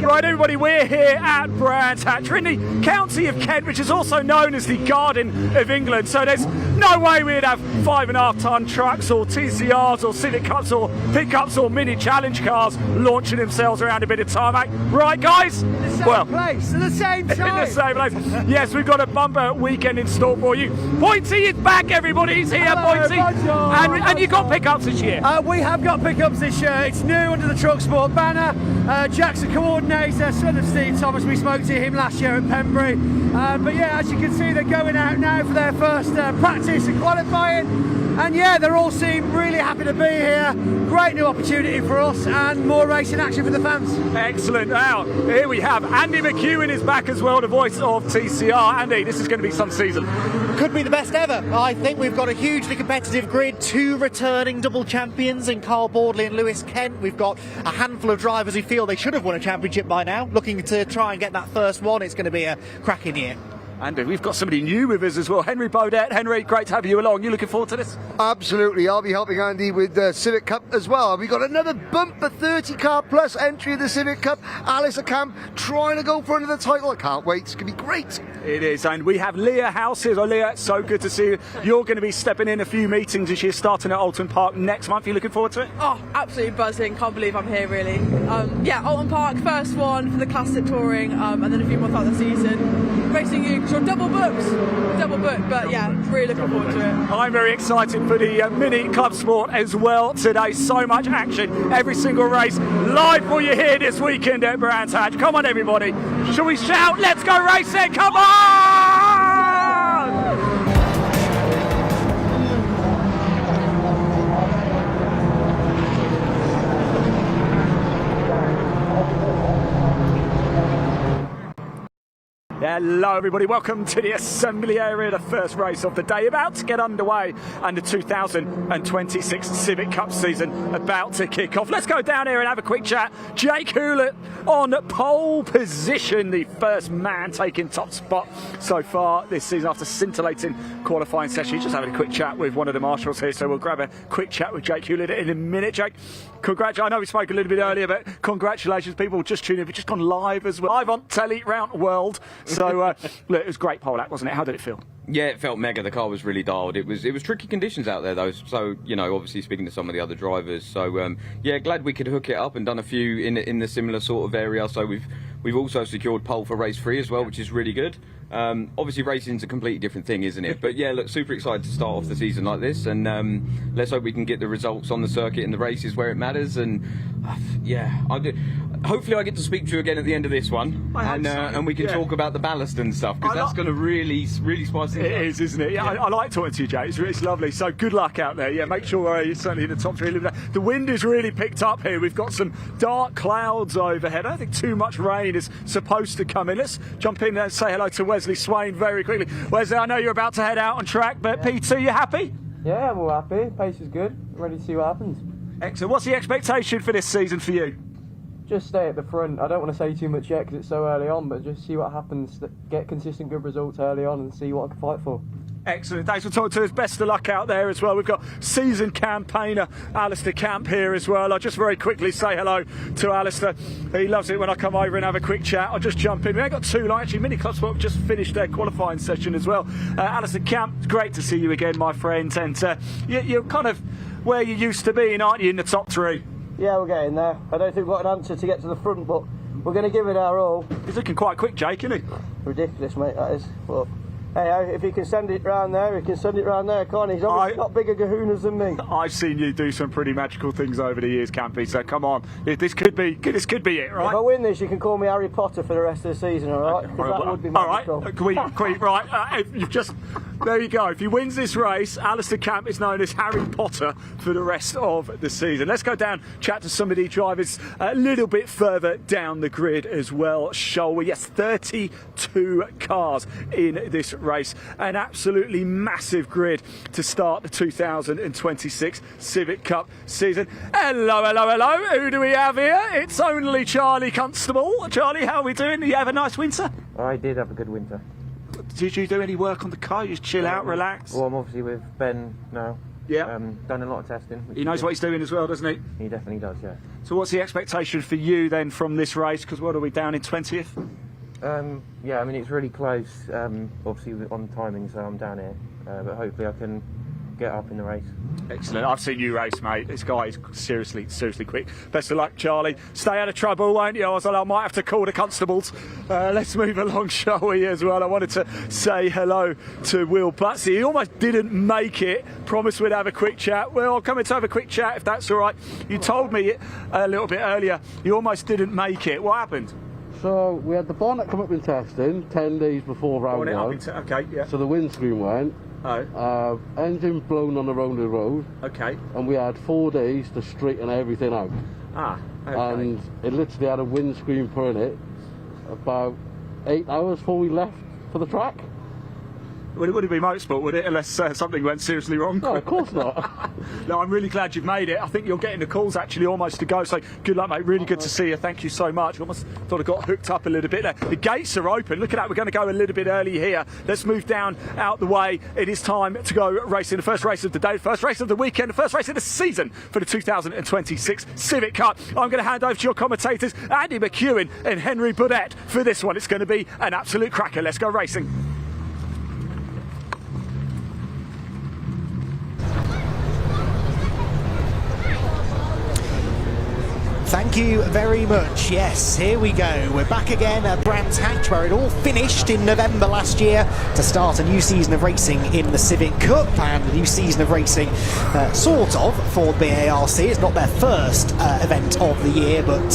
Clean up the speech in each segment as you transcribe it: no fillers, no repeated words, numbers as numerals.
Right, everybody, we're here at Brands Hatch. We're in the county of Kent, which is also known as the Garden of England. So there's no way we'd have 5.5 ton trucks or TCRs or Civic Cups or pickups or mini challenge cars launching themselves around a bit of tarmac. Right, guys? In the same place, at the same time. In the same place. Yes, we've got a bumper weekend in store for you. Pointy is back, everybody. He's here, Pointy. And you've got pickups this year. We have got pickups this year. It's new under the Clubsport banner. Jack's a coordinator, son of Steve Thomas. We spoke to him last year at Pembury. But yeah, as you can see, they're going out now for their first practice and qualifying. And yeah, they all seem really happy to be here. Great new opportunity for us and more racing action for the fans. Excellent. Now, here we have Andy McEwen is back as well, the voice of TCR. Andy, this is going to be some season. Could be the best ever. I think we've got a hugely competitive grid, 2 returning double champions in Carl Boardley and Lewis Kent. We've got a handful of drivers who feel they should have won a championship by now, looking to try and get that first one. It's going to be a cracking year. Andy, we've got somebody new with us as well, Henry Baudet. Henry, great to have you along. You looking forward to this? Absolutely. I'll be helping Andy with the Civic Cup as well. We've got another bumper 30 car plus entry of the Civic Cup. Alistair Camp trying to go for another title. I can't wait. It's going to be great. It is. And we have Leah House here. So Leah, it's so good to see you. You're going to be stepping in a few meetings this year, starting at Alton Park next month. Are you looking forward to it? Oh, absolutely buzzing. Can't believe I'm here, really. Yeah, Alton Park, first one for the Classic Touring, and then a few more throughout the season. Racing you, because you're double booked, but yeah, really looking forward to it. I'm very excited for the mini Clubsport as well today. So much action, every single race live for you here this weekend at Brands Hatch. Come on, everybody. Shall we shout? Let's go racing. Come on! Hello everybody, welcome to the assembly area, the first race of the day about to get underway and the 2026 Civic Cup season about to kick off. Let's go down here and have a quick chat. Jake Hewlett on pole position, the first man taking top spot so far this season after scintillating qualifying session. Just having a quick chat with one of the marshals here, so we'll grab a quick chat with Jake Hewlett in a minute. Jake, congratulations. I know we spoke a little bit earlier, but congratulations, people just tuning in. We've just gone live as well, live on telly round the world. So look, it was a great pole act, wasn't it? How did it feel? Yeah, it felt mega. The car was really dialed. It was tricky conditions out there though. So you know, obviously speaking to some of the other drivers. So yeah, glad we could hook it up and done a few in the similar sort of area. So we've also secured pole for race 3 as well, which is really good. Obviously racing's a completely different thing, isn't it? But yeah, look, super excited to start off the season like this, and let's hope we can get the results on the circuit in the races where it matters. And yeah, hopefully I get to speak to you again at the end of this one, and we can talk about the ballast and stuff, because that's going to really spice it up. It is, isn't it? Yeah, I like talking to you, Jay. It's lovely. So good luck out there. Yeah, make sure you're certainly in the top 3. The wind is really picked up here. We've got some dark clouds overhead. I don't think too much rain is supposed to come in. Let's jump in and say hello to Wesley Swain very quickly. Wesley, I know you're about to head out on track, but yeah. P2, you happy? Yeah, we're happy. Pace is good. Ready to see what happens. Excellent. What's the expectation for this season for you? Just stay at the front. I don't want to say too much yet because it's so early on, but just see what happens. Get consistent good results early on and see what I can fight for. Excellent. Thanks for talking to us. Best of luck out there as well. We've got season campaigner Alistair Camp here as well. I'll just very quickly say hello to Alistair. He loves it when I come over and have a quick chat. I'll just jump in. We ain't got too long. Actually, Mini Clubsport just finished their qualifying session as well. Alistair Camp, great to see you again, my friend. And you're kind of where you used to be, aren't you, in the top 3? Yeah, we're getting there. I don't think we've got an answer to get to the front, but we're going to give it our all. He's looking quite quick, Jake, isn't he? Ridiculous, mate, that is. But hey, if he can send it round there, he can send it round there, can't he? He's obviously got bigger kahunas than me. I've seen you do some pretty magical things over the years, Campy, so come on. This could be it, right? If I win this, you can call me Harry Potter for the rest of the season, all right? Because that would be magical. All right, can we right, you've just... There you go. If he wins this race, Alistair Camp is known as Harry Potter for the rest of the season. Let's go down, chat to some of the drivers a little bit further down the grid as well, shall we? Yes, 32 cars in this race. An absolutely massive grid to start the 2026 Civic Cup season. Hello. Who do we have here? It's only Charlie Constable. Charlie, how are we doing? Did you have a nice winter? I did have a good winter. Did you do any work on the car? You just chill out, relax? Well, I'm obviously with Ben now. Yeah. Done a lot of testing. He knows what he's doing as well, doesn't he? He definitely does, yeah. So what's the expectation for you then from this race? Because what are we down in 20th? Yeah, I mean it's really close. Obviously on timing, so I'm down here, but hopefully I can get up in the race. Excellent. I've seen you race, mate. This guy is seriously quick. Best of luck, Charlie. Stay out of trouble, won't you? I might have to call the constables. Let's move along, shall we, as well? I wanted to say hello to Will Butsey. He almost didn't make it. Promised we'd have a quick chat. Well, I'll come in to have a quick chat if that's all right. You told me a little bit earlier you almost didn't make it. What happened? So we had the bonnet come up in testing 10 days before round one. Okay, yeah. So the windscreen went. Oh. Engine blown on the road. Okay. And we had 4 days to straighten everything out. Ah. Okay. And it literally had a windscreen put in it about 8 hours before we left for the track. Would it be motorsport, would it, unless something went seriously wrong? No, of course not. No, I'm really glad you've made it. I think you're getting the calls actually almost to go, so good luck, mate. Really good to see you. Thank you so much. Almost thought I got hooked up a little bit there. The gates are open. Look at that. We're going to go a little bit early here. Let's move down out the way. It is time to go racing. The first race of the day, the first race of the weekend, the first race of the season for the 2026 Civic Cup. I'm going to hand over to your commentators, Andy McEwen and Henry Burdett, for this one. It's going to be an absolute cracker. Let's go racing. Thank you very much. Yes, here we go. We're back again at Brands Hatch, where it all finished in November last year to start a new season of racing in the Civic Cup, and a new season of racing sort of for BARC. It's not their first event of the year, but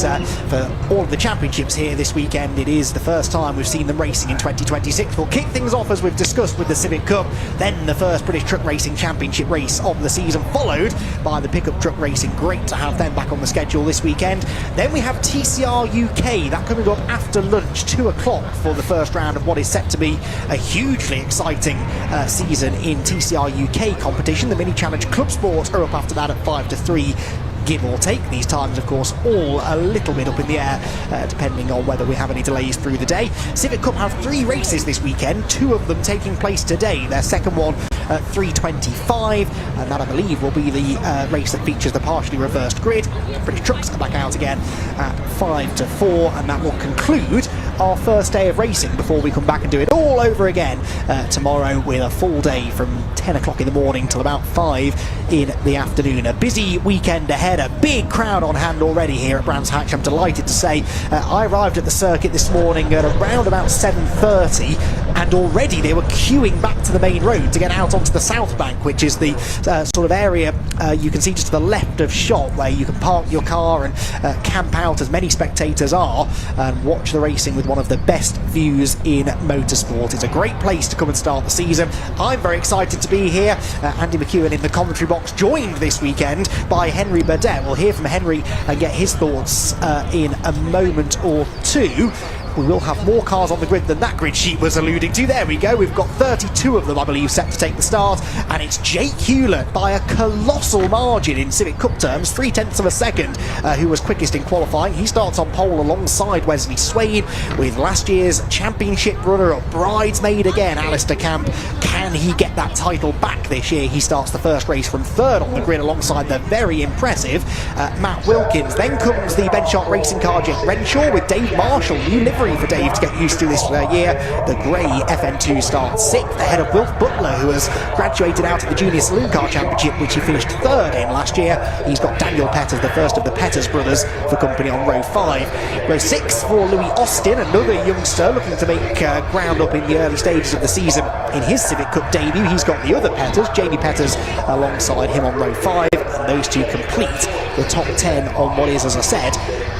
for all of the championships here this weekend, it is the first time we've seen them racing in 2026. We'll kick things off, as we've discussed, with the Civic Cup, then the first British Truck Racing Championship race of the season, followed by the Pickup Truck Racing. Great to have them back on the schedule this weekend. Then we have TCR UK, that coming up after lunch, 2 o'clock, for the first round of what is set to be a hugely exciting season in TCR UK competition. The Mini Challenge Clubsport are up after that at 5 to 3. Give or take. These times, of course, all a little bit up in the air, depending on whether we have any delays through the day. Civic Cup have 3 races this weekend, 2 of them taking place today. Their second one at 3:25, and that, I believe, will be the race that features the partially reversed grid. British Trucks are back out again at 5 to 4, and that will conclude our first day of racing before we come back and do it all over again tomorrow, with a full day from 10 o'clock in the morning till about 5 in the afternoon. A busy weekend ahead, a big crowd on hand already here at Brands Hatch. I'm delighted to say I arrived at the circuit this morning at around about 7:30, and already they were queuing back to the main road to get out onto the south bank, which is the sort of area you can see just to the left of shot, where you can park your car and camp out, as many spectators are, and watch the racing with one of the best views in motorsport. It's a great place to come and start the season. I'm very excited to be here. Andy McEwen in the commentary box, joined this weekend by Henry Burdett. We'll hear from Henry and get his thoughts in a moment or two. We will have more cars on the grid than that grid sheet was alluding to. There we go. We've got 32 of them, I believe, set to take the start. And it's Jake Hewlett by a colossal margin in Civic Cup terms, 0.3 of a second, who was quickest in qualifying. He starts on pole alongside Wesley Swain, with last year's championship runner-up, bridesmaid again, Alistair Camp. Can he get that title back this year? He starts the first race from 3rd on the grid alongside the very impressive Matt Wilkins. Then comes the Benchmark racing car Jake Renshaw with Dave Marshall, new livery for Dave to get used to this year. The grey FN2 starts 6th, ahead of Wilf Butler, who has graduated out of the Junior Saloon Car Championship, which he finished 3rd in last year. He's got Daniel Petters, the first of the Petters brothers, for company on row 5. Row 6 for Louis Austin, another youngster looking to make ground up in the early stages of the season in his Civic Cup debut. He's got the other Petters, Jamie Petters, alongside him on row 5, and those two complete the top 10 on what is, as I said,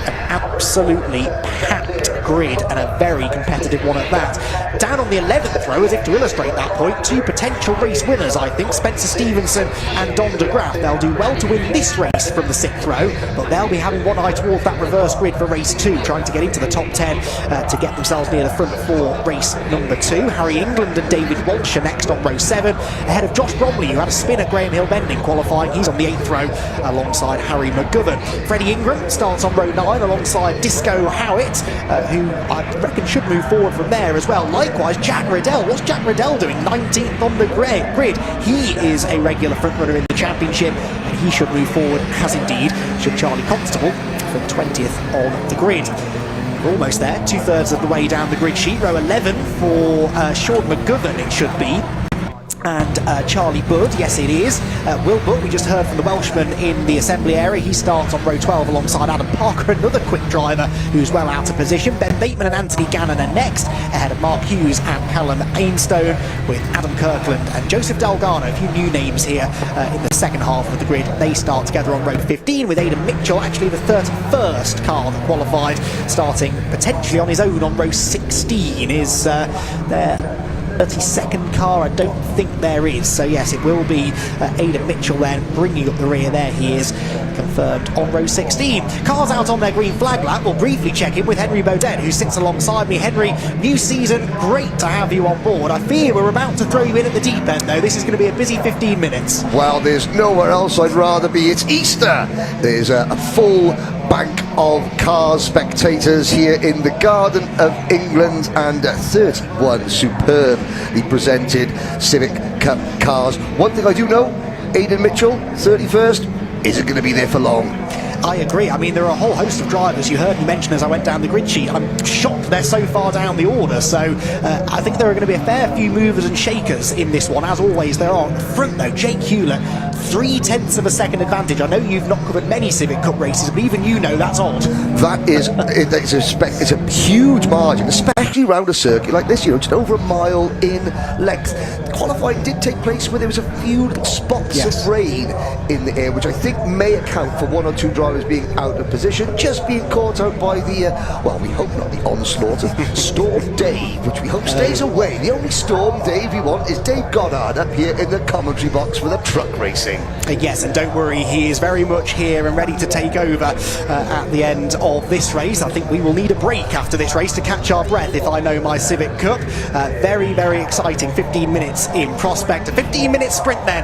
an absolutely packed grid, and a very competitive one at that. Down on the 11th row, as if to illustrate that point, 2 potential race winners, I think, Spencer Stevenson and Don de Graaf. They'll do well to win this race from the 6th row, but they'll be having one eye towards that reverse grid for race 2, trying to get into the top 10 to get themselves near the front for race number 2. Harry England and David Walsh are next on row 7, ahead of Josh Bromley, who had a spin at Graham Hill Bending qualifying. He's on the 8th row alongside Harry McGovern. Freddie Ingram starts on row 9 alongside Disco Howitt, who I reckon should move forward from there as well. Likewise, Jack Riddell. What's Jack Riddell doing? 19th on the grid. He is a regular front runner in the championship, and he should move forward, as indeed should Charlie Constable for 20th on the grid. We're almost there, 2/3 of the way down the grid sheet. Row 11 for Sean McGovern, it should be. And Charlie Budd, yes it is. Will Budd, we just heard from the Welshman in the assembly area. He starts on row 12 alongside Adam Parker, another quick driver who's well out of position. Ben Bateman and Anthony Gannon are next, ahead of Mark Hughes and Callum Ainstone, with Adam Kirkland and Joseph Delgado, a few new names here in the second half of the grid. They start together on row 15 with Aidan Mitchell, actually the 31st car that qualified, starting potentially on his own on row 16. Is there 32nd car? I don't think there is. So yes, it will be Aidan Mitchell then bringing up the rear. There he is, confirmed on row 16. Cars out on their green flag lap. We'll briefly check in with Henry Baudet, who sits alongside me. Henry, new season, great to have you on board. I fear we're about to throw you in at the deep end though. This is going to be a busy 15 minutes. Well, there's nowhere else I'd rather be. It's Easter. There's a full bank of cars, spectators here in the Garden of England, and 31 superbly presented Civic Cup cars. One thing I do know, Aidan Mitchell, 31st, isn't going to be there for long. I agree. I mean, there are a whole host of drivers you heard me mention as I went down the grid sheet. I'm shocked they're so far down the order. So I think there are going to be a fair few movers and shakers in this one. As always, there are. Front though, Jake Hewlett, 0.3 of a second advantage. I know you've not covered many Civic Cup races, but even you know that's odd. That is, it's a huge margin, especially around a circuit like this. You know, just over a mile in length. Qualifying did take place where there was a few little spots of rain in the air, which I think may account for one or two drivers being out of position, just being caught out by the, well, we hope not the onslaught of Storm Dave, which we hope stays away. The only Storm Dave we want is Dave Goddard up here in the commentary box for the truck racing. Yes, and don't worry, he is very much here and ready to take over at the end of this race. I think we will need a break after this race to catch our breath, if I know my Civic Cup. Very, very exciting 15 minutes in prospect. A 15-minute sprint then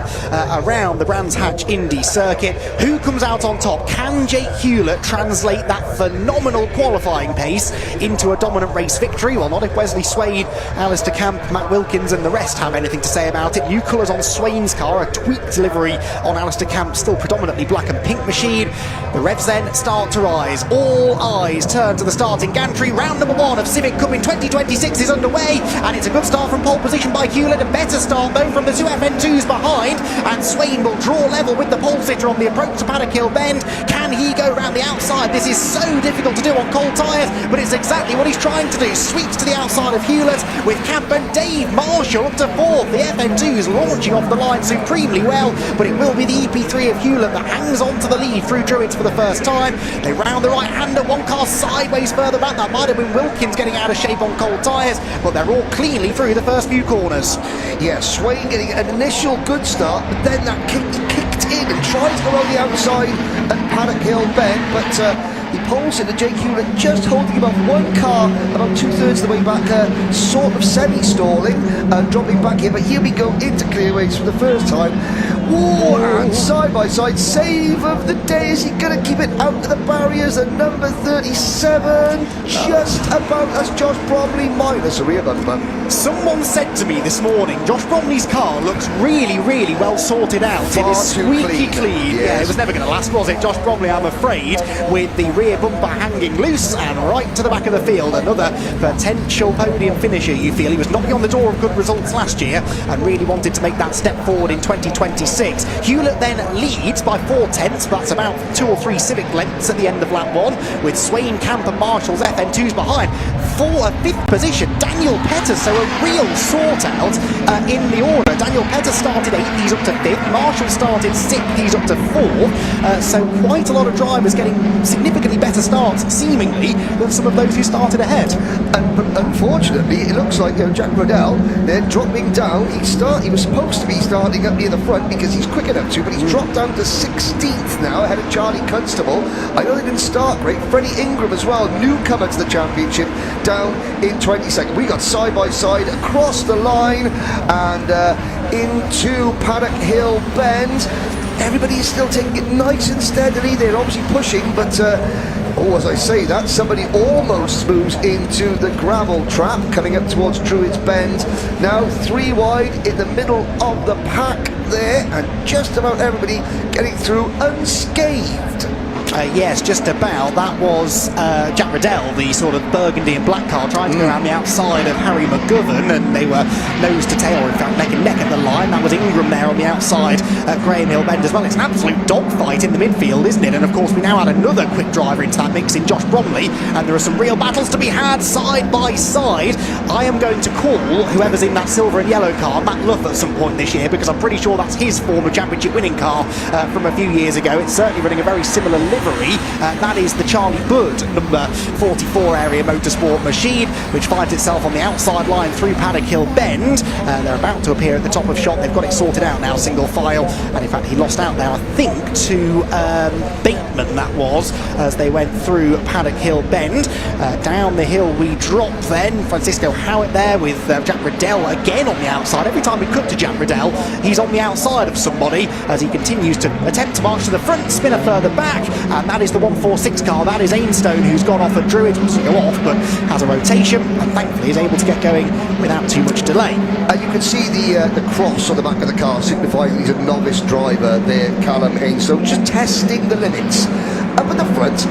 around the Brands Hatch Indy circuit. Who comes out on top? Can Jake Hewlett translate that phenomenal qualifying pace into a dominant race victory? Well, not if Wesley Swain, Alistair Camp, Matt Wilkins and the rest have anything to say about it. New colours on Swain's car, a tweaked livery on Alistair Camp, still predominantly black and pink machine. The revs then start to rise. All eyes turn to the starting gantry. Round number 1 of Civic Cup in 2026 is underway, and it's a good start from pole position by Hewlett. A better start though from the two FN2s behind, and Swain will draw level with the pole sitter on the approach to Paddock Hill Bend. Can he go round the outside? This is so difficult to do on cold tyres, but it's exactly what he's trying to do. Sweeps to the outside of Hewlett with Camp and Dave Marshall up to 4th. The FN2s launching off the line supremely well, but it will be the EP3 of Hewlett that hangs on to the lead through Druids for the first time. They round the right-hander, one car sideways further back. That might have been Wilkins getting out of shape on cold tyres, but they're all cleanly through the first few corners. Yeah, Swain getting an initial good start, but then that kicked in and tried to go on the outside at Paddock Hill Bend, but the pole sitter Jake Hewlett just holding him off one car about 2/3 of the way back, sort of semi-stalling and dropping back here. But here we go into clearways for the first time. Whoa, and side by side save of the day. Is he going to keep it out of the barriers at number 37? Just about as Josh Bromley minus a rear bumper. Someone said to me this morning, Josh Bromley's car looks really, really well sorted out. It is squeaky clean. Yes. Yeah, it was never going to last, was it? Josh Bromley, I'm afraid, with the rear bumper hanging loose and right to the back of the field. Another potential podium finisher, you feel. He was knocking on the door of good results last year and really wanted to make that step forward in 2026. Hewlett then leads by 4/10, that's about 2 or 3 Civic lengths at the end of lap 1, with Swain, Camp and Marshall's FN2s behind. For a 5th position, Daniel Peters, so a real sort out in the order. Daniel Peters started 8th, he's up to 5th. Marshall started 6th, he's up to 4th. So quite a lot of drivers getting significantly better starts, seemingly, than some of those who started ahead. But unfortunately, it looks like Jack Rodell, they're dropping down. He was supposed to be starting up near the front because he's quick enough to, but he's dropped down to 16th now, ahead of Charlie Constable. I know they didn't start great. Freddie Ingram as well, newcomer to the championship, down in 22nd. We got side by side across the line and into Paddock Hill Bend. Everybody is still taking it nice and steadily. They're obviously pushing, but as I say that, somebody almost moves into the gravel trap coming up towards Druids Bend. Now 3 wide in the middle of the pack there, and just about everybody getting through unscathed. Yes, just about. That was Jack Riddell, the sort of burgundy and black car, trying to go around the outside of Harry McGovern, and they were nose to tail, or in fact neck and neck at the line. That was Ingram there on the outside, Graham Hill Bend as well. It's an absolute dogfight in the midfield, isn't it? And of course we now add another quick driver into that mix in Josh Bromley, and there are some real battles to be had side by side. I am going to call whoever's in that silver and yellow car Matt Luff at some point this year, because I'm pretty sure that's his former championship winning car from a few years ago. It's certainly running a very similar livery. That is the Charlie Budd number 44 area motorsport machine, which finds itself on the outside line through Paddock Hill Bend. They're about to appear at the top of shot. They've got it sorted out now, single file, and in fact he lost out there, I think, to Bateman, that was, as they went through Paddock Hill Bend. Down the hill we drop then. Francisco Howitt there with Jack Riddell again on the outside. Every time we cut to Jack Riddell, he's on the outside of somebody as he continues to attempt to march to the front, spinner further back, and that is the 146 car. That is Ainstone, who's gone off at Druid. He doesn't go off, but has a rotation, and thankfully is able to get going without too much delay. And you can see the cross on the back of the car signifying he's a novice driver there, Callum Ainstone, just testing the limits. Up at the front,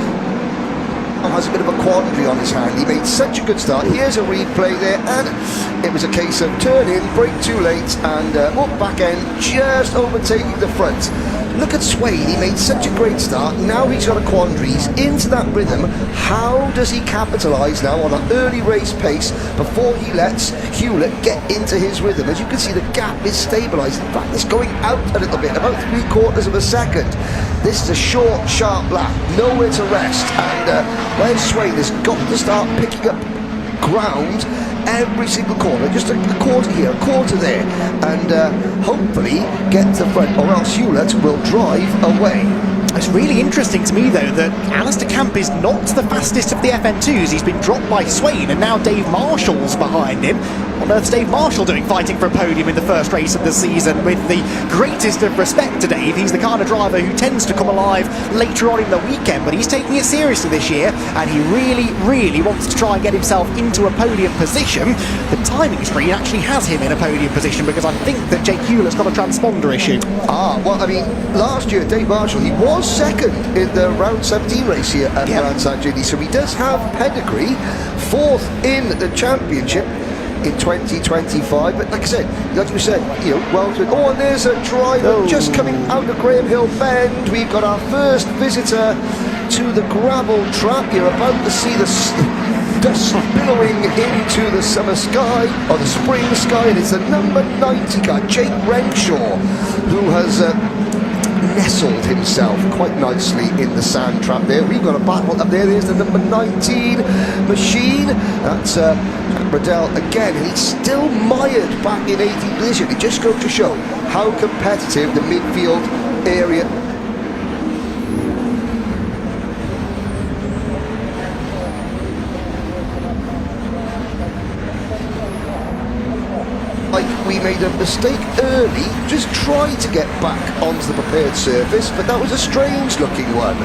has a bit of a quandary on his hand. He made such a good start. Here's a replay there, and it was a case of turn in, brake too late, and back end just overtaking the front. Look at Swain, he made such a great start. Now he's got a quandary, he's into that rhythm. How does he capitalise now on an early race pace before he lets Hewlett get into his rhythm? As you can see, the gap is stabilised. In fact, it's going out a little bit, about 3/4 of a second. This is a short, sharp lap, nowhere to rest, and Wayne Swain has got to start picking up ground every single corner, just a quarter here, a quarter there, and hopefully get to the front, or else Hewlett will drive away. It's really interesting to me, though, that Alistair Camp is not the fastest of the FN2s. He's been dropped by Swain, and now Dave Marshall's behind him. What on earth's Dave Marshall doing fighting for a podium in the first race of the season? With the greatest of respect to Dave, he's the kind of driver who tends to come alive later on in the weekend, but he's taking it seriously this year, and he really, really wants to try and get himself into a podium position. The timing screen actually has him in a podium position, because I think that Jake Hewlett's got a transponder issue. Well, I mean, last year Dave Marshall, he was second in the round 17 race here at Grand San Gini, so he does have pedigree. Fourth in the championship in 2025, but like I said, like you said, well, and there's a driver just coming out of Graham Hill Bend. We've got our first visitor to the gravel trap. You're about to see the dust billowing into the summer sky, or the spring sky, and it's the number 90 car, Jake Renshaw, who has nestled himself quite nicely in the sand trap there. We've got a battle up there. There's the number 19 machine. That's Jack Riddell again, and he's still mired back in 18th position. It just goes to show how competitive the midfield area. We made a mistake early, just tried to get back onto the prepared surface, but that was a strange looking one.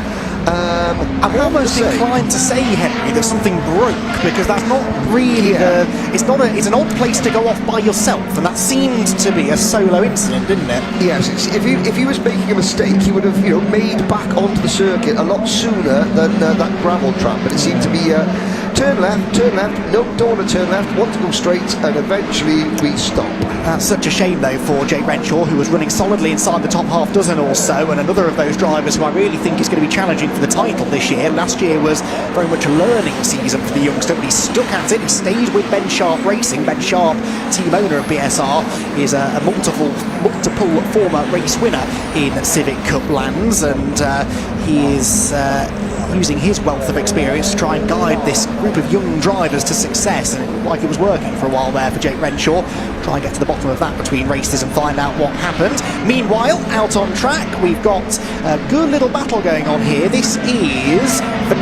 I'm almost inclined to say, Henry, that something broke, because that's not really it's an odd place to go off by yourself, and that seemed to be a solo incident, didn't it? Yes, if he was making a mistake, he would have made back onto the circuit a lot sooner than that gravel trap, but it seemed to be turn left, no, don't want to turn left, want to go straight, and eventually we stop. That's such a shame, though, for Jake Renshaw, who was running solidly inside the top half dozen or so, and another of those drivers who I really think is going to be challenging for the title this year. Last year was very much a learning season for the youngster, but he stuck at it. He stayed with Ben Sharp Racing. Ben Sharp, team owner of BSR, is a multiple former race winner in Civic Cup lands, and he is using his wealth of experience to try and guide this group of young drivers to success, and it looked like it was working for a while there for Jake Renshaw. Try and get to the bottom of that between races and find out what happened. Meanwhile, out on track, we've got a good little battle going on here. This is the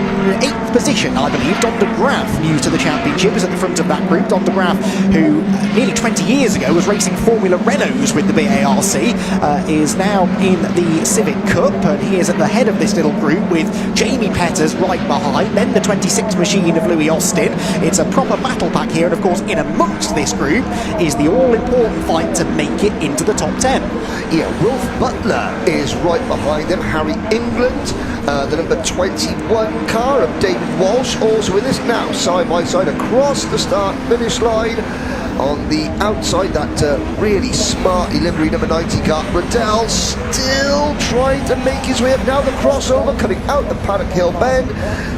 8th position, I believe. Don de Graaf, new to the championship, is at the front of that group. Don de Graaf, who nearly 20 years ago was racing Formula Renaults with the BARC, is now in the Civic Cup, and he is at the head of this little group with Jamie Petters right behind, then the 26 machine of Louis Austin. It's a proper battle pack here, and of course in amongst this group is the all-important fight to make it into the top 10. Yeah, Wolf Butler is right behind him, Harry England, The number 21 car of David Walsh also in this now, side by side across the start-finish line. On the outside, that really smart livery number 90 car. Riddell still trying to make his way up. Now the crossover coming out the Paddock Hill Bend.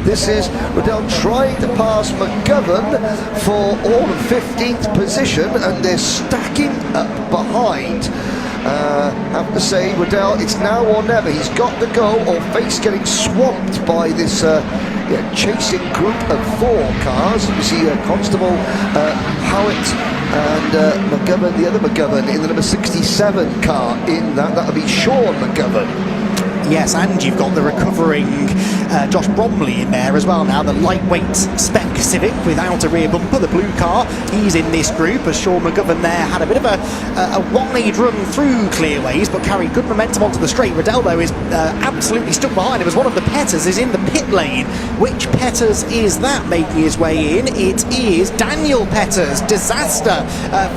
This is Riddell trying to pass McGovern for all of 15th position, and they're stacking up behind. Have to say, Riddell, it's now or never. He's got to go or face getting swamped by this chasing group of 4 cars. You see Constable, Howitt and McGovern, the other McGovern in the number 67 car in that. That'll be Sean McGovern. Yes, and you've got the recovering Josh Bromley in there as well now, the lightweight spec Civic without a rear bumper, the blue car. He's in this group as Sean McGovern there had a bit of a wide run through clearways but carried good momentum onto the straight. Riddell though is absolutely stuck behind him as one of the Petters is in the pit lane. Which Petters is that making his way in? It is Daniel Petters. Disaster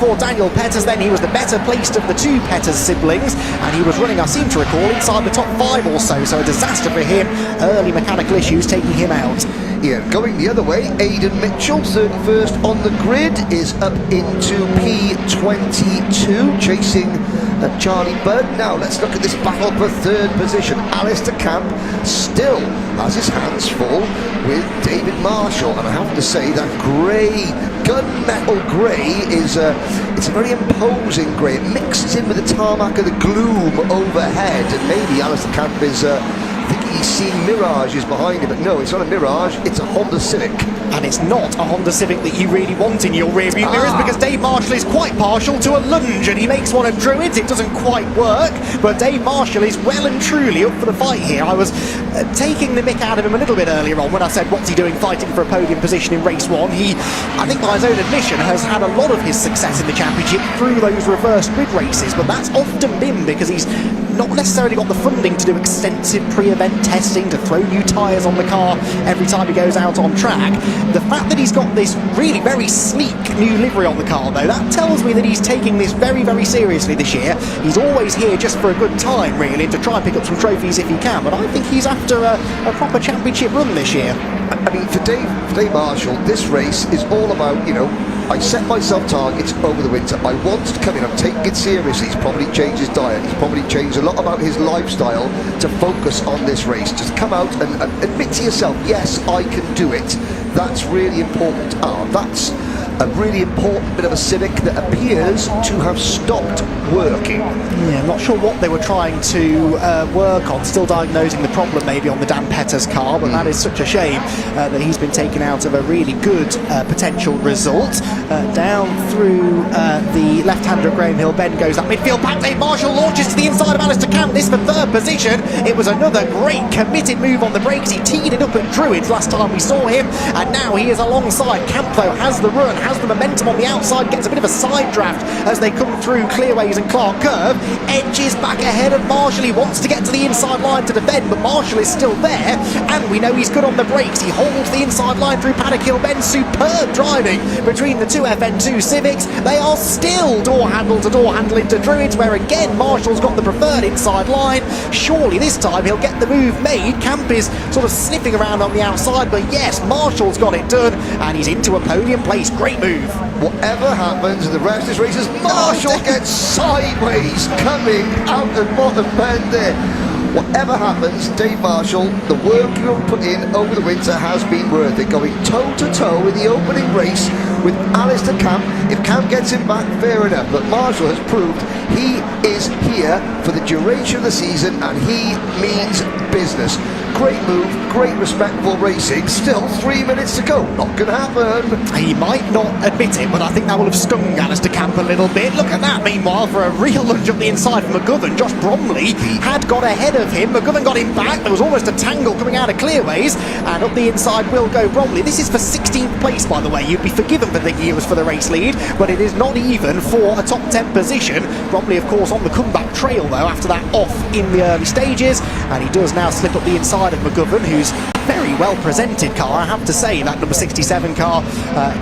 for Daniel Petters then. He was the better placed of the 2 Petters siblings and he was running, I seem to recall, inside the top 5 or so a disaster for him. Early mechanical issues taking him out. Yeah, going the other way, Aidan Mitchell, 31st on the grid, is up into P22, chasing Charlie Budd. Now let's look at this battle for 3rd position. Alistair Camp still has his hands full with David Marshall, and I have to say that grey, gunmetal grey is it's a very imposing grey. It mixes in with the tarmac and the gloom overhead, and maybe Alistair Camp is thinking he's seeing mirages behind him, but no, it's not a mirage, it's a Honda Civic. And it's not a Honda Civic that you really want in your rearview mirrors, because Dave Marshall is quite partial to a lunge, and he makes one of Druids. It doesn't quite work, but Dave Marshall is well and truly up for the fight here. I was taking the mick out of him a little bit earlier on when I said, what's he doing fighting for a podium position in race 1? He, I think by his own admission, has had a lot of his success in the championship through those reverse grid races, but that's often been because he's not necessarily got the funding to do extensive pre-event testing, to throw new tyres on the car every time he goes out on track. The fact that he's got this really very sleek new livery on the car though, that tells me that he's taking this very, very seriously this year. He's always here just for a good time really, and to try and pick up some trophies if he can, but I think he's after a proper championship run this year. I mean, for Dave Marshall, this race is all about, you know, I set myself targets over the winter. I want to come in, I'm taking it seriously. He's probably changed his diet, he's probably changed a lot about his lifestyle to focus on this race. Just come out and admit to yourself, yes, I can do it. That's really important. That's a really important bit of a Civic that appears to have stopped working. Yeah, I'm not sure what they were trying to work on, still diagnosing the problem maybe on the Dan Petter's car, but that is such a shame that he's been taken out of a really good potential result. Down through the left-hander of Graham Hill Bend goes that midfield pack. Dave Marshall launches to the inside of Alistair Camp, this for 3rd position. It was another great committed move on the brakes. He teed it up at Druids last time we saw him, and now he is alongside. Camp though has the run, has the momentum on the outside, gets a bit of a side draft as they come through Clearways and Clark Curve, edges back ahead of Marshall. He wants to get to the inside line to defend, but Marshall is still there, and we know he's good on the brakes. He holds the inside line through Paddock Hill Bend. Superb driving between the 2 FN2 Civics. They are still door handle to door handle into Druids, where again Marshall's got the preferred inside line. Surely this time he'll get the move made. Camp is sort of sniffing around on the outside, but yes, Marshall's got it done, and he's into a podium place. Great move. Whatever happens in the rest of this race, as Marshall gets sideways coming out the bottom bend there. Whatever happens, Dave Marshall, the work you have put in over the winter has been worth it. Going toe-to-toe in the opening race with Alistair Camp. If Camp gets him back, fair enough, but Marshall has proved he is here for the duration of the season, and he means business. Great move, great respectful racing. Still 3 minutes to go. Not going to happen. He might not admit it, but I think that will have stung Alistair Camp a little bit. Look at that, meanwhile, for a real lunge up the inside from McGovern. Josh Bromley had got ahead of him. McGovern got him back. There was almost a tangle coming out of Clearways, and up the inside will go Bromley. This is for 16th place, by the way. You'd be forgiven for thinking it was for the race lead, but it is not even for a top 10 position. Bromley, of course, on the comeback trail, though, after that off in the early stages, and he does now slip up the inside of McGovern, who's very well presented car. I have to say that number 67 car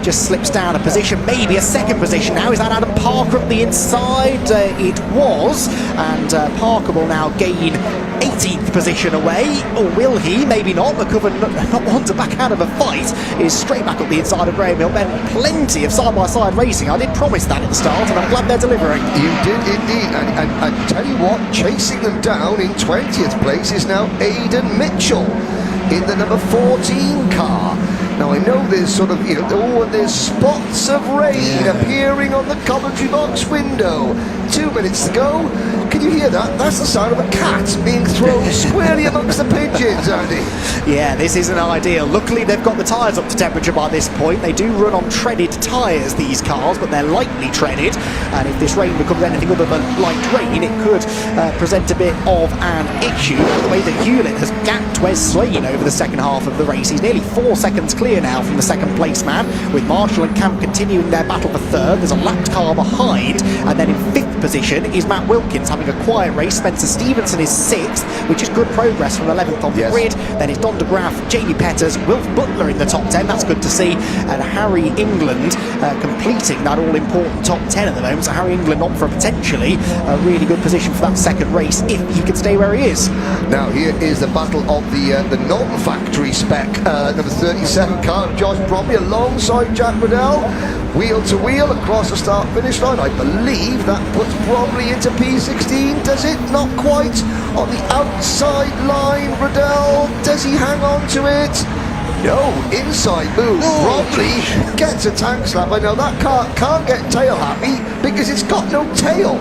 just slips down a position, maybe a 2nd position now. Is that Adam Parker up the inside? It was, and Parker will now gain 14th position away, or will he? Maybe not. McCubbin, not one to back out of a fight, is straight back up the inside of Graham Hill. Then plenty of side-by-side racing. I did promise that at the start, and I'm glad they're delivering. You did indeed, and tell you what, chasing them down in 20th place is now Aidan Mitchell in the number 14 car. Now I know there's sort of, and there's spots of rain appearing on the commentary box window. 2 minutes to go. Can you hear that? That's the sound of a cat being thrown squarely amongst the pigeons, Andy. Yeah, this isn't ideal. Luckily, they've got the tyres up to temperature by this point. They do run on treaded tyres, these cars, but they're lightly treaded. And if this rain becomes anything other than light rain, it could present a bit of an issue. The way that Hewlett has gapped Wes Swain over the second half of the race. He's nearly 4 seconds clear now from the second place man, with Marshall and Camp continuing their battle for third. There's a lapped car behind, and then in 5th position is Matt Wilkins having a quiet race. Spencer Stevenson is 6th, which is good progress from 11th on the grid. Then it's Don de Graaf, Jamie Petters, Wilf Butler in the top 10. That's good to see. And Harry England completing that all-important top 10 at the moment. So Harry England on for potentially a really good position for that second race if he can stay where he is. Now here is the battle of the non-factory spec number 37 car, Josh Bromley alongside Jack Riddell, wheel to wheel across the start-finish line. I believe that puts Bromley into P16, does it? Not quite. On the outside line, Riddell, does he hang on to it? No, inside move. Bromley gets a tank slap. I know that car can't get tail happy because it's got no tail.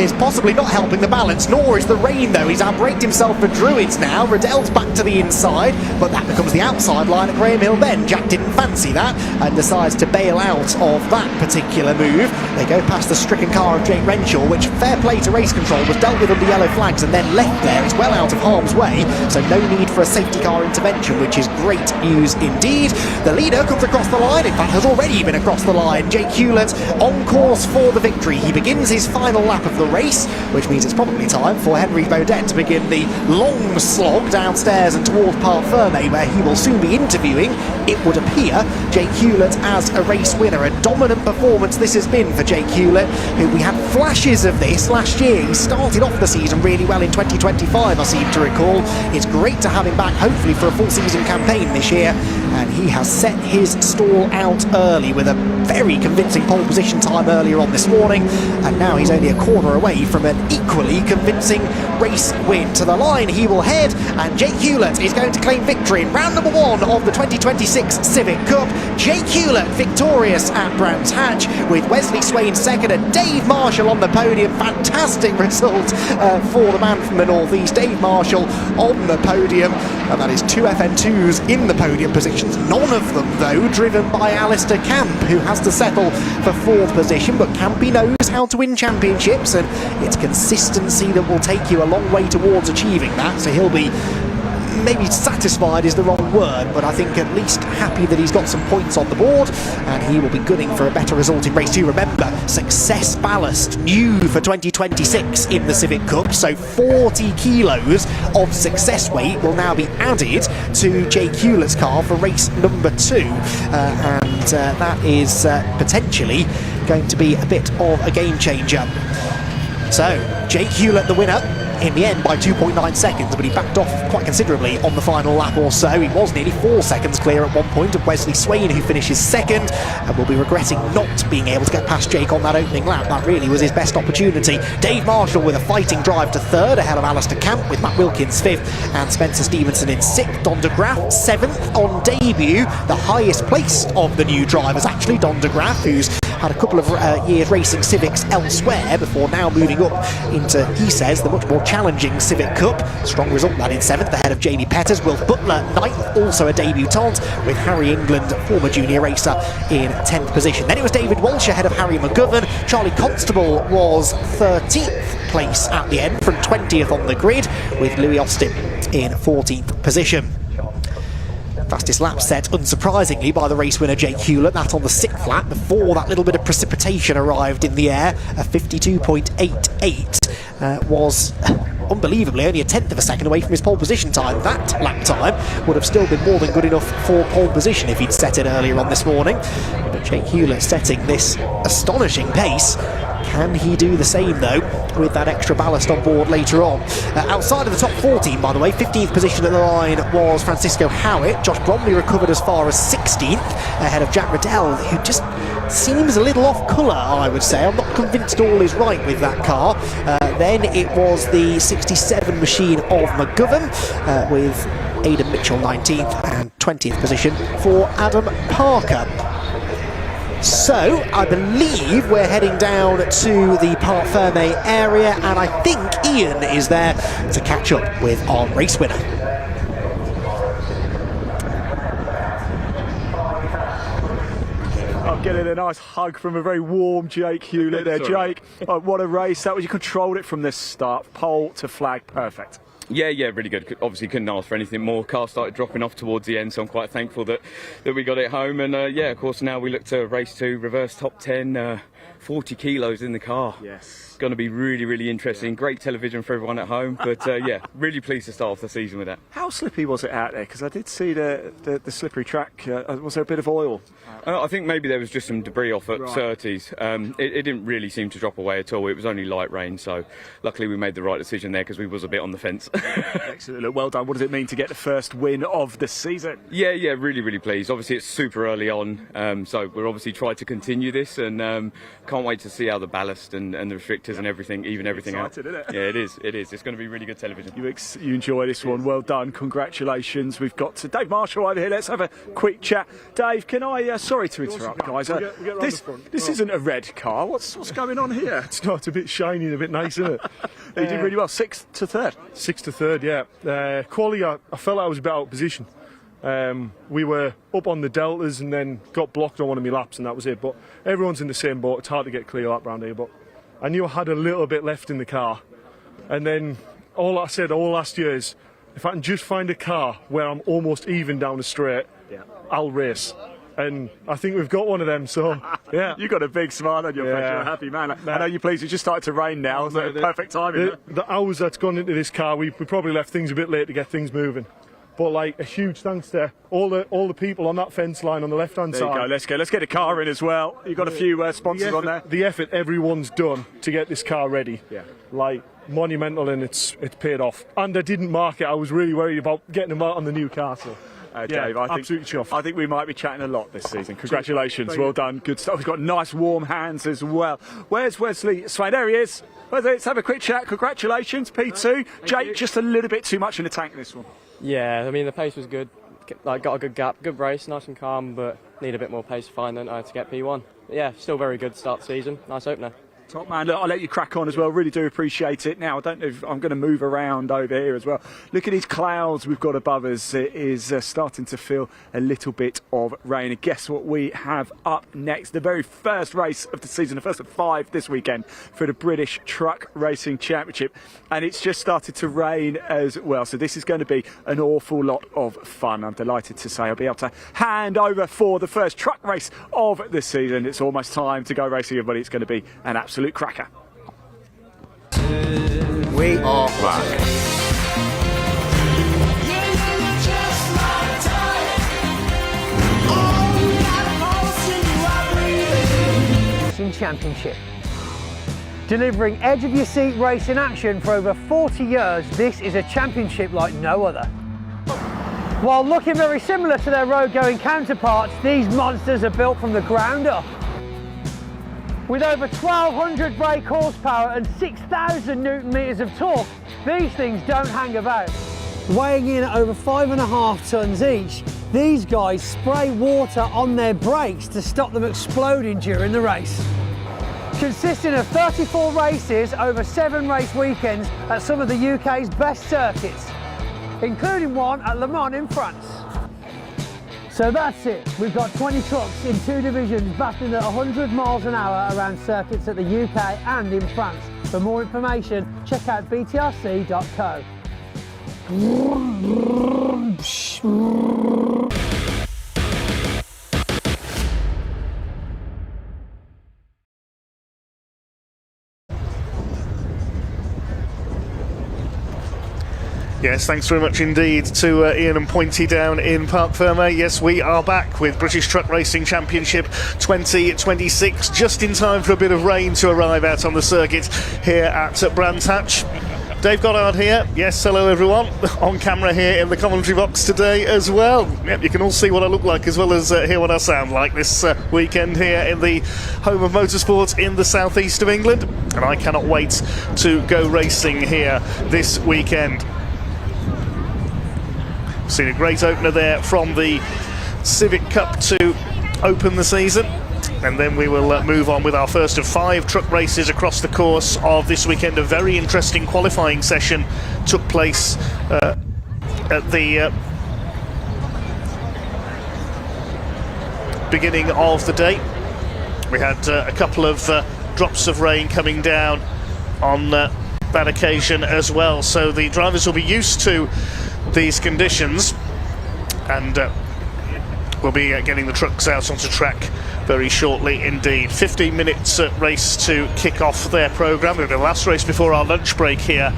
It's possibly not helping the balance, nor is the rain though. He's outbraked himself for Druids now. Riddell's back to the inside, but that becomes the outside line at Graham Hill then. Jack didn't fancy that and decides to bail out of that particular move. They go past the stricken car of Jake Renshaw, which, fair play to race control, was dealt with under yellow flags and then left there. It's well out of harm's way, so no need for a safety car intervention, which is great news indeed. The leader comes across the line, in fact has already been across the line. Jake Hewlett on course for the victory. He begins his final lap of the race, which means it's probably time for Henry Baudet to begin the long slog downstairs and towards Parc Fermé, where he will soon be interviewing, it would appear, Jake Hewlett as a race winner. A dominant performance this has been for Jake Hewlett, who we had flashes of this last year. He started off the season really well in 2025, I seem to recall. It's great to have him back, hopefully for a full season campaign this year, and he has set his stall out early with a very convincing pole position time earlier on this morning, and now he's only a corner away from an equally convincing race win. To the line he will head, and Jake Hewlett is going to claim victory in round number 1 of the 2026 Civic Cup. Jake Hewlett victorious at Brands Hatch, with Wesley Swain second and Dave Marshall on the podium. Fantastic result for the man from the northeast, Dave Marshall on the podium, and that is 2 FN2s in the podium positions, none of them though driven by Alistair Camp, who has to settle for 4th position. But Campy knows how to win championships, and it's consistency that will take you a long way towards achieving that, so he'll be, maybe satisfied is the wrong word, but I think at least happy that he's got some points on the board, and he will be gunning for a better result in race 2. Remember, success ballast new for 2026 in the Civic Cup, so 40 kilos of success weight will now be added to Jake Hewlett's car for race number 2, and that is potentially going to be a bit of a game changer. So Jake Hewlett the winner in the end by 2.9 seconds, but he backed off quite considerably on the final lap or so. He was nearly 4 seconds clear at one point of Wesley Swain, who finishes second, and will be regretting not being able to get past Jake on that opening lap. That really was his best opportunity. Dave Marshall with a fighting drive to third, ahead of Alistair Camp, with Matt Wilkins 5th and Spencer Stevenson in 6th. Don de Graaf 7th on debut, the highest placed of the new drivers actually. Don de Graaf, who's had a couple of years racing Civics elsewhere before now moving up into, he says, the much more challenging Civic Cup. Strong result that in 7th, ahead of Jamie Petters. Wilf Butler 9th, also a debutant, with Harry England, former junior racer, in 10th position. Then it was David Walsh ahead of Harry McGovern. Charlie Constable was 13th place at the end from 20th on the grid, with Louis Austin in 14th position. Fastest lap set, unsurprisingly, by the race winner Jake Hewlett, that on the 6th lap, before that little bit of precipitation arrived in the air. A 52.88 was unbelievably only a 1/10 of a second away from his pole position time. That lap time would have still been more than good enough for pole position if he'd set it earlier on this morning. But Jake Hewlett setting this astonishing pace Can he do the same, though, with that extra ballast on board later on? Outside of the top 14, by the way, 15th position at the line was Francisco Howitt. Josh Bromley recovered as far as 16th, ahead of Jack Riddell, who just seems a little off colour, I would say. I'm not convinced all is right with that car. Then it was the 67 machine of McGovern, with Aidan Mitchell 19th and 20th position for Adam Parker. So, I believe we're heading down to the Parc Ferme area, and I think Ian is there to catch up with our race winner. I'm getting a nice hug from a very warm Jake Hewlett there. Jake, what a race that was. You controlled it from the start, pole to flag, perfect. Yeah, really good. Obviously couldn't ask for anything more. Car started dropping off towards the end, so I'm quite thankful that we got it home. And yeah, of course, now we look to race to reverse top 10, 40 kilos in the car. Yes. Going to be really interesting. Great television for everyone at home, but yeah, really pleased to start off the season with that. How slippy was it out there? Because I did see the slippery track. Was there a bit of oil? I think maybe there was just some debris off at Surtees. It didn't really seem to drop away at all. It was only light rain, so luckily we made the right decision there because we was a bit on the fence. Excellent. Look, well done. What does it mean to get the first win of the season? Yeah, really pleased. Obviously it's super early on, so we're obviously trying to continue this, and can't wait to see how the ballast and the restrictors and everything, even everything out. Isn't it? Yeah, it is. It's going to be really good television. You enjoy this one. Well done. Congratulations. We've got to Dave Marshall over here. Let's have a quick chat. Dave, can I? Sorry to interrupt, guys. This isn't a red car. What's going on here? It's a bit shiny and a bit nice, isn't it? You did really well. 6th to 3rd. 6th to 3rd, yeah. Quali, I felt I was a bit out of position. We were up on the deltas and then got blocked on one of my laps, and that was it. But everyone's in the same boat. It's hard to get clear lap round here, but I knew I had a little bit left in the car. And then all I said all last year is, if I can just find a car where I'm almost even down the straight, I'll race. And I think we've got one of them, so yeah. You've got a big smile on your face. You're a happy man. I know you're pleased. It's just started to rain now. So perfect timing. The hours that's gone into this car, we probably left things a bit late to get things moving. But like, a huge thanks to all the people on that fence line on the left-hand side. There you go. Let's get a car in as well. You've got a few sponsors on there. The effort everyone's done to get this car ready, like monumental, and it's paid off. And I didn't mark it. I was really worried about getting them out on the new car. So. Dave, absolutely chuffed. I think we might be chatting a lot this season. Congratulations, well done, good stuff. We've got nice warm hands as well. Where's Wesley Swain? There he is. Let's have a quick chat. Congratulations, P2. Jake, just a little bit too much in the tank this one. Yeah, I mean the pace was good. Got a good gap, good race, nice and calm, but need a bit more pace to find to get P1. But yeah, still very good start the season. Nice opener. Top man, look, I'll let you crack on as well. Really do appreciate it. Now, I don't know if I'm going to move around over here as well. Look at these clouds we've got above us. It is starting to feel a little bit of rain. And guess what we have up next? The very first race of the season, the first of 5 this weekend for the British Truck Racing Championship. And it's just started to rain as well. So this is going to be an awful lot of fun. I'm delighted to say I'll be able to hand over for the first truck race of the season. It's almost time to go racing, everybody. It's going to be an absolute cracker. We are back. Championship. Delivering edge of your seat racing action for over 40 years, this is a championship like no other. While looking very similar to their road going counterparts, these monsters are built from the ground up. With over 1,200 brake horsepower and 6,000 Newton meters of torque, these things don't hang about. Weighing in at over 5.5 tons each, these guys spray water on their brakes to stop them exploding during the race. Consisting of 34 races over 7 race weekends at some of the UK's best circuits, including one at Le Mans in France. So that's it, we've got 20 trucks in 2 divisions battling at 100 miles an hour around circuits at the UK and in France. For more information, check out btrc.co. Yes, thanks very much indeed to Ian and Pointy down in Parc Fermé. Yes, we are back with British Truck Racing Championship 2026, just in time for a bit of rain to arrive out on the circuit here at Brands Hatch. Dave Goddard here. Yes, hello everyone. On camera here in the commentary box today as well. Yep, you can all see what I look like as well as hear what I sound like this weekend here in the home of motorsport in the southeast of England. And I cannot wait to go racing here this weekend. Seen a great opener there from the Civic Cup to open the season, and then we will move on with our first of 5 truck races across the course of this weekend. A very interesting qualifying session took place at the beginning of the day. We had a couple of drops of rain coming down on that occasion as well, so the drivers will be used to these conditions, and we'll be getting the trucks out onto track very shortly indeed. 15 minutes race to kick off their programme. We've got the last race before our lunch break here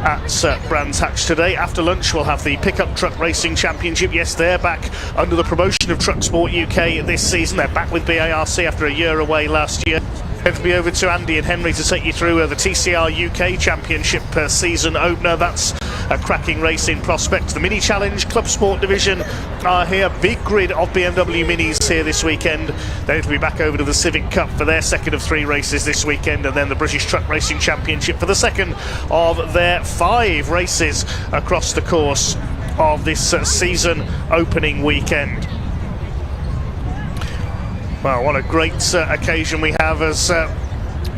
at Brands Hatch today. After lunch we'll have the Pickup Truck Racing Championship. Yes, they're back under the promotion of Clubsport UK this season. They're back with BARC after a year away last year. Going to be over to Andy and Henry to take you through the TCR UK Championship season opener. That's a cracking racing prospect. The Mini Challenge Clubsport division are here. Big grid of BMW Minis here this weekend. They'll be back over to the Civic Cup for their second of 3 races this weekend, and then the British Truck Racing Championship for the second of their 5 races across the course of this season opening weekend. Well, what a great occasion we have. As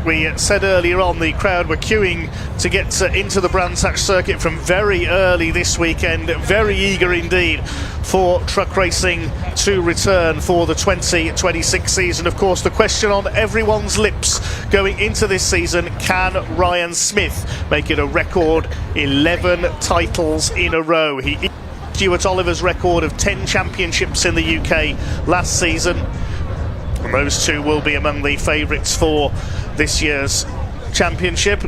we said earlier on, the crowd were queuing to get into the Brands Hatch circuit from very early this weekend. Very eager indeed for truck racing to return for the 2026 season. Of course, the question on everyone's lips going into this season: can Ryan Smith make it a record 11 titles in a row? He Stuart Oliver's record of 10 championships in the UK last season. And those two will be among the favourites for this year's championship.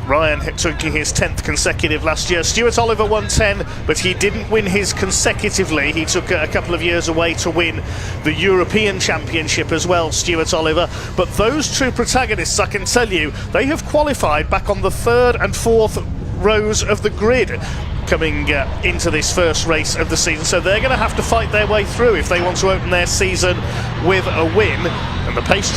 Ryan took his 10th consecutive last year. Stuart Oliver won 10, but he didn't win his consecutively. He took a couple of years away to win the European Championship as well, Stuart Oliver. But those two protagonists, I can tell you, they have qualified back on the 3rd and 4th rows of the grid coming into this first race of the season, so they're going to have to fight their way through if they want to open their season with a win. And the pace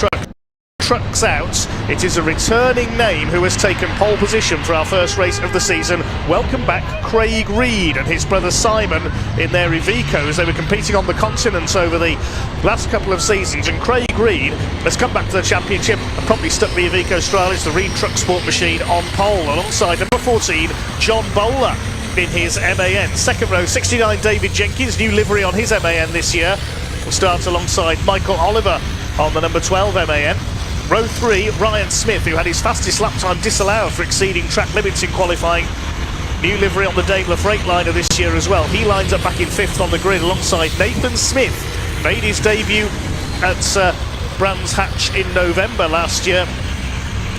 trucks out. It is a returning name who has taken pole position for our first race of the season. Welcome back Craig Reed and his brother Simon in their Ivicos. They were competing on the continent over the last couple of seasons, and Craig Reed has come back to the championship and probably stuck the Iveco Stralis, the Reed Truck Sport machine, on pole alongside number 14 John Bowler in his MAN. Second row 69 David Jenkins, new livery on his MAN this year, will start alongside Michael Oliver on the number 12 MAN. Row 3 Ryan Smith, who had his fastest lap time disallowed for exceeding track limits in qualifying. New livery on the Daimler Freightliner this year as well. He lines up back in 5th on the grid alongside Nathan Smith. Made his debut at Brands Hatch in November last year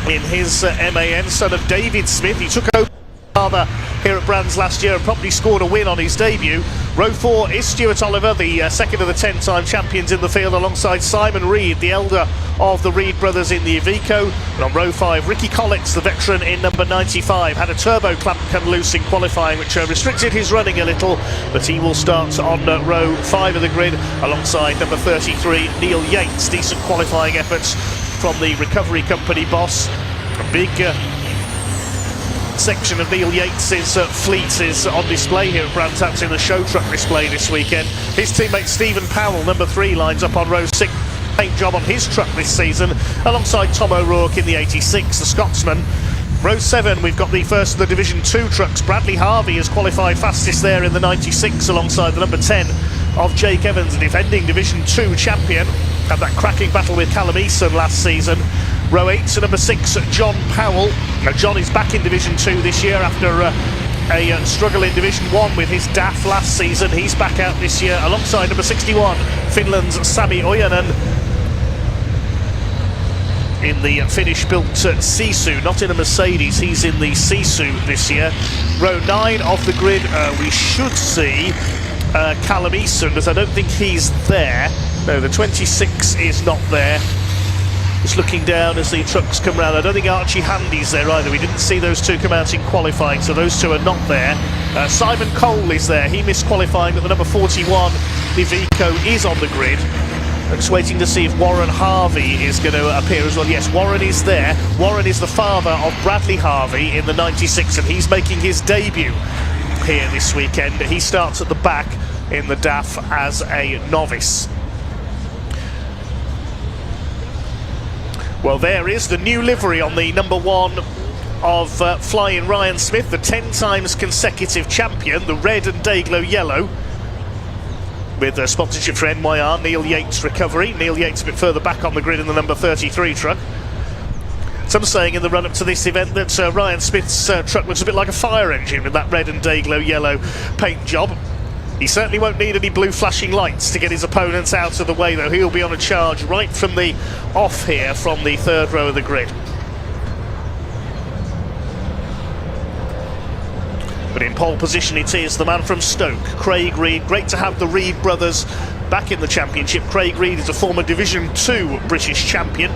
in his MAN, son of David Smith. He took over here at Brands last year and probably scored a win on his debut. Row 4 is Stuart Oliver, the second of the 10-time champions in the field, alongside Simon Reed, the elder of the Reed brothers in the Iveco. And on row 5, Ricky Collins, the veteran in number 95, had a turbo clamp come loose in qualifying, which restricted his running a little, but he will start on row 5 of the grid alongside number 33, Neil Yates. Decent qualifying efforts from the recovery company boss. A big section of Neil Yates's fleet is on display here at Brands Hatch in the show truck display this weekend. His teammate Stephen Powell, number 3, lines up on row 6. Paint job on his truck this season alongside Tom O'Rourke in the 86, the Scotsman. Row 7, we've got the first of the Division 2 trucks. Bradley Harvey has qualified fastest there in the 96 alongside the number 10 of Jake Evans, the defending Division 2 champion. Had that cracking battle with Callum Eason last season. Row 8 to number 6, John Powell. Now John is back in Division 2 this year after a struggle in Division 1 with his DAF last season. He's back out this year alongside number 61, Finland's Sami Ojanen. in the Finnish-built Sisu, not in a Mercedes, he's in the Sisu this year. Row 9 of the grid, we should see Callum Easton, but I don't think he's there. No, the 26 is not there. Just looking down as the trucks come round. I don't think Archie Handy's there either. We didn't see those two come out in qualifying, so those two are not there. Simon Cole is there. He missed qualifying, but the number 41, Iveco, is on the grid. I'm just waiting to see if Warren Harvey is going to appear as well. Yes, Warren is there. Warren is the father of Bradley Harvey in the 96, and he's making his debut here this weekend. He starts at the back in the DAF as a novice. Well, there is the new livery on the number 1 of flying Ryan Smith, the 10 times consecutive champion, the red and Dayglow yellow, with a sponsorship for NYR, Neil Yates Recovery. Neil Yates a bit further back on the grid in the number 33 truck. Some saying in the run-up to this event that Ryan Smith's truck looks a bit like a fire engine with that red and Dayglow yellow paint job. He certainly won't need any blue flashing lights to get his opponents out of the way, though. He'll be on a charge right from the off here from the 3rd row of the grid. But in pole position it is the man from Stoke, Craig Reed. Great to have the Reed brothers back in the championship. Craig Reed is a former Division 2 British champion,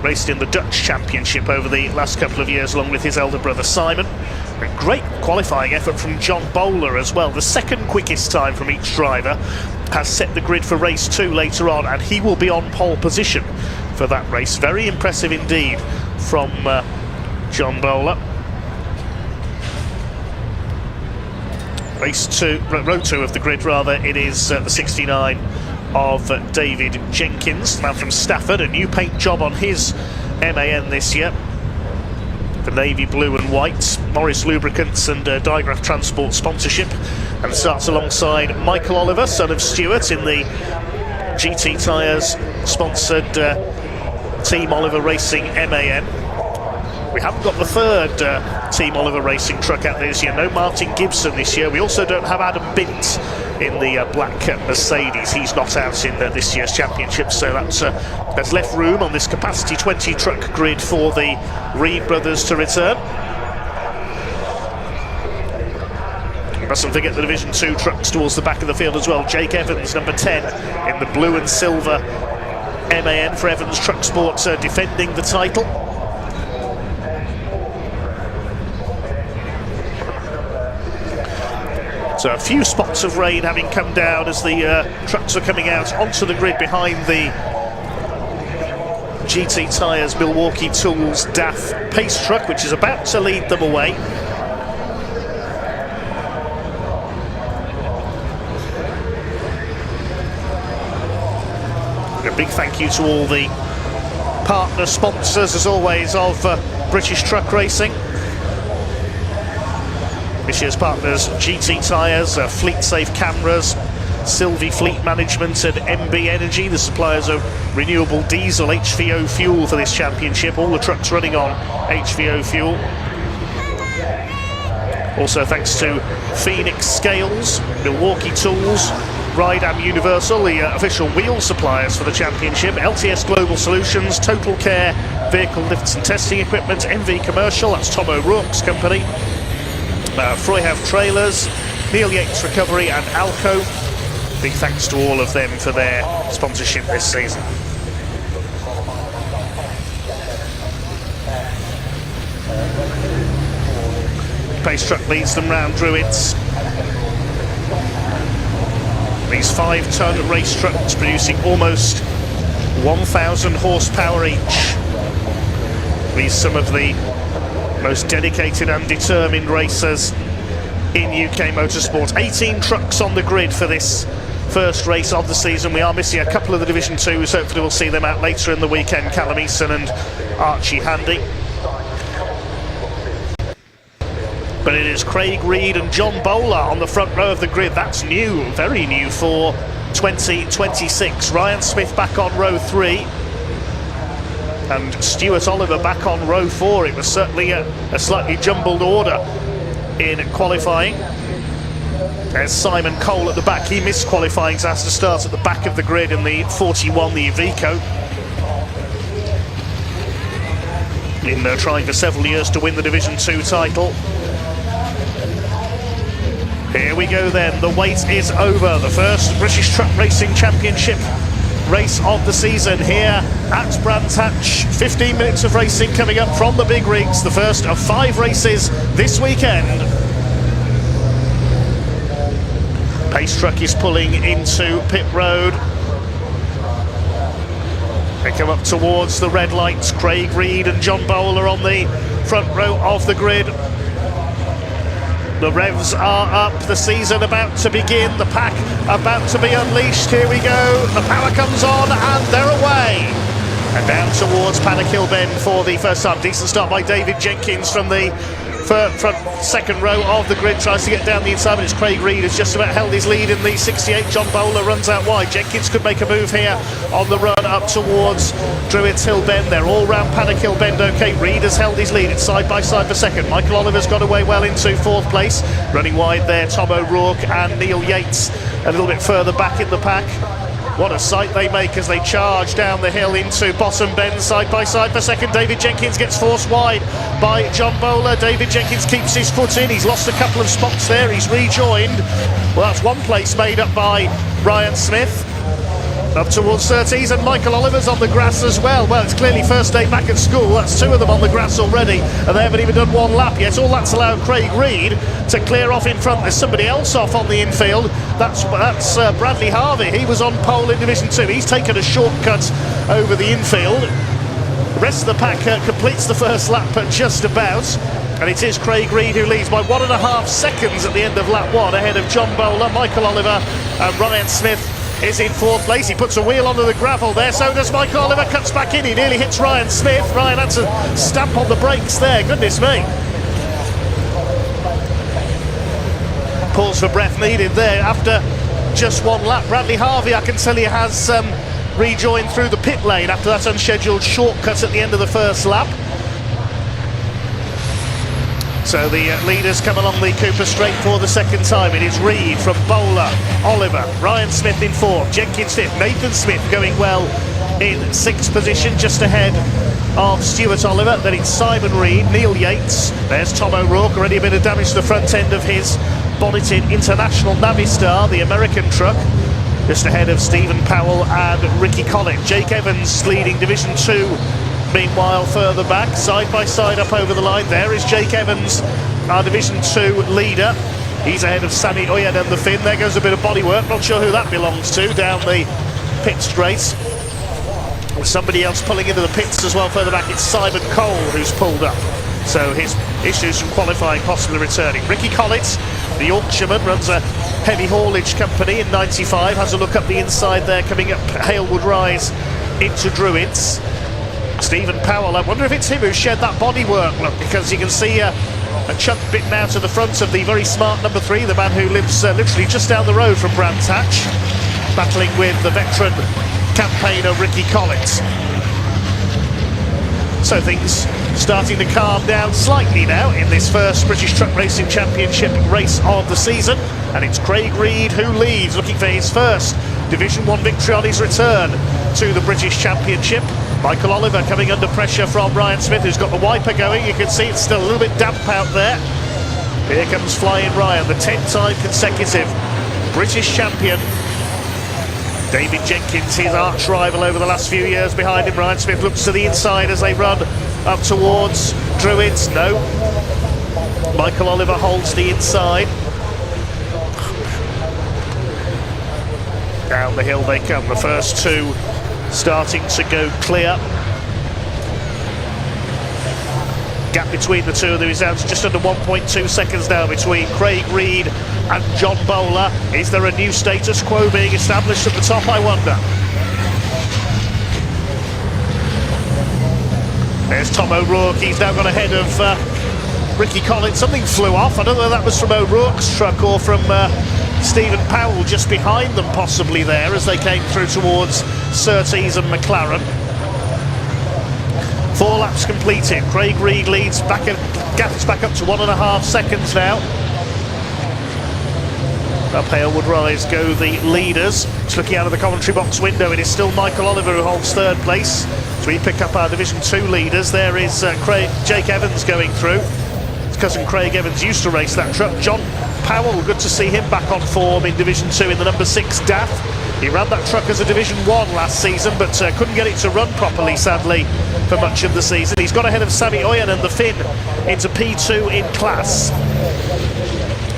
raced in the Dutch Championship over the last couple of years along with his elder brother Simon. A great qualifying effort from John Bowler as well. The second quickest time from each driver has set the grid for race 2 later on, and he will be on pole position for that race. Very impressive indeed from John Bowler. Race 2, row 2 of the grid rather, it is the 69 of David Jenkins, the man from Stafford. A new paint job on his MAN this year, the navy blue and white. Morris Lubricants and Digraph Transport sponsorship, and starts alongside Michael Oliver, son of Stuart, in the GT Tyres sponsored Team Oliver Racing MAN. We haven't got the 3rd Team Oliver Racing truck out there this year. No Martin Gibson this year. We also don't have Adam Bint in the black Mercedes. He's not out in this year's championship, so that's left room on this capacity 20 truck grid for the Reed brothers to return. Mustn't forget the Division 2 trucks towards the back of the field as well. Jake Evans, number 10, in the blue and silver MAN for Evans Truck Sports, defending the title. So a few spots of rain having come down as the trucks are coming out onto the grid behind the GT Tyres Milwaukee Tools DAF pace truck, which is about to lead them away. A big thank you to all the partner sponsors, as always, of British Truck Racing. This year's partners: GT Tyres, Fleet Safe Cameras, Sylvie Fleet Management, and MB Energy, the suppliers of renewable diesel HVO fuel for this championship. All the trucks running on HVO fuel. Also thanks to Phoenix Scales, Milwaukee Tools, Rydam Universal, the official wheel suppliers for the championship, LTS Global Solutions, Total Care, Vehicle Lifts and Testing Equipment, MV Commercial, that's Tom O'Rourke's company, Freyhouse Trailers, Neil Yates Recovery and Alco. Big thanks to all of them for their sponsorship this season. Pace truck leads them round Druids. These 5-ton race trucks producing almost 1,000 horsepower each. These some of the most dedicated and determined racers in UK motorsport. 18 trucks on the grid for this first race of the season. We are missing a couple of the Division 2s. Hopefully we'll see them out later in the weekend. Callum Easton and Archie Handy. But it is Craig Reed and John Bowler on the front row of the grid. That's new, very new for 2026. Ryan Smith back on row 3. And Stuart Oliver back on row 4. It was certainly a slightly jumbled order in qualifying. There's Simon Cole at the back. He missed qualifying, so has to start at the back of the grid in the 41, the Iveco. in trying for several years to win the Division 2 title. Here we go then, the wait is over. The first British Truck Racing Championship race of the season here at Brands Hatch. 15 minutes of racing coming up from the big rigs, the first of 5 races this weekend. Pace truck is pulling into pit road. They come up towards the red lights. Craig Reed and John Bowler on the front row of the grid. The revs are up, the season about to begin, the pack about to be unleashed. Here we go, the power comes on and they're away. And down towards Paddock Bend for the first time. Decent start by David Jenkins from the front second row of the grid, tries to get down the inside, but it's Craig Reed who's just about held his lead in the 68. John Bowler runs out wide. Jenkins could make a move here on the run up towards Druids Hill Bend. They're all round Paddock Hill Bend. Okay, Reed has held his lead. It's side by side for second. Michael Oliver's got away well into fourth place. Running wide there, Tom O'Rourke and Neil Yates a little bit further back in the pack. What a sight they make as they charge down the hill into Bottom Bend, side by side for second. David Jenkins gets forced wide by John Bowler. David Jenkins keeps his foot in. He's lost a couple of spots there. He's rejoined. Well, that's one place made up by Ryan Smith. Up towards Surtees, and Michael Oliver's on the grass as well. Well, it's clearly first day back at school. That's 2 of them on the grass already, and they haven't even done 1 lap yet. All that's allowed Craig Reed to clear off in front. There's somebody else off on the infield. That's Bradley Harvey. He was on pole in Division 2. He's taken a shortcut over the infield. The rest of the pack completes the first lap just about. And it is Craig Reed who leads by 1.5 seconds at the end of lap 1, ahead of John Bowler, Michael Oliver and Ryan Smith is in fourth place. He puts a wheel onto the gravel there, so does Michael Oliver, cuts back in, he nearly hits Ryan Smith. Ryan had to stamp on the brakes there, goodness me. Pause for breath needed there after just 1 lap. Bradley Harvey, I can tell you, has rejoined through the pit lane after that unscheduled shortcut at the end of the first lap. So the leaders come along the Cooper Straight for the second time. It is Reed from Bowler, Oliver, Ryan Smith in 4th, Jenkins 5th, Nathan Smith going well in 6th position, just ahead of Stuart Oliver. Then it's Simon Reed, Neil Yates, there's Tom O'Rourke, already a bit of damage to the front end of his bonneted International Navistar, the American truck, just ahead of Stephen Powell and Ricky Collett. Jake Evans leading Division 2. Meanwhile, further back, side by side up over the line, there is Jake Evans, our Division 2 leader. He's ahead of Sammy Oyen and the Finn. There goes a bit of bodywork, not sure who that belongs to, down the pit straight. With somebody else pulling into the pits as well further back, it's Simon Cole who's pulled up. So his issues from qualifying possibly returning. Ricky Collett, the Yorkshireman, runs a heavy haulage company in 95, has a look up the inside there, coming up Halewood Rise into Druids. Stephen Powell, I wonder if it's him who shed that bodywork, look, because you can see a chunk bit now to the front of the very smart number 3, the man who lives literally just down the road from Brands Hatch, battling with the veteran campaigner Ricky Collett. So things starting to calm down slightly now in this first British Truck Racing Championship race of the season, and it's Craig Reed who leads, looking for his first Division 1 victory on his return to the British Championship. Michael Oliver coming under pressure from Ryan Smith, who's got the wiper going. You can see it's still a little bit damp out there. Here comes Flying Ryan, the 10-time consecutive British champion. David Jenkins, his arch rival over the last few years behind him. Ryan Smith looks to the inside as they run up towards Druids. No. Michael Oliver holds the inside. Down the hill they come, the first 2 starting to go clear. Gap between the 2 of them is down to just under 1.2 seconds now between Craig Reed and John Bowler. Is there a new status quo being established at the top, I wonder? There's Tom O'Rourke, he's now got ahead of Ricky Collett. Something flew off, I don't know if that was from O'Rourke's truck or from Stephen Powell just behind them possibly there as they came through towards Surtees and McLaren. 4 laps completed. Craig Reed leads back, gap is back up to 1.5 seconds now. Up Halewood Rise go the leaders. Just looking out of the commentary box window, it is still Michael Oliver who holds 3rd place. So we pick up our Division 2 leaders. There is Jake Evans going through. His cousin Craig Evans used to race that truck. John Powell, good to see him back on form in Division 2 in the number 6 DAF. He ran that truck as a Division 1 last season, but couldn't get it to run properly, sadly, for much of the season. He's got ahead of Sami Ojanen, the Finn, into P2 in class.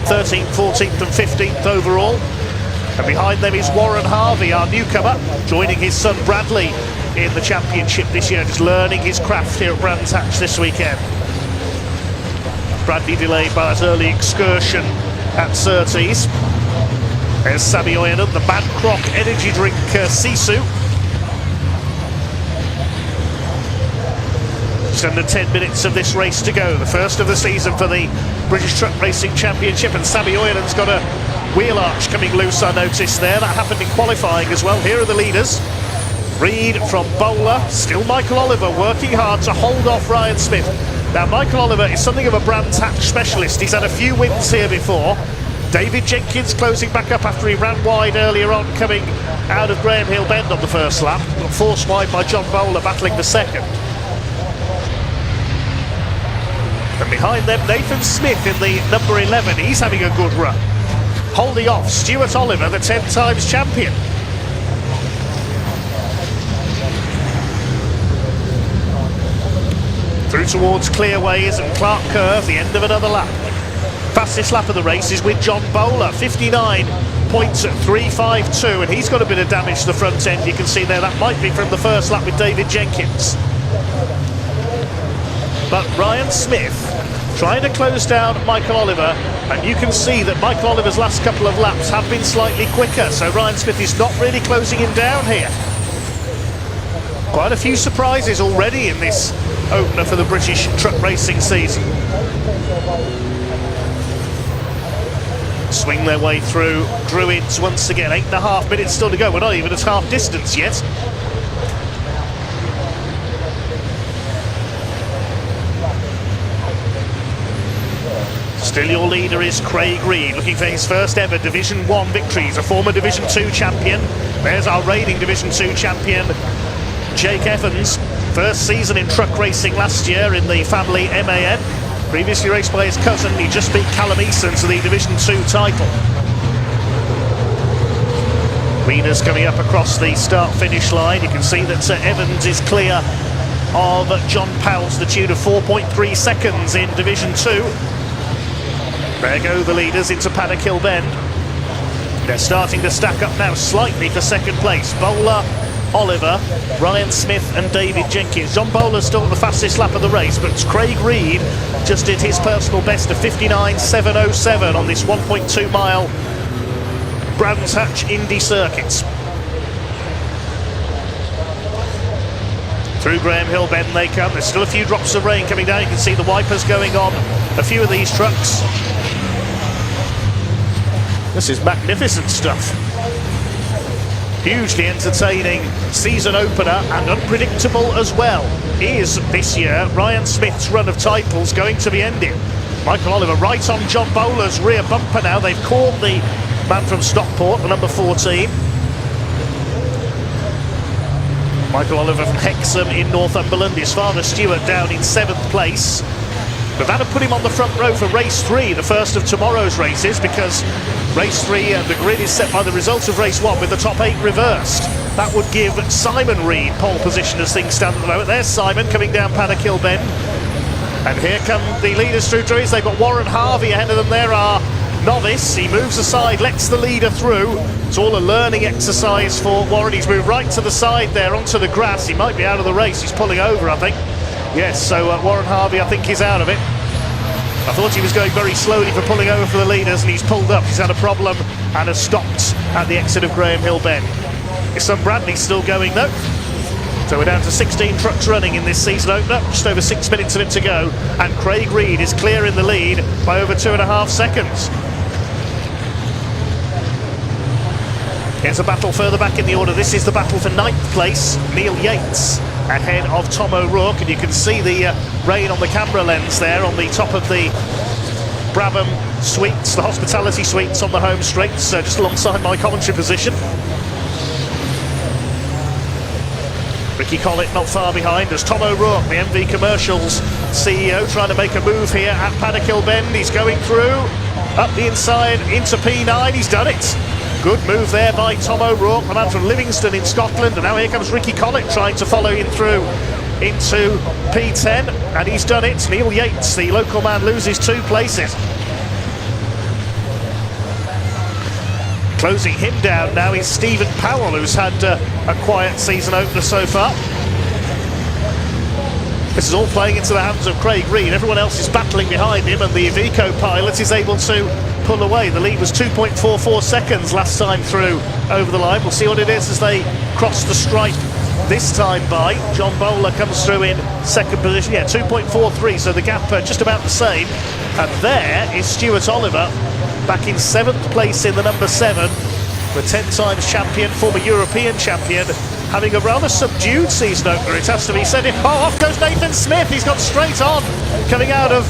13th, 14th and 15th overall. And behind them is Warren Harvey, our newcomer, joining his son Bradley in the championship this year, just learning his craft here at Brands Hatch this weekend. Bradley delayed by that early excursion at Surtees. There's Sami Ojanen, the Bad Croc energy drink Sisu. Just under 10 minutes of this race to go, the first of the season for the British Truck Racing Championship, and Sami Ojanen's got a wheel arch coming loose, I noticed there. That happened in qualifying as well. Here are the leaders. Reed from Bowler, still Michael Oliver working hard to hold off Ryan Smith. Now Michael Oliver is something of a Brands Hatch specialist. He's had a few wins here before. David Jenkins closing back up after he ran wide earlier on, coming out of Graham Hill Bend on the first lap. Got forced wide by John Bowler, battling for second. And behind them, Nathan Smith in the number 11. He's having a good run. Holding off Stuart Oliver, the 10 times champion. Through towards Clearways and Clark Curve, the end of another lap. Fastest lap of the race is with John Bowler, 59.352, and he's got a bit of damage to the front end. You can see there, that might be from the first lap with David Jenkins. But Ryan Smith trying to close down Michael Oliver, and you can see that Michael Oliver's last couple of laps have been slightly quicker, so Ryan Smith is not really closing him down here. Quite a few surprises already in this opener for the British truck racing season. Swing their way through Druids once again. 8.5 minutes still to go. We're not even at half distance yet. Still your leader is Craig Reed, looking for his first ever Division 1 victory. He's a former Division 2 champion. There's our reigning Division 2 champion, Jake Evans. First season in truck racing last year in the family MAN. Previously raced by his cousin. He just beat Callum Eason to the Division 2 title. Leaders coming up across the start-finish line. You can see that Evans is clear of John Powell to the tune of 4.3 seconds in Division 2. There go the leaders into Paddock Hill Bend. They're starting to stack up now slightly for second place. Bowler, Oliver, Ryan Smith and David Jenkins. John Bowler's still the fastest lap of the race, but Craig Reed just did his personal best of 59.707 on this 1.2 mile Brands Hatch Indy circuits. Through Graham Hill Bend they come. There's still a few drops of rain coming down. You can see the wipers going on a few of these trucks. This is magnificent stuff. Hugely entertaining season opener and unpredictable as well. Is this year Ryan Smith's run of titles going to be ending? Michael Oliver right on John Bowler's rear bumper now. They've caught the man from Stockport, the number 14. Michael Oliver from Hexham in Northumberland. His father Stuart down in 7th place. But that'll put him on the front row for race 3, the first of tomorrow's races, because race 3, the grid is set by the results of race 1 with the top 8 reversed. That would give Simon Reed pole position as things stand at the moment. There's Simon coming down Paddock Hill Bend. And here come the leaders through Druids. They've got Warren Harvey ahead of them. There are Novice. He moves aside, lets the leader through. It's all a learning exercise for Warren. He's moved right to the side there onto the grass. He might be out of the race. He's pulling over, I think. Yes, so Warren Harvey, I think, is out of it. I thought he was going very slowly for pulling over for the leaders, and he's pulled up. He's had a problem and has stopped at the exit of Graham Hill Bend. His son Bradley's still going, though. So we're down to 16 trucks running in this season opener. Just over 6 minutes of it to go. And Craig Reed is clear in the lead by over 2.5 seconds. Here's a battle further back in the order. This is the battle for 9th place. Neil Yates ahead of Tom O'Rourke, and you can see the rain on the camera lens there on the top of the Brabham suites, the hospitality suites on the home straights, just alongside my commentary position. Ricky Collett not far behind as Tom O'Rourke, the MV Commercials CEO, trying to make a move here at Paddock Bend. He's going through, up the inside into P9, he's done it. Good move there by Tom O'Rourke, the man from Livingston in Scotland, and now here comes Ricky Collett trying to follow him through into P10, and he's done it. Neil Yates, the local man, loses 2 places. Closing him down now is Stephen Powell, who's had a quiet season opener so far. This is all playing into the hands of Craig Reed. Everyone else is battling behind him, and the Iveco pilot is able to pull away. The lead was 2.44 seconds last time through over the line. We'll see what it is as they cross the stripe this time by. John Bowler comes through in second position. Yeah, 2.43, so the gap just about the same. And there is Stuart Oliver back in 7th place in the number 7. The 10 times champion, former European champion, having a rather subdued season opener, it has to be said. Oh, off goes Nathan Smith. He's got straight on coming out of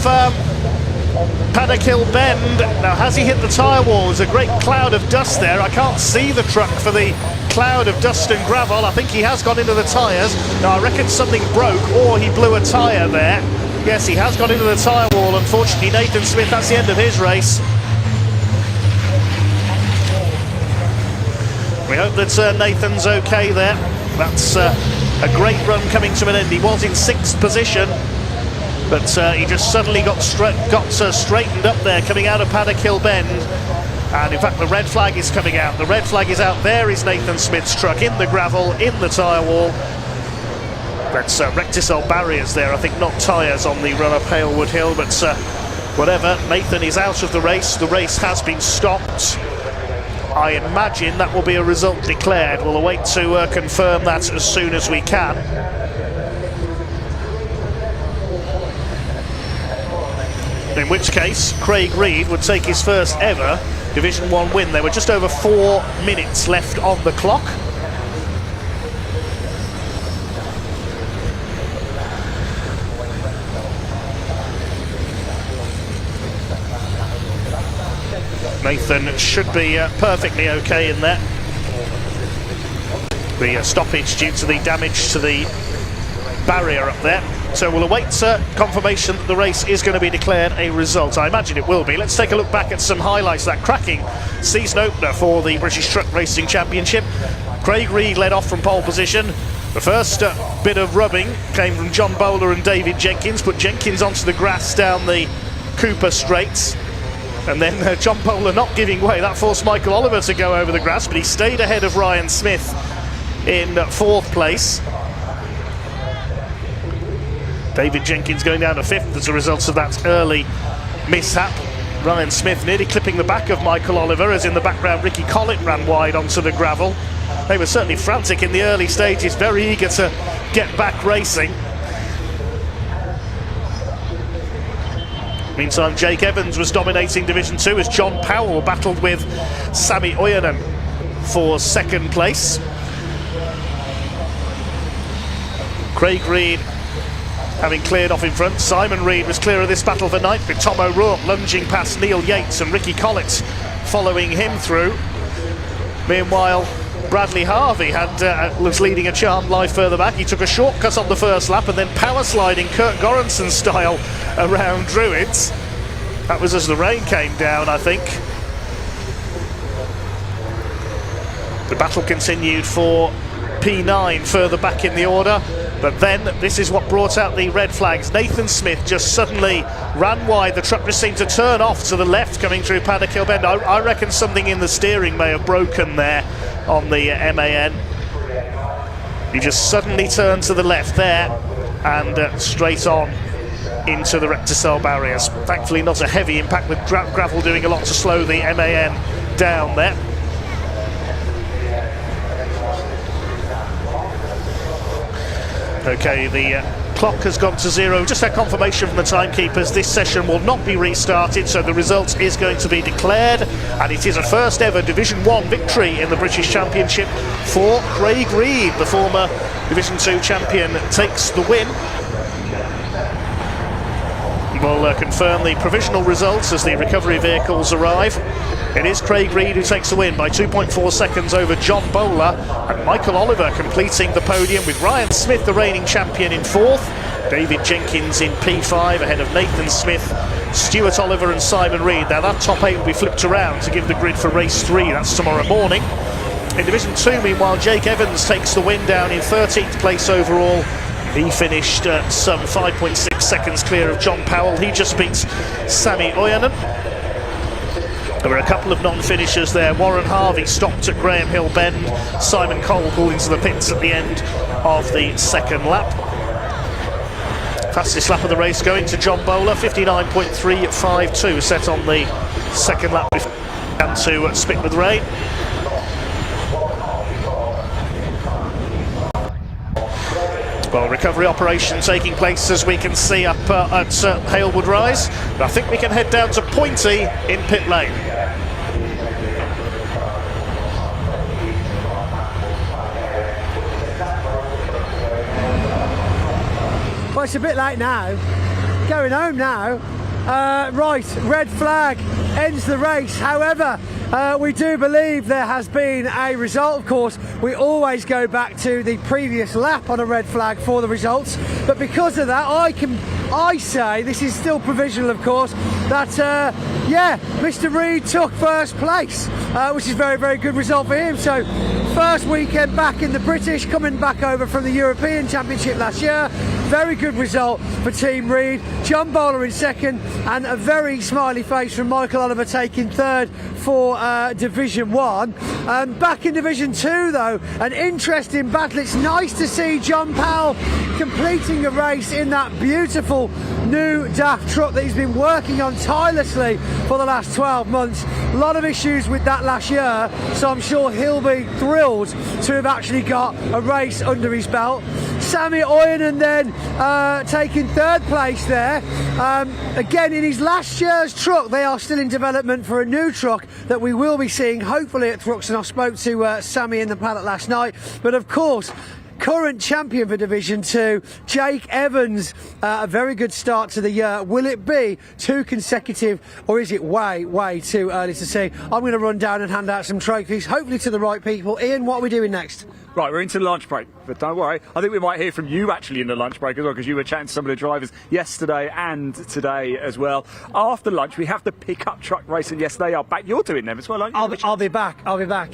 Paddock Hill Bend. Now, has he hit the tyre wall? There's a great cloud of dust there. I can't see the truck for the cloud of dust and gravel. I think he has gone into the tyres. Now, I reckon something broke, or he blew a tyre there. Yes, he has gone into the tyre wall. Unfortunately, Nathan Smith, that's the end of his race. We hope that Nathan's okay there. That's a great run coming to an end. He was in 6th position, but he just suddenly got straightened up there coming out of Paddock Hill Bend. And in fact, the red flag is coming out. The red flag is out. There is Nathan Smith's truck in the gravel, in the tyre wall. That's recticel barriers there, I think, not tyres on the run up Halewood Hill, but whatever. Nathan is out of the race. The race has been stopped. I imagine that will be a result declared. We'll await to confirm that as soon as we can. In which case, Craig Reed would take his first ever Division 1 win. There were just over 4 minutes left on the clock. Nathan should be perfectly okay in there. The stoppage due to the damage to the barrier up there. So we'll await confirmation that the race is going to be declared a result. I imagine it will be. Let's take a look back at some highlights of that cracking season opener for the British Truck Racing Championship. Craig Reed led off from pole position. The first bit of rubbing came from John Bowler and David Jenkins. Put Jenkins onto the grass down the Cooper Straights. And then John Bowler not giving way. That forced Michael Oliver to go over the grass, but he stayed ahead of Ryan Smith in 4th place. David Jenkins going down to 5th as a result of that early mishap. Ryan Smith nearly clipping the back of Michael Oliver, as in the background Ricky Collett ran wide onto the gravel. They were certainly frantic in the early stages, very eager to get back racing. Meantime, Jake Evans was dominating Division 2 as John Powell battled with Sami Ojanen for 2nd place. Craig Reed having cleared off in front. Simon Reed was clear of this battle for 9th, with Tom O'Rourke lunging past Neil Yates and Ricky Collett following him through. Meanwhile, Bradley Harvey was leading a charmed life further back. He took a shortcut on the first lap and then power sliding Kurt Goranson style around Druids. That was as the rain came down, I think. The battle continued for P9 further back in the order, but then this is what brought out the red flags. Nathan Smith just suddenly ran wide. The truck just seemed to turn off to the left coming through Paddock Hill Bend. I reckon something in the steering may have broken there on the MAN. He just suddenly turned to the left there and straight on into the recticel barriers. Thankfully not a heavy impact, with gravel doing a lot to slow the MAN down there. Okay, the clock has gone to 0. Just had confirmation from the timekeepers this session will not be restarted, so the result is going to be declared, and it is a first ever Division 1 victory in the British Championship for Craig Reed. The former Division 2 champion takes the win. We'll confirm the provisional results as the recovery vehicles arrive. It is Craig Reed who takes the win by 2.4 seconds over John Bowler, and Michael Oliver completing the podium with Ryan Smith, the reigning champion, in 4th. David Jenkins in P5 ahead of Nathan Smith, Stuart Oliver and Simon Reed. Now that top 8 will be flipped around to give the grid for race 3. That's tomorrow morning. In Division 2, meanwhile, Jake Evans takes the win down in 13th place overall. He finished some 5.6 seconds clear of John Powell. He just beats Sami Oyanen. There were a couple of non-finishers there. Warren Harvey stopped at Graham Hill Bend. Simon Cole pulled into the pits at the end of the second lap. Fastest lap of the race going to John Bowler, 59.352, set on the second lap before and to spit with rain. Well, recovery operation taking place, as we can see, up at Halewood Rise. But I think we can head down to Pointy in pit lane. Well, it's a bit late now. Going home now. Right, red flag ends the race. However, we do believe there has been a result. Of course, we always go back to the previous lap on a red flag for the results. But because of that, I say, this is still provisional, of course, that yeah, Mr. Reed took first place, which is very, very good result for him. So first weekend back in the British, coming back over from the European Championship last year. Very good result for Team Reed. John Bowler in second, and a very smiley face from Michael Oliver taking third for Division 1. Back in Division 2 though, an interesting battle. It's nice to see John Powell completing a race in that beautiful new DAF truck that he's been working on tirelessly for the last 12 months. A lot of issues with that last year, so I'm sure he'll be thrilled to have actually got a race under his belt. Sami Oyanen then taking third place there. Again, in his last year's truck, they are still in development for a new truck that we will be seeing hopefully at Thruxton. I spoke to Sammy in the paddock last night, but of course, current champion for Division 2, Jake Evans, a very good start to the year. Will it be 2 consecutive, or is it way too early to see? I'm going to run down and hand out some trophies, hopefully to the right people. Ian, what are we doing next? Right, we're into the lunch break, but don't worry. I think we might hear from you actually in the lunch break as well, because you were chatting to some of the drivers yesterday and today as well. After lunch, we have the pickup truck racing. Yes, they are back. You're doing them as well, aren't you? I'll be back,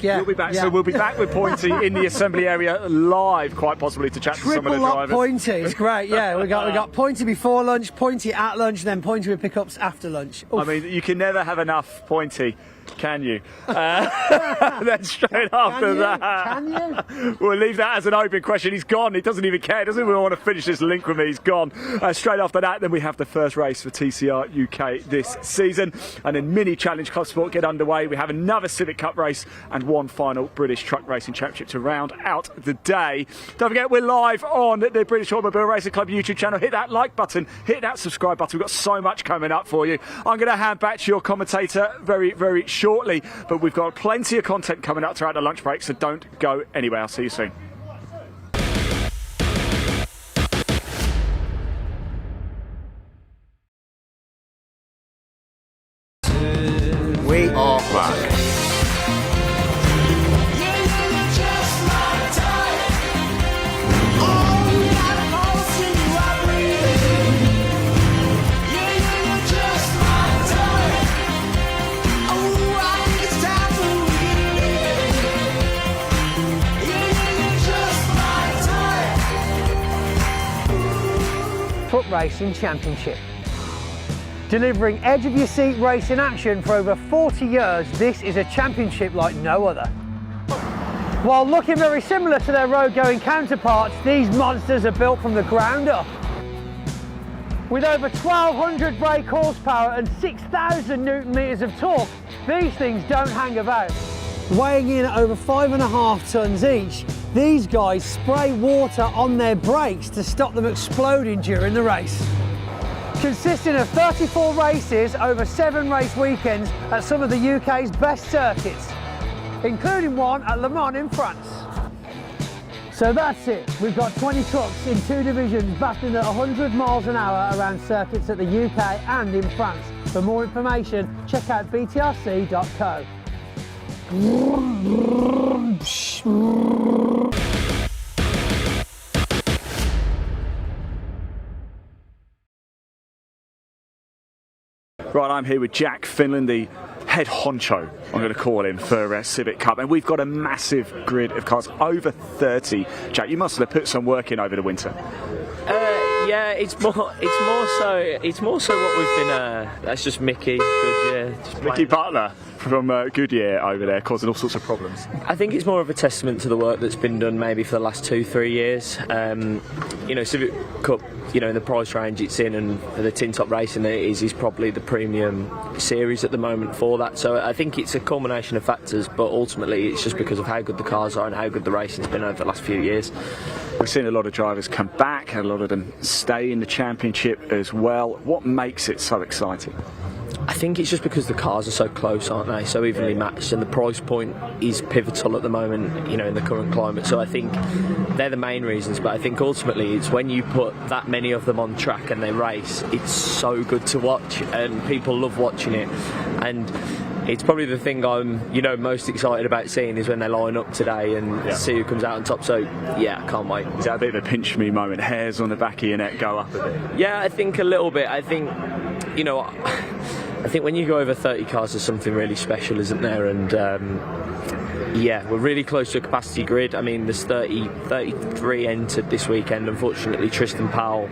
yeah. You'll be back, yeah. So we'll be back with Pointy in the assembly area live, quite possibly, to chat to some of the drivers. Triple up Pointy, it's great, yeah. We got Pointy before lunch, Pointy at lunch, then Pointy with pickups after lunch. Oof. I mean, you can never have enough Pointy, can you? Then straight after that, can you? We'll leave that as an open question. He's gone. He doesn't even care. Doesn't even want to finish this link with me. He's gone. Straight after that, then we have the first race for TCR UK this season, and then mini challenge Clubsport get underway. We have another Civic Cup race and one final British Truck Racing Championship to round out the day. Don't forget, we're live on the British Automobile Racing Club YouTube channel. Hit that like button, hit that subscribe button. We've got so much coming up for you. I'm going to hand back to your commentator very, very shortly, but we've got plenty of content coming up throughout the lunch break, so don't go anywhere. I'll see you soon. We are back. Truck Racing Championship. Delivering edge-of-your-seat racing action for over 40 years, this is a championship like no other. While looking very similar to their road-going counterparts, these monsters are built from the ground up. With over 1,200 brake horsepower and 6,000 Newton meters of torque, these things don't hang about. Weighing in at over 5.5 tons each, these guys spray water on their brakes to stop them exploding during the race. Consisting of 34 races over 7 race weekends at some of the UK's best circuits, including one at Le Mans in France. So that's it, we've got 20 trucks in 2 divisions battling at 100 miles an hour around circuits at the UK and in France. For more information, check out btrc.co. Right, I'm here with Jack Finland, the head honcho, I'm going to call him, for Civic Cup, and we've got a massive grid of cars, over 30. Jack, you must have put some work in over the winter. Yeah, it's more so what we've been. That's just Mickey Goodyear. Mickey Butler from Goodyear over there, causing all sorts of problems. I think it's more of a testament to the work that's been done maybe for the last 2-3 years. You know, Civic Cup, you know, in the price range it's in, and for the tin top racing that it is probably the premium series at the moment for that. So I think it's a culmination of factors, but ultimately it's just because of how good the cars are and how good the racing's been over the last few years. We've seen a lot of drivers come back, a lot of them stay in the championship as well. What makes it so exciting? I think it's just because the cars are so close, aren't they? So evenly matched, and the price point is pivotal at the moment, you know, in the current climate. So I think they're the main reasons, but I think ultimately it's when you put that many of them on track and they race, it's so good to watch, and people love watching it. And it's probably the thing I'm, you know, most excited about seeing is when they line up today and see who comes out on top. So yeah, I can't wait. Is that a bit of a pinch me moment? Hairs on the back of your neck go up a bit? Yeah, I think a little bit. I think, you know, I think when you go over 30 cars, there's something really special, isn't there? And yeah, we're really close to a capacity grid. I mean, there's 33 entered this weekend. Unfortunately, Tristan Powell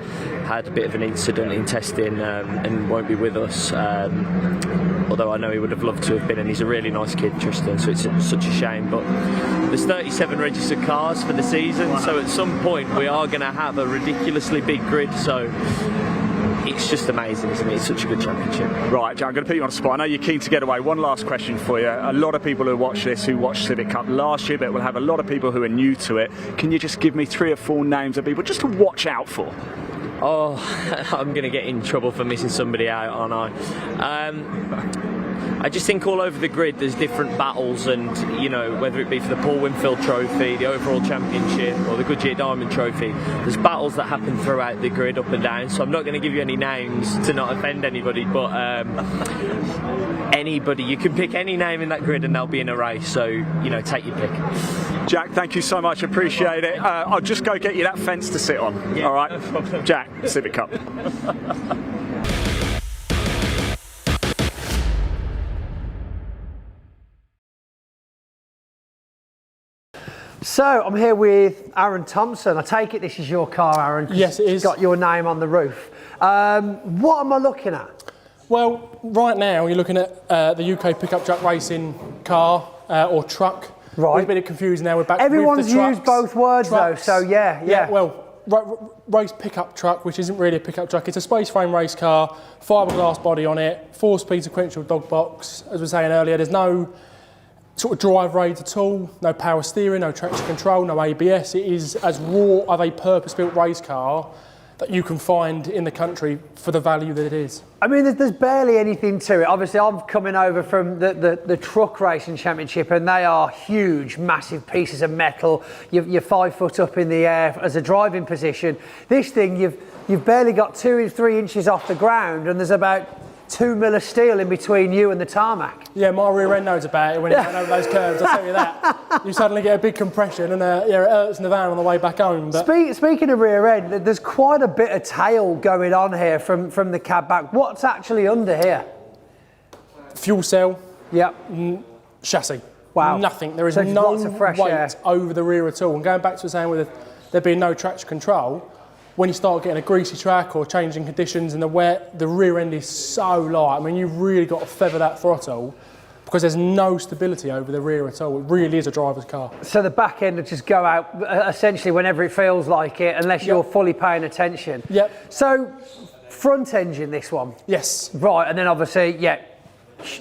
had a bit of an incident in testing and won't be with us. Although I know he would have loved to have been, and he's a really nice kid, Tristan, so it's such a shame. But there's 37 registered cars for the season, so at some point we are going to have a ridiculously big grid. So it's just amazing, isn't it? It's such a good championship. Right, Jack, I'm going to put you on the spot. I know you're keen to get away. One last question for you. A lot of people who watch this, who watched Civic Cup last year, but we'll have a lot of people who are new to it. Can you just give me 3 or 4 names of people just to watch out for? Oh, I'm going to get in trouble for missing somebody out, aren't I? I just think all over the grid there's different battles, and you know, whether it be for the Paul Winfield Trophy, the overall championship, or the Goodyear Diamond Trophy, there's battles that happen throughout the grid up and down. So I'm not going to give you any names to not offend anybody, but anybody, you can pick any name in that grid and they'll be in a race, so you know, take your pick. Jack, thank you so much, appreciate it. I'll just go get you that fence to sit on. Yeah, all right, no problem. Jack, Civic Cup. So I'm here with Aaron Thompson. I take it this is your car, Aaron? Yes, it is. It's got your name on the roof. What am I looking at? Well, right now you're looking at the UK pickup truck racing car or truck. Right. It's a bit confusing now. We're back Everyone's with the trucks, used both words trucks. though, so yeah. Well, race pickup truck, which isn't really a pickup truck. It's a space frame race car, fiberglass body on it, 4-speed sequential dog box. As we were saying earlier, there's no sort of drive aids at all, no power steering, no traction control, no ABS. It is as raw of a purpose-built race car that you can find in the country for the value that it is. I mean, there's barely anything to it. Obviously, I'm coming over from the truck racing championship, and they are huge, massive pieces of metal. You're 5 foot up in the air as a driving position. This thing, you've barely got 2 or 3 inches off the ground, and there's about 2 mil of steel in between you and the tarmac. Yeah, my rear end knows about it when it's going over those curves, I'll tell you that. You suddenly get a big compression and it hurts in the van on the way back home. But Speaking of rear end, there's quite a bit of tail going on here from the cab back. What's actually under here? Fuel cell. Yep. Chassis. Wow. Nothing. There is So no lots of fresh weight air over the rear at all. And going back to saying with there being no traction control, when you start getting a greasy track or changing conditions in the wet, the rear end is so light. I mean, you've really got to feather that throttle because there's no stability over the rear at all. It really is a driver's car. So the back end will just go out essentially whenever it feels like it, unless you're fully paying attention. Yep. So front engine, this one? Yes. Right, and then obviously,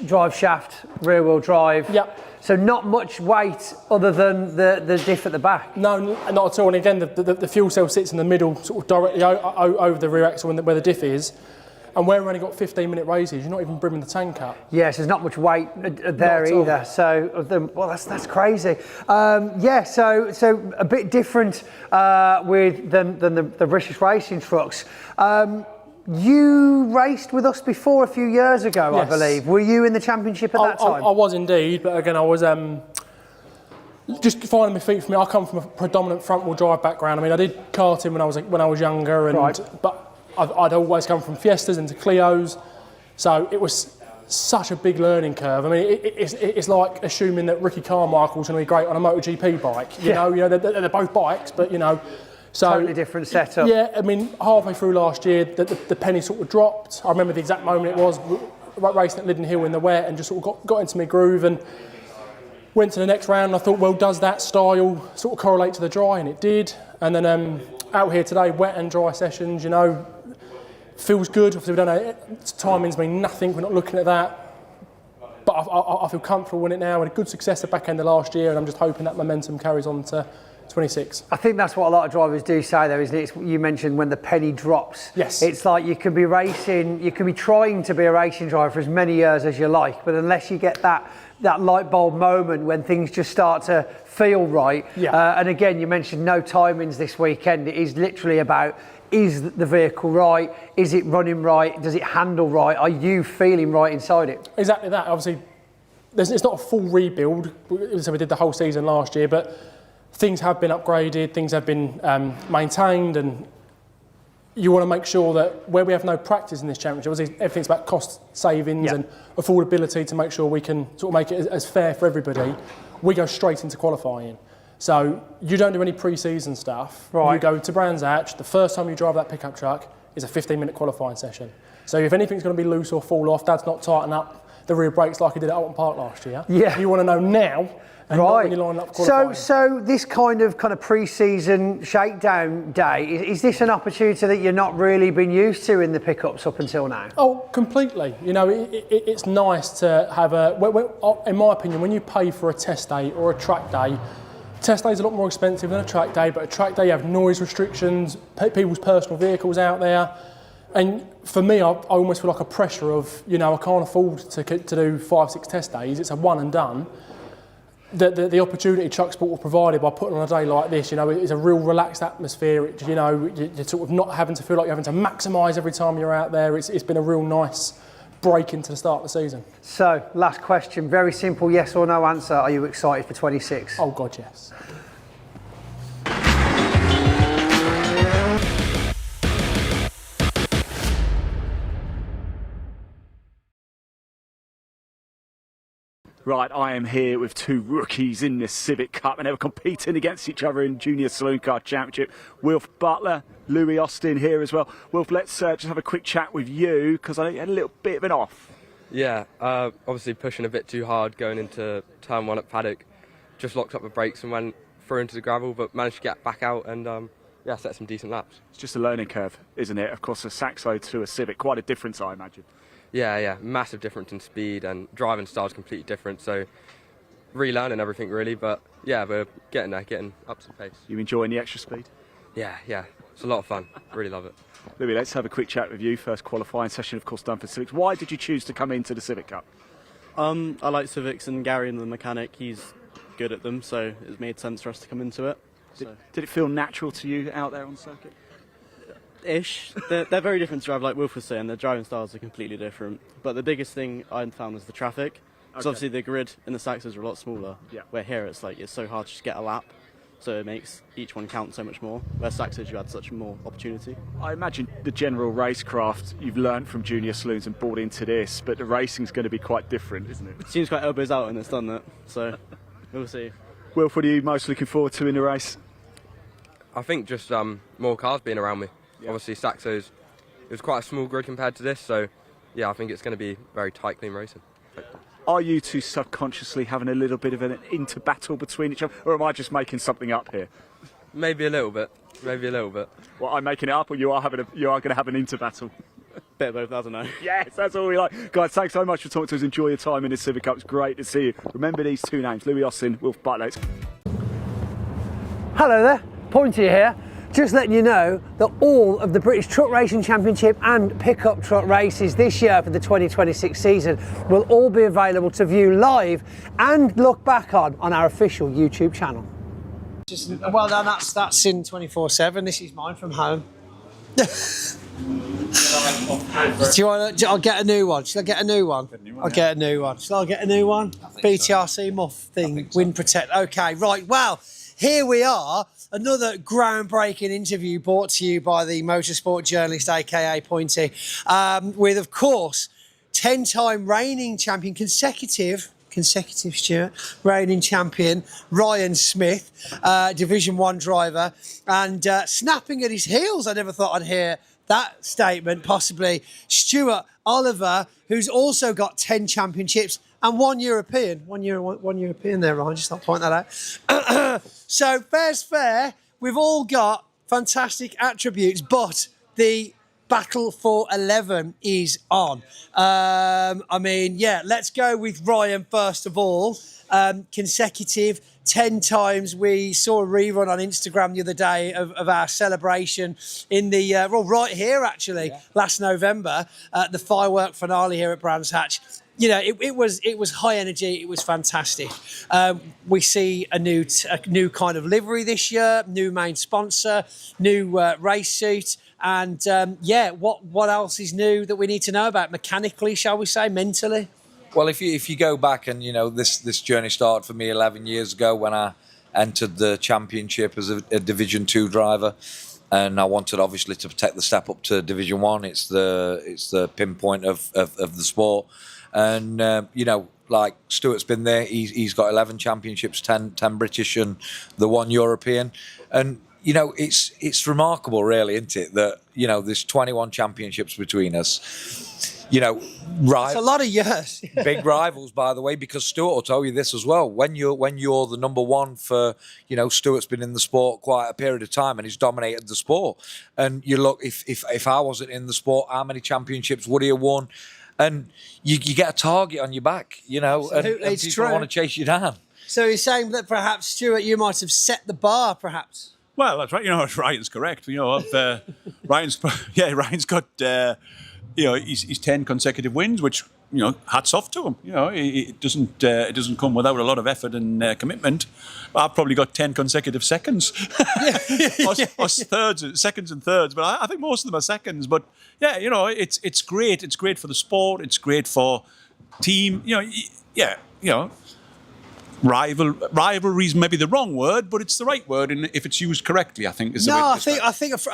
drive shaft, rear wheel drive. Yep. So not much weight other than the diff at the back? No, not at all. And again, the fuel cell sits in the middle, sort of directly over the rear axle where the diff is. And where we've only got 15-minute races, you're not even brimming the tank up. Yes, there's not much weight there either. So, well, that's crazy. So a bit different than the British racing trucks. You raced with us before a few years ago, Yes. I believe. Were you in the championship at that time? I was indeed, but again, I was just finding my feet for me. I come from a predominant front-wheel drive background. I mean, I did karting when I was younger, but I'd always come from Fiestas into Clios, so it was such a big learning curve. I mean, it's like assuming that Ricky Carmichael's going to be great on a MotoGP bike. You know, they're both bikes, but you know. So, totally different setup. Yeah, I mean, halfway through last year, the penny sort of dropped. I remember the exact moment it was, racing at Liddon Hill in the wet, and just sort of got into my groove and went to the next round. And I thought, well, does that style sort of correlate to the dry? And it did. And then out here today, wet and dry sessions, you know, feels good. Obviously, we don't know, timings mean nothing. We're not looking at that. But I feel comfortable in it now. We had a good success at the back end of last year, and I'm just hoping that momentum carries on to 26. I think that's what a lot of drivers do say though, isn't it? You mentioned when the penny drops. Yes. It's like you can be racing, you can be trying to be a racing driver for as many years as you like, but unless you get that light bulb moment when things just start to feel right. Yeah. And again, you mentioned no timings this weekend. It is literally about, is the vehicle right? Is it running right? Does it handle right? Are you feeling right inside it? Exactly that. Obviously, it's not a full rebuild. So we did the whole season last year, but things have been upgraded, things have been maintained, and you want to make sure that where we have no practice in this championship, obviously everything's about cost savings and affordability to make sure we can sort of make it as fair for everybody. We go straight into qualifying. So you don't do any pre-season stuff. Right. You go to Brands Hatch, the first time you drive that pickup truck is a 15-minute qualifying session. So if anything's going to be loose or fall off, Dad's not tighten up the rear brakes like he did at Alton Park last year. Yeah. You want to know now. And not when you line up qualifying. So this kind of pre-season shakedown day, is this an opportunity that you're not really been used to in the pickups up until now? Oh, completely. You know, it's nice to have in my opinion, when you pay for a test day or a track day, test day is a lot more expensive than a track day, but a track day you have noise restrictions, people's personal vehicles out there. And for me, I almost feel like a pressure of, you know, I can't afford to do 5-6 test days. It's a one and done. The opportunity Clubsport will provide it by putting on a day like this, you know, it's a real relaxed atmosphere. You know, you're sort of not having to feel like you're having to maximise every time you're out there. It's been a real nice break into the start of the season. So, last question, very simple yes or no answer. Are you excited for 26? Oh God, yes. Right, I am here with two rookies in the Civic Cup, and they were competing against each other in Junior Saloon Car Championship. Wilf Butler, Louis Austin here as well. Wilf, let's just have a quick chat with you, because I had a little bit of an off. Yeah, obviously pushing a bit too hard going into turn one at Paddock. Just locked up the brakes and went through into the gravel, but managed to get back out and set some decent laps. It's just a learning curve, isn't it? Of course, a Saxo to a Civic, quite a difference, I imagine. Yeah, massive difference in speed, and driving style is completely different, so relearning everything really, but yeah, we're getting there, getting up to the pace. You enjoying the extra speed? Yeah, it's a lot of fun, really love it. Louis, let's have a quick chat with you. First qualifying session, of course, done for Civics. Why did you choose to come into the Civic Cup? I like Civics, and Gary, the mechanic, he's good at them, so it made sense for us to come into it. Did it feel natural to you out there on the circuit? Ish. They're very different to drive, like Wilf was saying. Their driving styles are completely different. But the biggest thing I found was the traffic. Because obviously the grid in the Saxos are a lot smaller. Yeah. Where here it's so hard to just get a lap. So it makes each one count so much more. Where Saxos you had such more opportunity. I imagine the general racecraft you've learnt from junior saloons and brought into this, but the racing's going to be quite different, isn't it? It seems quite elbows out and it's done that. So we'll see. Wilf, what are you most looking forward to in the race? I think just more cars being around me. Yeah. Obviously Saxos, it was quite a small grid compared to this, so yeah, I think it's going to be very tight, clean racing. Are you two subconsciously having a little bit of an inter-battle between each other, or am I just making something up here? Maybe a little bit. Well, I'm making it up, or you are going to have an inter-battle? Bit of both, I don't know. Yes, that's all we like. Guys, thanks so much for talking to us. Enjoy your time in the Civic Cup. It's great to see you. Remember these two names, Louis Austin, Wilf Butler. Hello there, Pointy here. Just letting you know that all of the British Truck Racing Championship and pickup truck races this year for the 2026 season will all be available to view live and look back on our official YouTube channel. Well, that's in 24/7. This is mine from home. Do you want to? I'll get a new one. Should I get a new one? I'll get a new one. Shall I get a new one? BTRC muff thing, wind protect. Okay, right. Well, here we are. Another groundbreaking interview brought to you by the motorsport journalist, aka Pointy, with, of course, 10-time reigning champion, consecutive, Stuart, reigning champion, Ryan Smith, Division 1 driver, and snapping at his heels. I never thought I'd hear that statement, possibly Stuart Oliver, who's also got 10 championships and 1 European. One European there, Ryan, just not point that out. So fair's fair. We've all got fantastic attributes, but the battle for 11 is on. I mean, yeah, let's go with Ryan first of all. Consecutive 10 times. We saw a rerun on Instagram the other day of our celebration in the, right here actually, last November, the firework finale here at Brands Hatch. You know, it was high energy. It was fantastic. We see a new kind of livery this year, new main sponsor, new race suit, and what else is new that we need to know about mechanically, shall we say, mentally? Well, if you go back and this journey started for me 11 years ago when I entered the championship as a Division 2 driver. And I wanted, obviously, to take the step up to Division 1. It's the pinpoint of the sport. And, like Stuart's been there, he's got 11 championships, 10 British and the 1 European. And, it's remarkable, really, isn't it, that, there's 21 championships between us. It's a lot of years. Big rivals, by the way, because Stuart will tell you this as well. When you're the number one for, Stuart's been in the sport quite a period of time and he's dominated the sport. And you look, if I wasn't in the sport, how many championships would he have won? And you get a target on your back, Absolutely, and it's people true. want to chase you down. So he's saying that perhaps, Stuart, you might have set the bar, perhaps. Well, that's right. Ryan's correct. Ryan's got he's 10 consecutive wins, which hats off to him. It doesn't come without a lot of effort and commitment. I've probably got 10 consecutive seconds, or thirds, seconds and thirds. But I think most of them are seconds. But yeah, it's great. It's great for the sport. It's great for team. Rivalry's maybe the wrong word, but it's the right word, and if it's used correctly, I think is the way to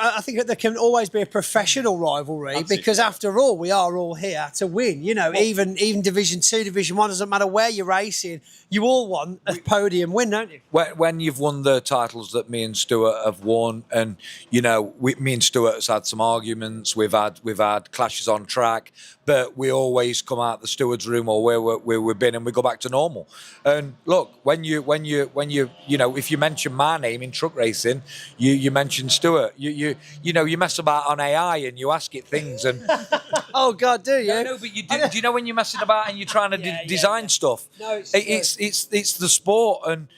I think there can always be a professional rivalry. That's because after all, we are all here to win. Even Division 2, Division 1, doesn't matter where you're racing. You all want a podium win, don't you? When you've won the titles that me and Stuart have won, and me and Stuart has had some arguments. We've had clashes on track, but we always come out the steward's room or where we've been, and we go back to normal. And look, when you if you mention my name in truck racing, you mention Stuart. You mess about on AI and you ask it things and. Oh God, do you? No, but you do. Do you know when you're messing about and you're trying to design stuff? No, it's the sport, and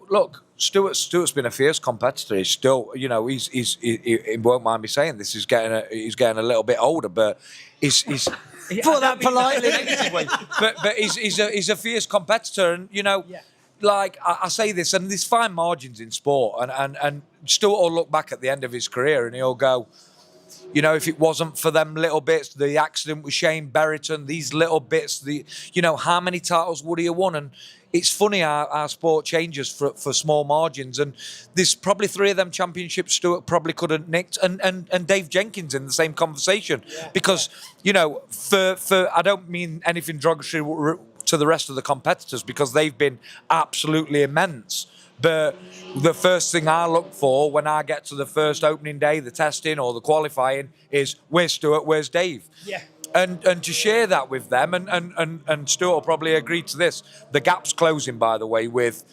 look, Stuart's been a fierce competitor. He's still, he won't mind me saying this. He's getting a little bit older, but he's put that politely. but he's a fierce competitor, and like I say this, and there's fine margins in sport, and Stuart will look back at the end of his career and he'll go, if it wasn't for them little bits, the accident with Shane Berriton, these little bits, how many titles would he have won? And it's funny how our sport changes for small margins. And there's probably 3 of them championships Stuart probably could have nicked, and Dave Jenkins in the same conversation. Because, for I don't mean anything derogatory to the rest of the competitors, because they've been absolutely immense. But the first thing I look for when I get to the first opening day, the testing or the qualifying, is where's Stuart, where's Dave? Yeah. And to share that with them, and Stuart will probably agree to this, the gap's closing, by the way, with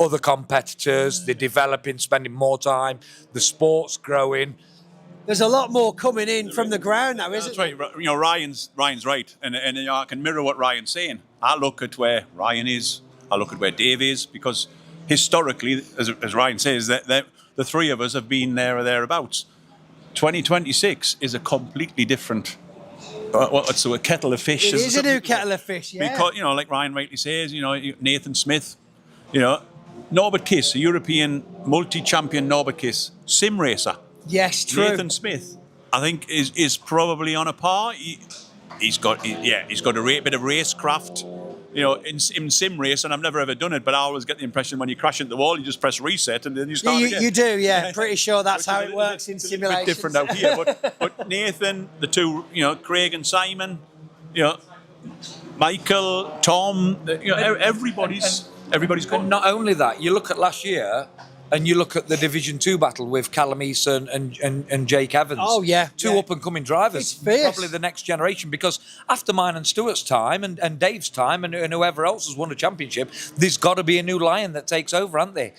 other competitors. They're developing, spending more time, the sport's growing. There's a lot more coming in from the ground now, isn't there? That's right. Ryan's right, and I can mirror what Ryan's saying. I look at where Ryan is, I look at where Dave is, because historically, as Ryan says, that the 3 of us have been there or thereabouts. 2026 is a completely different. So a kettle of fish. It is a new kettle of fish, yeah. Because like Ryan rightly says, Nathan Smith, Norbert Kiss, a European multi-champion Norbert Kiss, sim racer. Yes, true. Nathan Smith I think is probably on a par. He's got a bit of racecraft. You know, in sim race, and I've never ever done it, but I always get the impression when you crash into the wall, you just press reset and then you start again. You do, yeah. Pretty sure that's how it works in simulations. It's a bit different out here, but Nathan, the two, you know, Craig and Simon, you know, Michael, Tom, you know, everybody's good. And not only that, you look at last year. And you look at the Division 2 battle with Callum Eason and Jake Evans. Oh, yeah. Two up-and-coming drivers. It's fierce. Probably the next generation, because after mine and Stuart's time and Dave's time and whoever else has won a championship, there's got to be a new lion that takes over, haven't they?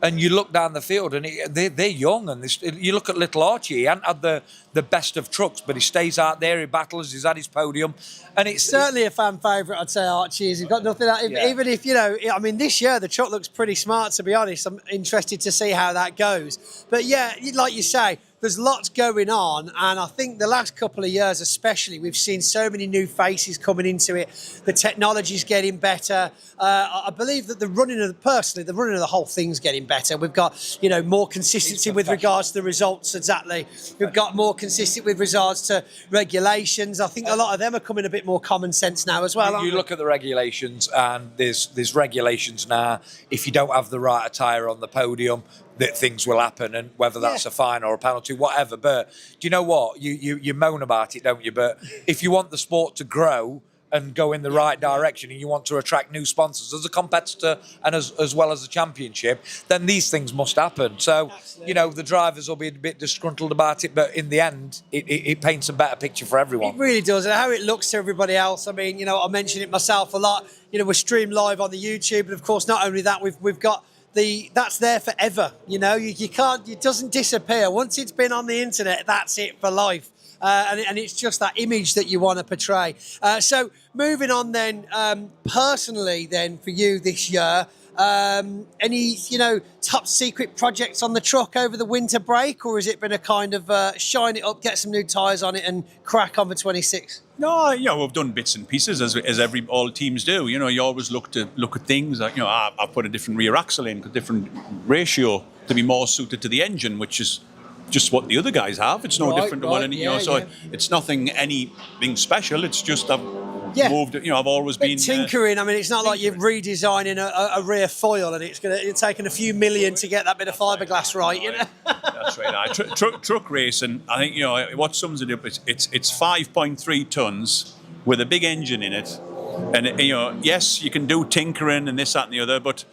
And you look down the field and they're young. And you look at little Archie, he hasn't had the best of trucks, but he stays out there, he battles, he's had his podium. And it's certainly a fan favourite, I'd say, Archie. He's got nothing out. Yeah. Even if, you know, I mean, this year the truck looks pretty smart, to be honest. I'm interested to see how that goes. But yeah, like you say, there's lots going on, and I think the last couple of years especially, we've seen so many new faces coming into it. The technology's getting better. I believe that the running of the whole thing's getting better. We've got, you know, more consistency with regards to the results, exactly. We've got more consistent with regards to regulations. I think a lot of them are coming a bit more common sense now as well. You look at the regulations, and there's regulations now. If you don't have the right attire on the podium, that things will happen, and whether that's a fine or a penalty, whatever. But do you know what? You moan about it, don't you? But if you want the sport to grow and go in the right direction, and you want to attract new sponsors as a competitor and as well as a championship, then these things must happen. So, you know, the drivers will be a bit disgruntled about it, but in the end, it paints a better picture for everyone. It really does, and how it looks to everybody else. I mean, you know, I mention it myself a lot. You know, we're streamed live on the YouTube, and of course, not only that, we've got that's there forever. You know, you can't, it doesn't disappear. Once it's been on the internet, that's it for life. And it's just that image that you want to portray. So moving on then, personally then for you this year, any, you know, top secret projects on the truck over the winter break, or has it been a kind of shine it up, get some new tyres on it and crack on for 26? No, you know, we've done bits and pieces as all teams do. You know, you always look at things like, you know, I've put a different rear axle in, a different ratio to be more suited to the engine, which is just what the other guys have. It's no different to what any, you know, so it's nothing anything special. It's just I've moved, you know, I've always been tinkering. I mean, it's not like you're redesigning a rear foil and it's taken a few million to get that bit of fiberglass right, you know. That's right. Truck racing, I think, you know, what sums it up is it's 5.3 tons with a big engine in it, and you know, yes, you can do tinkering and this, that, and the other, but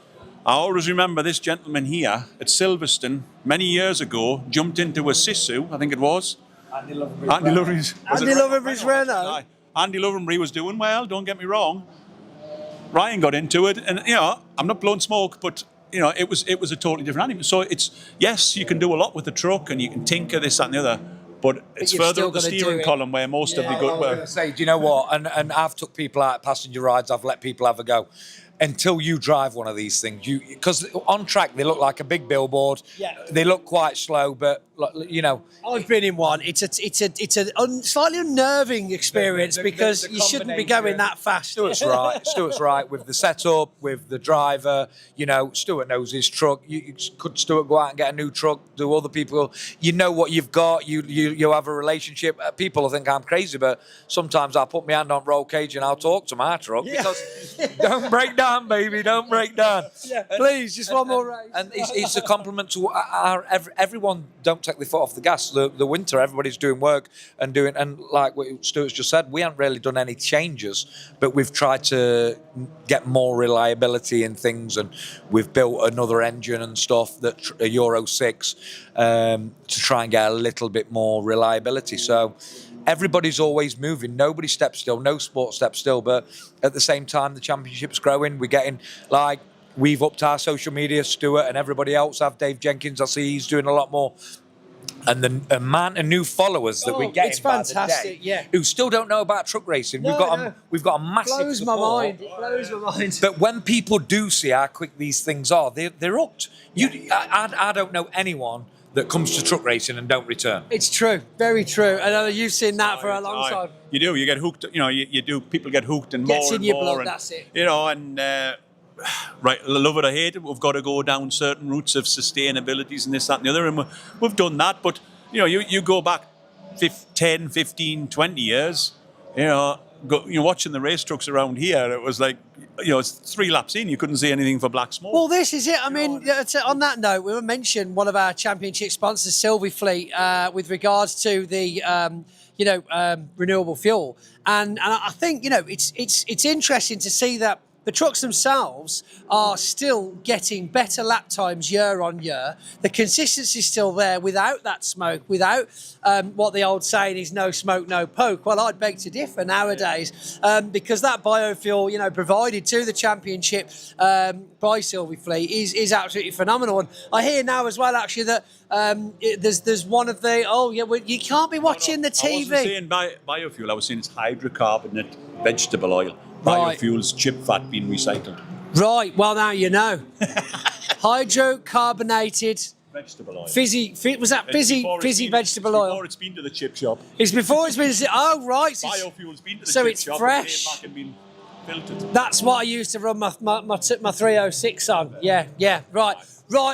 I always remember this gentleman here at Silverstone many years ago jumped into a Sisu, I think it was. Andy Loverenby's Renault. Andy Loverenby was doing well, don't get me wrong. Ryan got into it, and you know, I'm not blowing smoke, but you know, it was a totally different animal. So it's, yes, you can do a lot with the truck and you can tinker this, that, and the other, but it's further up the steering column where most of the good work. Say, do you know what? And I've took people out passenger rides. I've let people have a go. Until you drive one of these things, because on track they look like a big billboard. Yeah. They look quite slow, but you know, I've been in one. It's a slightly unnerving experience because you shouldn't be going that fast. Stuart's right with the setup, with the driver. You know, Stuart knows his truck. Could Stuart go out and get a new truck? Do other people? You know what you've got. You have a relationship. People think I'm crazy, but sometimes I'll put my hand on roll cage and I'll talk to my truck because don't break down, baby, don't break down. Yeah, please, just one more race. And it's a compliment to everyone. Don't take the foot off the gas. The winter, everybody's doing work and like what Stuart's just said, we haven't really done any changes, but we've tried to get more reliability in things, and we've built another engine and stuff, that a Euro 6, to try and get a little bit more reliability. So everybody's always moving. Nobody steps still. No sport steps still. But at the same time, the championship's growing. We're getting, like, we've upped our social media. Stuart and everybody else have. Dave Jenkins, I see he's doing a lot more. And the amount of new followers that we're getting, it's fantastic, who still don't know about truck racing. We've got a massive blows support. It blows my mind. But when people do see how quick these things are, they're hooked. I don't know anyone that comes to truck racing and don't return. It's true, very true. I know you've seen that for a long time. You do. You get hooked. You know, you do. People get hooked and Gets more in and your more. blood, and, that's it. You know, and right, love it or hate it, we've got to go down certain routes of sustainabilities and this, that, and the other, and we've done that. But you know, you go back 10, 15, 20 years, watching the race trucks around here, it was like, it's 3 laps in, you couldn't see anything for black smoke. Well, this is it. I mean, on that note, we mentioned one of our championship sponsors, Silver Fleet, with regards to the renewable fuel, and I think it's interesting to see that the trucks themselves are still getting better lap times year on year. The consistency is still there without that smoke, without what the old saying is no smoke, no poke. Well, I'd beg to differ nowadays because that biofuel, provided to the championship by Silver Fleet is absolutely phenomenal. And I hear now as well, actually, that there's one of the, you can't be watching the TV. I wasn't saying biofuel, I was saying it's hydrocarbonate vegetable oil. Biofuels, chip fat being recycled. Right, well now you know. Hydrocarbonated vegetable oil. Fizzy vegetable oil. Before it's been to the chip shop. It's before it's been. Oh right. Biofuel's been to the so chip it's shop. fresh. And came back and been filtered. That's what I used to run my 306 on. Yeah. Right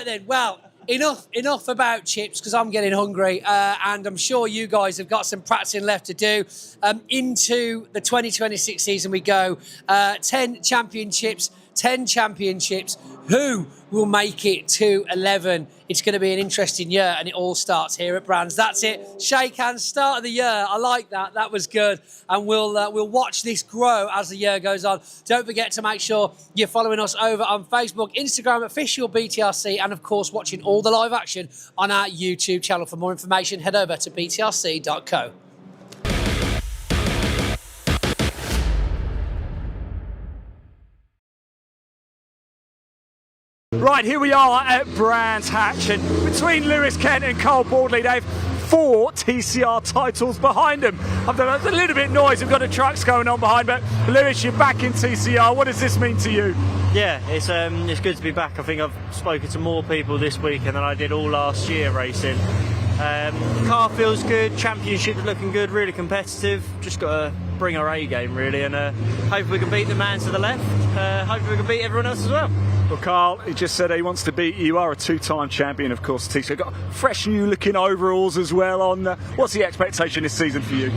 then. Well. Enough about chips because I'm getting hungry and I'm sure you guys have got some practicing left to do. Into the 2026 season we go. 10 championships. Who will make it to 11? It's going to be an interesting year and it all starts here at Brands. That's it. Shake hands, start of the year. I like that. That was good. And we'll watch this grow as the year goes on. Don't forget to make sure you're following us over on Facebook, Instagram, official BTRC, and of course watching all the live action on our YouTube channel. For more information, head over to btrc.co. Right, here we are at Brands Hatch, and between Lewis Kent and Carl Boardley, they've 4 TCR titles behind them. I've done a little bit of noise, we've got the trucks going on behind, but Lewis, you're back in TCR. What does this mean to you? Yeah, it's good to be back. I think I've spoken to more people this weekend than I did all last year racing. The car feels good, championship's looking good, really competitive. Just got to bring our A game really, and hopefully we can beat the man to the left. Hopefully we can beat everyone else as well. Well, Carl, he just said he wants to beat you. You are a 2-time champion, of course, TCR. Got fresh new looking overalls as well on. What's the expectation this season for you?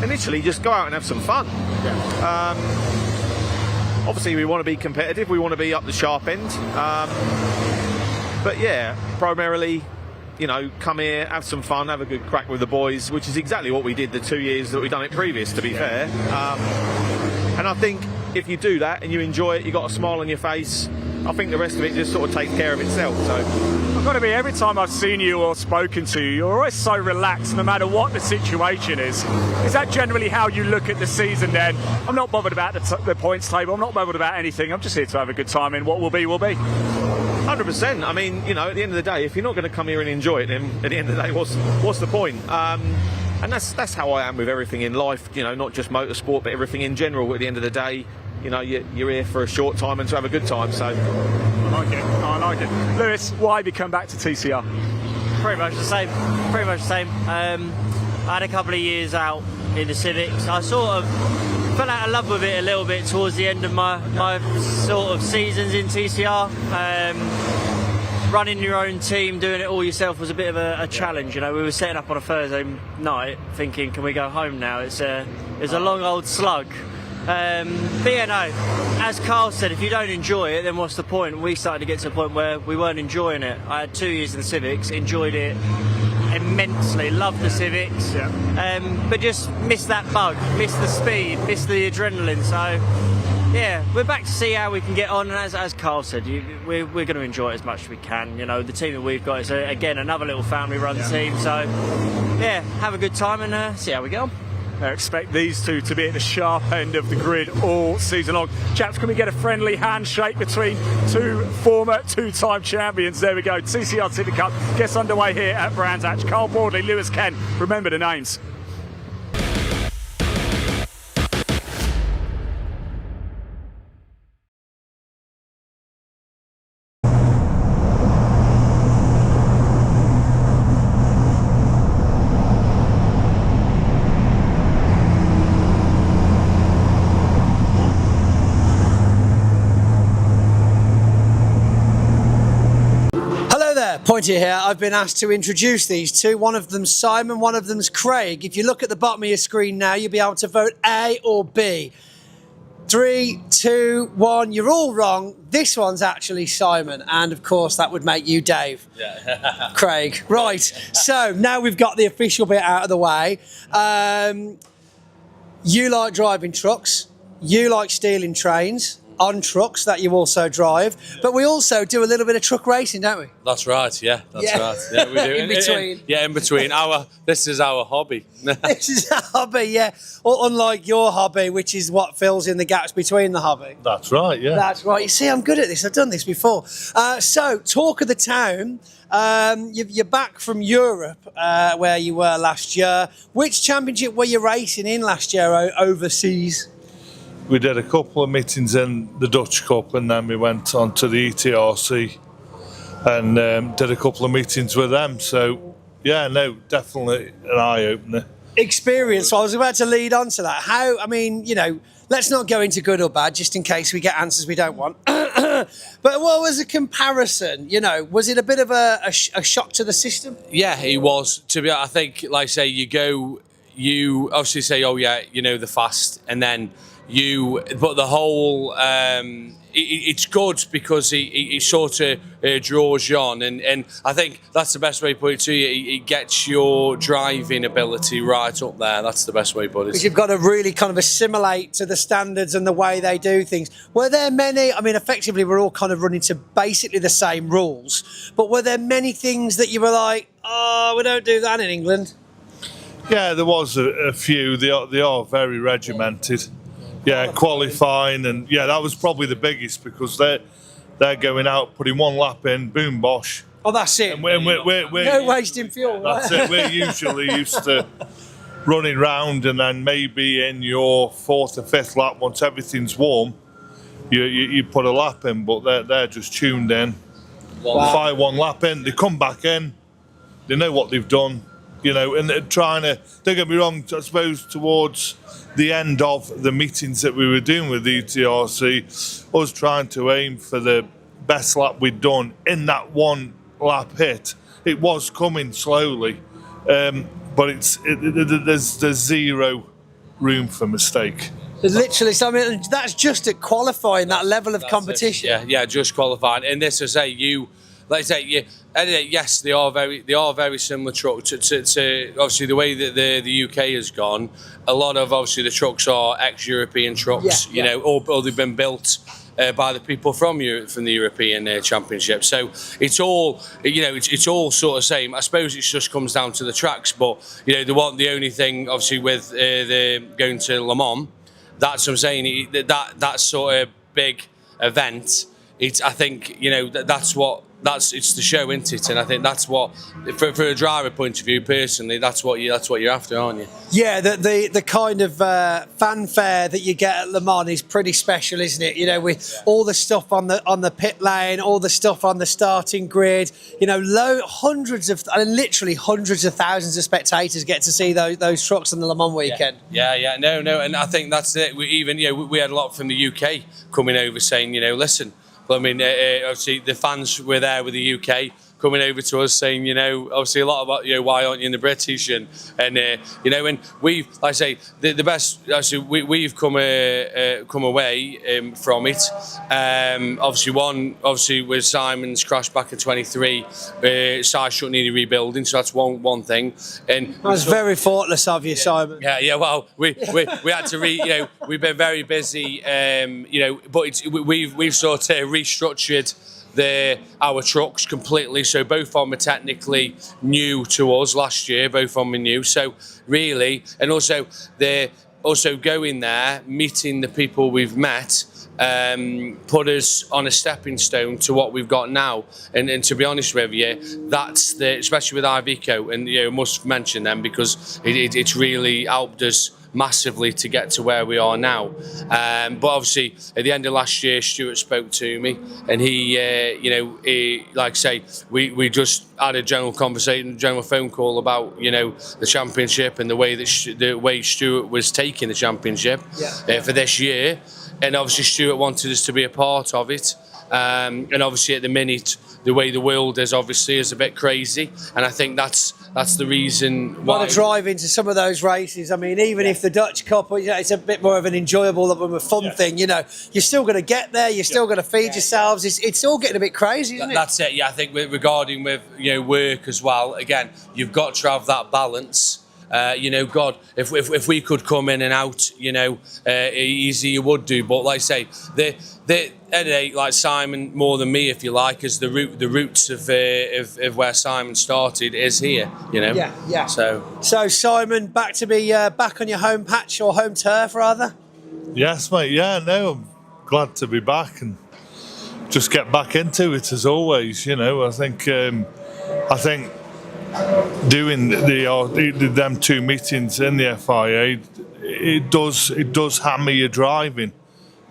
Initially, just go out and have some fun. Yeah. Obviously, we want to be competitive. We want to be up the sharp end. But yeah, primarily, come here, have some fun, have a good crack with the boys, which is exactly what we did the 2 years that we've done it previous, to be fair. And I think if you do that and you enjoy it, you got a smile on your face, I think the rest of it just sort of takes care of itself. So I've got to be, every time I've seen you or spoken to you, you're always so relaxed no matter what the situation is. Is that generally how you look at the season then? I'm not bothered about the points table, I'm not bothered about anything, I'm just here to have a good time, and what will be, will be. 100%. I mean, at the end of the day, if you're not going to come here and enjoy it, then at the end of the day, what's the point? And that's how I am with everything in life, not just motorsport, but everything in general. At the end of the day, you're here for a short time and to have a good time. So I like it. Lewis, why have you come back to TCR? Pretty much the same. I had a couple of years out in the Civics. I sort of fell out of love with it a little bit towards the end of my sort of seasons in TCR. Running your own team, doing it all yourself was a bit of a challenge. We were setting up on a Thursday night thinking, can we go home now? It's a long old slug. But yeah, no, as Carl said, if you don't enjoy it, then what's the point? We started to get to a point where we weren't enjoying it. I had 2 years in the Civics, enjoyed it immensely, loved the Civics, but just missed that bug, missed the speed, missed the adrenaline. So yeah, we're back to see how we can get on, and as Carl said, we're going to enjoy it as much as we can. The team that we've got is again another little family run team, so yeah, have a good time and see how we get on. Expect these two to be at the sharp end of the grid all season long. Chaps, can we get a friendly handshake between 2 former 2-time champions? There we go. TCR Civic Cup gets underway here at Brands Hatch. Carl Boardley, Lewis Kent. Remember the names. Pointy here, I've been asked to introduce these two. One of them's Simon, one of them's Craig. If you look at the bottom of your screen now, you'll be able to vote A or B. 3, 2, 1. You're all wrong. This one's actually Simon, and of course that would make you Dave. Yeah. Craig. Right. So now we've got the official bit out of the way. You like driving trucks. You like stealing trains on trucks that you also drive, but we also do a little bit of truck racing, don't we? That's right, yeah, that's Yeah. right. Yeah, we do. In between. In between. This is our hobby. This is a hobby, yeah. Unlike your hobby, which is what fills in the gaps between the hobby. That's right, yeah. That's right. You see, I'm good at this. I've done this before. So, talk of the town. You're back from Europe, where you were last year. Which championship were you racing in last year overseas? We did a couple of meetings in the Dutch Cup, and then we went on to the ETRC and did a couple of meetings with them. So, yeah, no, definitely an eye-opener. Experience. So I was about to lead on to that. How, I mean, you know, let's not go into good or bad, just in case we get answers we don't want. But what was a comparison? You know, was it a bit of a shock to the system? Yeah, it was. To be honest, I think, like I say, you obviously say, oh yeah, you know, the fast, and then but the whole, it's good because it sort of draws you on, and I think that's the best way to put it to you. It gets your driving ability right up there. That's the best way to put it. Because you've got to really kind of assimilate to the standards and the way they do things. Were there many, I mean, effectively we're all kind of running to basically the same rules, but were there many things that you were like, oh, we don't do that in England? Yeah, there was a few. They are very regimented. Yeah, qualifying, and yeah, that was probably the biggest because they're going out, putting one lap in, boom, bosh. Oh, that's it. And we're no wasting fuel. That's it. We're usually used to running round, and then maybe in your fourth or fifth lap, once everything's warm, you put a lap in. But they're just tuned in. Wow. Fire one lap in, they come back in, they know what they've done, you know, and they're trying to. Don't get me wrong. I suppose towards the end of the meetings that we were doing with the ETRC, I was trying to aim for the best lap we'd done in that one lap hit. It was coming slowly, but there's zero room for mistake. Literally, so I mean, that's just at qualifying, that level of competition. Yeah, just qualifying. And this, I say, like I say, yes, they are very similar trucks to obviously the way that the UK has gone. A lot of obviously the trucks are ex-European trucks, you know, or they've been built by the people from the European Championship. So it's all, you know, it's all sort of same. I suppose it just comes down to the tracks, but you know, the only thing obviously with the going to Le Mans, that's what I'm saying. That sort of big event. I think, you know, it's the show, isn't it? And I think that's what, for a driver point of view, personally, that's what you're after, aren't you? Yeah, the kind of fanfare that you get at Le Mans is pretty special, isn't it? You know, with all the stuff on the pit lane, all the stuff on the starting grid. You know, literally hundreds of thousands of spectators get to see those trucks on the Le Mans weekend. Yeah, no, and I think that's it. We had a lot from the UK coming over saying, you know, listen. I mean, obviously the fans were there with the UK coming over to us saying, you know, obviously a lot about, you know, why aren't you in the British? And you know, and we've, like I say, the best, actually, we've come away from it. Obviously with Simon's crash back in 23, side strut needed rebuilding, so that's one thing. And that's very thoughtless of you, Simon. Yeah. Well, we had to you know, we've been very busy, you know, but we've sort of restructured our trucks completely, so both of them are technically new to us last year, both of them are new, so really, and also they're also going there, meeting the people we've met, put us on a stepping stone to what we've got now, and to be honest with you, that's especially with Iveco, and you know, must mention them because it's really helped us massively to get to where we are now. But obviously, at the end of last year, Stuart spoke to me, and he, you know, like I say, we just had a general conversation, general phone call about, you know, the championship and the way Stuart was taking the championship for this year. And obviously, Stuart wanted us to be a part of it. And obviously at the minute, the way the world is obviously is a bit crazy, and I think that's the reason why. Want to drive into some of those races. I mean, even if the Dutch Cup, it's a bit more of an enjoyable, of a fun thing. You're still going to get there. You're still going to feed yourselves. It's all getting a bit crazy, isn't it? That's it. Yeah, I think regarding with work as well. Again, you've got to have that balance. God, if we could come in and out, easy you would do. But like I say, Eddie, like Simon, more than me, if you like, is the roots of where Simon started is here. Yeah. So Simon, back to be back on your home patch or home turf rather. Yes, mate. Yeah, no, I'm glad to be back and just get back into it as always. I think doing them 2 meetings in the FIA, it does hammer your driving,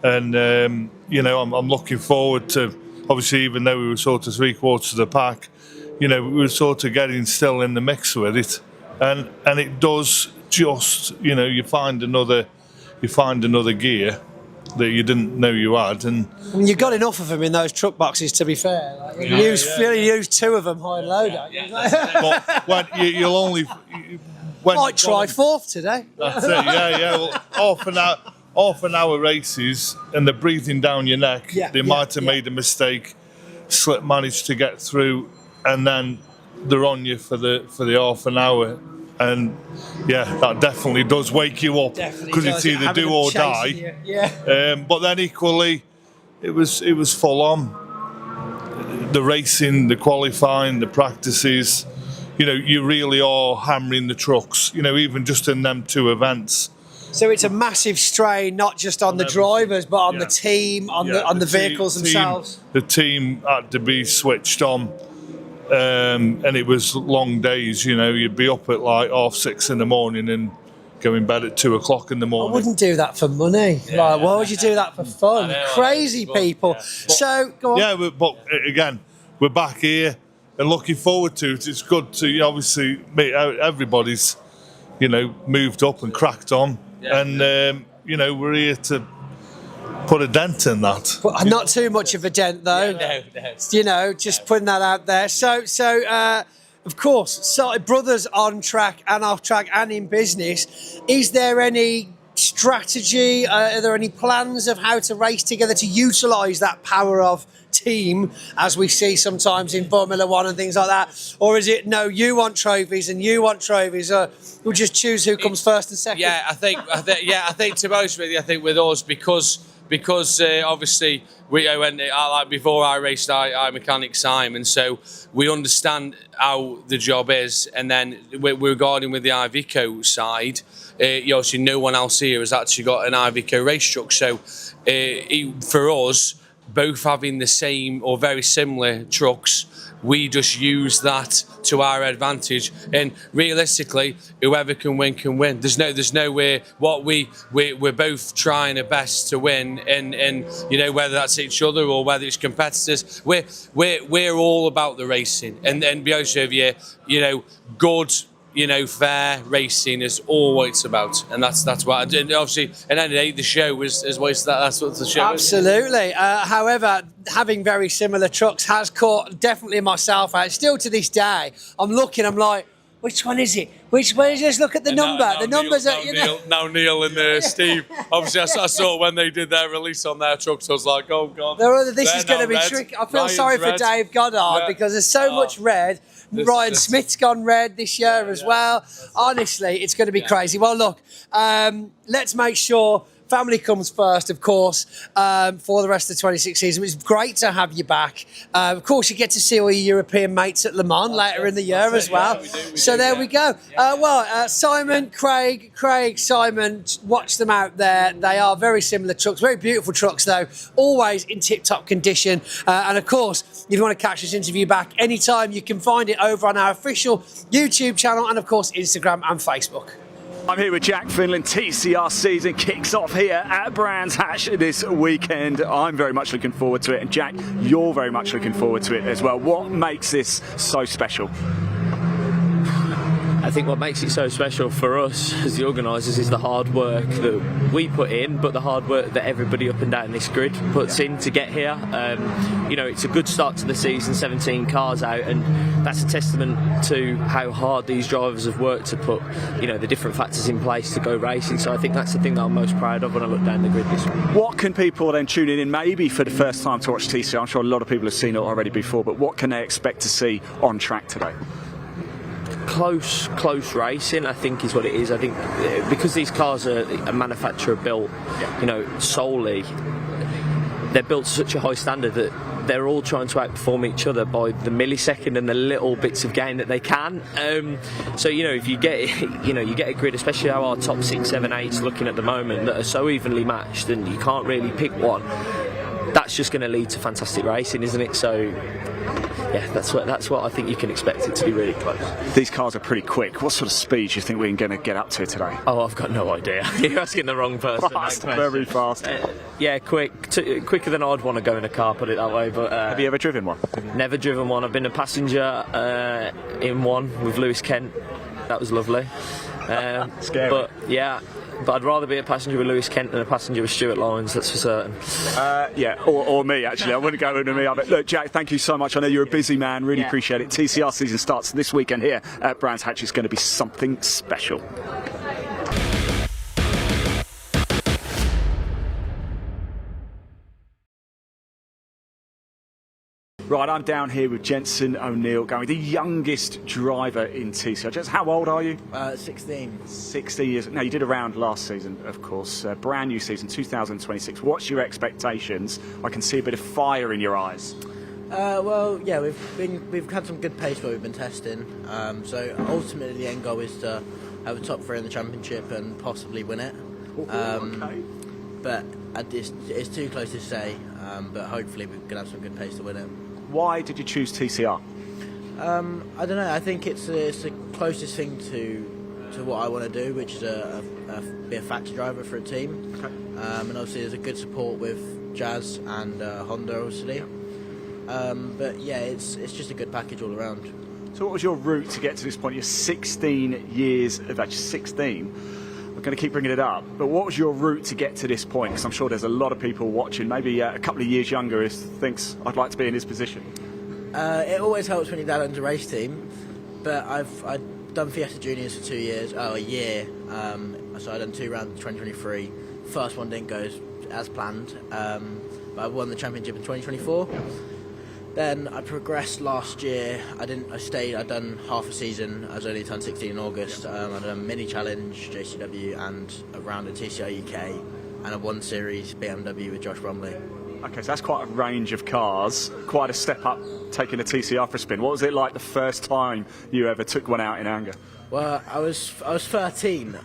and I'm looking forward to, obviously, even though we were sort of 3/4 of the pack, we were sort of getting still in the mix with it, and it does just you find another gear that you didn't know you had, and you got enough of them in those truck boxes. To be fair, you use 2 of them high and low. But you'll only might try 4th today. That's it. Yeah. Well, half an hour races, and they're breathing down your neck. They might have made a mistake, managed to get through, and then they're on you for the half an hour. And that definitely does wake you up, because it's either do or die. But then equally, it was full on. The racing, the qualifying, the practices. You really are hammering the trucks. Even just in them 2 events. So it's a massive strain, not just on the drivers, but on the team, on the vehicles themselves. The team had to be switched on. And it was long days, you'd be up at like 6:30 in the morning and go in bed at 2:00 in the morning. I wouldn't do that for money. Why would you do that for fun? Crazy people. So, go on. Yeah, but again, we're back here and looking forward to it. It's good to obviously meet out. Everybody's, moved up and cracked on. And, we're here to put a dent in that. But not too much of a dent, though. No. Just putting that out there. So of course, brothers on track and off track and in business. Is there any strategy? Are there any plans of how to race together to utilise that power of team, as we see sometimes in Formula One and things like that? Or is it, no, you want trophies and you want trophies? We'll just choose who comes first and second. Yeah, I think to be honest with you, I think with us, because obviously before I raced, I mechanic Simon, so we understand how the job is. And then regarding with the Iveco side, obviously no one else here has actually got an Iveco race truck. So for us, both having the same or very similar trucks, we just use that to our advantage. And realistically, whoever can win can win. There's no way. We're both trying our best to win, and whether that's each other or whether it's competitors, we're all about the racing. And be honest with you, good, fair racing is all what it's about, and that's what. And obviously, at the end of the day, the show is that's what the show Absolutely. is. However, having very similar trucks has caught definitely myself out. Still to this day, I'm like, which one is it? Which one is it? Just look at the number. The numbers are, Now Neil and Steve. Obviously, I saw when they did their release on their trucks, I was like, oh God. This is going to be tricky. I feel sorry for Dave Goddard because there's so much red. Ryan Smith's gone red this year as well. Honestly, it's going to be crazy. Well, look, let's make sure family comes first, of course, for the rest of the 26 season. It's great to have you back. Of course, you get to see all your European mates at Le Mans later in the year as well. There we go. Simon, Craig, Simon, watch them out there. They are very similar trucks, very beautiful trucks though, always in tip-top condition. And of course, if you want to catch this interview back anytime, you can find it over on our official YouTube channel and of course, Instagram and Facebook. I'm here with Jack Finland. TCR season kicks off here at Brands Hatch this weekend. I'm very much looking forward to it, and Jack, you're very much looking forward to it as well. What makes this so special? I I think what makes it so special for us as the organisers is the hard work that we put in, but the hard work that everybody up and down this grid puts in to get here. You know, it's a good start to the season, 17 cars out, and that's a testament to how hard these drivers have worked to put, you know, the different factors in place to go racing. So I think that's the thing that I'm most proud of when I look down the grid this week. What can people then tuning in maybe for the first time to watch TCR? I'm sure a lot of people have seen it already before, but what can they expect to see on track today? Close racing, I think, is what it is. I think because these cars are manufacturer built, you know, solely, they're built to such a high standard that they're all trying to outperform each other by the millisecond and the little bits of gain that they can. So you know, if you get a grid, especially how our top 6, 7, 8's looking at the moment, that are so evenly matched, and you can't really pick one. That's just going to lead to fantastic racing, isn't it? So yeah, that's what I think you can expect it to be really close. These cars are pretty quick. What sort of speed do you think we're going to get up to today? Oh, I've got no idea. You're asking the wrong person. Fast, very fast. Yeah, quicker than I'd want to go in a car, put it that way. But have you ever driven one? Never driven one. I've been a passenger in one with Lewis Kent. That was lovely. Scary. But yeah. But I'd rather be a passenger with Lewis Kent than a passenger with Stuart Lyons, that's for certain. Yeah, or me, actually. I wouldn't go into me. But look, Jack, thank you so much. I know you're a busy man. Really appreciate it. TCR season starts this weekend here at Brands Hatch. It's going to be something special. Right, I'm down here with Jensen O'Neill, going the youngest driver in TCR. Jensen, how old are you? 16. 16 years. Now, you did a round last season, of course. Brand new season, 2026. What's your expectations? I can see a bit of fire in your eyes. Well, yeah, we've had some good pace where we've been testing. So ultimately, the end goal is to have a top 3 in the championship and possibly win it. Okay. But it's too close to say. But hopefully, we're gonna have some good pace to win it. Why did you choose TCR? I don't know. I think it's the closest thing to what I want to do, which is be a factory driver for a team. Okay. And obviously, there's a good support with Jazz and Honda, obviously. But yeah, it's just a good package all around. So, what was your route to get to this point? You're 16 years of age. 16. I'm going to keep bringing it up, but what was your route to get to this point? Because I'm sure there's a lot of people watching, maybe a couple of years younger, who thinks I'd like to be in his position. It always helps when your dad owns a race team, but I've done Fiesta Juniors for a year. So I done 2 rounds in 2023. First one didn't go as planned, but I won the championship in 2024. Then I progressed last year. I'd done half a season. I was only turned 16 in August. I done a mini challenge, JCW, and a round at TCR UK, and a 1 series BMW with Josh Bromley. Okay, so that's quite a range of cars. Quite a step up taking a TCR for a spin. What was it like the first time you ever took one out in anger? Well, I was 13.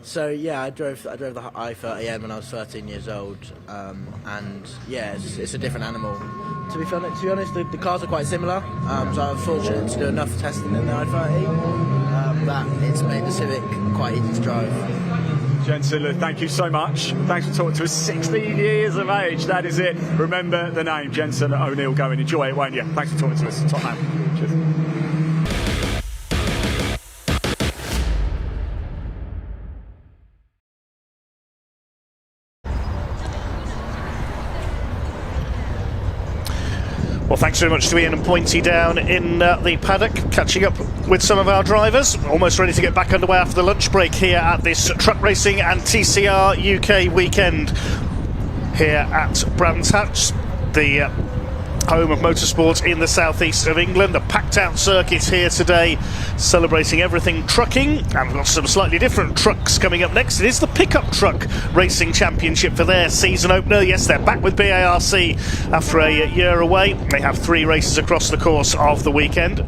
So yeah, I drove the i30M when I was 13 years old, and yeah, it's a different animal. To be honest, the cars are quite similar. So I was fortunate to do enough testing in the i30 that it's made the Civic quite easy to drive. Jensen, thank you so much. Thanks for talking to us. 16 years of age, that is it. Remember the name, Jensen O'Neill. Go and enjoy it, won't you? Thanks for talking to us. Top man. Cheers. Well, thanks very much to Ian and Pointy down in the paddock, catching up with some of our drivers. Almost ready to get back underway after the lunch break here at this truck racing and TCR UK weekend here at Brands Hatch, the home of motorsport in the southeast of England. A packed out circuit here today, celebrating everything trucking, and we've got some slightly different trucks coming up next. It is the Pickup Truck Racing Championship for their season opener. Yes, they're back with BARC after a year away. They have 3 races across the course of the weekend.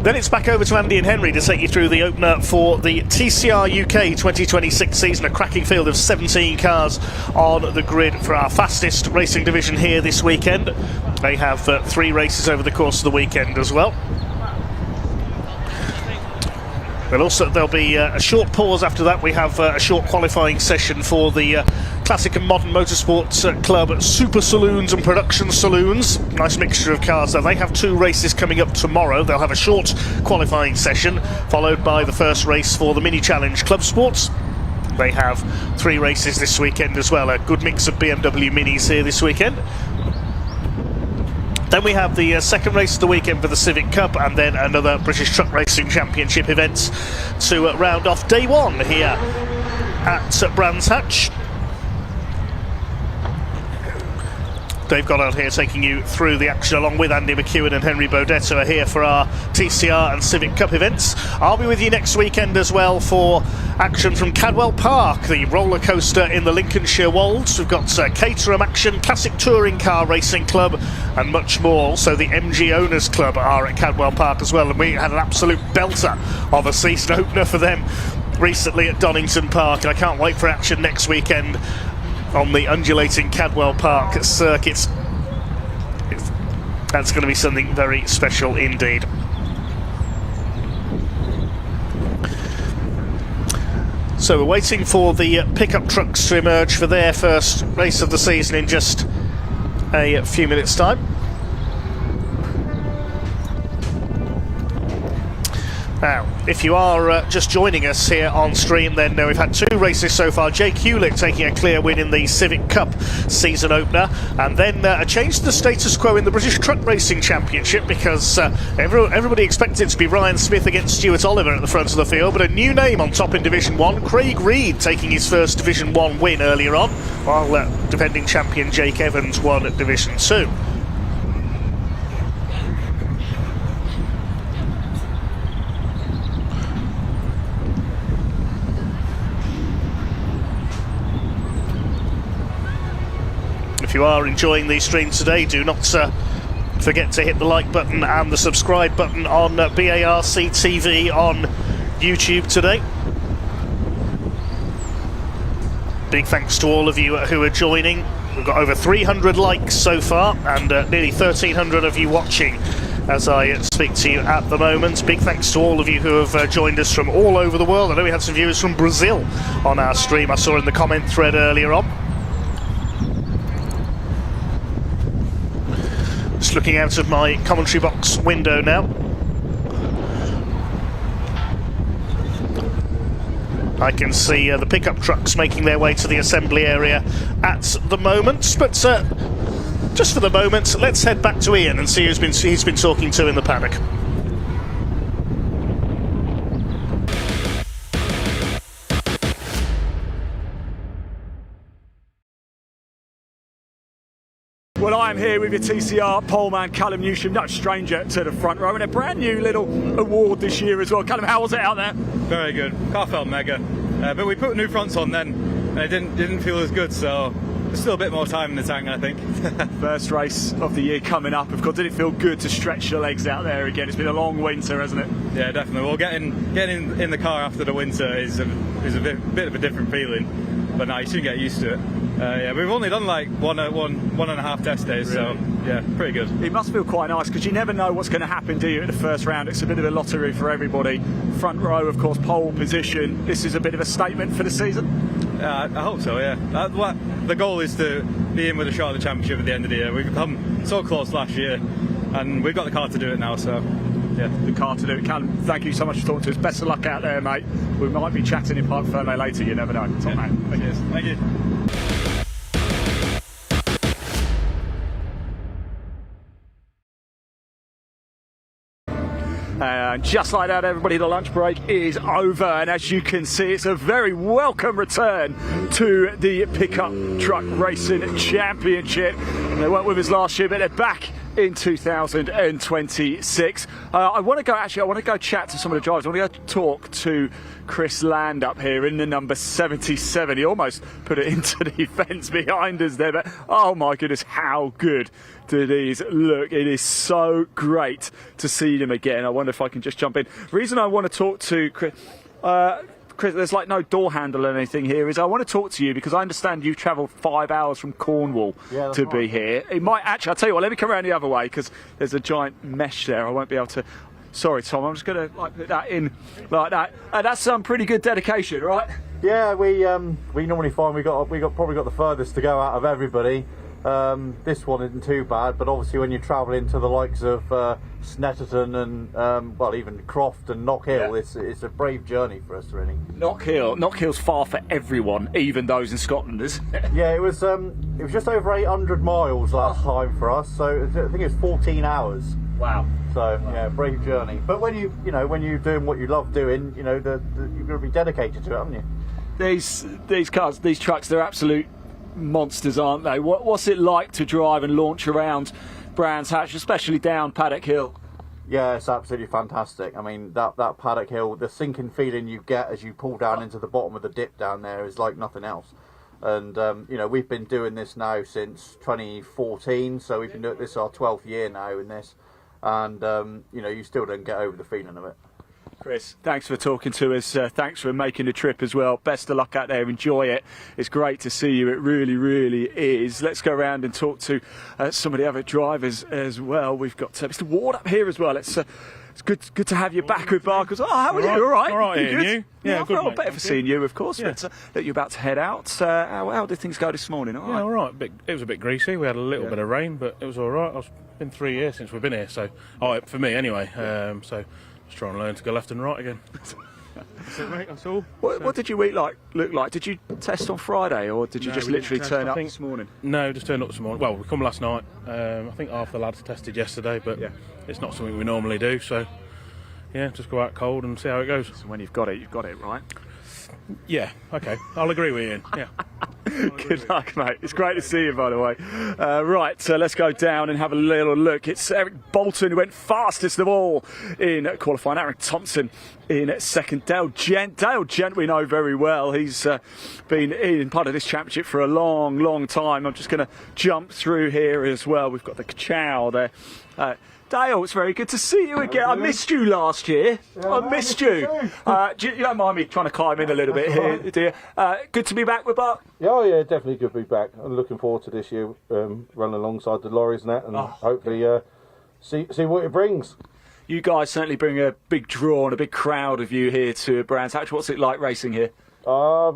Then it's back over to Andy and Henry to take you through the opener for the TCR UK 2026 season. A cracking field of 17 cars on the grid for our fastest racing division here this weekend. They have 3 races over the course of the weekend as well. There'll be a short pause after that. We have a short qualifying session for the Classic and Modern Motorsports Club Super Saloons and Production Saloons. Nice mixture of cars there. They have 2 races coming up tomorrow. They'll have a short qualifying session, followed by the first race for the Mini Challenge Clubsport. They have 3 races this weekend as well. A good mix of BMW Minis here this weekend. Then we have the second race of the weekend for the Civic Cup, and then another British Truck Racing Championship event to round off day 1 here at Brands Hatch. Dave Goddard here taking you through the action along with Andy McEwen and Henry Baudet, who are here for our TCR and Civic Cup events. I'll be with you next weekend as well for action from Cadwell Park, the roller coaster in the Lincolnshire Wolds. We've got Caterham action, Classic Touring Car Racing Club and much more. Also the MG Owners Club are at Cadwell Park as well, and we had an absolute belter of a season opener for them recently at Donington Park, and I can't wait for action next weekend on the undulating Cadwell Park circuit. That's going to be something very special indeed. So we're waiting for the pickup trucks to emerge for their first race of the season in just a few minutes' time. Now, if you are just joining us here on stream, then we've had 2 races so far. Jake Hewlett taking a clear win in the Civic Cup season opener, and then a change to the status quo in the British Truck Racing Championship, because everybody expected it to be Ryan Smith against Stuart Oliver at the front of the field, but a new name on top in Division 1, Craig Reed taking his first Division 1 win earlier on, while defending champion Jake Evans won at Division 2. If you are enjoying these streams today, do not forget to hit the like button and the subscribe button on BARC TV on YouTube today. Big thanks to all of you who are joining. We've got over 300 likes so far, and nearly 1,300 of you watching as I speak to you at the moment. Big thanks to all of you who have joined us from all over the world. I know we had some viewers from Brazil on our stream, I saw in the comment thread earlier on. Just looking out of my commentary box window now. I can see the pickup trucks making their way to the assembly area at the moment, but just for the moment, let's head back to Ian and see who's been talking to in the paddock. Well, I'm here with your TCR poleman Callum Newsham, no stranger to the front row, and a brand new little award this year as well. Callum, how was it out there? Very good. Car felt mega, but we put new fronts on then, and it didn't feel as good. So there's still a bit more time in the tank, I think. First race of the year coming up. Of course, did it feel good to stretch your legs out there again? It's been a long winter, hasn't it? Yeah, definitely. Well, getting in the car after the winter is a bit of a different feeling, but now you soon get used to it. Yeah, we've only done like one and a half test days, really? So yeah, pretty good. It must feel quite nice because you never know what's going to happen, do you, at the first round? It's a bit of a lottery for everybody. Front row, of course, pole position. This is a bit of a statement for the season. I hope so. Yeah, the goal is to be in with a shot at the championship at the end of the year. We've come so close last year, and we've got the car to do it now. So. Yeah, the car to do it. Callum, thank you so much for talking to us. Best of luck out there, mate. We might be chatting in Parc Fermé later, you never know. Top man. Cheers. Thank you. And just like that, everybody, the lunch break is over, and as you can see, it's a very welcome return to the Pickup Truck Racing Championship. They weren't with us last year, but they're back in 2026. I want to go chat to some of the drivers. I want to go talk to Chris Land up here in the number 77. He almost put it into the fence behind us there, but oh my goodness, how good do these look. It is so great to see them again. I wonder if I can just jump in. The reason I want to talk to Chris, there's like no door handle or anything here, is I want to talk to you because I understand you've travelled 5 hours from Cornwall to be here. It might actually, I'll tell you what, let me come around the other way because there's a giant mesh there. I won't be able to. Sorry, Tom, I'm just going to put that in like that. That's some pretty good dedication, right? Yeah, we normally find we probably got the furthest to go out of everybody. This one isn't too bad, but obviously when you travel into the likes of Snetterton and well, even Croft and Knock Hill, it's a brave journey for us, really. Knock Hill's far for everyone, even those in Scotland, is it? Yeah, it was just over 800 miles last time for us, so I think it was 14 hours. Wow. So yeah, brave journey. But when when you're doing what you love doing, you've got to be dedicated to it, haven't you? These cars, these trucks, they're absolute monsters, aren't they? What's it like to drive and launch around Brands Hatch, especially down Paddock Hill? Yeah, it's absolutely fantastic. I mean, that Paddock Hill, the sinking feeling you get as you pull down into the bottom of the dip down there is like nothing else. And we've been doing this now since 2014, so we've been doing this our 12th year now in this, and you still don't get over the feeling of it. Chris, thanks for talking to us. Thanks for making the trip as well. Best of luck out there. Enjoy it. It's great to see you. It really, really is. Let's go around and talk to some of the other drivers as well. We've got Mr. Ward up here as well. It's good to have you back with BARC. Oh, how are you? All right? All right, you you? Yeah, good, mate. Better for seeing you, of course. Yeah. But that you're about to head out. How did things go this morning? All right? Yeah, all right. It was a bit greasy. We had a little bit of rain, but it was all right. It's been 3 years since we've been here, so for me anyway. So just trying to learn to go left and right again. That's it, mate. That's all. What did your week look like? Did you test on Friday, or did you just literally turn up this morning? No, just turned up this morning. Well, we come last night. I think half the lads tested yesterday, but it's not something we normally do. So yeah, just go out cold and see how it goes. So when you've got it, right? Yeah. Okay. I'll agree with Ian. Yeah. Good luck, mate. It's great to see you, by the way. Right, let's go down and have a little look. It's Eric Bolton who went fastest of all in qualifying. Aaron Thompson in second. Dale Gent we know very well. He's been in part of this championship for a long, long time. I'm just going to jump through here as well. We've got the Chow there. Dale, it's very good to see you again. I missed you last year. I missed you. You don't mind me trying to climb in a little bit here, do you? Good to be back with BARC. Oh yeah, definitely good to be back. I'm looking forward to this year, running alongside the lorries and that, and hopefully see what it brings. You guys certainly bring a big draw and a big crowd of you here to Brands Hatch. What's it like racing here? I've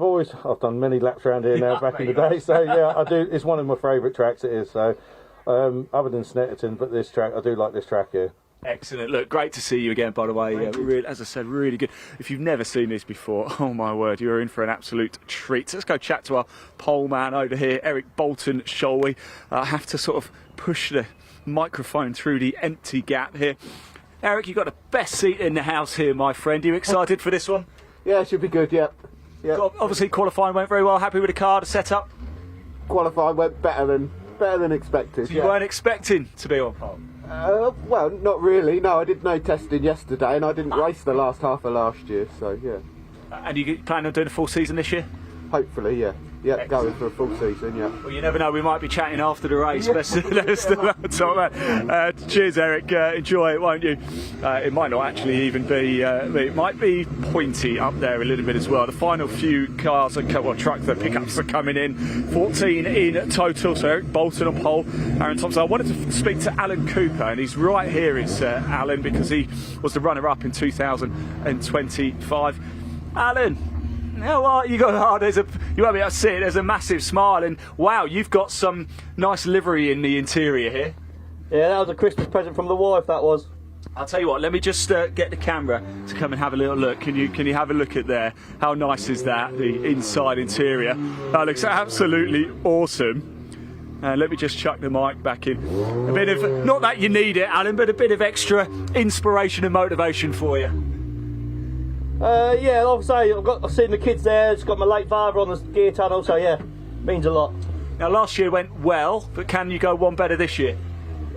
done many laps around here now back in the day, so yeah, I do. It's one of my favourite tracks. It is so. Other than Snetterton, but this track, I do like this track here. Excellent. Look, great to see you again, by the way. Really, as I said, really good. If you've never seen this before, oh my word, you're in for an absolute treat. Let's go chat to our pole man over here, Eric Bolton, shall we? I have to sort of push the microphone through the empty gap here. Eric, you've got the best seat in the house here, my friend. Are you excited for this one? Yeah, it should be good, yeah. Obviously, qualifying went very well. Happy with the car, the setup? Qualifying went better than expected. So you weren't expecting to be on pole? Well, not really. No, I did no testing yesterday, and I didn't race the last half of last year. So yeah. And you plan on doing a full season this year? Hopefully, yeah. Yeah, going for a full season, yeah. Well, you never know, we might be chatting after the race. Cheers, Eric. Enjoy it, won't you? It might not actually even be, it might be pointy up there a little bit as well. The final few cars, trucks, the pickups are coming in. 14 in total, so Eric Bolton on pole, Aaron Thompson. I wanted to speak to Alan Cooper, and he's right here, it's Alan, because he was the runner-up in 2025. Alan, how are you? You won't be able to see it. There's a massive smile, and wow, you've got some nice livery in the interior here. Yeah, that was a Christmas present from the wife. That was. I'll tell you what. Let me just get the camera to come and have a little look. Can you have a look at there? How nice is that? The inside interior. That looks absolutely awesome. Let me just chuck the mic back in. A bit of, not that you need it, Alan, but a bit of extra inspiration and motivation for you. Yeah, obviously I've seen the kids there. It's got my late father on the gear tunnel, so yeah, means a lot. Now last year went well, but can you go one better this year?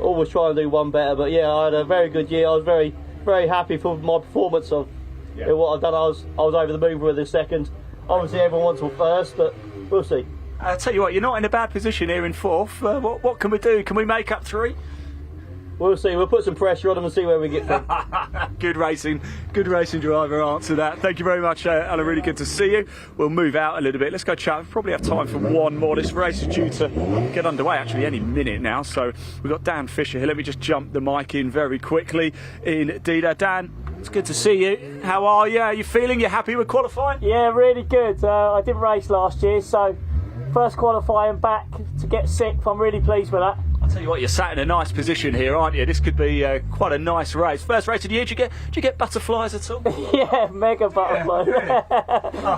Always trying to do one better, but yeah, I had a very good year. I was very, very happy for my performance of what I've done. I was over the moon with the second. Obviously everyone wants one first, but we'll see. I'll tell you what, you're not in a bad position here in fourth. What can we do? Can we make up 3? We'll see. We'll put some pressure on them and see where we get from. Good racing driver answer that. Thank you very much, Alan. Really good to see you. We'll move out a little bit. Let's go chat. We probably have time for one more. This race is due to get underway actually any minute now. So we've got Dan Fisher here. Let me just jump the mic in very quickly. Indeed, Dan, It's good to see you. How are you? Are you feeling? You happy with qualifying? Yeah, really good. I didn't race last year, so first qualifying back to get sixth. I'm really pleased with that. I'll tell you what, you're sat in a nice position here, aren't you? This could be quite a nice race. First race of the year, do you get butterflies at all? Yeah, mega butterflies.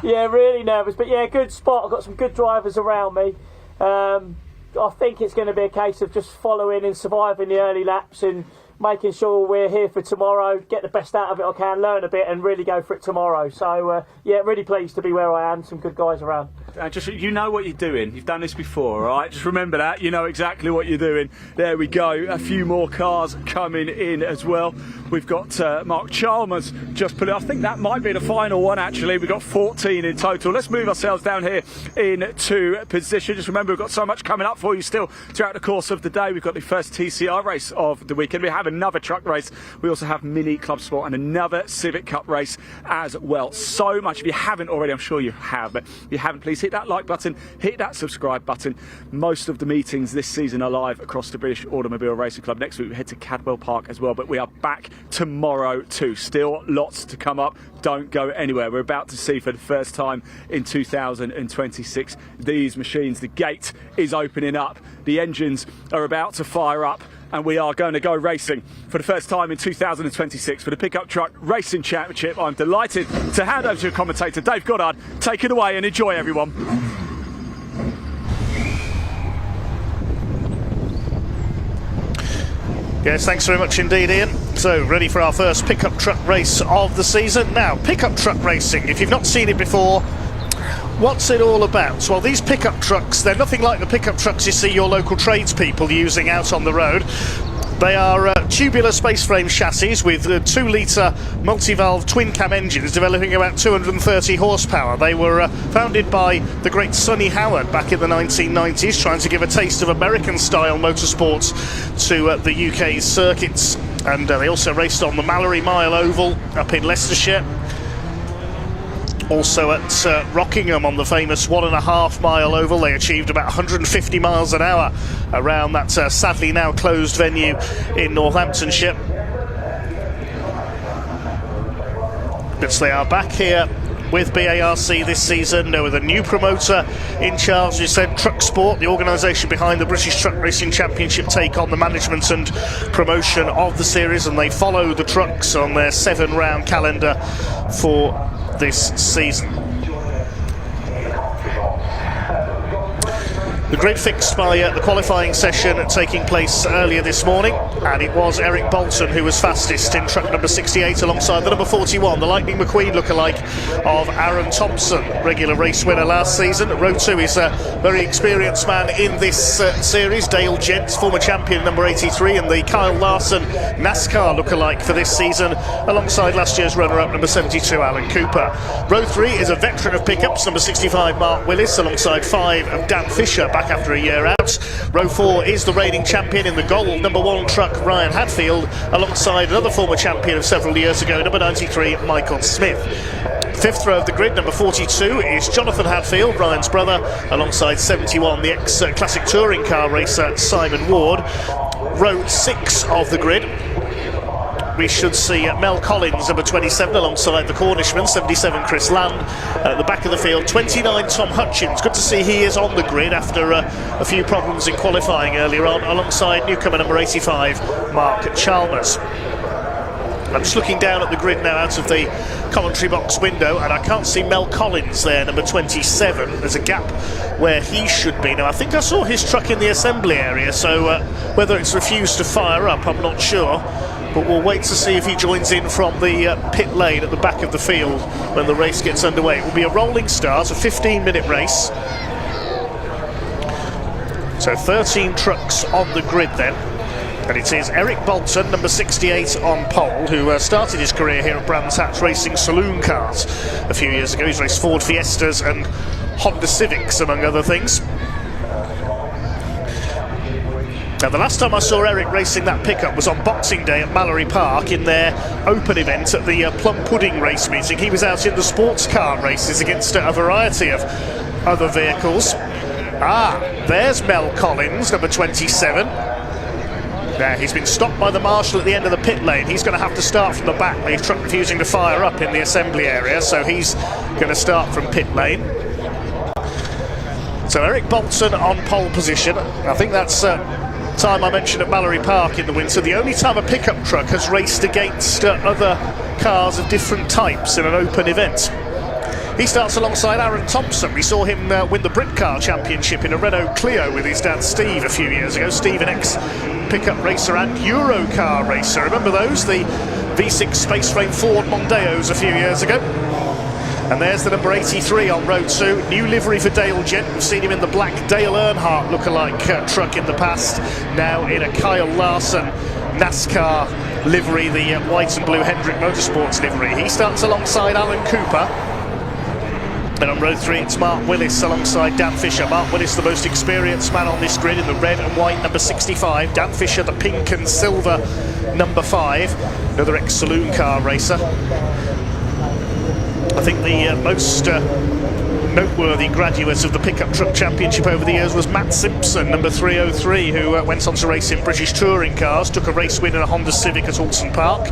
Yeah, really nervous, but yeah, good spot. I've got some good drivers around me. I think it's going to be a case of just following and surviving the early laps and making sure we're here for tomorrow, get the best out of it I can, learn a bit and really go for it tomorrow. So yeah, really pleased to be where I am, some good guys around. Just, you know what you're doing. You've done this before, all right? Just remember that. You know exactly what you're doing. There we go. A few more cars coming in as well. We've got Mark Chalmers just put it. I think that might be the final one, actually. We've got 14 in total. Let's move ourselves down here into position. Just remember, we've got so much coming up for you still throughout the course of the day. We've got the first TCR race of the weekend. We have another truck race. We also have mini Clubsport and another Civic Cup race as well. So much. If you haven't already, I'm sure you have, but if you haven't, please hit that like button, hit that subscribe button. Most of the meetings this season are live across the British Automobile Racing Club. Next week we head to Cadwell Park as well, but we are back tomorrow too. Still lots to come up. Don't go anywhere. We're about to see for the first time in 2026 these machines. The gate is opening up. The engines are about to fire up, and we are going to go racing for the first time in 2026 for the Pickup Truck Racing Championship. I'm delighted to hand over to your commentator, Dave Goddard. Take it away and enjoy, everyone. Yes, thanks very much indeed, Ian. So, ready for our first pickup truck race of the season. Now, pickup truck racing, if you've not seen it before, what's it all about? Well, these pickup trucks, they're nothing like the pickup trucks you see your local tradespeople using out on the road. They are tubular space frame chassis with 2-litre multi-valve twin-cam engines developing about 230 horsepower. They were founded by the great Sonny Howard back in the 1990s, trying to give a taste of American-style motorsports to the UK's circuits. And they also raced on the Mallory Mile Oval up in Leicestershire. Also at Rockingham on the famous 1.5 mile oval. They achieved about 150 miles an hour around that sadly now closed venue in Northamptonshire. But they are back here with BARC this season with a new promoter in charge. As you said, Clubsport, the organisation behind the British Truck Racing Championship, take on the management and promotion of the series, and they follow the trucks on their 7-round calendar for this season. The grid fixed by the qualifying session taking place earlier this morning, and it was Eric Bolton who was fastest in truck number 68 alongside the number 41, the Lightning McQueen lookalike of Aaron Thompson, regular race winner last season. Row 2 is a very experienced man in this series, Dale Jent, former champion number 83, and the Kyle Larson NASCAR lookalike for this season alongside last year's runner-up number 72, Alan Cooper. Row 3 is a veteran of pickups, number 65, Mark Willis, alongside 5 of Dan Fisher, back after a year out. Row 4 is the reigning champion in the gold number 1 truck, Ryan Hadfield, alongside another former champion of several years ago, number 93, Michael Smith. Fifth row of the grid, number 42, is Jonathan Hadfield, Ryan's brother, alongside 71, the ex-classic touring car racer Simon Ward. Row 6 of the grid, we should see Mel Collins, number 27, alongside the Cornishman, 77, Chris Land. At the back of the field, 29, Tom Hutchins. Good to see he is on the grid after a few problems in qualifying earlier on, alongside newcomer number 85, Mark Chalmers. I'm just looking down at the grid now out of the commentary box window, and I can't see Mel Collins there, number 27. There's a gap where he should be. Now, I think I saw his truck in the assembly area, so whether it's refused to fire up, I'm not sure. But we'll wait to see if he joins in from the pit lane at the back of the field when the race gets underway. It will be a rolling start, a 15-minute race. So 13 trucks on the grid then. And it is Eric Bolton, number 68, on pole, who started his career here at Brands Hatch racing saloon cars a few years ago. He's raced Ford Fiestas and Honda Civics, among other things. Now, the last time I saw Eric racing that pickup was on Boxing Day at Mallory Park in their open event at the Plum Pudding race meeting. He was out in the sports car races against a variety of other vehicles. Ah, there's Mel Collins, number 27. There, he's been stopped by the marshal at the end of the pit lane. He's going to have to start from the back. The truck refusing to fire up in the assembly area, so he's going to start from pit lane. So Eric Bolton on pole position. I think that's time I mentioned at Mallory Park in the winter, the only time a pickup truck has raced against other cars of different types in an open event. He starts alongside Aaron Thompson. We saw him win the Britcar Championship in a Renault Clio with his dad Steve a few years ago. Steve, an ex-pickup racer and Eurocar racer. Remember those? The V6 space frame Ford Mondeos a few years ago. And there's the number 83 on Road 2. New livery for Dale Gent. We've seen him in the black Dale Earnhardt lookalike truck in the past. Now in a Kyle Larson NASCAR livery, the white and blue Hendrick Motorsports livery. He starts alongside Alan Cooper. And on Road 3, it's Mark Willis alongside Dan Fisher. Mark Willis, the most experienced man on this grid, in the red and white number 65. Dan Fisher, the pink and silver number 5. Another ex-saloon car racer. I think the most noteworthy graduate of the Pickup Truck Championship over the years was Matt Simpson, number 303, who went on to race in British touring cars, took a race win in a Honda Civic at Alton Park.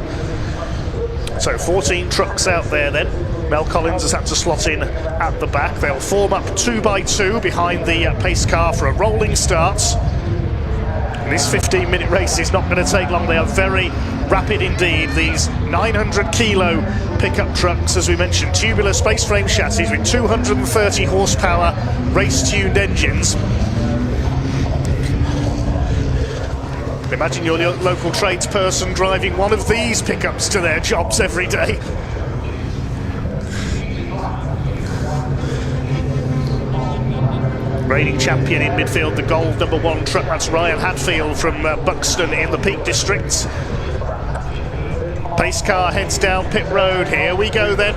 So 14 trucks out there then. Mel Collins has had to slot in at the back. They'll form up 2 by 2 behind the pace car for a rolling start. And this 15-minute race is not going to take long. They are very rapid indeed. These 900-kilo pickup trucks, as we mentioned, tubular space frame chassis with 230 horsepower race-tuned engines. Imagine you're the local tradesperson driving one of these pickups to their jobs every day. Reigning champion in midfield, the gold number 1 truck, that's Ryan Hadfield from Buxton in the Peak District. Pace car heads down pit road. Here we go then.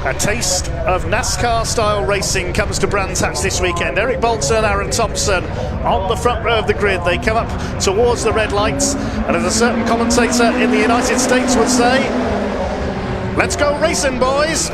A taste of NASCAR style racing comes to Brands Hatch this weekend. Eric Bolton, Aaron Thompson on the front row of the grid. They come up towards the red lights, and as a certain commentator in the United States would say, let's go racing, boys.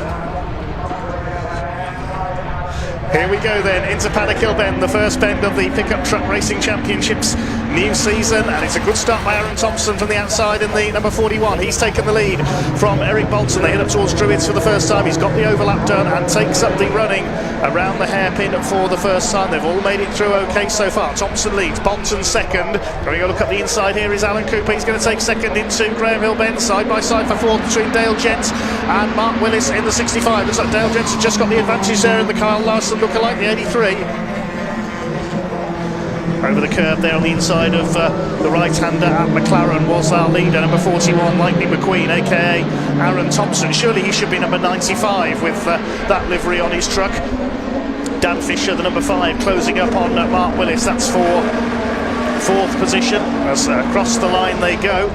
Here we go then, into Paddock Hill Bend, the first bend of the Pickup Truck Racing Championships new season, and it's a good start by Aaron Thompson from the outside in the number 41. He's taken the lead from Eric Bolton. They head up towards Druids for the first time. He's got the overlap done and takes up the running around the hairpin for the first time. They've all made it through okay so far. Thompson leads, Bolton second. Going to look at the inside here is Alan Cooper. He's going to take second into Graham Hill Bend, side by side for fourth between Dale Gent and Mark Willis in the 65. Looks like Dale Gent's just got the advantage there in the Kyle Larson lookalike, the 83. Over the curve there on the inside of the right-hander at McLaren was our leader, number 41, Lightning McQueen, aka Aaron Thompson. Surely he should be number 95 with that livery on his truck. Dan Fisher, the number 5, closing up on Mark Willis. That's for fourth position as across the line they go.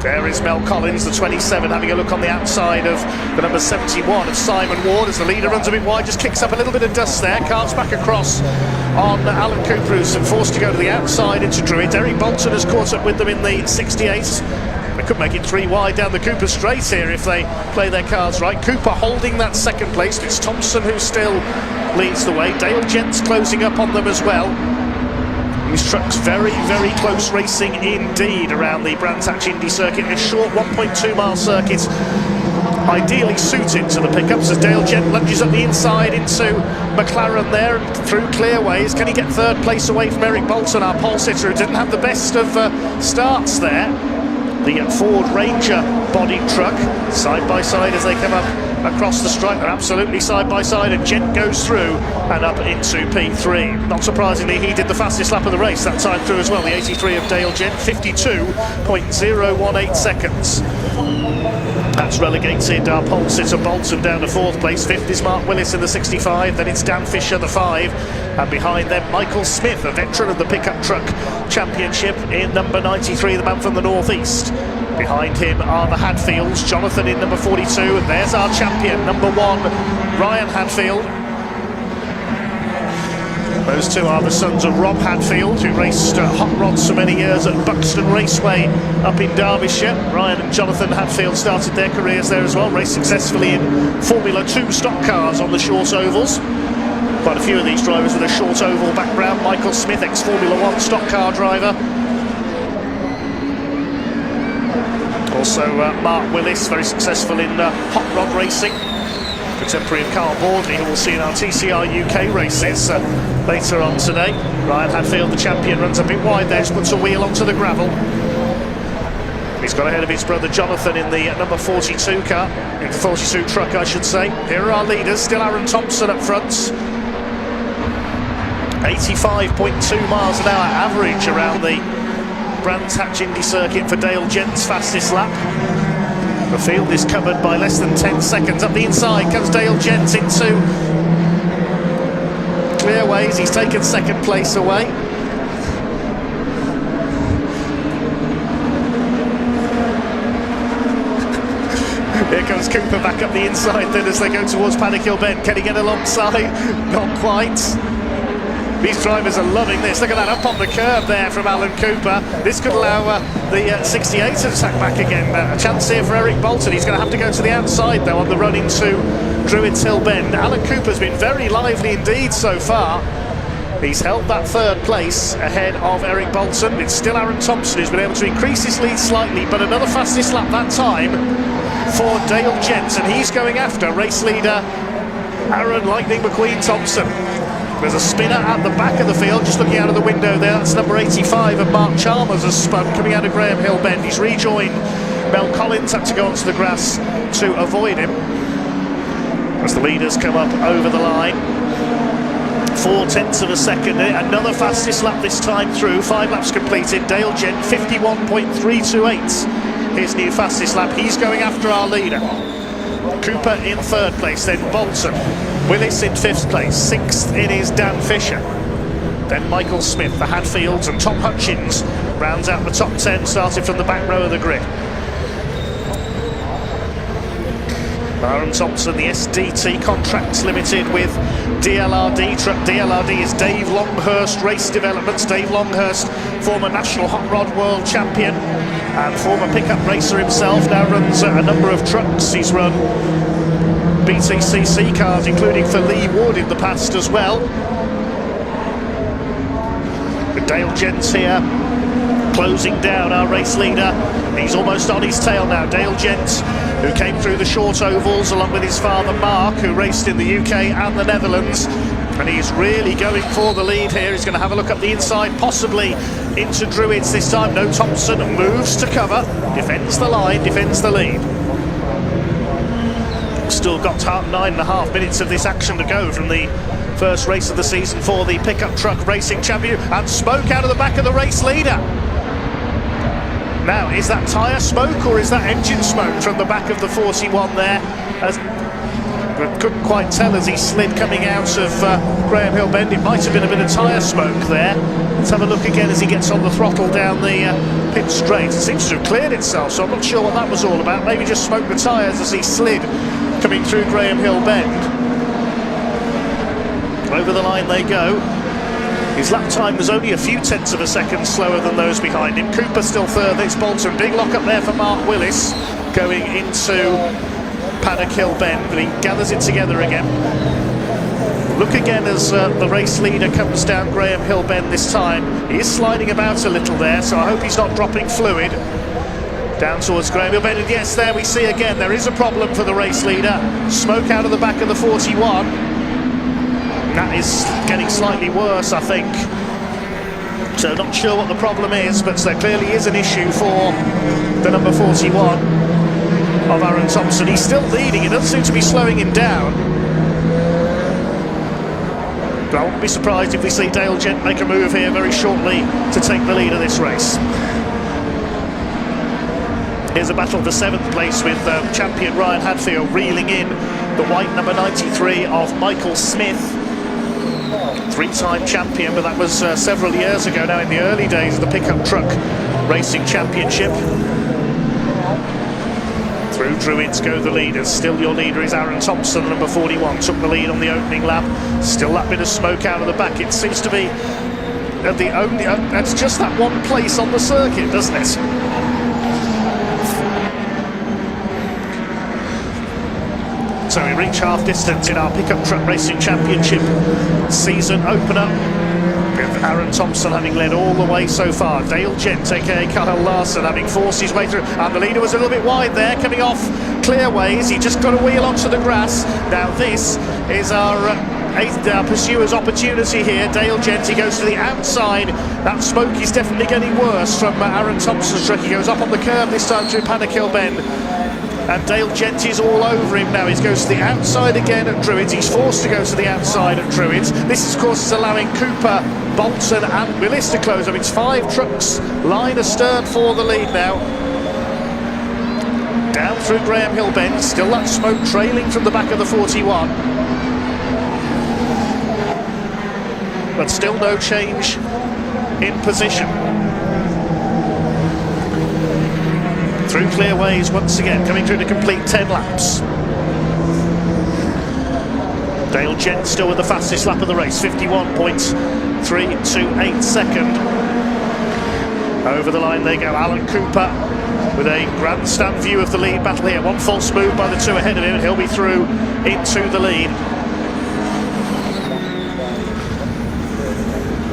There is Mel Collins, the 27, having a look on the outside of the number 71 of Simon Ward as the leader runs a bit wide, just kicks up a little bit of dust there, carts back across on Alan Cooper, who's forced to go to the outside into Druid. Eric Bolton has caught up with them in the 68. They could make it 3 wide down the Cooper straight here if they play their cards right. Cooper holding that second place. It's Thompson who still leads the way. Dale Gent's closing up on them as well. These trucks very, very close racing indeed around the Brands Hatch Indy circuit. This short 1.2 mile circuit ideally suited to the pickups as Dale Gent lunges up the inside into McLaren there and through clearways. Can he get third place away from Eric Bolton, our pole sitter, who didn't have the best of starts there? The Ford Ranger body truck side by side as they come up across the stripe. They're absolutely side by side, and Gent goes through and up into P3. Not surprisingly, he did the fastest lap of the race that time through as well. The 83 of Dale Gent, 52.018 seconds. That's relegated our pole sitter Bolton down to fourth place. Fifth is Mark Willis in the 65. Then it's Dan Fisher, the 5. And behind them, Michael Smith, a veteran of the Pickup Truck Championship in number 93, the man from the northeast. Behind him are the Hadfields, Jonathan in number 42, and there's our champion, number 1, Ryan Hadfield. Those two are the sons of Rob Hadfield, who raced hot rods for many years at Buxton Raceway up in Derbyshire. Ryan and Jonathan Hadfield started their careers there as well, raced successfully in Formula 2 stock cars on the short ovals. Quite a few of these drivers with a short oval background. Michael Smith, ex-Formula 1 stock car driver. Also Mark Willis, very successful in hot rod racing. Contemporary of Carl Bordley, who we'll see in our TCR UK races later on today. Ryan Hadfield, the champion, runs a bit wide there, just puts a wheel onto the gravel. He's got ahead of his brother Jonathan in the number 42 car, in the 42 truck I should say. Here are our leaders, still Aaron Thompson up front. 85.2 miles an hour average around the Brands Hatch Indy circuit for Dale Gent's fastest lap. The field is covered by less than 10 seconds. Up the inside comes Dale Gent into clearways. He's taken second place away. Here comes Cooper back up the inside then as they go towards Paddock Hill Bend. Can he get alongside? Not quite. These drivers are loving this. Look at that, up on the curb there from Alan Cooper. This could allow the 68 to attack back again. A chance here for Eric Bolton. He's going to have to go to the outside though on the run into Druids Hill Bend. Alan Cooper's been very lively indeed so far. He's held that third place ahead of Eric Bolton. It's still Aaron Thompson who's been able to increase his lead slightly, but another fastest lap that time for Dale Gent, and he's going after race leader Aaron Lightning McQueen Thompson. There's a spinner at the back of the field, just looking out of the window there. That's number 85, and Mark Chalmers has spun coming out of Graham Hill Bend. He's rejoined. Mel Collins had to go onto the grass to avoid him as the leaders come up over the line. 0.4 of a second. Another fastest lap this time through. 5 laps completed. Dale Gent 51.328. His new fastest lap. He's going after our leader. Cooper in third place, then Bolton. Willis in fifth place. Sixth in is Dan Fisher. Then Michael Smith, the Hadfields, and Tom Hutchins rounds out the top 10, starting from the back row of the grid. Aaron Thompson, the SDT Contracts Limited with DLRD. Truck DLRD is Dave Longhurst Race Developments. Dave Longhurst, former National Hot Rod World Champion and former pickup racer himself, now runs a number of trucks. He's run BTCC cars, including for Lee Wood in the past as well. With Dale Gent here, closing down our race leader. He's almost on his tail now. Dale Gent, who came through the short ovals along with his father Mark, who raced in the UK and the Netherlands, and he's really going for the lead here. He's going to have a look up the inside, possibly into Druids this time. No, Thompson moves to cover, defends the line, defends the lead. Still got 9.5 minutes of this action to go from the first race of the season for the pickup truck racing champion, and smoke out of the back of the race leader. Now, is that tyre smoke or is that engine smoke from the back of the 41 there? As we couldn't quite tell as he slid coming out of Graham Hill Bend. It might have been a bit of tyre smoke there. Let's have a look again as he gets on the throttle down the pit straight. It seems to have cleared itself, so I'm not sure what that was all about. Maybe just smoked the tyres as he slid coming through Graham Hill Bend. Over the line they go. His lap time was only a few tenths of a second slower than those behind him. Cooper still third, it's Bolton. Big lock up there for Mark Willis going into Paddock Hill Bend, but he gathers it together again. Look again as the race leader comes down Graham Hill Bend this time. He is sliding about a little there, so I hope he's not dropping fluid. Down towards Graham Hill Bend, and yes, there we see again, there is a problem for the race leader. Smoke out of the back of the 41. That is getting slightly worse, I think. So not sure what the problem is, but there clearly is an issue for the number 41 of Aaron Thompson. He's still leading, it doesn't seem to be slowing him down. But I wouldn't be surprised if we see Dale Gent make a move here very shortly to take the lead of this race. Here's a battle for 7th place with champion Ryan Hadfield reeling in the white number 93 of Michael Smith. 3-time champion, but that was several years ago now, in the early days of the pickup truck racing championship. Through Druids go the leaders. Still your leader is Aaron Thompson, number 41, took the lead on the opening lap. Still that bit of smoke out of the back. It seems to be the only, it's just that one place on the circuit, doesn't it? So we reach half distance in our Pickup Truck Racing Championship season opener, with Aaron Thompson having led all the way so far. Dale Gent, aka Kyle Larson, having forced his way through, and the leader was a little bit wide there, coming off clearways. He just got a wheel onto the grass. Now this is our pursuer's opportunity here. Dale Gent, he goes to the outside. That smoke is definitely getting worse from Aaron Thompson's truck. He goes up on the curb this time through Paddock Hill Bend. And Dale Gent is all over him now. He goes to the outside again at Druids. He's forced to go to the outside at Druids. This, of course, is allowing Cooper, Bolton and Willis to close up. It's 5 trucks line astern for the lead now. Down through Graham Hill Bend. Still that smoke trailing from the back of the 41. But still no change in position. Through clear ways once again, coming through to complete 10 laps. Dale Gent still with the fastest lap of the race, 51.328 second. Over the line they go, Alan Cooper with a grandstand view of the lead battle here. One false move by the 2 ahead of him, he'll be through into the lead.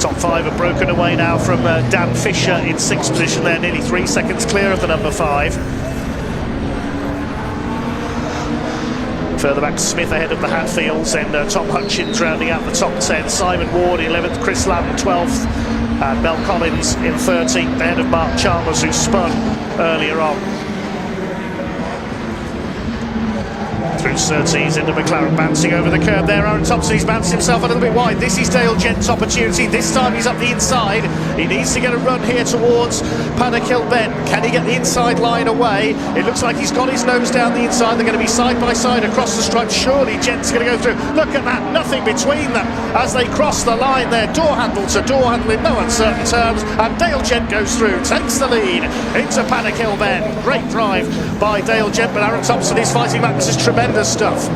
Top 5 are broken away now from Dan Fisher in 6th position there, nearly 3 seconds clear of the number 5. Further back, Smith ahead of the Hatfields, then Tom Hutchins rounding out the top 10. Simon Ward 11th, Chris Lamb 12th, and Mel Collins in 13th, ahead of Mark Chalmers, who spun earlier on. Through Surtees into McLaren, bouncing over the curb there. Aaron Thompson, he's bounced himself a little bit wide. This is Dale Gent's opportunity. This time he's up the inside. He needs to get a run here towards Paddock Hill Bend. Can he get the inside line away? It looks like he's got his nose down the inside. They're going to be side by side across the stripe. Surely Gent's going to go through. Look at that, nothing between them as they cross the line there. Door handle to door handle in no uncertain terms. And Dale Gent goes through, takes the lead into Paddock Hill Bend. Great drive by Dale Gent, but Aaron Thompson is fighting back. This is tremendous stuff.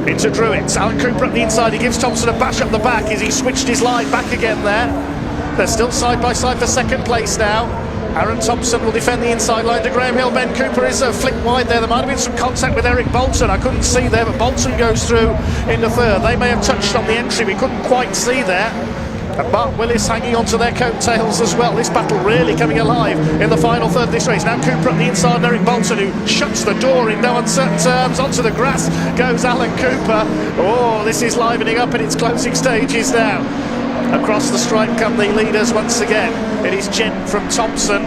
Into Druids, Alan Cooper up the inside. He gives Thompson a bash up the back as he switched his line back again there. They're still side by side for second place now. Aaron Thompson will defend the inside line to Graham Hill. Ben Cooper is flicked wide there. There might have been some contact with Eric Bolton. I couldn't see there, but Bolton goes through into 3rd. They may have touched on the entry. We couldn't quite see there. And Mark Willis hanging onto their coattails as well. This battle really coming alive in the final third of this race. Now Cooper up the inside and Eric Bolton, who shuts the door in no uncertain terms. Onto the grass goes Alan Cooper. Oh, this is livening up in its closing stages now. Across the stripe come the leaders once again. It is Gent from Thompson.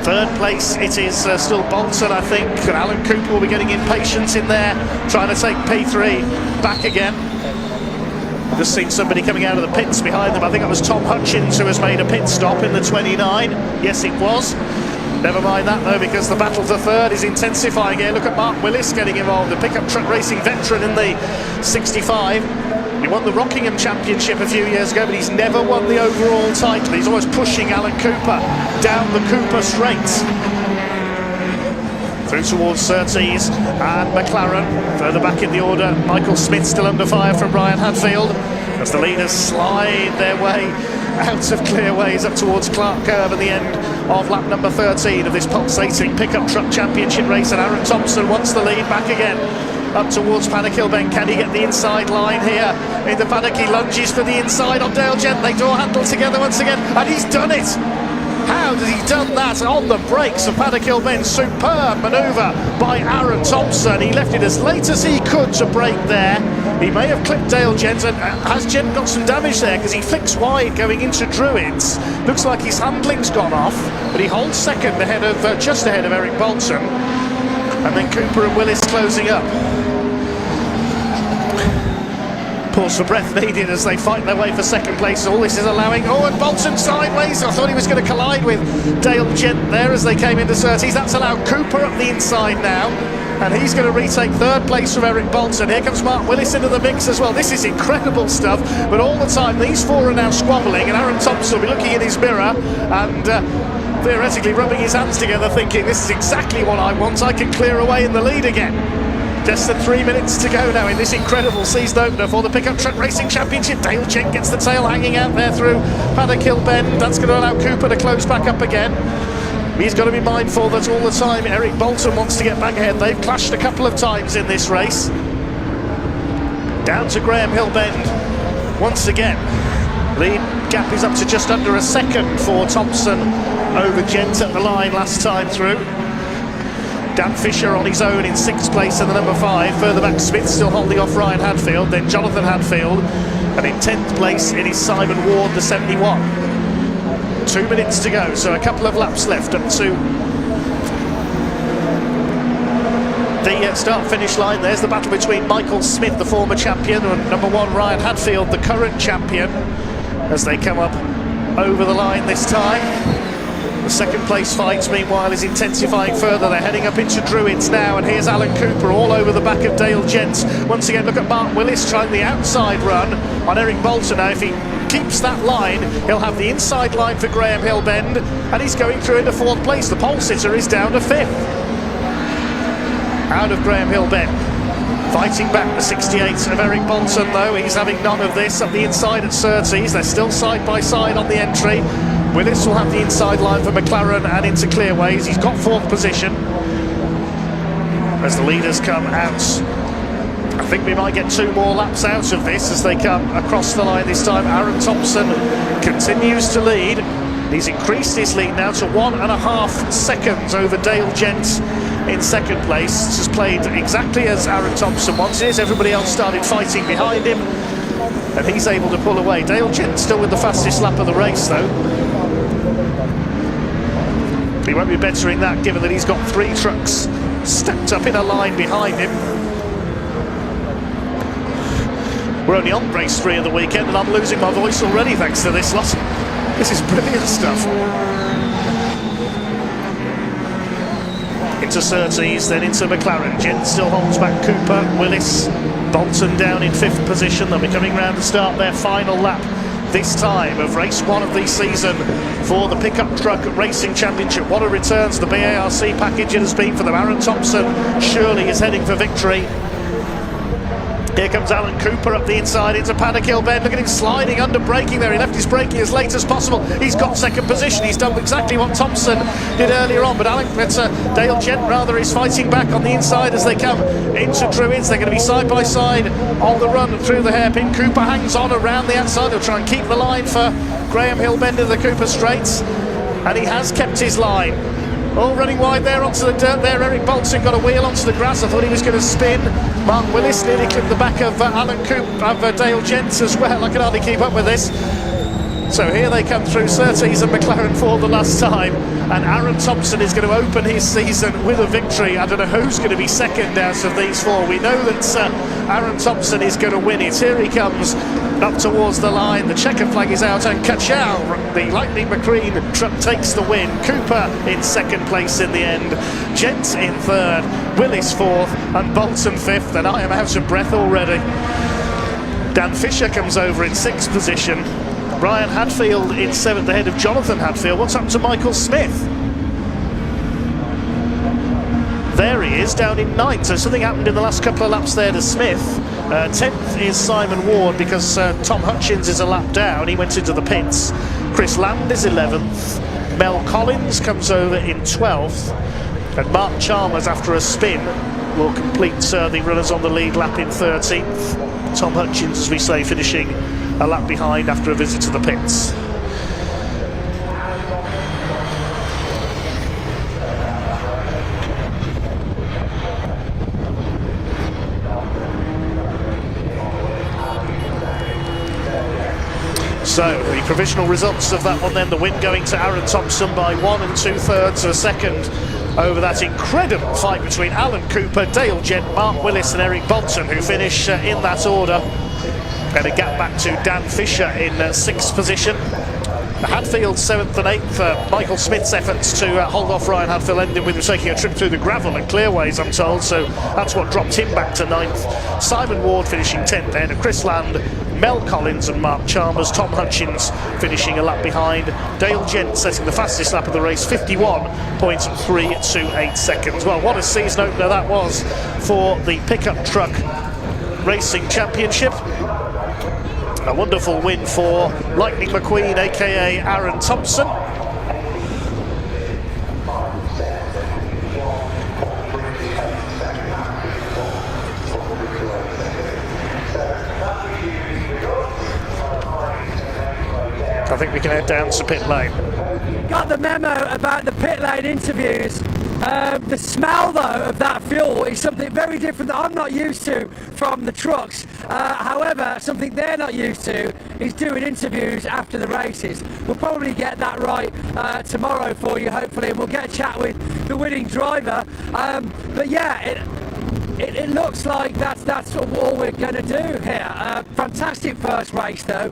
3rd place it is still Bolton, I think. And Alan Cooper will be getting impatient in there, trying to take P3 back again. Just seen somebody coming out of the pits behind them. I think it was Tom Hutchins who has made a pit stop in the 29. Yes, it was. Never mind that though, because the battle for 3rd is intensifying here. Look at Mark Willis getting involved, the pickup truck racing veteran in the 65. He won the Rockingham Championship a few years ago, but he's never won the overall title. He's always pushing Alan Cooper down the Cooper straight. Through towards Surtees and McLaren. Further back in the order, Michael Smith still under fire from Brian Hadfield as the leaders slide their way out of clearways up towards Clark Curve at the end of lap number 13 of this pulsating Pickup Truck Championship race. And Aaron Thompson wants the lead back again up towards Paddock Hill Bend. Can he get the inside line here into Paddock? He lunges for the inside on Dale Gent. They door handle together once again, and he's done it. How has he done that on the brakes of Paddock Hill Bend? Superb manoeuvre by Aaron Thompson. He left it as late as he could to brake there. He may have clipped Dale Gent, and has Gent got some damage there because he flicks wide going into Druids. Looks like his handling's gone off, but he holds second ahead of just ahead of Eric Bolton. And then Cooper and Willis closing up. Pause for breath needed as they fight their way for second place. All this is allowing, and Bolton sideways. I thought he was going to collide with Dale Gent there as they came into Surtees. That's allowed Cooper up the inside now, and he's going to retake 3rd place from Eric Bolton. Here comes Mark Willis into the mix as well. This is incredible stuff, but all the time these 4 are now squabbling, and Aaron Thompson will be looking in his mirror and theoretically rubbing his hands together thinking, this is exactly what I want. I can clear away in the lead again. Less than 3 minutes to go now in this incredible season opener for the Pickup Truck Racing Championship. Dale Gent gets the tail hanging out there through Paddock Hill Bend. That's going to allow Cooper to close back up again. He's got to be mindful that all the time Eric Bolton wants to get back ahead. They've clashed a couple of times in this race. Down to Graham Hill Bend once again. Lead gap is up to just under a second for Thompson over Gent at the line last time through. Dan Fisher on his own in 6th place in the number 5. Further back, Smith still holding off Ryan Hadfield. Then Jonathan Hadfield. And in 10th place, it is Simon Ward, the 71. 2 minutes to go, so a couple of laps left up to the start-finish line. There's the battle between Michael Smith, the former champion, and number 1, Ryan Hadfield, the current champion, as they come up over the line this time. The second place fight, meanwhile, is intensifying further. They're heading up into Druids now, and here's Alan Cooper all over the back of Dale Gent. Once again, look at Mark Willis trying the outside run on Eric Bolton. Now, if he keeps that line, he'll have the inside line for Graham Hill Bend, and he's going through into 4th place. The pole sitter is down to 5th. Out of Graham Hill Bend. Fighting back the 68 of Eric Bolton, though. He's having none of this up the inside at Surtees. They're still side by side on the entry. Willis will have the inside line for McLaren and into Clearways. He's got 4th position as the leaders come out. I think we might get 2 more laps out of this as they come across the line this time. Aaron Thompson continues to lead. He's increased his lead now to 1.5 seconds over Dale Gent in 2nd place. This has played exactly as Aaron Thompson wanted it. Everybody else started fighting behind him, and he's able to pull away. Dale Gent still with the fastest lap of the race, though. He won't be bettering that, given that he's got 3 trucks stacked up in a line behind him. We're only on race 3 of the weekend, and I'm losing my voice already thanks to this lot. This is brilliant stuff. Into Surtees, then into McLaren. Gent still holds back Cooper, Willis, Bolton down in 5th position. They'll be coming round to start their final lap this time of race 1 of the season for the Pickup Truck Racing Championship. What a return to the BARC package it has been for them. Aaron Thompson surely is heading for victory. Here comes Alan Cooper up the inside into Paddock Hill Bend. Look at him sliding under braking there. He left his braking as late as possible. He's got 2nd position. He's done exactly what Thompson did earlier on, but Dale Gent rather is fighting back on the inside as they come into Druids. They're going to be side by side on the run through the hairpin. Cooper hangs on around the outside. He'll try and keep the line for Graham Hill Bend in the Cooper Straights, and he has kept his line. All running wide there onto the dirt there. Eric Bolton got a wheel onto the grass. I thought he was going to spin. Mark Willis nearly clipped the back of Alan Cooper, of Dale Gent as well. I can hardly keep up with this. So here they come through Surtees and McLaren for the last time, and Aaron Thompson is going to open his season with a victory. I don't know who's going to be second out of these 4. We know that Aaron Thompson is going to win it. Here he comes up towards the line. The checker flag is out, and Kachow, the Lightning McQueen truck, takes the win. Cooper in 2nd place in the end. Gent in 3rd, Willis 4th, and Bolton 5th, and I am out of breath already. Dan Fisher comes over in 6th position. Ryan Hadfield in 7th ahead of Jonathan Hadfield. What's happened to Michael Smith? There he is, down in 9th. So something happened in the last couple of laps there to Smith. 10th is Simon Ward, because Tom Hutchins is a lap down. He went into the pits. Chris Land is 11th. Mel Collins comes over in 12th. And Mark Chalmers, after a spin, will complete the runners on the lead lap in 13th. Tom Hutchins, as we say, finishing a lap behind after a visit to the pits. So the provisional results of that one then, the win going to Aaron Thompson by 1 2/3 of a second over that incredible fight between Alan Cooper, Dale Gent, Mark Willis and Eric Bolton, who finish in that order. And a gap back to Dan Fisher in 6th position. Hadfield 7th and 8th. Michael Smith's efforts to hold off Ryan Hadfield ended with him taking a trip through the gravel and Clearways, I'm told, so that's what dropped him back to 9th. Simon Ward finishing 10th ahead of Chris Land, Mel Collins and Mark Chalmers. Tom Hutchins finishing a lap behind. Dale Gent setting the fastest lap of the race, 51.328 seconds. Well, what a season opener that was for the Pickup Truck Racing Championship. A wonderful win for Lightning McQueen, aka Aaron Thompson. I think we can head down to pit lane. Got the memo about the pit lane interviews. The smell, though, of that fuel is something very different that I'm not used to from the trucks. However, something they're not used to is doing interviews after the races. We'll probably get that right tomorrow for you, hopefully, and we'll get a chat with the winning driver. But yeah, it looks like that's all we're going to do here. Fantastic first race, though.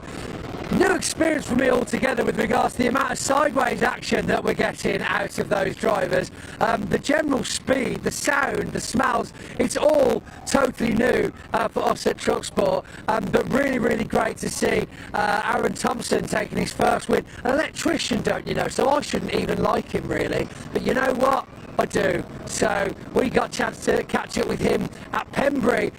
New experience for me altogether with regards to the amount of sideways action that we're getting out of those drivers. The general speed, the sound, the smells, it's all totally new for us at Clubsport. But really, really great to see Aaron Thompson taking his first win. An electrician, don't you know, so I shouldn't even like him really. But you know what? I do. So we got a chance to catch up with him at Pembrey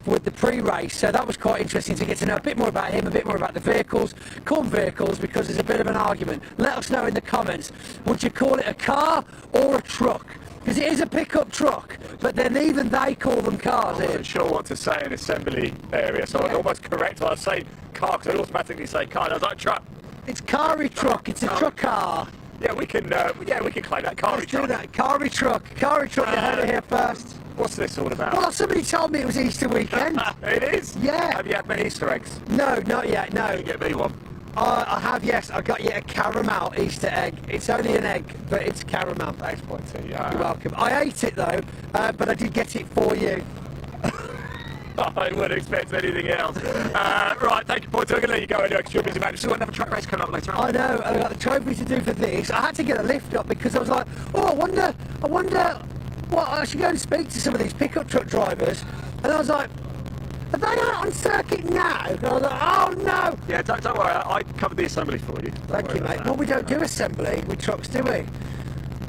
with the pre-race. So that was quite interesting to get to know a bit more about him, a bit more about the vehicles. Call them vehicles because there's a bit of an argument. Let us know in the comments. Would you call it a car or a truck? Because it is a pickup truck, but then even they call them cars. I wasn't sure what to say in assembly area, so I was almost correct. I was saying car because I automatically say car. And I was like truck. It's carry truck. It's a truck car. Yeah, we can claim that carry truck. Do that. Carry truck. Carry truck. You heard it here first. What's this all about? Well, somebody told me it was Easter weekend. It is? Yeah. Have you had many Easter eggs? No, not yet, no. Can you get me one? I have, yes. I got you a caramel Easter egg. It's only an egg, but it's caramel. Thanks, Pointy. You're welcome. I ate it, though, but I did get it for you. I wouldn't expect anything else. Right, thank you, Pointy. I'm going to let you go anyway because you're a busy man. Still got another track race coming up later on. I know. I got the trophy to do for this. I had to get a lift up because I was like, oh, I wonder, well, I should go and speak to some of these pickup truck drivers. And I was like, are they out on circuit now? And I was like, oh, no. Yeah, don't worry. I covered the assembly for you. Thank you, mate. Well, we don't do assembly with trucks, do we?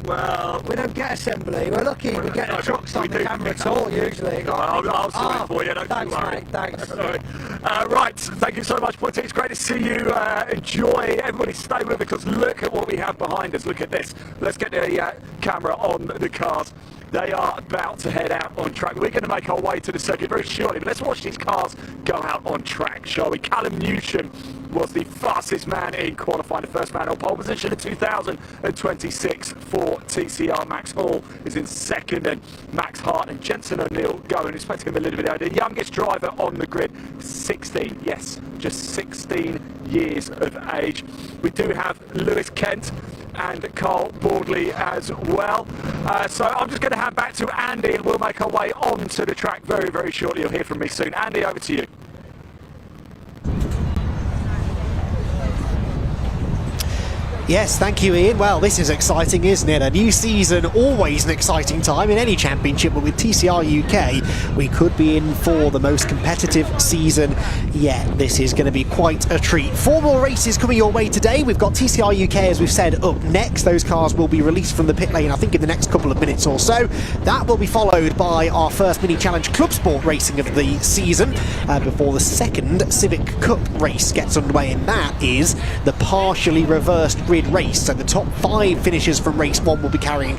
Well, we don't get assembly. We're lucky we get the trucks on the camera at all, usually. I'll sort it for you, don't thanks, worry. Mate, thanks. Right, thank you so much, Pointy. It's great to see you. Enjoy. Everybody stay with us because look at what we have behind us. Look at this. Let's get the camera on the cars. They are about to head out on track. We're going to make our way to the circuit very shortly, but let's watch these cars go out on track, shall we? Callum Newsham was the fastest man in qualifying, the first man on pole position in 2026 for TCR. Max Hall is in second, and Max Hart and Jensen O'Neill going. Expecting him a little bit out. The youngest driver on the grid, 16, yes, just 16 years of age. We do have Lewis Kent and Carl Boardley as well. So I'm just going to hand back to Andy and we'll make our way onto the track very, very shortly. You'll hear from me soon. Andy, over to you. Yes, thank you, Ian. Well, this is exciting, isn't it? A new season, always an exciting time in any championship, but with TCR UK, we could be in for the most competitive season yet. This is going to be quite a treat. 4 more races coming your way today. We've got TCR UK, as we've said, up next. Those cars will be released from the pit lane, I think, in the next couple of minutes or so. That will be followed by our first mini challenge Clubsport racing of the season before the second Civic Cup race gets underway, and that is the partially reversed grid race. So the top 5 finishers from race 1 will be carrying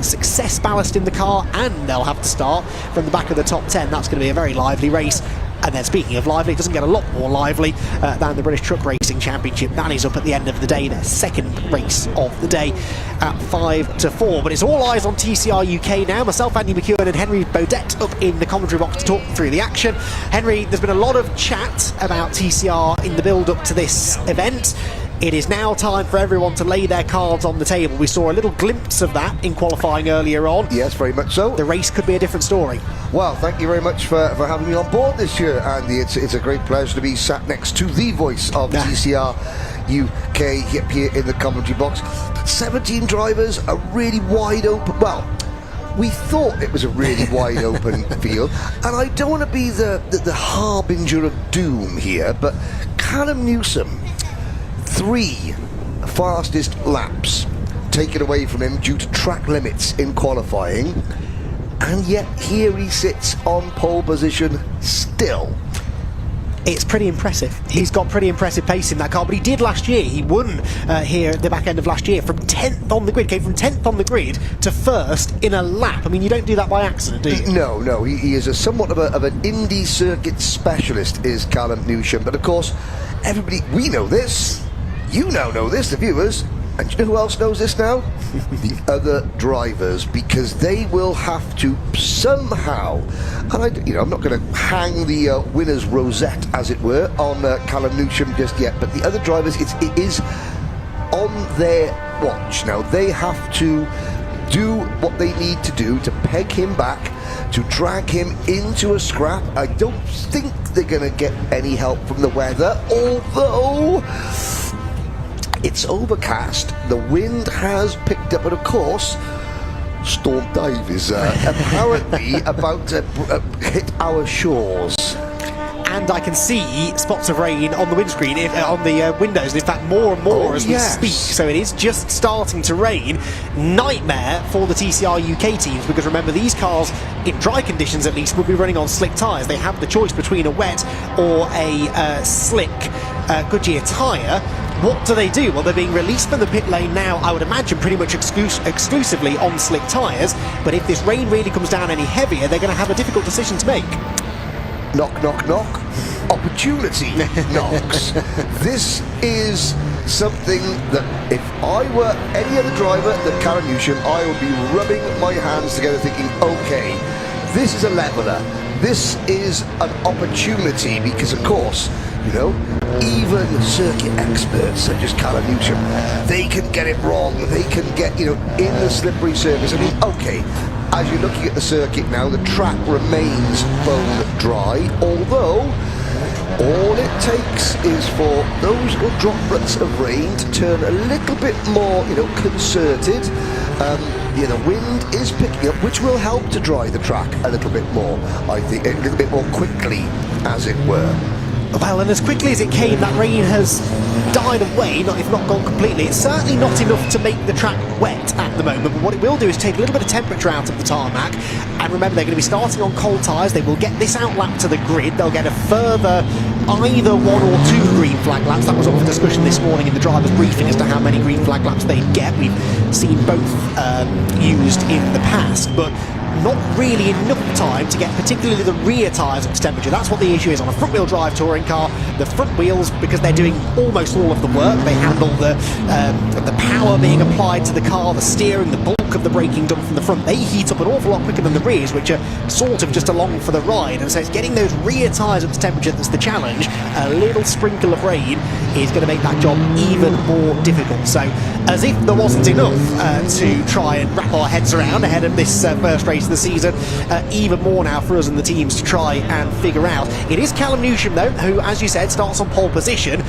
success ballast in the car, and they'll have to start from the back of the top 10. That's going to be a very lively race. And then, speaking of lively, it doesn't get a lot more lively than the British Truck Racing Championship. That is up at the end of the day, their second race of the day at 5 to 4. But it's all eyes on TCR UK now. Myself, Andy McEwen, and Henry Baudet up in the commentary box to talk through the action. Henry, there's been a lot of chat about TCR in the build-up to this event. It is now time for everyone to lay their cards on the table. We saw a little glimpse of that in qualifying earlier on. Yes, very much so. The race could be a different story. Well, thank you very much for having me on board this year, Andy. It's a great pleasure to be sat next to the voice of TCR UK here in the commentary box. 17 drivers, a really wide open... Well, we thought it was a really wide open field, and I don't want to be the harbinger of doom here, but Callum Newsham, 3 fastest laps taken away from him due to track limits in qualifying, and yet here he sits on pole position still. It's pretty impressive. He's got pretty impressive pace in that car, but he did last year. He won here at the back end of last year from 10th on the grid, came from 10th on the grid to 1st in a lap. I mean, you don't do that by accident, do you? No, he is somewhat of an Indy circuit specialist, is Callum Newsham, but of course, everybody, we know this, You now know this, the viewers. And do you know who else knows this now? The other drivers, because they will have to somehow, and I'm not going to hang the winner's rosette, as it were, on Callum Newsham just yet, but the other drivers, it is on their watch now. They have to do what they need to do to peg him back, to drag him into a scrap. I don't think they're going to get any help from the weather, although it's overcast, the wind has picked up, and of course, Storm Dave is apparently about to hit our shores. And I can see spots of rain on the windscreen, on the windows, and in fact more and more as we speak. So it is just starting to rain. Nightmare for the TCR UK teams, because remember, these cars, in dry conditions at least, will be running on slick tyres. They have the choice between a wet or a slick Goodyear tyre. What do? Well, they're being released from the pit lane now, I would imagine pretty much exclusively on slick tyres, but if this rain really comes down any heavier, they're going to have a difficult decision to make. Knock, knock, knock. Opportunity knocks. This is something that if I were any other driver than Callum Newsham, I would be rubbing my hands together thinking, okay, this is a leveller. This is an opportunity, because of course, even circuit experts such as Callum Newsham, they can get it wrong. They can get, in the slippery surface. I mean, okay, as you're looking at the circuit now, the track remains bone dry, although all it takes is for those little droplets of rain to turn a little bit more, concerted. The wind is picking up, which will help to dry the track a little bit more, I think, a little bit more quickly, as it were. Well, and as quickly as it came, that rain has died away, if not gone completely. It's certainly not enough to make the track wet at the moment, but what it will do is take a little bit of temperature out of the tarmac. And remember, they're going to be starting on cold tyres. They will get this out lap to the grid. They'll get a further either 1 or 2 green flag laps. That was up for discussion this morning in the driver's briefing as to how many green flag laps they'd get. We've seen both used in the past, but not really enough time to get particularly the rear tyres up to temperature. That's what the issue is on a front-wheel drive touring car. The front wheels, because they're doing almost all of the work, they handle the power being applied to the car, the steering, the bulk of the braking done from the front. They heat up an awful lot quicker than the rears, which are sort of just along for the ride, and so it's getting those rear tyres up to temperature that's the challenge. A little sprinkle of rain is going to make that job even more difficult. So as if there wasn't enough to try and wrap our heads around ahead of this first race of the season, even more now for us and the teams to try and figure out. It is Callum Newsham though, who, as you said, starts on pole position.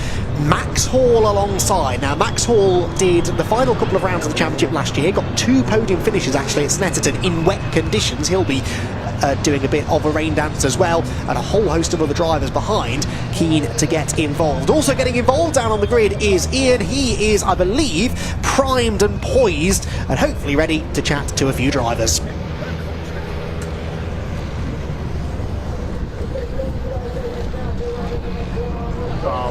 Max Hall alongside. Now Max Hall did the final couple of rounds of the championship last year, got 2 podium finishes actually at Snetterton in wet conditions. He'll be doing a bit of a rain dance as well, and a whole host of other drivers behind keen to get involved. Also getting involved down on the grid is Ian. He is, I believe, primed and poised and hopefully ready to chat to a few drivers.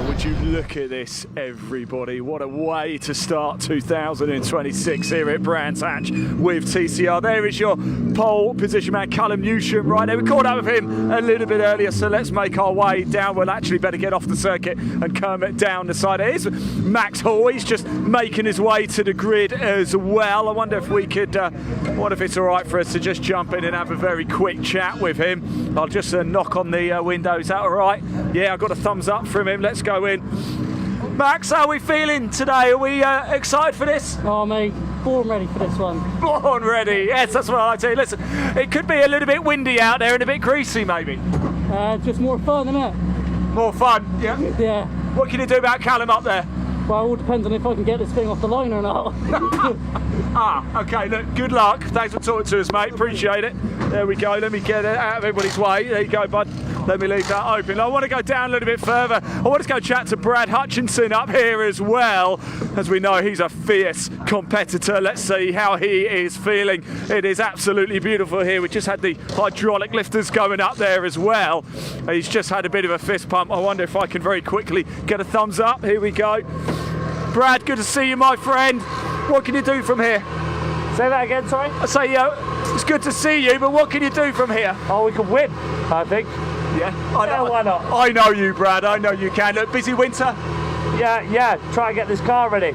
Would you look at this, everybody? What a way to start 2026 here at Brands Hatch with TCR. There is your pole position man, Callum Newsham, right there. We caught up with him a little bit earlier, so let's make our way down. We'll actually better get off the circuit and come down the side. It is Max Hall. He's just making his way to the grid as well. I wonder if we could, what if it's all right for us to just jump in and have a very quick chat with him? I'll just knock on the window. Is that all right? Yeah, I got a thumbs up from him. Let's go in. Max, how are we feeling today? Are we excited for this? Oh mate, born ready for this one. Born ready, yes, that's what I like to do. Listen, it could be a little bit windy out there and a bit greasy maybe. Just more fun, isn't it? More fun, yeah? Yeah. What can you do about Callum up there? Well, it all depends on if I can get this thing off the line or not. Okay, look, good luck. Thanks for talking to us, mate. Appreciate it. There we go. Let me get it out of everybody's way. There you go, bud. Let me leave that open. I want to go down a little bit further. I want to go chat to Brad Hutchinson up here as well. As we know, he's a fierce competitor. Let's see how he is feeling. It is absolutely beautiful here. We just had the hydraulic lifters going up there as well. He's just had a bit of a fist pump. I wonder if I can very quickly get a thumbs up. Here we go. Brad, good to see you, my friend. What can you do from here? Say that again, sorry? I say, it's good to see you, but what can you do from here? Oh, we can win, I think. Yeah, I know, why not? I know you, Brad. I know you can. Look, busy winter? Yeah, try and get this car ready.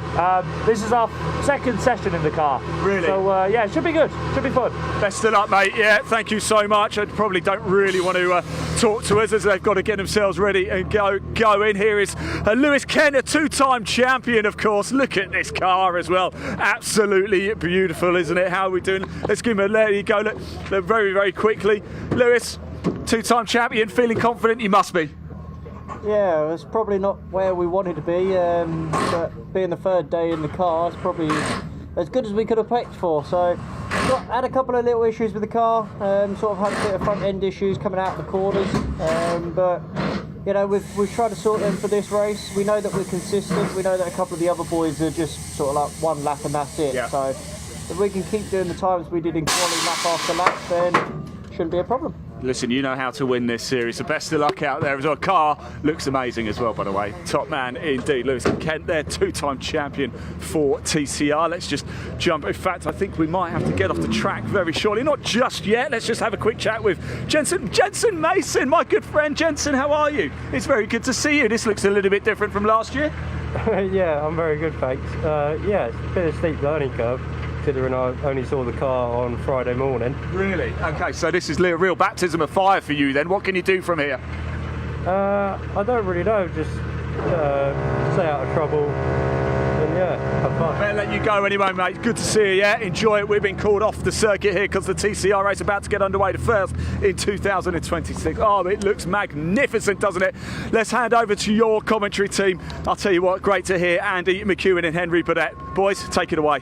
This is our second session in the car. Really? So yeah, it should be good. Should be fun. Best of luck, mate. Yeah, thank you so much. I probably don't really want to talk to us as they've got to get themselves ready and go in. Here is Lewis Kent, a two-time champion, of course. Look at this car as well. Absolutely beautiful, isn't it? How are we doing? Let's give him a let you go. Look very, very quickly. Lewis, two-time champion, feeling confident? You must be. Yeah, it's probably not where we wanted to be, but being the third day in the car, it's probably as good as we could have picked for. So, had a couple of little issues with the car, sort of had a bit of front end issues coming out of the corners, but you know, we've tried to sort them for this race. We know that we're consistent. We know that a couple of the other boys are just sort of like one lap and that's it. Yeah. So, if we can keep doing the times we did in quali lap after lap, then shouldn't be a problem. Listen, you know how to win this series. So best of luck out there as well. Car looks amazing as well, by the way. Top man indeed. Lewis Kent there, two-time champion for TCR. Let's just jump. In fact, I think we might have to get off the track very shortly. Not just yet. Let's just have a quick chat with Jensen Mason, my good friend. Jensen, how are you? It's very good to see you. This looks a little bit different from last year. Yeah, I'm very good, thanks. Yeah, it's a bit of a steep learning curve, considering I only saw the car on Friday morning. Really? Okay, so this is a real baptism of fire for you then. What can you do from here? I don't really know, just stay out of trouble and yeah, have fun. Better let you go anyway, mate. Good to see you, yeah? Enjoy it. We've been called off the circuit here because the TCR race is about to get underway, the first in 2026. Oh, it looks magnificent, doesn't it? Let's hand over to your commentary team. I'll tell you what, great to hear Andy McEwen and Henry Burdett. Boys, take it away.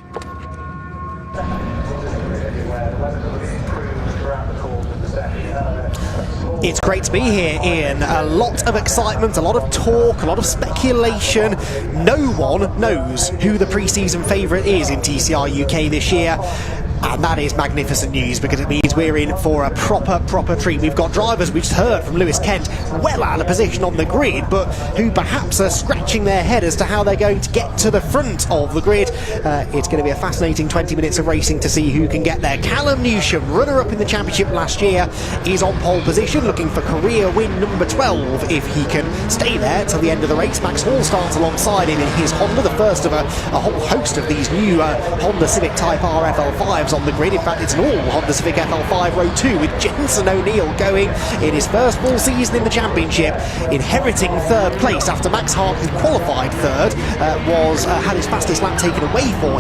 It's great to be here, Ian. A lot of excitement, a lot of talk, a lot of speculation. No one knows who the pre-season favourite is in TCR UK this year. And that is magnificent news, because it means we're in for a proper treat. We've got drivers, we've just heard from Lewis Kent, well out of position on the grid, but who perhaps are scratching their head as to how they're going to get to the front of the grid. It's going to be a fascinating 20 minutes of racing to see who can get there. Callum Newsham, runner-up in the championship last year, is on pole position, looking for career win number 12 if he can stay there till the end of the race. Max Hall starts alongside him in his Honda, the first of a whole host of these new Honda Civic Type R FL5s on the grid. In fact, it's an all Honda Civic FL5 Row 2 with Jensen O'Neill going in his first full season in the championship, inheriting third place after Max Hart, who qualified third, had his fastest lap taken away from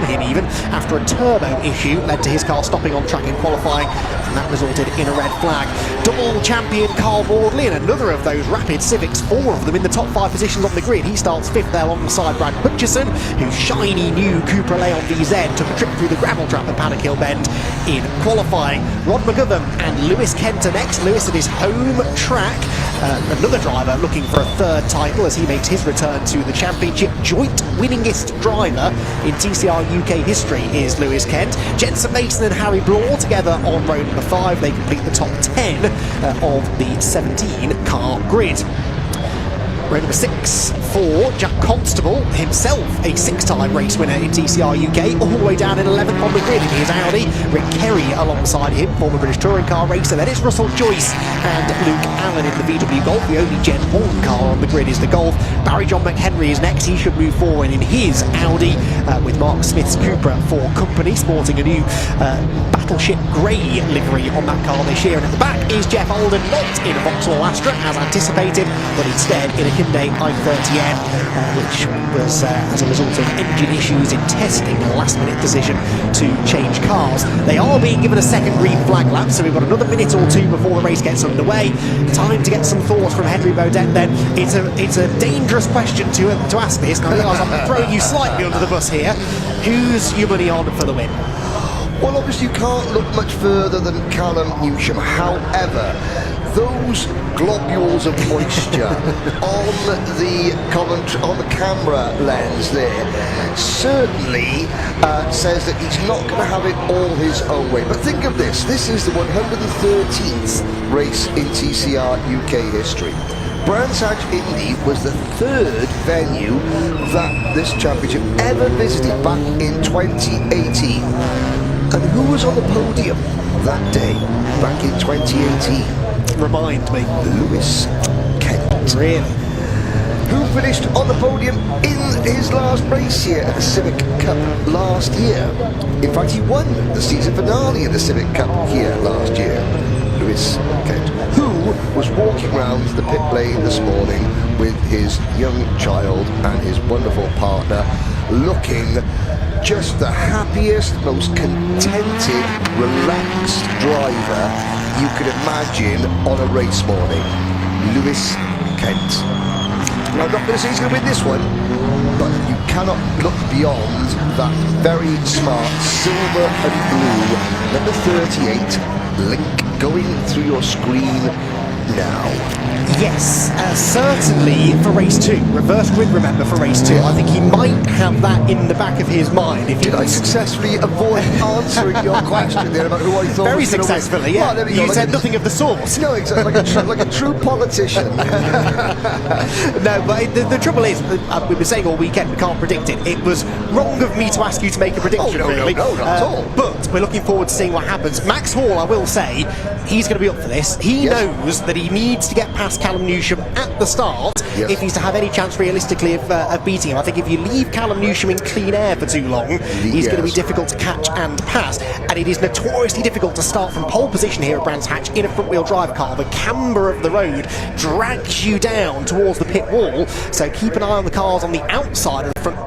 him even after a turbo issue led to his car stopping on track in qualifying, and that resulted in a red flag. Double champion Carl Bordley and another of those rapid Civics, 4 of them in the top 5 positions on the grid. He starts 5th there alongside Brad Hutchison, whose shiny new Cupra Leon VZ took a trip through the gravel trap at Paddock Hill Bend in qualifying. Rod McGovern and Lewis Kent are next. Lewis at his home track. Another driver looking for a third title as he makes his return to the championship. Joint winningest driver in TCR UK history is Lewis Kent. Jensen Mason and Harry Blore together on row number 5. They complete the top 10 of the 17 car grid. Row number 6 for Jack Constable, himself a 6-time race winner in TCR UK, all the way down in 11th on the grid in his Audi. Rick Kerry alongside him, former British touring car racer. Then it's Russell Joyce and Luke Allen in the VW Golf. The only Gen 1 car on the grid is the Golf. Barry John McHenry is next. He should move forward in his Audi with Mark Smith's Cupra for company, sporting a new Battleship Grey livery on that car this year. And at the back is Jeff Alden, not in a Vauxhall Astra as anticipated, but instead in a Hyundai i30N, which was as a result of engine issues in testing, a last-minute decision to change cars. They are being given a second green flag lap, so we've got another minute or 2 before the race gets underway. Time to get some thoughts from Henry Burdett then. It's a dangerous question to ask this, and I realise I'm throwing you slightly under the bus here. Who's your money on for the win? Well, obviously you can't look much further than Callum Newsham. However, those globules of moisture on the camera lens there certainly says that he's not going to have it all his own way. But think of this is the 113th race in TCR UK history. Brands Hatch Indy was the 3rd venue that this championship ever visited back in 2018. And who was on the podium that day back in 2018? Remind me. Lewis Kent. Really? who finished on the podium in his last race here at the Civic Cup last year. In fact, he won the season finale of the Civic Cup here last year. Lewis Kent, who was walking around the pit lane this morning with his young child and his wonderful partner, looking just the happiest, most contented, relaxed driver you could imagine on a race morning. Lewis Kent. Now, I'm not going to say he's going to win this one, but you cannot look beyond that very smart silver and blue number 38 link going through your screen now. Yes, certainly for race 2. Reverse grid, remember, for race 2. I think he might have that in the back of his mind. If Did I successfully avoid answering your question there about who I thought very was going to win? successfully, yeah. Well, You said nothing of the sort. No, exactly, like a true politician. No, but the trouble is, we've been saying all weekend, we can't predict it. It was wrong of me to ask you to make a prediction, really. No, not at all. But we're looking forward to seeing what happens. Max Hall, I will say, he's going to be up for this. He knows that he needs to get past Callum Newsham at the start if he's to have any chance realistically of beating him. I think if you leave Callum Newsham in clean air for too long, he's going to be difficult to catch and pass. And it is notoriously difficult to start from pole position here at Brands Hatch in a front-wheel drive car. The camber of the road drags you down towards the pit wall, so keep an eye on the cars on the outside of the front.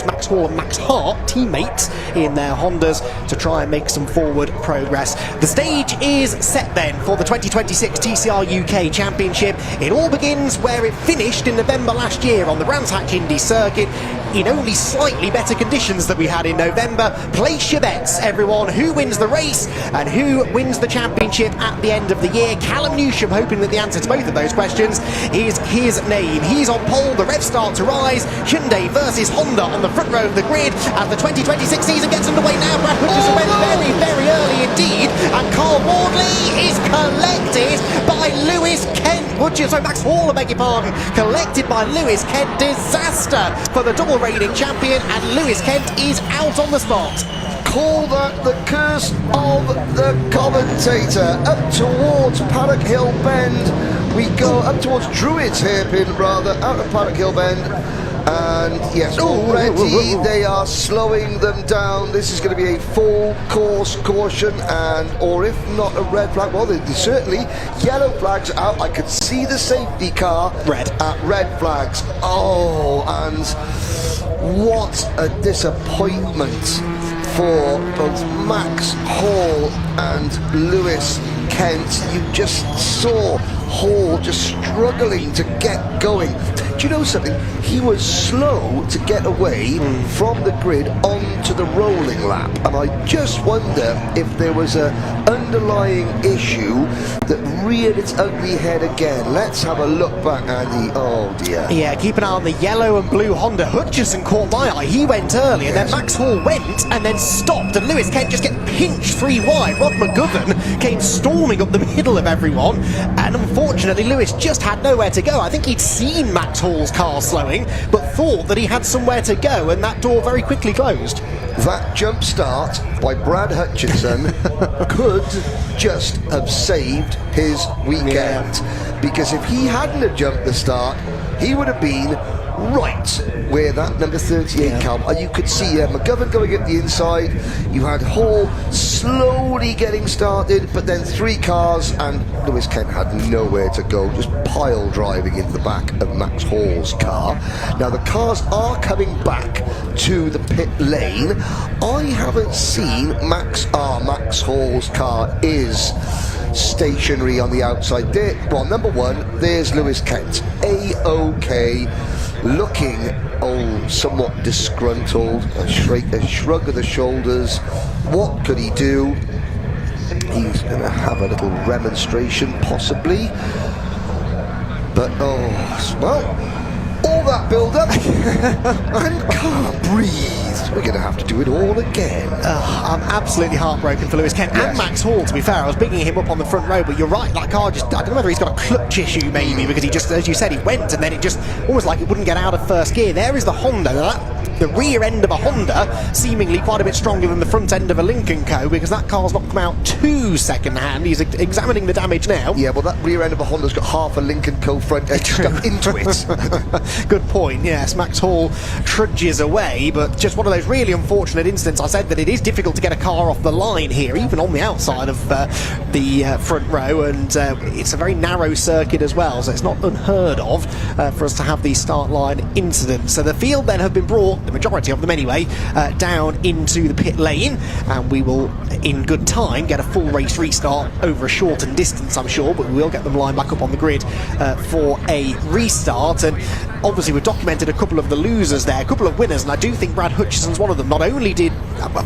Max Hall and Max Hart, teammates in their Hondas, to try and make some forward progress. The stage is set then for the 2026 TCR UK Championship. It all begins where it finished in November last year on the Brands Hatch Indy circuit, in only slightly better conditions than we had in November. Place your bets, everyone. Who wins the race and who wins the championship at the end of the year? Callum Newsham, hoping that the answer to both of those questions is his name. He's on pole, the revs start to rise. Hyundai versus Honda on the front row of the grid as the 2026 season gets underway now. Brad Hutchison went very, very early indeed, and Carl Wardley is collected by Lewis Kent. So Max Hall, I beg your pardon, collected by Lewis Kent. Disaster for the double reigning champion, and Lewis Kent is out on the spot. Call that the curse of the commentator. Up towards Paddock Hill Bend we go, up towards Druids Hairpin rather, out of Paddock Hill Bend. And yes, already they are slowing them down. This is going to be a full course caution, and or if not a red flag, well, they certainly yellow flags out. I could see the safety car red flags. Oh, and what a disappointment for both Max Hall and Lewis Kent. You just saw Hall just struggling to get going. Do you know something? He was slow to get away from the grid onto the rolling lap, and I just wonder if there was an underlying issue that reared its ugly head again. Let's have a look back, Andy. Oh dear. Yeah, keep an eye on the yellow and blue Honda. Hutchison caught my eye. He went early, and then Max Hall went and then stopped, and Lewis Kent just get pinched 3 wide. Rod McGovern came storming up the middle of everyone, and unfortunately Lewis just had nowhere to go. I think he'd seen Max Hall's car slowing, but thought that he had somewhere to go, and that door very quickly closed. That jump start by Brad Hutchison could just have saved his weekend, because if he hadn't have jumped the start, he would have been right where that number 38 come, and you could see McGovern going up the inside. You had Hall slowly getting started, but then 3 cars, and Lewis Kent had nowhere to go, just pile driving into the back of Max Hall's car. Now the cars are coming back to the pit lane. I haven't seen Max Hall's car is stationary on the outside there. Well, number 1, there's Lewis Kent, A-OK, looking somewhat disgruntled, a shrug of the shoulders. What could he do? He's going to have a little remonstration possibly, but all that build up and can't breathe. We're going to have to do it all again. I'm absolutely heartbroken for Lewis Kent and Max Hall, to be fair. I was picking him up on the front row, but you're right, that car just, I don't know whether he's got a clutch issue maybe, because he just, as you said, he went and then it just almost like it wouldn't get out of first gear. There is the Honda. Now the rear end of a Honda, seemingly quite a bit stronger than the front end of a Lincoln Co, because that car's not come out too second-hand. He's examining the damage now. Yeah, well, that rear end of a Honda's got half a Lincoln Co front edge stuck into it. Good point, yes. Max Hall trudges away, but just one of those really unfortunate incidents. I said that it is difficult to get a car off the line here, even on the outside of the front row, and it's a very narrow circuit as well, so it's not unheard of for us to have these start line incidents. So the field then have been brought, the majority of them anyway, down into the pit lane, and we will in good time get a full race restart over a shortened distance, I'm sure, but we will get them lined back up on the grid for a restart. And obviously we've documented a couple of the losers there, a couple of winners, and I do think Brad Hutchison's one of them. Not only did,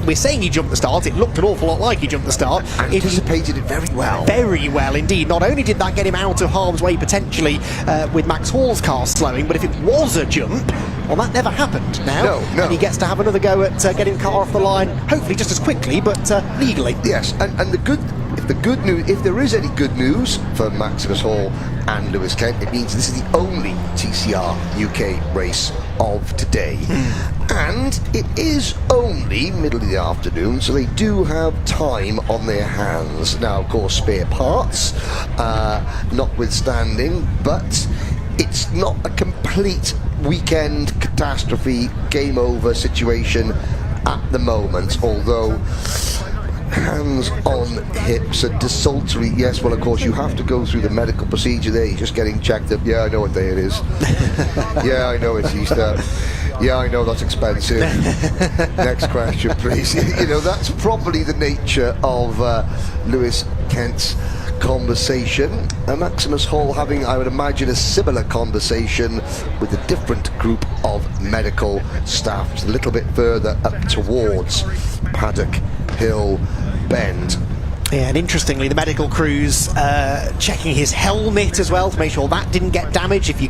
we're saying he jumped the start, it looked an awful lot like he jumped the start. Anticipated it very well. Very well indeed. Not only did that get him out of harm's way potentially with Max Hall's car slowing, but if it was a jump, well, that never happened now. No. And he gets to have another go at getting the car off the line, hopefully just as quickly, but legally. Yes, and if there is any good news for Maximus Hall and Lewis Kent, it means this is the only TCR UK race of today. And it is only middle of the afternoon, so they do have time on their hands. Now, of course, spare parts notwithstanding, but it's not a complete weekend catastrophe, game over situation at the moment, although hands on hips and desultory. Yes, well, of course, you have to go through the medical procedure there. You're just getting checked up. Yeah, I know what day it is. Yeah, I know it's Easter. Yeah, I know that's expensive. Next question, please. You know, that's probably the nature of Lewis Kent's conversation. Maximus Hall having, I would imagine, a similar conversation with a different group of medical staff, just a little bit further up towards Paddock Hill Bend. Yeah, and interestingly, the medical crew's checking his helmet as well to make sure that didn't get damaged. If you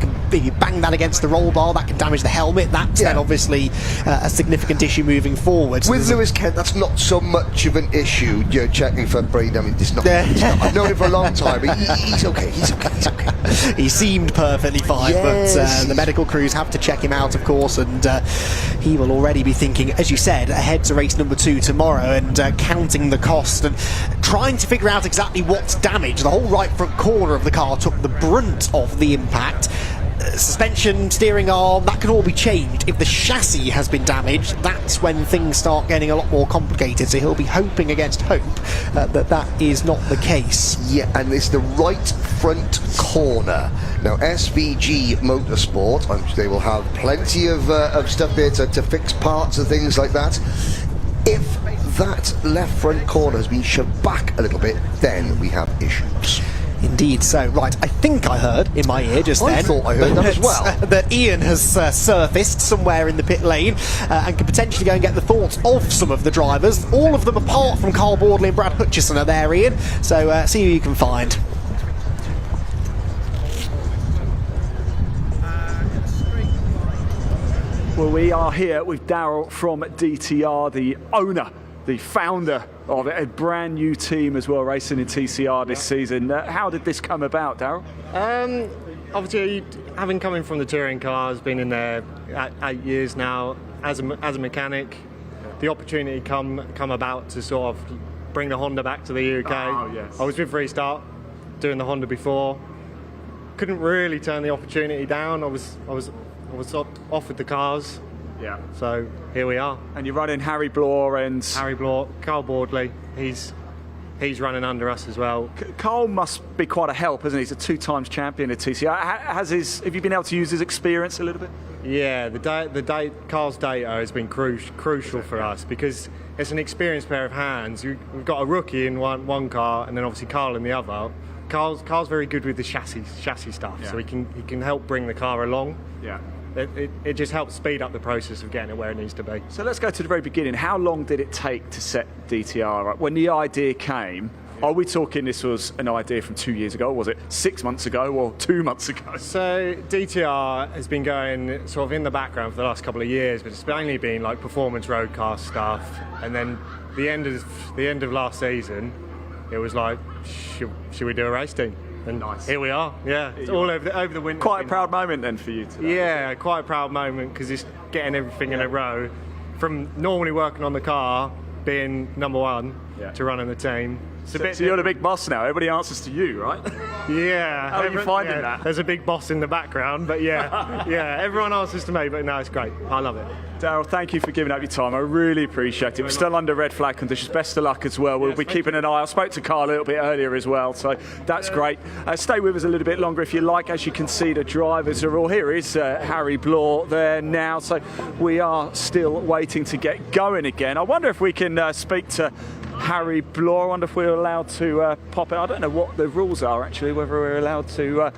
bang that against the roll bar, that can damage the helmet. That's then obviously a significant issue moving forward. So with Lewis Kent, that's not so much of an issue. You know, checking for brain damage. It's not. I've known him for a long time. He's okay. He's okay. He seemed perfectly fine, but the medical crews have to check him out, of course, and he will already be thinking, as you said, ahead to race number 2 tomorrow, and counting the cost and trying to figure out exactly what's damaged. The whole right front corner of the car took the brunt of the impact. Suspension, steering arm, that can all be changed. If the chassis has been damaged, that's when things start getting a lot more complicated, so he'll be hoping against hope that is not the case. Yeah, and it's the right front corner. Now, SVG Motorsport, they will have plenty of stuff there to fix parts and things like that. If that left front corner has been shoved back a little bit, then we have issues. Indeed so. Right, I think I heard in my ear just then. I thought I heard that as well. That Ian has surfaced somewhere in the pit lane and can potentially go and get the thoughts of some of the drivers. All of them apart from Carl Boardley and Brad Hutchison are there, Ian. So see who you can find. Well, we are here with Daryl from DTR, the owner, the founder of a brand new team as well, racing in TCR this season. How did this come about, Daryl? Obviously, having come in from the touring cars, been in there 8 years now as a mechanic, the opportunity come about to sort of bring the Honda back to the UK. Oh, yes. I was with Restart doing the Honda before. Couldn't really turn the opportunity down. I was offered the cars. Yeah. So here we are. And you're running Harry Blore and Carl Boardley. He's running under us as well. Carl must be quite a help, isn't he? He's a 2-time champion at TCR. Have you been able to use his experience a little bit? Yeah, Carl's data has been crucial for us because it's an experienced pair of hands. We've got a rookie in one car and then obviously Carl in the other. Carl's very good with the chassis stuff, so he can help bring the car along. Yeah. It just helps speed up the process of getting it where it needs to be. So let's go to the very beginning. How long did it take to set DTR up? When the idea came, are we talking this was an idea from 2 years ago? Was it 6 months ago or 2 months ago? So DTR has been going sort of in the background for the last couple of years, but it's mainly been like performance roadcar stuff. And then the end of last season, it was like, should we do a race team? And here we are. Yeah, it's all over the winter. Quite a proud moment then for you today. Yeah, quite a proud moment because it's getting everything in a row. From normally working on the car, being number one, to running the team. So you're the big boss now. Everybody answers to you, right? Yeah. How are you finding that? There's a big boss in the background, but yeah, everyone answers to me. But no, it's great. I love it. Darryl, thank you for giving up your time. I really appreciate it. We're still under red flag conditions. Best of luck as well. We'll be keeping an eye. I spoke to Carl a little bit earlier as well, so that's great. Stay with us a little bit longer if you like. As you can see, the drivers are all here. Is Harry Bloor there now? So we are still waiting to get going again. I wonder if we can speak to Harry Bloor. I wonder if we're allowed to pop in. I don't know what the rules are actually, whether we're allowed to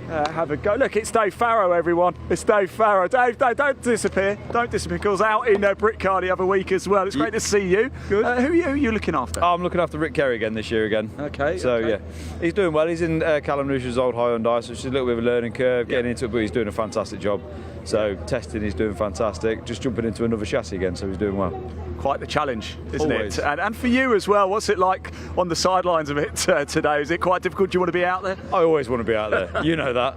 have a go. Look, it's Dave Farrow, everyone. It's Dave Farrow. Dave, don't disappear. Don't disappear. I was out in Britcar the other week as well. It's great to see you. Good. Who are you looking after? I'm looking after Rick Kerry again this year again. Okay. So yeah, he's doing well. He's in Callum Lucia's old Hyundai, so it's a little bit of a learning curve getting into it, but he's doing a fantastic job. So testing, he's doing fantastic. Just jumping into another chassis again, so he's doing well. Quite the challenge, isn't Always. it? And for you as well, what's it like on the sidelines of it today? Is it quite difficult? Do you want to be out there? I always want to be out there, you know that.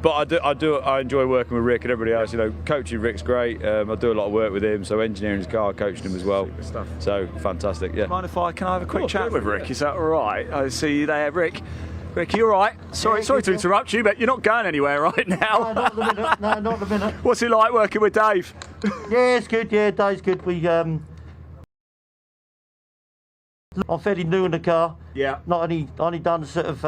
But I enjoy working with Rick and everybody else. You know, coaching Rick's great. I do a lot of work with him, so engineering his car, coaching him as well. Super stuff. So fantastic, yeah. Mind if I have a quick chat with Rick? Is that all right? I see you there, Rick. Rick, you all right? Sorry to interrupt you, but you're not going anywhere right now. No, not at the minute. No, not at the minute. What's it like working with Dave? Yeah, it's good. Yeah, Dave's good. I'm fairly new in the car. Yeah. Not only done sort of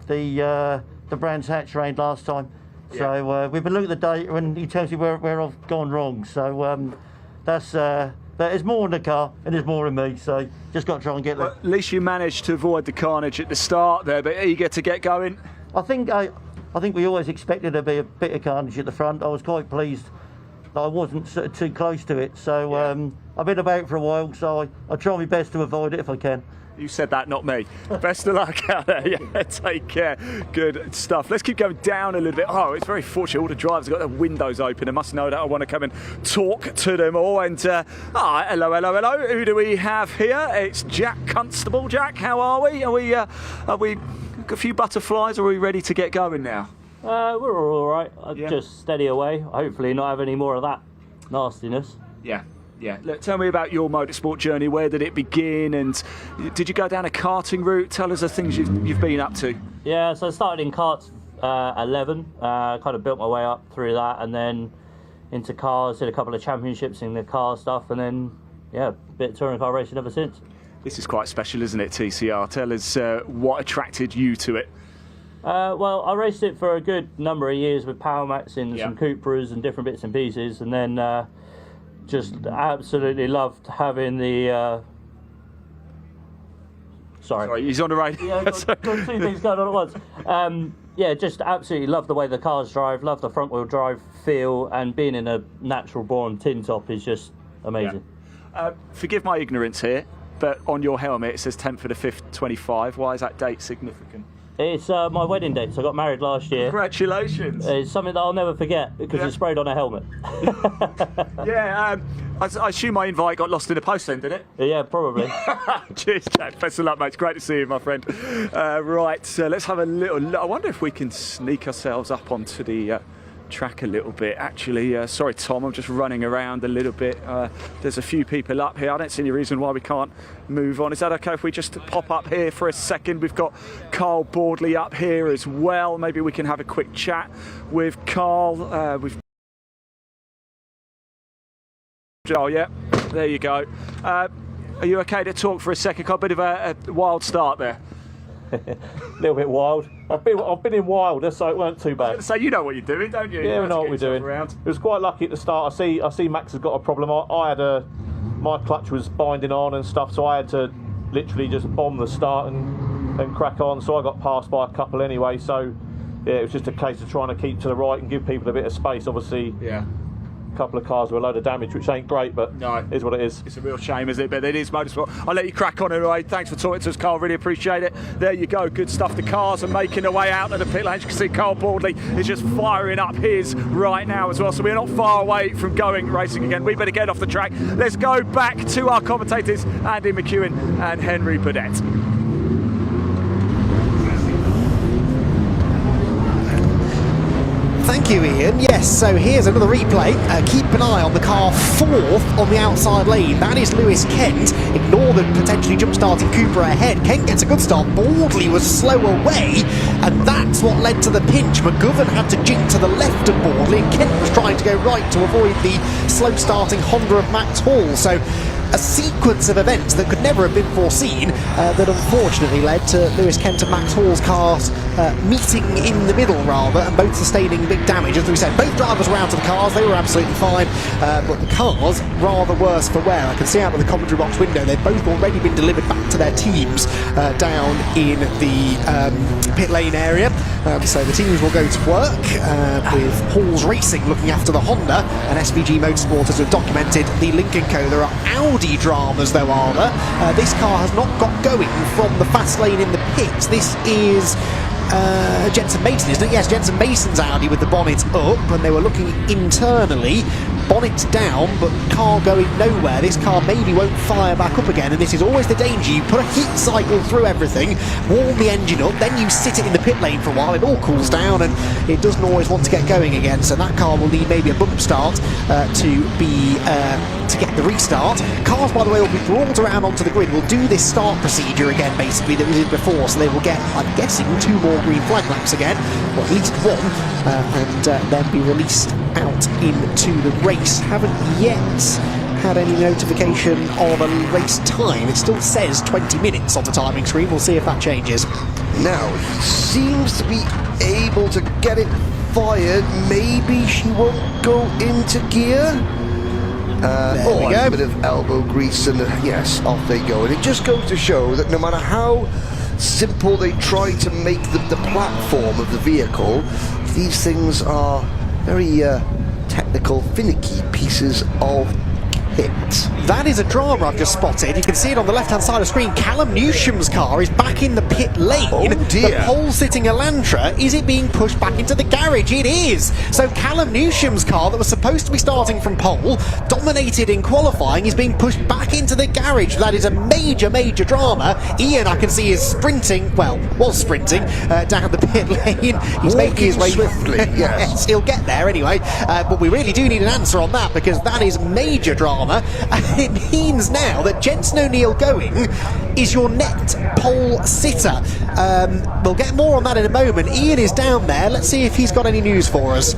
the Brands Hatch range last time. So we've been looking at the data, and he tells me where I've gone wrong. So that's. There's more in the car and there's more in me, so just got to try and get there. Well, at least you managed to avoid the carnage at the start there, but eager to get going. I think we always expected there to be a bit of carnage at the front. I was quite pleased that I wasn't sort of too close to it. So I've been about for a while, so I try my best to avoid it if I can. You said that, not me. Best of luck out there. Yeah, take care. Good stuff. Let's keep going down a little bit. Oh, it's very fortunate all the drivers have got their windows open. I must know that. I want to come and talk to them all. And hello. Who do we have here? It's Jack Constable. Jack, how are we? Are we a few butterflies, or are we ready to get going now? We're all right. Just steady away. Hopefully not have any more of that nastiness. Yeah. Look, tell me about your motorsport journey. Where did it begin, and did you go down a karting route? Tell us the things you've been up to. Yeah, so I started in karts 11, kind of built my way up through that, and then into cars, did a couple of championships in the car stuff, and then a bit of touring car racing ever since. This is quite special, isn't it, TCR? Tell us what attracted you to it. Well, I raced it for a good number of years with Power Max and some Cupras and different bits and pieces, and then just absolutely loved having the. Sorry, he's on the radio. Yeah, got two things going on at once. Just absolutely love the way the cars drive, love the front wheel drive feel, and being in a natural born tin top is just amazing. Forgive my ignorance here, but on your helmet it says 10th of the 5th, 25. Why is that date significant? It's my wedding date, so I got married last year. Congratulations. It's something that I'll never forget because it's sprayed on a helmet. I assume my invite got lost in the post then, did it? Yeah, probably. Cheers, Jack. Best of luck, mate. It's great to see you, my friend. Right, let's have a little. I wonder if we can sneak ourselves up onto the track a little bit. Actually, sorry, Tom, I'm just running around a little bit. There's a few people up here. I don't see any reason why we can't move on. Is that okay if we just pop up here for a second? We've got Carl Boardley up here as well. Maybe we can have a quick chat with Carl. Oh yeah, there you go. Are you okay to talk for a second? Got a bit of a wild start there. A little bit wild. I've been in wilder, so it weren't too bad. So you know what you're doing, don't you? Yeah, we know what we're doing. It was quite lucky at the start. I see Max has got a problem. I had my clutch was binding on and stuff, so I had to literally just bomb the start and crack on. So I got passed by a couple anyway. So yeah, it was just a case of trying to keep to the right and give people a bit of space. Obviously, a couple of cars with a load of damage, which ain't great, but it is what it is. It's a real shame, isn't it? But it is motorsport. I'll let you crack on anyway. Thanks for talking to us, Carl. Really appreciate it. There you go. Good stuff. The cars are making their way out of the pit lane. As you can see, Carl Boardley is just firing up his right now as well. So we're not far away from going racing again. We better get off the track. Let's go back to our commentators, Andy McEwen and Henry Burdett. Thank you, Ian. Yes, so here's another replay. Keep an eye on the car fourth on the outside lane. That is Lewis Kent. Ignore the potentially jump-starting Cooper ahead. Kent gets a good start. Baldley was slow away, and that's what led to the pinch. McGovern had to jink to the left of Baldley, and Kent was trying to go right to avoid the slow-starting Honda of Max Hall. So a sequence of events that could never have been foreseen that unfortunately led to Lewis Kent and Max Hall's cars meeting in the middle rather, and both sustaining big damage. As we said, both drivers were out of the cars, they were absolutely fine, but the cars rather worse for wear. I can see out of the commentary box window they've both already been delivered back to their teams down in the pit lane area. So the teams will go to work with Hall's Racing looking after the Honda, and SVG Motorsport has documented the Lincoln Co. There are Audi dramas though, are there? This car has not got going from the fast lane in the pits. This is Jensen Mason, isn't it? Yes, Jensen Mason's Audi with the bonnet up, and they were looking internally. Bonnet down, but car going nowhere. This car maybe won't fire back up again, and this is always the danger. You put a heat cycle through everything, warm the engine up, then you sit it in the pit lane for a while, it all cools down, and it doesn't always want to get going again. So that car will need maybe a bump start to get the restart. Cars, by the way, will be brought around onto the grid. Will do this start procedure again, basically, that we did before. So they will get, I'm guessing, 2 more green flag laps again, or at least 1, and then be released out into the race. Haven't yet had any notification of a race time. It still says 20 minutes on the timing screen. We'll see if that changes. Now, he seems to be able to get it fired. Maybe she won't go into gear. There we go. A bit of elbow grease, and yes, off they go. And it just goes to show that no matter how simple they try to make the platform of the vehicle, these things are very technical, finicky pieces of kit. That is a drama I've just spotted. You can see it on the left-hand side of the screen. Callum Newsham's car is back in the pit lane. Oh dear. The pole-sitting Elantra, is it being pushed back into the garage? It is. So Callum Newsham's car that was supposed to be starting from pole, dominated in qualifying, is being pushed back into the garage. That is a major, major drama. Ian, I can see, is sprinting, well, was sprinting down the pit lane. He's making his way swiftly, yes. He'll get there anyway. But we really do need an answer on that, because that is major drama. And it means now that Jensen O'Neill going is your net pole sitter. We'll get more on that in a moment. Ian is down there. Let's see if he's got any news for us.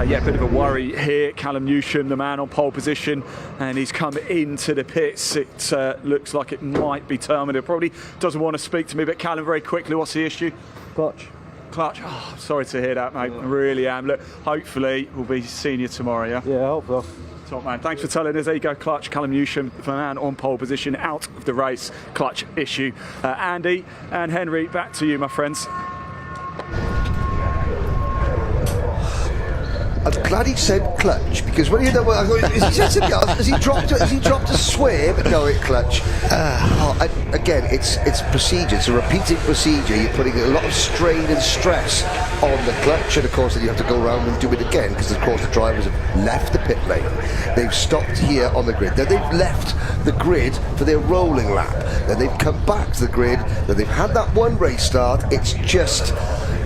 Yeah, a bit of a worry here. Callum Newsham, the man on pole position, and he's come into the pits. It looks like it might be terminal. Probably doesn't want to speak to me, but Callum, very quickly, what's the issue? Clutch. Clutch. Oh, sorry to hear that, mate. I really am. Look, hopefully we'll be seeing you tomorrow, yeah? Yeah, I hope so. Top man. Thanks for telling us. There you go, Clutch. Callum Newsham, the man on pole position, out of the race. Clutch issue. Andy and Henry, back to you, my friends. I'm glad he said clutch, because when you know what I thought, is he said something else? Has he dropped a swear? But no, it clutch. Again, it's procedure. It's a repeated procedure. You're putting a lot of strain and stress on the clutch, and of course then you have to go around and do it again, because of course the drivers have left the pit lane. They've stopped here on the grid. Then they've left the grid for their rolling lap. Then they've come back to the grid. Then they've had that one race start. It's just,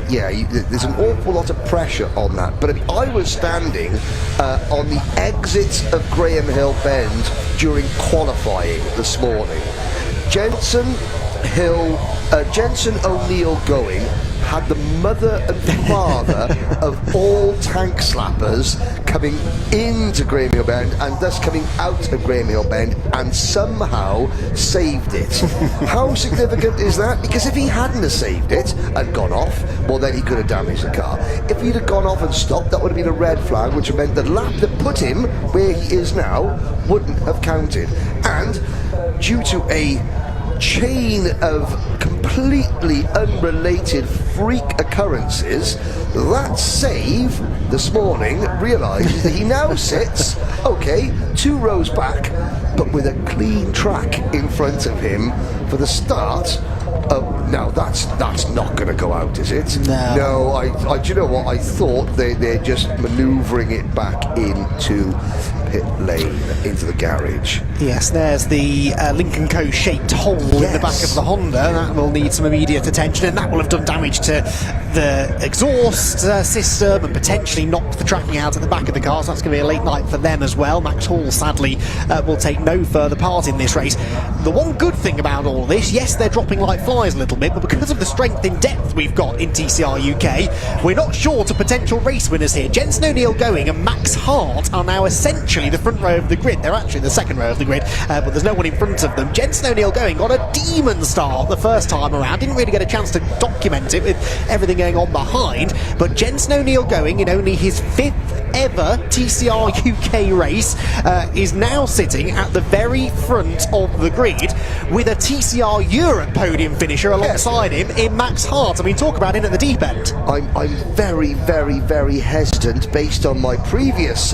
yeah, there's an awful lot of pressure on that. But if I was standing on the exits of Graham Hill Bend during qualifying this morning, Jensen O'Neill going had the mother and father of all tank slappers coming into Graham Hill Bend and thus coming out of Graham Hill Bend, and somehow saved it. How significant is that? Because if he hadn't have saved it and gone off, well then he could have damaged the car. If he'd have gone off and stopped, that would have been a red flag, which meant the lap that put him where he is now wouldn't have counted. And due to a chain of completely unrelated freak occurrences, that save this morning realises that he now sits, okay, 2 rows back, but with a clean track in front of him for the start No, that's not going to go out, is it? No. I do you know what? I thought they're just manoeuvring it back into pit lane, into the garage. Yes, there's the Lincoln Co. shaped hole in the back of the Honda. That will need some immediate attention, and that will have done damage to the exhaust system and potentially knocked the tracking out at the back of the car. So that's going to be a late night for them as well. Max Hall, sadly, will take no further part in this race. The one good thing about all of this, yes, they're dropping like flies a little bit, but because of the strength in depth we've got in TCR UK, we're not short of potential race winners here. Jensen O'Neill Going and Max Hart are now essentially the front row of the grid. They're actually the second row of the grid, but there's no one in front of them. Jensen O'Neill Going got a demon start the first time around, didn't really get a chance to document it with everything going on behind, but Jensen O'Neill Going, in only his 5th ever TCR UK race, is now sitting at the very front of the grid with a TCR Europe podium finisher alongside him in Max Hart. I mean, talk about in at the deep end. I'm very, very, very hesitant based on my previous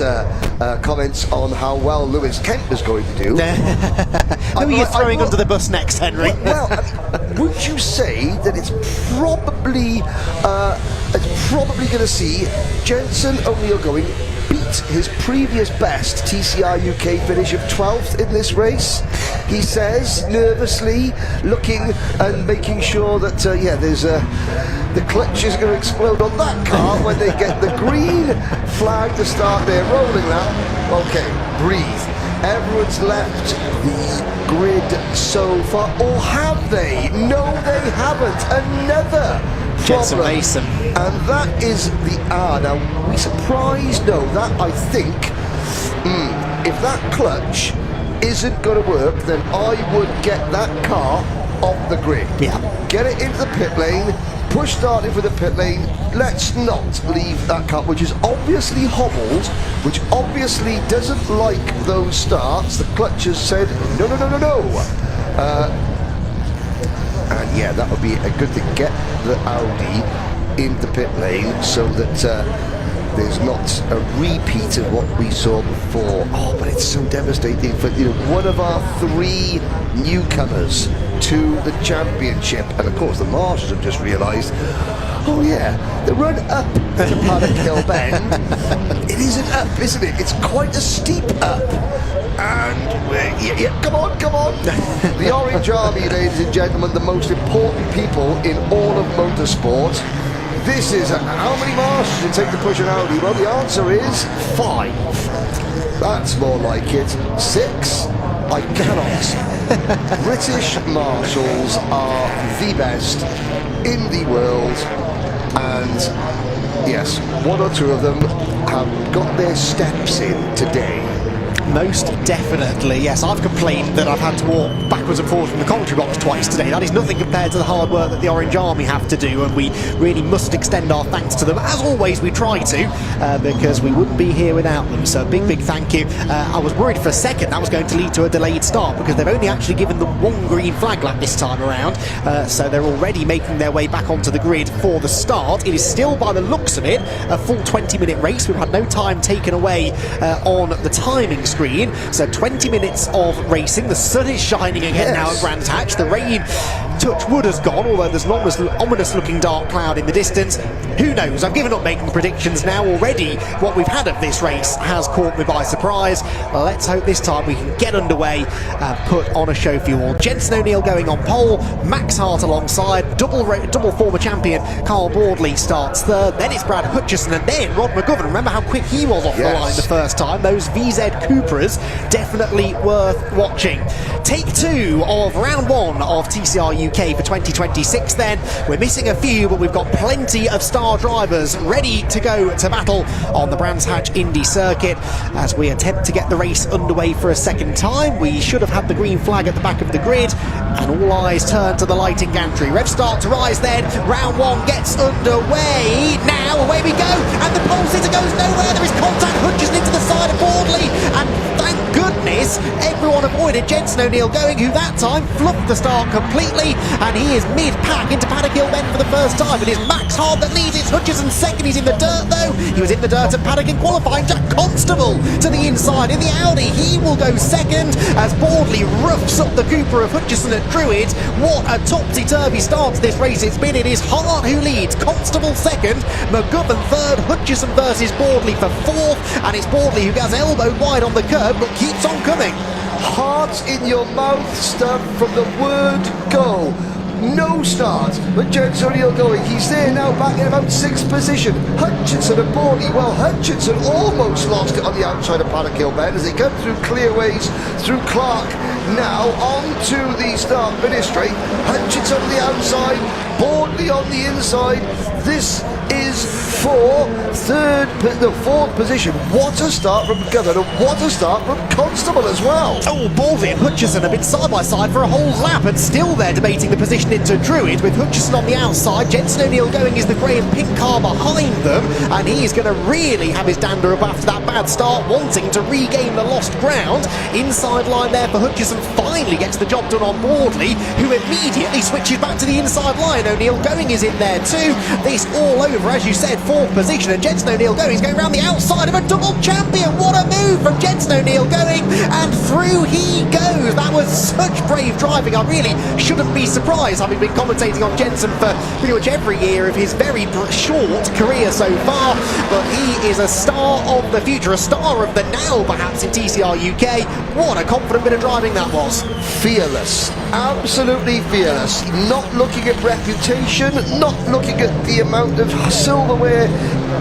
comments on how well Lewis Kent was going to do. Who are you throwing under the bus next, Henry? Well, I mean, would you say that it's probably going to see Jensen O'Neill Going beat his previous best TCR UK finish of 12th in this race? He says, nervously looking and making sure that there's the clutch is going to explode on that car when they get the green flag to start their rolling lap. Okay, breathe. Everyone's left the grid so far, or have they? No, they haven't. Another Jensen problem. Mason. And that is the now, we surprised? No, that I think, if that clutch isn't going to work, then I would get that car off the grid. Yeah. Get it into the pit lane, push start it for the pit lane. Let's not leave that car, which is obviously hobbled, which obviously doesn't like those starts. The clutch has said, no. And yeah, that would be a good thing. Get the Audi in the pit lane so that there's not a repeat of what we saw before. Oh, but it's so devastating for one of our 3 newcomers to the championship. And of course the marshals have just realised, oh yeah, the run up to Paddock Hill Bend, it isn't up, isn't it? It's quite a steep up. And come on. The Orange Army, ladies and gentlemen, the most important people in all of motorsport. This is how many marshals did it take to push an Audi? Well, the answer is 5. That's more like it. 6? I cannot. British marshals are the best in the world, and yes, 1 or 2 of them have got their steps in today. Most definitely, yes. I've complained that I've had to walk backwards and forwards from the commentary box twice today. That is nothing compared to the hard work that the Orange Army have to do, and we really must extend our thanks to them. As always, we try to, because we wouldn't be here without them. So big thank you. I was worried for a second that was going to lead to a delayed start, because they've only actually given them 1 green flag lap this time around. So they're already making their way back onto the grid for the start. It is still, by the looks of it, a full 20-minute race. We've had no time taken away on the timing screen. So 20 minutes of racing. The sun is shining again now at Brands Hatch. The rain, touch wood, has gone, although there's an ominous looking dark cloud in the distance. Who knows? I've given up making predictions now already. What we've had of this race has caught me by surprise. Let's hope this time we can get underway and put on a show for you all. Jensen O'Neill going on pole, Max Hart alongside, double former champion Carl Boardley starts third, then it's Brad Hutchison, and then Rod McGovern. Remember how quick he was off the line the first time? Those VZ Cupras, definitely worth watching. Take 2 of round 1 of TCR UK for 2026 then. We're missing a few, but we've got plenty of star drivers ready to go to battle on the Brands Hatch Indy circuit as we attempt to get the race underway for a second time. We should have had the green flag at the back of the grid, and all eyes turn to the lighting gantry. Rev start to rise then. Round 1 gets underway. Now away we go, and the pole sitter goes nowhere. There is contact. Hutchison into the side of Boardley, and thank goodness goodness, everyone avoided Jensen O'Neill going, who that time fluffed the start completely, and he is mid-pack into Paddock Hill Bend for the first time. It is Max Hart that leads. It's Hutchison second. He's in the dirt though. He was in the dirt at Paddock in qualifying. Jack Constable to the inside in the Audi. He will go second as Boardley roughs up the Cooper of Hutchison at Druid. What a topsy-turvy start to this race it's been. It is Hart who leads, Constable second, McGovern third, Hutchison versus Boardley for fourth, and it's Boardley who gets elbowed wide on the curb but keeps on coming. Heart in your mouth stuff from the word go. No start, but Jensen O'Neill going. He's there now, back in about 6th position. Hutchinson and Boardley. Well, Hutchinson almost lost it on the outside of Paddock Hill Bend as they come through Clearways, through Clark, now onto the start-finish straight. Hutchinson on the outside, Boardley on the inside. This is for fourth position. What a start from McGovern, and what a start from Constable as well. Oh, Boardley and Hutchison have been side by side for a whole lap, and still they're debating the position into Druid with Hutchison on the outside. Jensen O'Neill going is the grey and pink car behind them, and he is going to really have his dander up after that bad start, wanting to regain the lost ground. Inside line there for Hutchison, finally gets the job done on Boardley, who immediately switches back to the inside line. O'Neill going is in there too. This all over, as you said, fourth position, and Jensen O'Neill going is going around the outside of a double champion. What a move from Jensen O'Neill going, and through he goes. That was such brave driving. I really shouldn't be surprised, having been commentating on Jensen for pretty much every year of his very short career so far, but he is a star of the future, a star of the now perhaps in TCR UK. What a confident bit of driving that was. Fearless, absolutely fearless, not looking at reputation, not looking at the amount of silverware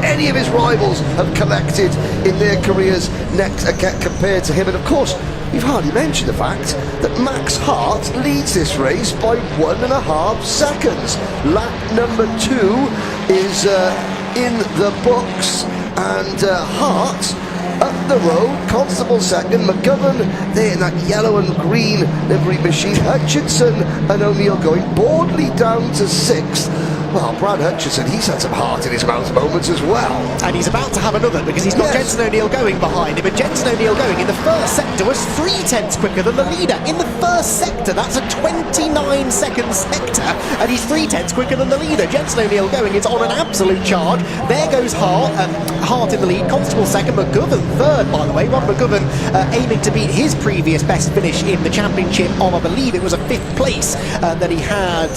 any of his rivals have collected in their careers next compared to him. And of course, we've hardly mentioned the fact that Max Hart leads this race by 1.5 seconds. Lap number 2 is in the books, and Hart up the road, Constable second, McGovern there in that yellow and green livery machine, Hutchinson and O'Neill going, Boardley down to 6th. Well, Brad Hutchinson, he's had some heart in his mouth moments as well. And he's about to have another, because he's got Jensen O'Neill going behind him, and Jensen O'Neill going in the first sector was 3/10 quicker than the leader. In the first sector, that's a 29-second sector, and he's 3/10 quicker than the leader. Jensen O'Neill going is on an absolute charge. There goes Hart, Hart in the lead, Constable second, McGovern third, by the way. Ron McGovern aiming to beat his previous best finish in the championship of, I believe it was a 5th place that he had,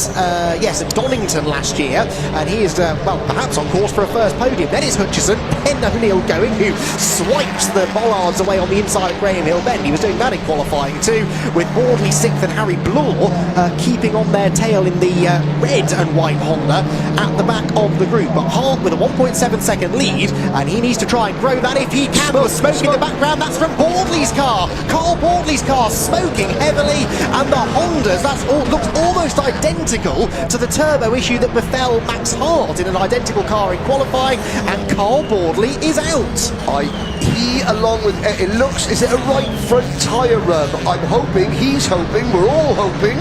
at Donington last year. And he is, perhaps on course for a first podium. Then it's Hutchison, then O'Neill going, who swipes the bollards away on the inside of Graham Hill Bend. He was doing that in qualifying too, with Boardley 6th and Harry Bloor keeping on their tail in the red and white Honda at the back of the group. But Hart with a 1.7 second lead, and he needs to try and grow that if he can. The smoke in the background, that's from Boardley's car. Carl Boardley's car smoking heavily, and the Hondas, looks almost identical to the turbo issue that befell Max Hart in an identical car in qualifying, and Carl Boardley is out. He, along with, it looks, is it a right front tyre rub? I'm hoping, he's hoping, we're all hoping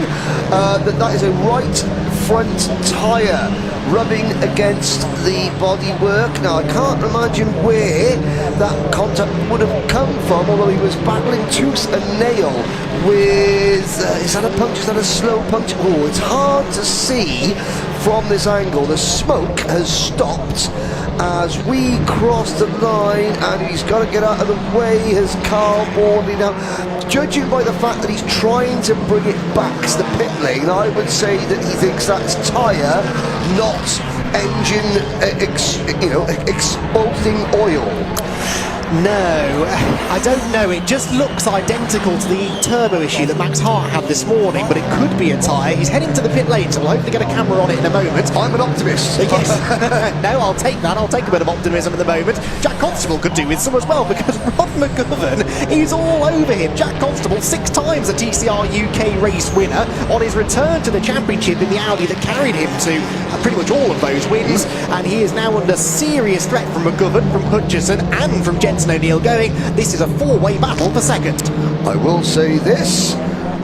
that is a right front tyre rubbing against the bodywork. Now, I can't imagine where that contact would have come from, although he was battling tooth and nail with, is that a puncture, is that a slow puncture? Oh, it's hard to see from this angle. The smoke has stopped as we cross the line, and he's got to get out of the way, has Carl Boardley. Now, judging by the fact that he's trying to bring it back to the pit lane, I would say that he thinks that's tyre, not engine exposing oil. No, I don't know. It just looks identical to the turbo issue that Max Hart had this morning, but it could be a tyre. He's heading to the pit lane, so we'll hopefully get a camera on it in a moment. I'm an optimist. Yes. No, I'll take that. I'll take a bit of optimism at the moment. Jack Constable could do with some as well, because Ron McGovern is all over him. Jack Constable, 6 times a TCR UK race winner, on his return to the championship in the Audi that carried him to pretty much all of those wins, and he is now under serious threat from McGovern, from Hutchison, and from Jensen O'Neill going. This is a 4-way battle for second. I will say this,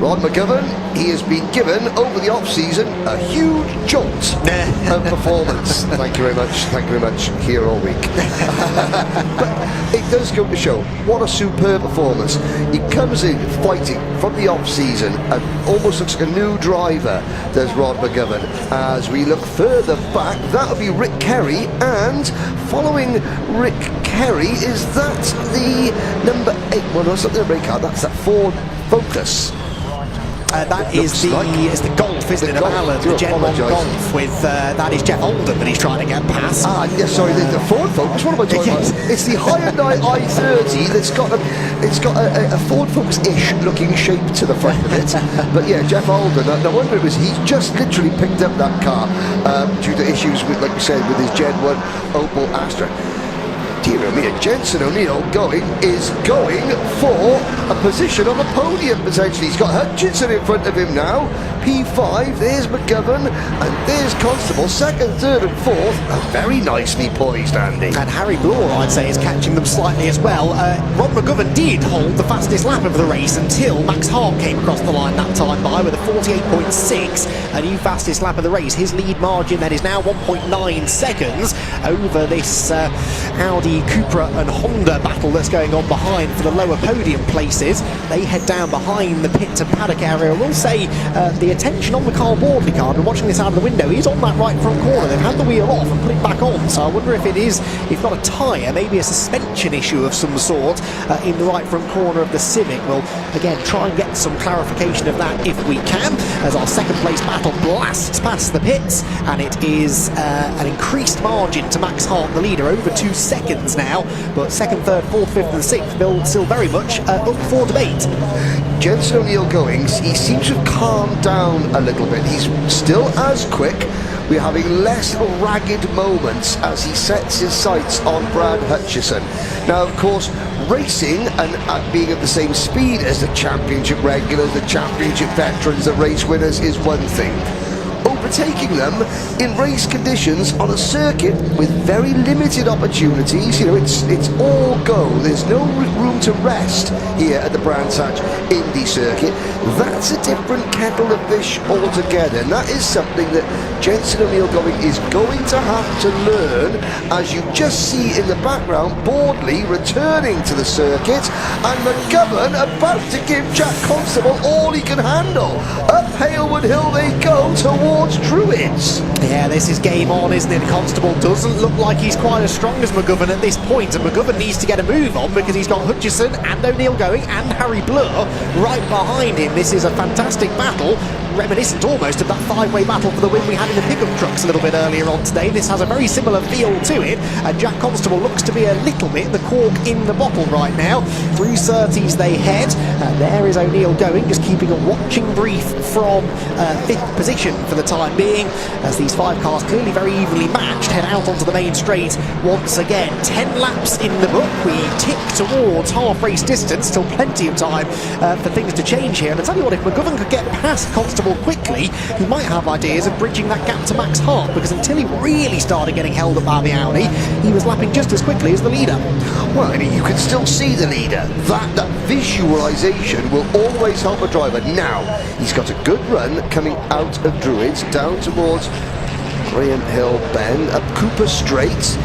Rod McGovern, he has been given, over the off-season, a huge jolt of performance. Thank you very much, here all week. But it does go to show, what a superb performance. He comes in fighting from the off-season and almost looks like a new driver, does Rod McGovern. As we look further back, that'll be Rick Kerry, and following Rick Kerry, is that the number 8? Well, no, it's not the brake car, that's that Ford Focus. That is the Golf, isn't it? The Gen 1 Golf with that is Jeff Oldham that he's trying to get past. Yes, sorry, the Ford Focus. What am I talking about? It's the Hyundai i30 that's got a Ford Focus-ish looking shape to the front of it. But yeah, Jeff Oldham. No wonder it was. He just literally picked up that car due to issues with, like you said, with his Gen 1 Opel Astra. Dear me, Jensen O'Neill is going for a position on the podium potentially. He's got Hutchinson in front of him now. P5, there's McGovern, and there's Constable, second, third and fourth. Very nicely poised, Andy. And Harry Bloor, I'd say, is catching them slightly as well. Rod McGovern did hold the fastest lap of the race until Max Hart came across the line that time by with a 48.6, a new fastest lap of the race. His lead margin then is now 1.9 seconds over this Audi, Cupra and Honda battle that's going on behind for the lower podium places. They head down behind the pit and paddock area. I will say the attention on the Carl Boardley car, and watching this out of the window, he's on that right front corner. They've had the wheel off and put it back on, so I wonder if it is, if not a tyre, maybe a suspension issue of some sort in the right front corner of the Civic. We'll again try and get some clarification of that if we can, as our second place battle blasts past the pits, and it is an increased margin to Max Hart, the leader, over 2 seconds now, but second, third, fourth, fifth and sixth still very much up for debate. Jensen O'Neill he seems to have calmed down a little bit. He's still as quick. We're having less ragged moments as he sets his sights on Brad Hutchison. Now, of course, racing and being at the same speed as the championship regulars, the championship veterans, the race winners is one thing. Overtaking them in race conditions on a circuit with very limited opportunities, you know, it's all go. There's no room to rest here at the Brands Hatch Indy circuit. That's a different kettle of fish altogether, and that is something that Jensen O'Neill is going to have to learn, as you just see in the background Boardley returning to the circuit and McGovern about to give Jack Constable all he can handle. Up Halewood Hill they go towards Druids. Yeah, this is game on, isn't it? Constable doesn't look like he's quite as strong as McGovern at this point, and McGovern needs to get a move on because he's got Hutchison and O'Neill going and Harry Bloor right behind him. This is a fantastic battle, reminiscent almost of that five-way battle for the win we had in the pickup trucks a little bit earlier on today. This has a very similar feel to it, and Jack Constable looks to be a little bit the cork in the bottle right now. Through Surtees they head, and there is O'Neill going, just keeping a watching brief from fifth position for the time being, as these five cars, clearly very evenly matched, head out onto the main straight once again. 10 laps in the book, we tick towards half race distance, still plenty of time for things to change here. And I tell you what, if McGovern could get past Constable quickly, he might have ideas of bridging that gap to Max Hart, because until he really started getting held up by the Audi, he was lapping just as quickly as the leader. Well, I mean, you can still see the leader. That visualisation will always help a driver. Now, he's got a good run coming out of Druids, down towards Graham Hill Bend, up Cooper Straight.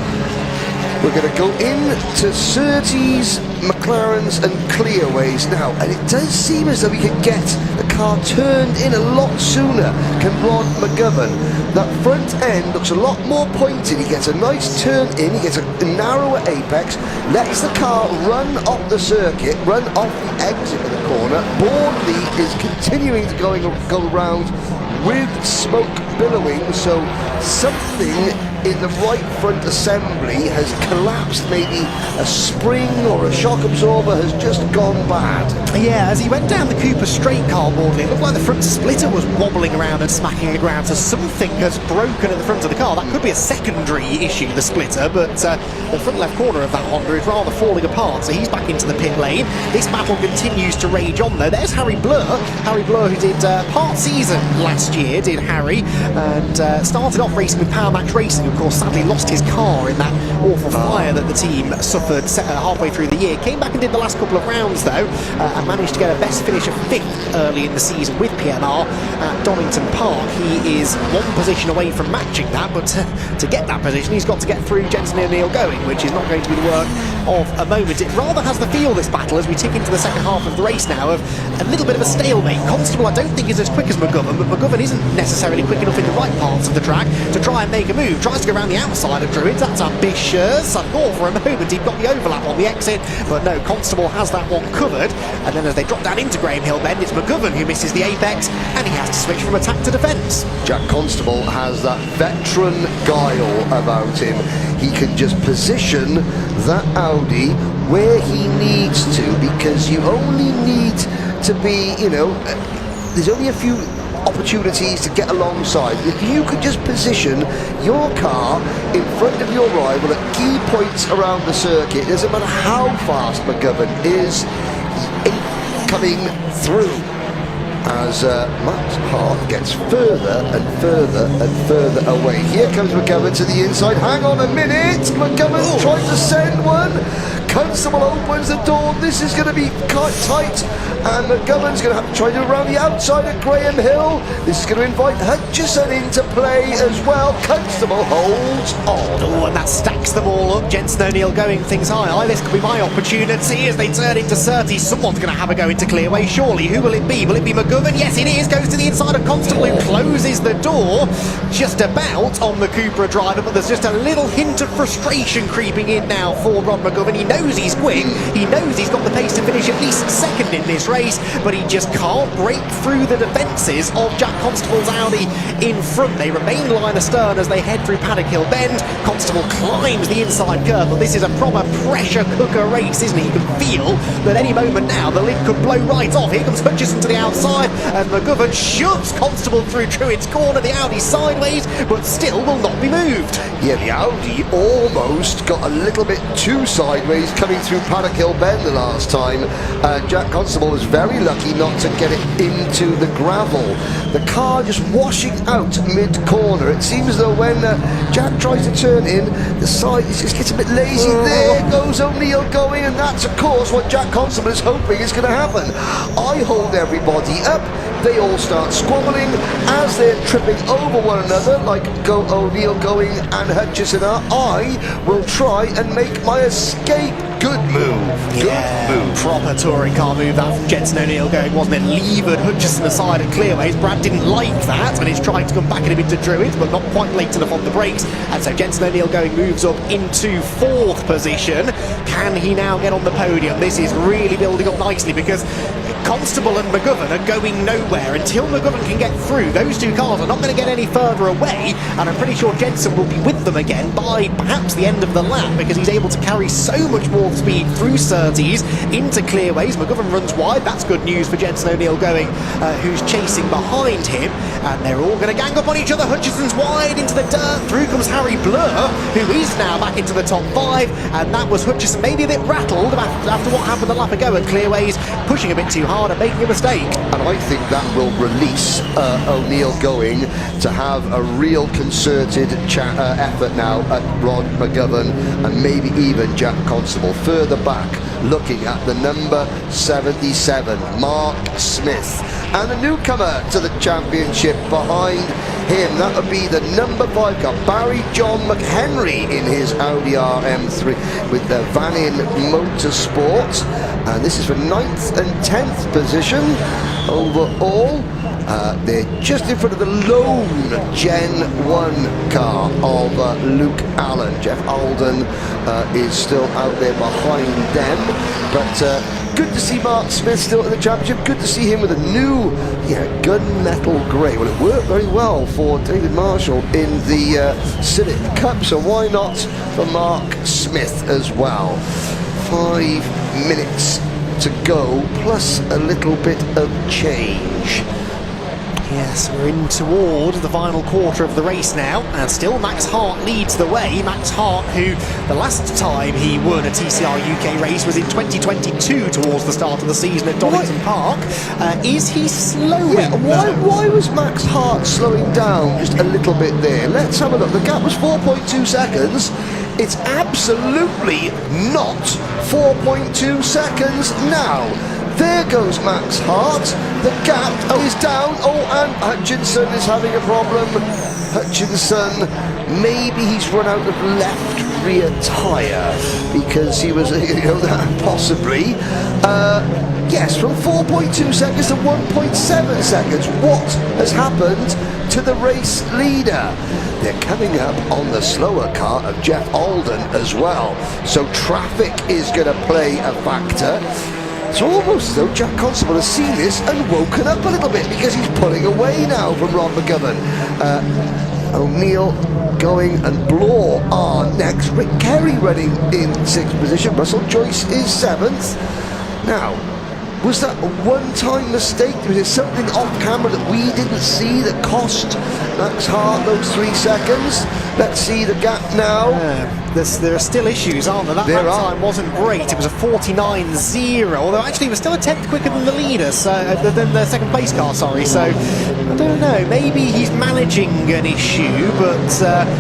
We're going to go into Surtees, McLarens and Clearways now, and it does seem as though we can get the car turned in a lot sooner, can Rod McGovern. That front end looks a lot more pointed. He gets a nice turn in, he gets a narrower apex, lets the car run off the circuit, run off the exit of the corner. Boardley is continuing to go around with smoke billowing, so something in the right front assembly has collapsed. Maybe a spring or a shock absorber has just gone bad. Yeah, as he went down the Cooper straight, Carl Boardley, it looked like the front splitter was wobbling around and smacking the ground, so something has broken at the front of the car. That could be a secondary issue, the splitter, but the front left corner of that Honda is rather falling apart, so he's back into the pit lane. This battle continues to rage on though. There's Harry Bloor who did part season last year, did Harry, and started off racing with Power Match Racing, of course, sadly lost his car in that awful fire that the team suffered halfway through the year. Came back and did the last couple of rounds, though, and managed to get a best finish of 5th early in the season with PMR at Donington Park. He is 1 position away from matching that, but to get that position, he's got to get through Jensen O'Neill going, which is not going to be the work of a moment. It rather has the feel, this battle, as we tick into the second half of the race now, of a little bit of a stalemate. Constable, I don't think, is as quick as McGovern, but McGovern isn't necessarily quick enough in the right parts of the track to try and make a move. Tries to go around the outside of Druids. That's ambitious. I thought for a moment he'd got the overlap on the exit, but no, Constable has that one covered. And then as they drop down into Graham Hill Bend, it's McGovern who misses the apex, and he has to switch from attack to defence. Jack Constable has that veteran guile about him. He can just position that Audi where he needs to, because you only need to be, there's only a few opportunities to get alongside. If you could just position your car in front of your rival at key points around the circuit, it doesn't matter how fast McGovern is, he ain't coming through. As Matt Hart gets further and further and further away. Here comes McGovern to the inside. Hang on a minute! McGovern tries to send one. Constable opens the door. This is going to be quite tight, and McGovern's going to have to try to go around the outside at Graham Hill. This is going to invite Hutchison into play as well. Constable holds on. Oh, and that stacks them all up. Jensen O'Neill going things high. This could be my opportunity as they turn into Surtees. Someone's going to have a go into Clearway, surely. Who will it be? Will it be McGovern? Yes, it is. Goes to the inside of Constable, who closes the door just about on the Cupra driver, but there's just a little hint of frustration creeping in now for Rod McGovern. He knows he's quick. He knows he's got the pace to finish at least 2nd in this race, but he just can't break through the defences of Jack Constable's Audi in front. They remain line astern as they head through Paddock Hill Bend. Constable climbs the inside curve, but this is a proper pressure cooker race, isn't it? You can feel that any moment now the lid could blow right off. Here comes Hutchison to the outside, and McGovern shoves Constable through Druid's corner. The Audi sideways, but still will not be moved. Yeah, the Audi almost got a little bit too sideways coming through Paddock Hill Bend the last time. Jack Constable was very lucky not to get it into the gravel. The car just washing out mid-corner. It seems though when Jack tries to turn in, the side just gets a bit lazy. There goes O'Neill going, and that's of course what Jack Constable is hoping is going to happen. I hold everybody up. They all start squabbling as they're tripping over one another, like O'Neill going and Hutchison are. I will try and make my escape. Good move. Good move. Proper touring car move that from Jensen O'Neill going, wasn't it? Levered Hutchison aside at Clearways. Brad didn't like that and is trying to come back in a bit to Druids, but not quite late enough on the brakes. And so Jensen O'Neill going moves up into 4th position. Can he now get on the podium? This is really building up nicely because Constable and McGovern are going nowhere. Until McGovern can get through, those two cars are not going to get any further away, and I'm pretty sure Jensen will be with them again by perhaps the end of the lap, because he's able to carry so much more speed through Surtees into Clearways. McGovern runs wide. That's good news for Jensen O'Neill going, who's chasing behind him, and they're all going to gang up on each other. Hutchison's wide into the dirt. Through comes Harry Blur, who is now back into the top 5, and that was Hutchison maybe a bit rattled after what happened a lap ago at Clearways, pushing a bit too hard and making a mistake. And I think that will release O'Neill going to have a real concerted effort now at Rod McGovern and maybe even Jack Constable. Further back, looking at the number 77, Mark Smith. And the newcomer to the championship behind him, that would be the number 5 car, Barry John McHenry in his Audi RM3 with the Vanin Motorsport. And this is for 9th and 10th position overall. They're just in front of the lone Gen 1 car of Luke Allen. Jeff Alden is still out there behind them, but good to see Mark Smith still in the championship. Good to see him with a new gunmetal grey. Well, it worked very well for David Marshall in the Civic Cup, so why not for Mark Smith as well? 5 minutes to go, plus a little bit of change. Yes, we're in toward the final quarter of the race now, and still Max Hart leads the way. Max Hart, who the last time he won a TCR UK race was in 2022 towards the start of the season at Donington Park. Is he slowing? Yeah, why was Max Hart slowing down just a little bit there? Let's have a look. The gap was 4.2 seconds. It's absolutely not 4.2 seconds now. There goes Max Hart. The gap is down. Oh, and Hutchinson is having a problem. Hutchinson, maybe he's run out of left rear tyre because he was, possibly. Yes, from 4.2 seconds to 1.7 seconds. What has happened to the race leader? They're coming up on the slower car of Jeff Alden as well. So traffic is going to play a factor. It's almost as though Jack Constable has seen this and woken up a little bit because he's pulling away now from Ron McGovern. O'Neill going and Blore are next. Rick Kerry running in 6th position. Russell Joyce is 7th. Now, was that a one-time mistake? Was it something off camera that we didn't see that cost Max Hart those 3 seconds? Let's see the gap now. There are still issues, aren't there? That time wasn't great. It was a 49.0, although actually it was still a tenth quicker than the leader, than the second place car, sorry. So, I don't know, maybe he's managing an issue, but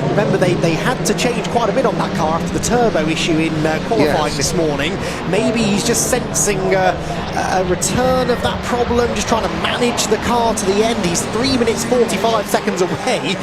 remember they had to change quite a bit on that car after the turbo issue in qualifying this morning. Maybe he's just sensing a return of that problem, just trying to manage the car to the end. He's 3 minutes 45 seconds away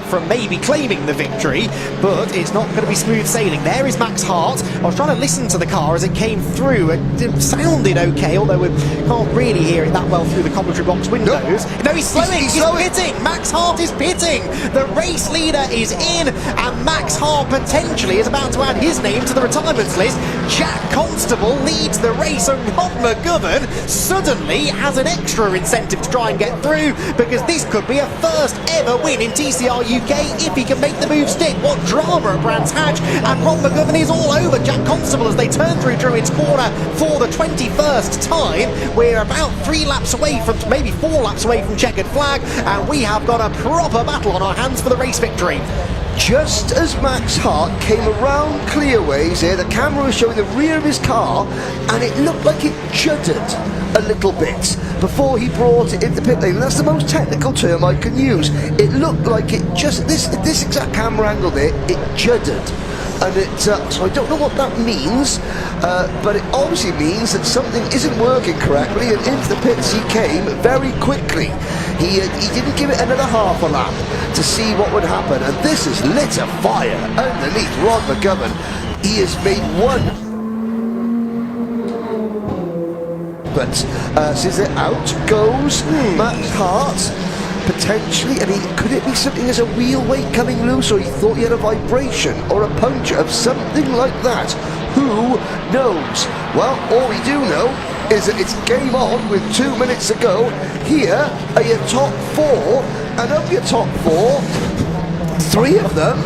from maybe claiming the victory, but it's not going to be smooth sailing. There is Max Hart. I was trying to listen to the car as it came through. It sounded okay, although we can't really hear it that well through the commentary box windows. No, he's slowing. He's pitting. Max Hart is pitting. The race leader is in, and Max Hart potentially is about to add his name to the retirements list. Jack Constable leads the race, and Ron McGovern suddenly has an extra incentive to try and get through, because this could be a first ever win in TCR UK if he can make the move stick. What drama at Brands Hatch, and Ron McGovern is all over Jack Constable as they turn through Druids Corner for the 21st time. We're about 3 laps away from, maybe 4 laps away from checkered flag, and we have got a proper battle on our hands for the race victory. Just as Max Hart came around clearways here, the camera was showing the rear of his car, and it looked like it juddered a little bit before he brought it into pit lane. And that's the most technical term I can use. It looked like it just, this exact camera angle there, it juddered. And so I don't know what that means, but it obviously means that something isn't working correctly, and into the pits he came very quickly. He didn't give it another half a lap to see what would happen, and this has lit a fire underneath Ron McGovern. He has made one. But since they're out goes Max Hart. Potentially, I mean, could it be something as a wheel weight coming loose, or he thought he had a vibration or a puncture of something like that? Who knows? Well, all we do know is that it's game on with 2 minutes to go. Here are your top 4, and of your top 4, 3 of them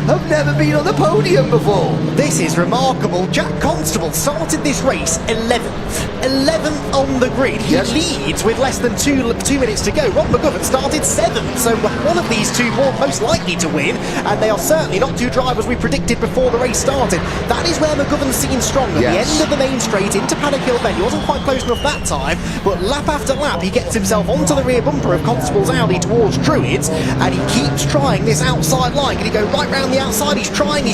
have never been on the podium before. This is remarkable. Jack Constable started this race 11th on the grid. He leads with less than 2 minutes to go. Ron McGovern started 7th, so one of these two more most likely to win, and they are certainly not 2 drivers we predicted before the race started. That is where McGovern seemed stronger. The end of the main straight into Paddock Hill Bend. He wasn't quite close enough that time, but lap after lap he gets himself onto the rear bumper of Constable's Audi towards Druids, and he keeps trying this outside line. Can he go right round the outside? He's trying.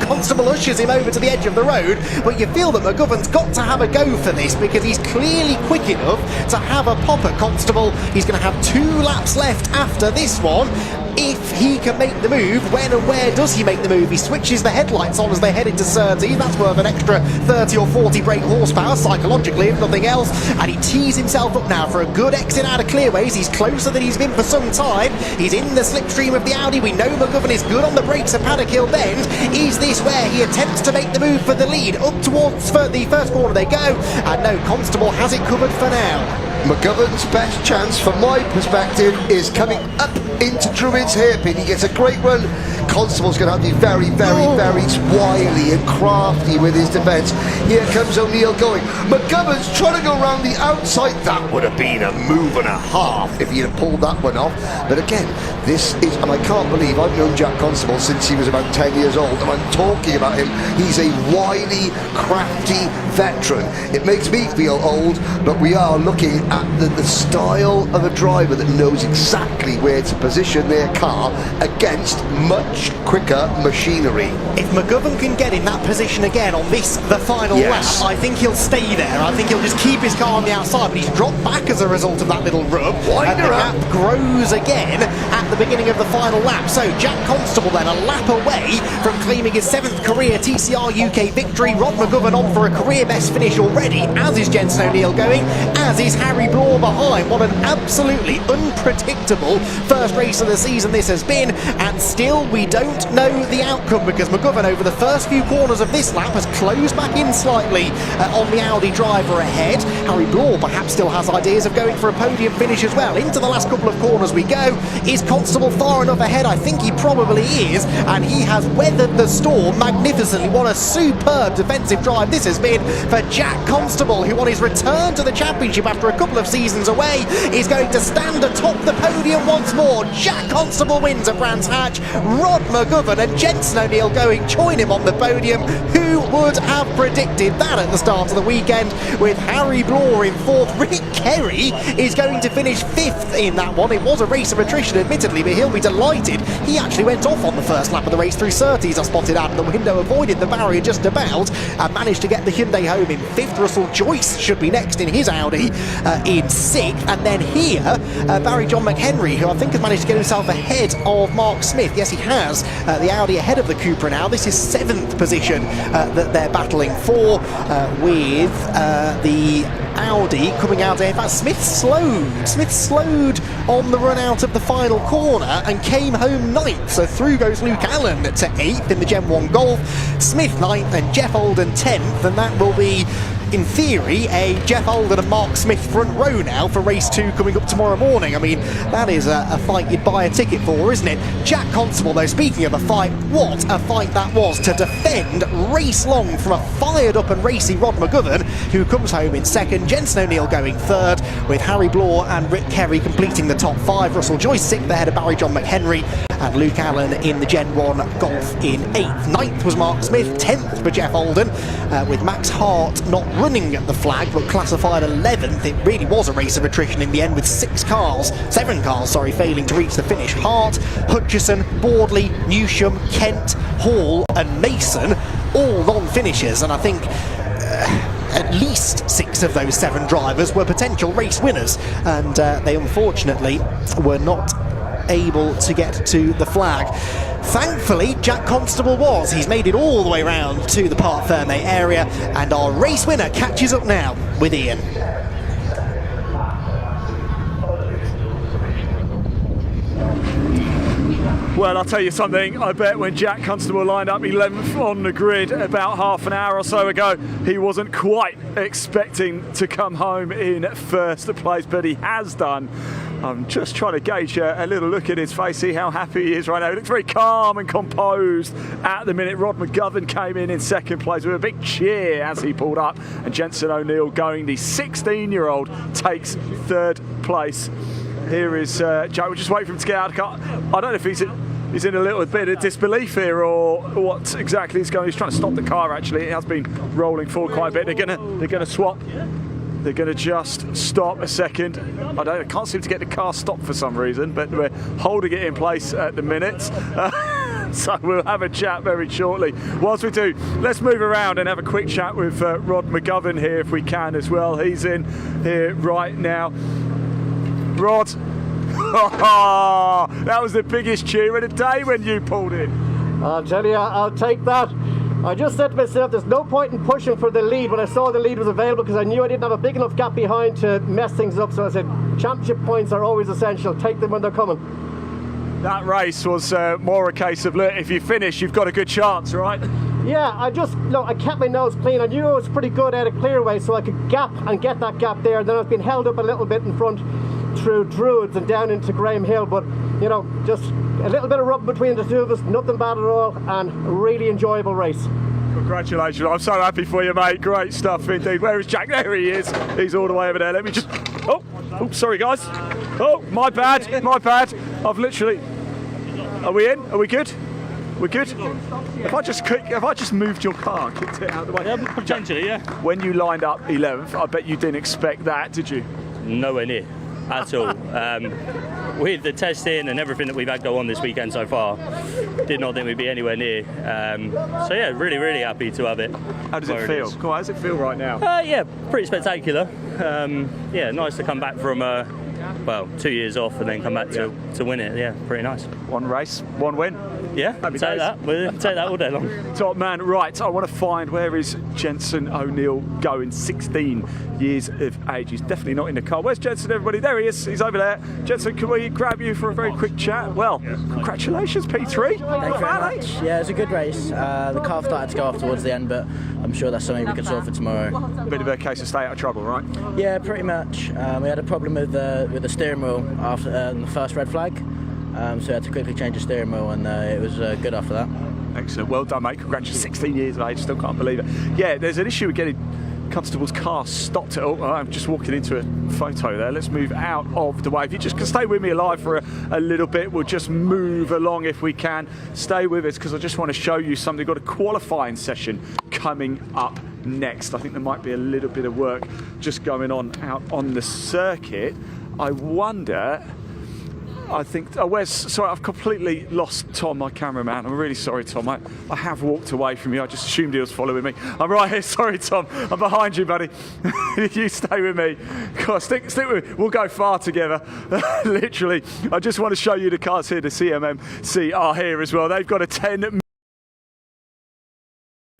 Constable ushers him over to the edge of the road, but you feel that McGovern's got to have a go for this, because he's clearly quick enough to have a pop at Constable. He's going to have 2 laps left after this one. If he can make the move, when and where does he make the move? He switches the headlights on as they head into Surtees. That's worth an extra 30 or 40 brake horsepower, psychologically, if nothing else. And he tees himself up now for a good exit out of clearways. He's closer than he's been for some time. He's in the slipstream of the Audi. We know McGovern is good on the brakes at Paddock Hill Bend. Is this where he attempts to make the move for the lead? Up towards the first corner they go. And no, Constable has it covered for now. McGovern's best chance, from my perspective, is coming up into Druid's hairpin. He gets a great run. Constable's going to have to be very, very, very wily and crafty with his defence. Here comes O'Neill going. McGovern's trying to go around the outside. That would have been a move and a half if he'd have pulled that one off. But again, this is, and I can't believe I've known Jack Constable since he was about 10 years old, and I'm talking about him. He's a wily, crafty veteran. It makes me feel old, but we are looking at the style of a driver that knows exactly where to position their car against much quicker machinery. If McGovern can get in that position again on this, the final lap, I think he'll stay there. I think he'll just keep his car on the outside, but he's dropped back as a result of that little rub. And the gap grows again at the beginning of the final lap. So Jack Constable then a lap away from claiming his 7th career TCR UK victory. Rod McGovern on for a career best finish already, as is Jenson O'Neill going, as is Harry Bloor behind. What an absolutely unpredictable first race of the season this has been, and still we don't know the outcome, because McGovern over the first few corners of this lap has closed back in slightly on the Audi driver ahead. Harry Bloor perhaps still has ideas of going for a podium finish as well. Into the last couple of corners we go. Is Constable far enough ahead? I think he probably is, and he has weathered the storm magnificently. What a superb defensive drive this has been for Jack Constable, who on his return to the championship after a couple of seasons away is going to stand atop the podium once more. Jack Constable wins at Brands Hatch. Rod McGovern and Jenson O'Neill going join him on the podium. Who would have predicted that at the start of the weekend, with Harry Bloor in 4th. Rick Kerry is going to finish 5th in that one. It was a race of attrition admittedly, but he'll be delighted. He actually went off on the first lap of the race through Surtees. I spotted out of the window, avoided the barrier just about, and managed to get the Hyundai home in 5th. Russell Joyce should be next in his Audi in 6th, and then here Barry John McHenry, who I think has managed to get himself ahead of Mark Smith. Yes, he has. The Audi ahead of the Cupra now. This is 7th position that they're battling for, with the Audi coming out ahead. In fact, Smith slowed on the run out of the final corner and came home 9th. So through goes Luke Allen to 8th in the Gen 1 Golf, Smith 9th and Jeff Holden 10th, and that will be, in theory, a Jeff Holden and Mark Smith front row now for race 2 coming up tomorrow morning. I mean, that is a fight you'd buy a ticket for, isn't it? Jack Constable, though, speaking of a fight, what a fight that was to defend race long from a fired up and racy Rod McGovern, who comes home in 2nd, Jenson O'Neill going 3rd, with Harry Bloor and Rick Kerry completing the top 5, Russell Joyce 6th ahead of Barry John McHenry, and Luke Allen in the Gen 1 Golf in 8th. 9th was Mark Smith, 10th for Jeff Holden, with Max Hart not running the flag but classified 11th. It really was a race of attrition in the end, with 7 cars failing to reach the finish. Hart, Hutchison, Boardley, Newsham, Kent, Hall and Mason, all non-finishers, and I think at least 6 of those 7 drivers were potential race winners, and they unfortunately were not able to get to the flag. Thankfully, Jack Constable was. He's made it all the way round to the Parc Ferme area, and our race winner catches up now with Ian. Well, I'll tell you something, I bet when Jack Constable lined up 11th on the grid about half an hour or so ago, he wasn't quite expecting to come home in 1st place, but he has done. I'm just trying to gauge a little look at his face, see how happy he is right now. He looks very calm and composed at the minute. Rod McGovern came in 2nd place with a big cheer as he pulled up, and Jenson O'Neill going, the 16-year-old, takes 3rd place. Here is Jack. We'll just wait for him to get out of the car. I don't know if he's in a little bit of disbelief here or what exactly is going on. He's trying to stop the car, actually. It has been rolling forward quite a bit. They're gonna swap. They're going to just stop a second. I can't seem to get the car stopped for some reason, but we're holding it in place at the minute. So we'll have a chat very shortly. Whilst we do, let's move around and have a quick chat with Rod McGovern here if we can as well. He's in here right now. Rod, that was the biggest cheer of the day when you pulled in. I'll tell you, I'll take that. I just said to myself, there's no point in pushing for the lead when I saw the lead was available, because I knew I didn't have a big enough gap behind to mess things up. So I said, championship points are always essential. Take them when they're coming. That race was more a case of, look, if you finish, you've got a good chance, right? Yeah, I kept my nose clean. I knew I was pretty good at a clearway, so I could gap and get that gap there. Then I've been held up a little bit in front through Druids and down into Graham Hill, but you know, just a little bit of rub between the two of us, nothing bad at all, and a really enjoyable race. Congratulations, I'm so happy for you, mate. Great stuff indeed. Where is Jack? There he is. He's all the way over there. Let me just... Oh, sorry guys. Oh, my bad. I've literally... Are we in? Are we good? We're good? If I just moved your car, kicked it out of the way. Yeah, potentially, yeah. When you lined up 11th, I bet you didn't expect that, did you? Nowhere near at all. With the testing and everything that we've had go on this weekend so far, did not think we'd be anywhere near. So yeah, really, really happy to have it. How does it feel? How does it feel right now? Yeah, pretty spectacular. Yeah, nice to come back from 2 years off and then come back to win it. Yeah, pretty nice. One race, one win. Yeah, take that. We'll take that all day long. Top man, right, I want to find where is Jensen O'Neill going, 16 years of age. He's definitely not in the car. Where's Jensen, everybody? There he is, he's over there. Jensen, can we grab you for a very quick chat? Well, congratulations, P3. Thank you very much. Yeah, it was a good race. The car started to go off towards the end, but I'm sure that's something we can sort for tomorrow. A bit of a case of stay out of trouble, right? Yeah, pretty much. We had a problem with the steering wheel after the first red flag. So we had to quickly change the steering wheel, and it was good after that. Excellent, well done, mate. Congratulations, 16 years of age, still can't believe it. Yeah, there's an issue with getting Constable's car stopped. I'm just walking into a photo there. Let's move out of the way. If you just can stay with me alive for a little bit, we'll just move along if we can. Stay with us because I just want to show you something. We've got a qualifying session coming up next. I think there might be a little bit of work just going on out on the circuit. I wonder... sorry, I've completely lost Tom, my cameraman. I'm really sorry, Tom. I have walked away from you. I just assumed he was following me. I'm right here. Sorry, Tom. I'm behind you, buddy. You stay with me. Come on, stick with me. We'll go far together. Literally. I just want to show you the cars here. The CMMC are here as well. They've got a 10.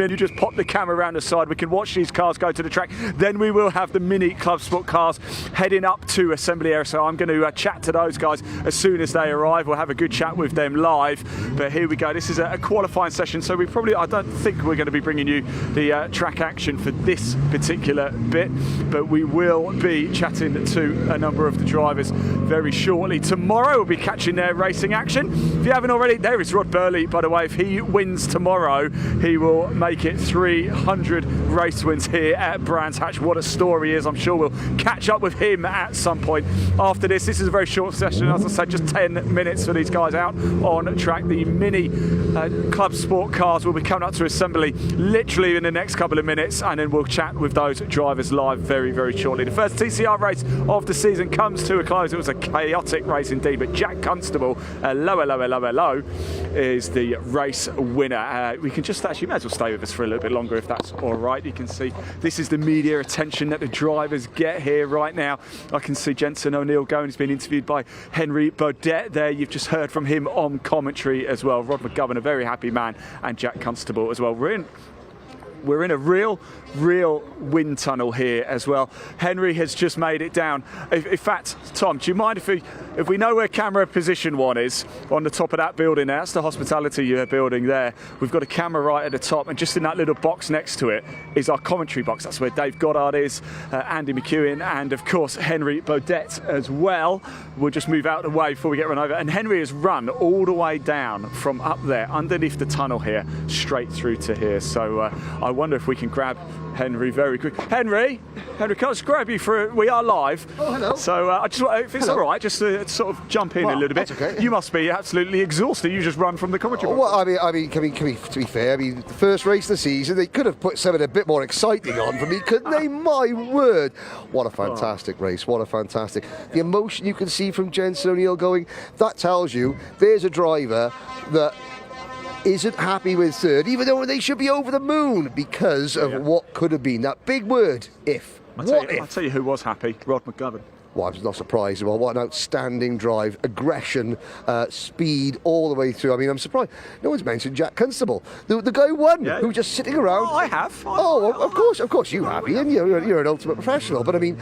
You just pop the camera around the side, we can watch these cars go to the track. Then we will have the mini Clubsport cars heading up to assembly area, so I'm going to chat to those guys as soon as they arrive. We'll have a good chat with them live. But here we go, this is a qualifying session, so I don't think we're going to be bringing you the track action for this particular bit, but we will be chatting to a number of the drivers very shortly. Tomorrow we'll be catching their racing action. If you haven't already, there is Rod Burley, by the way. If he wins tomorrow, he will make it 300 race wins here at Brands Hatch. What a story is. I'm sure we'll catch up with him at some point after this. This is a very short session, as I said, just 10 minutes for these guys out on track. The mini Clubsport cars will be coming up to assembly literally in the next couple of minutes, and then we'll chat with those drivers live very, very shortly. The first TCR race of the season comes to a close. It was a chaotic race indeed, but Jack Constable, low, is the race winner. We can just actually, may as well stay with us for a little bit longer if that's all right. You can see this is the media attention that the drivers get here right now. I can see Jensen O'Neill going. He's been interviewed by Henry Baudet there. You've just heard from him on commentary as well. Rod McGovern, a very happy man, and Jack Constable as well. We're in a real wind tunnel here as well. Henry has just made it down. In fact, Tom, do you mind if we know where camera position 1 is on the top of that building there? That's the hospitality building there. We've got a camera right at the top, and just in that little box next to it is our commentary box. That's where Dave Goddard is, Andy McEwen, and of course Henry Baudet as well. We'll just move out of the way before we get run over. And Henry has run all the way down from up there underneath the tunnel here straight through to here. So I wonder if we can grab Henry very quick. Henry, can I just grab you we are live. Oh, hello. So I just, if it's all right, just to sort of jump in a little bit. That's okay. You must be absolutely exhausted. You just run from the commentary. Well, I mean, to be fair, the first race of the season, they could have put something a bit more exciting on for me, couldn't they? My word. What a fantastic race. What a fantastic. The emotion you can see from Jensen O'Neill going, that tells you there's a driver that isn't happy with third, even though they should be over the moon because of what could have been. That big word, if. I'll tell you who was happy, Rod McGovern. well, I'm not surprised. Well, what an outstanding drive, aggression, speed all the way through. I mean, I'm surprised no one's mentioned Jack Constable, the guy who won, who was just sitting around. Oh, I have. Of course you have, Ian. You're an ultimate professional. But I mean,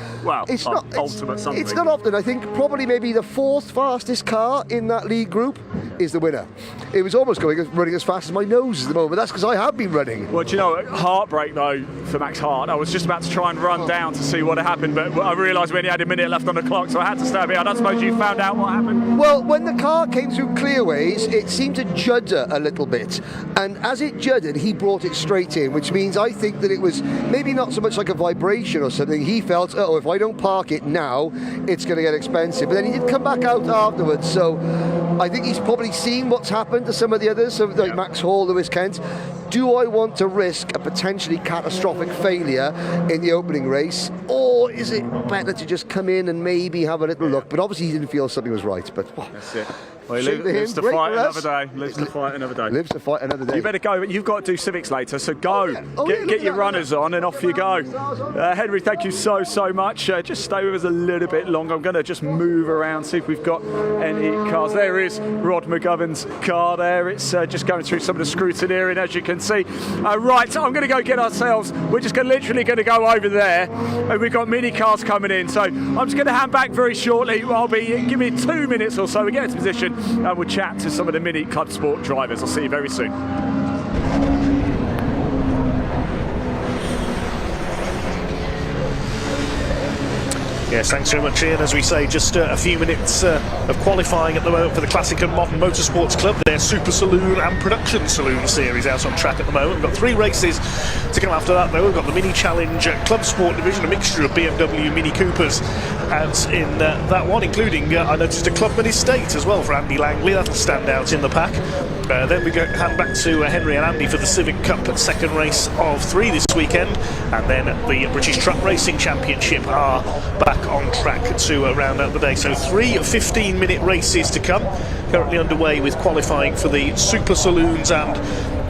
it's not ultimate something. It's not often. I think probably maybe the 4th fastest car in that lead group is the winner. It was almost running as fast as my nose at the moment. That's because I have been running. Well, do you know, heartbreak though for Max Hart. I was just about to try and run down to see what had happened, but I realised we only had a minute left on the clock, so I had to stay behind. I suppose you found out what happened. Well, when the car came through clearways, it seemed to judder a little bit, and as it juddered, he brought it straight in, which means I think that it was maybe not so much like a vibration or something. He felt, if I don't park it now, it's going to get expensive. But then he did come back out afterwards, so I think he's probably seen what's happened to some of the others, so like Max Hall, Lewis Kent. Do I want to risk a potentially catastrophic failure in the opening race, or is it better to just come in and maybe have a little look? But obviously he didn't feel something was right. But that's it. Well, he lives to fight another day. Lives to fight another day. Lives to fight another day. You better go. You've got to do civics later, so go. Get your runners on and off you go. Henry, thank you so much. Just stay with us a little bit longer. I'm going to just move around, see if we've got any cars. There is Rod McGovern's car there. It's just going through some of the scrutineering, as you can see. Right, I'm going to go get ourselves. We're just literally going to go over there, and we've got mini cars coming in. So I'm just going to hand back very shortly. Give me 2 minutes or so. We get into position. And we'll chat to some of the mini Clubsport drivers. I'll see you very soon. Yes, thanks very much, Ian. As we say, just a few minutes of qualifying at the moment for the Classic and Modern Motorsports Club, their Super Saloon and Production Saloon series out on track at the moment. We've got 3 races to come after that, though. We've got the Mini Challenge Clubsport division, a mixture of BMW Mini Coopers out in that one, including, I noticed, a Clubman Estate as well for Andy Langley. That'll stand out in the pack. Then we hand back to Henry and Andy for the Civic Cup, second race of 3 this weekend, and then the British Truck Racing Championship are back on track to round out the day. So 3 15-minute races to come, currently underway with qualifying for the Super Saloons and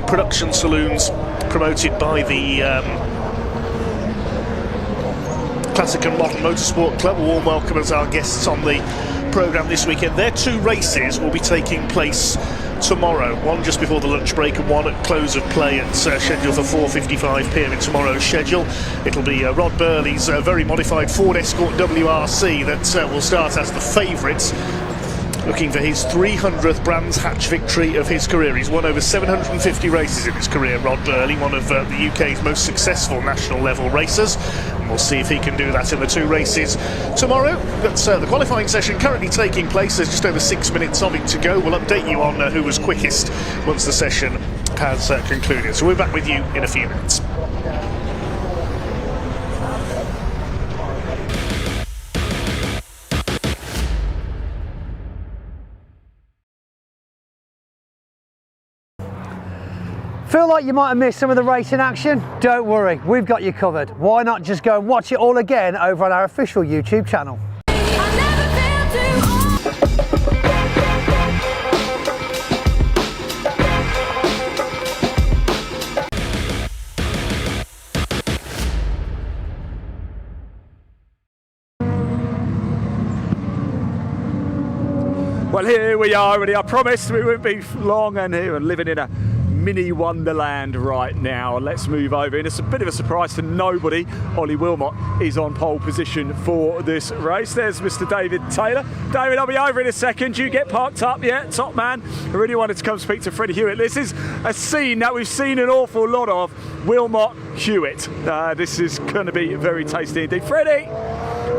Production Saloons promoted by the Classic and Modern Motorsport Club. A warm welcome as our guests on the programme this weekend. Their 2 races will be taking place tomorrow, one just before the lunch break and one at close of play. It's scheduled for 4:55 p.m. in tomorrow's schedule. It'll be Rod Burley's very modified Ford Escort WRC that will start as the favourite, looking for his 300th Brands Hatch victory of his career. He's won over 750 races in his career, Rod Burley, one of the UK's most successful national level racers. And we'll see if he can do that in the 2 races tomorrow. But the qualifying session currently taking place. There's just over 6 minutes of it to go. We'll update you on who was quickest once the session has concluded. So we're back with you in a few minutes. Feel like you might have missed some of the racing action? Don't worry, we've got you covered. Why not just go and watch it all again over on our official YouTube channel? Well, here we are already. I promised we wouldn't be long and here and living in a mini wonderland right now. Let's move over, and it's a bit of a surprise to nobody. Ollie Wilmot is on pole position for this race. There's Mr. David Taylor. David, I'll be over in a second. You get parked up yet? Top man. I really wanted to come speak to Freddie Hewitt. This is a scene that we've seen an awful lot of. Wilmot Hewitt. This is going to be very tasty indeed. Freddie,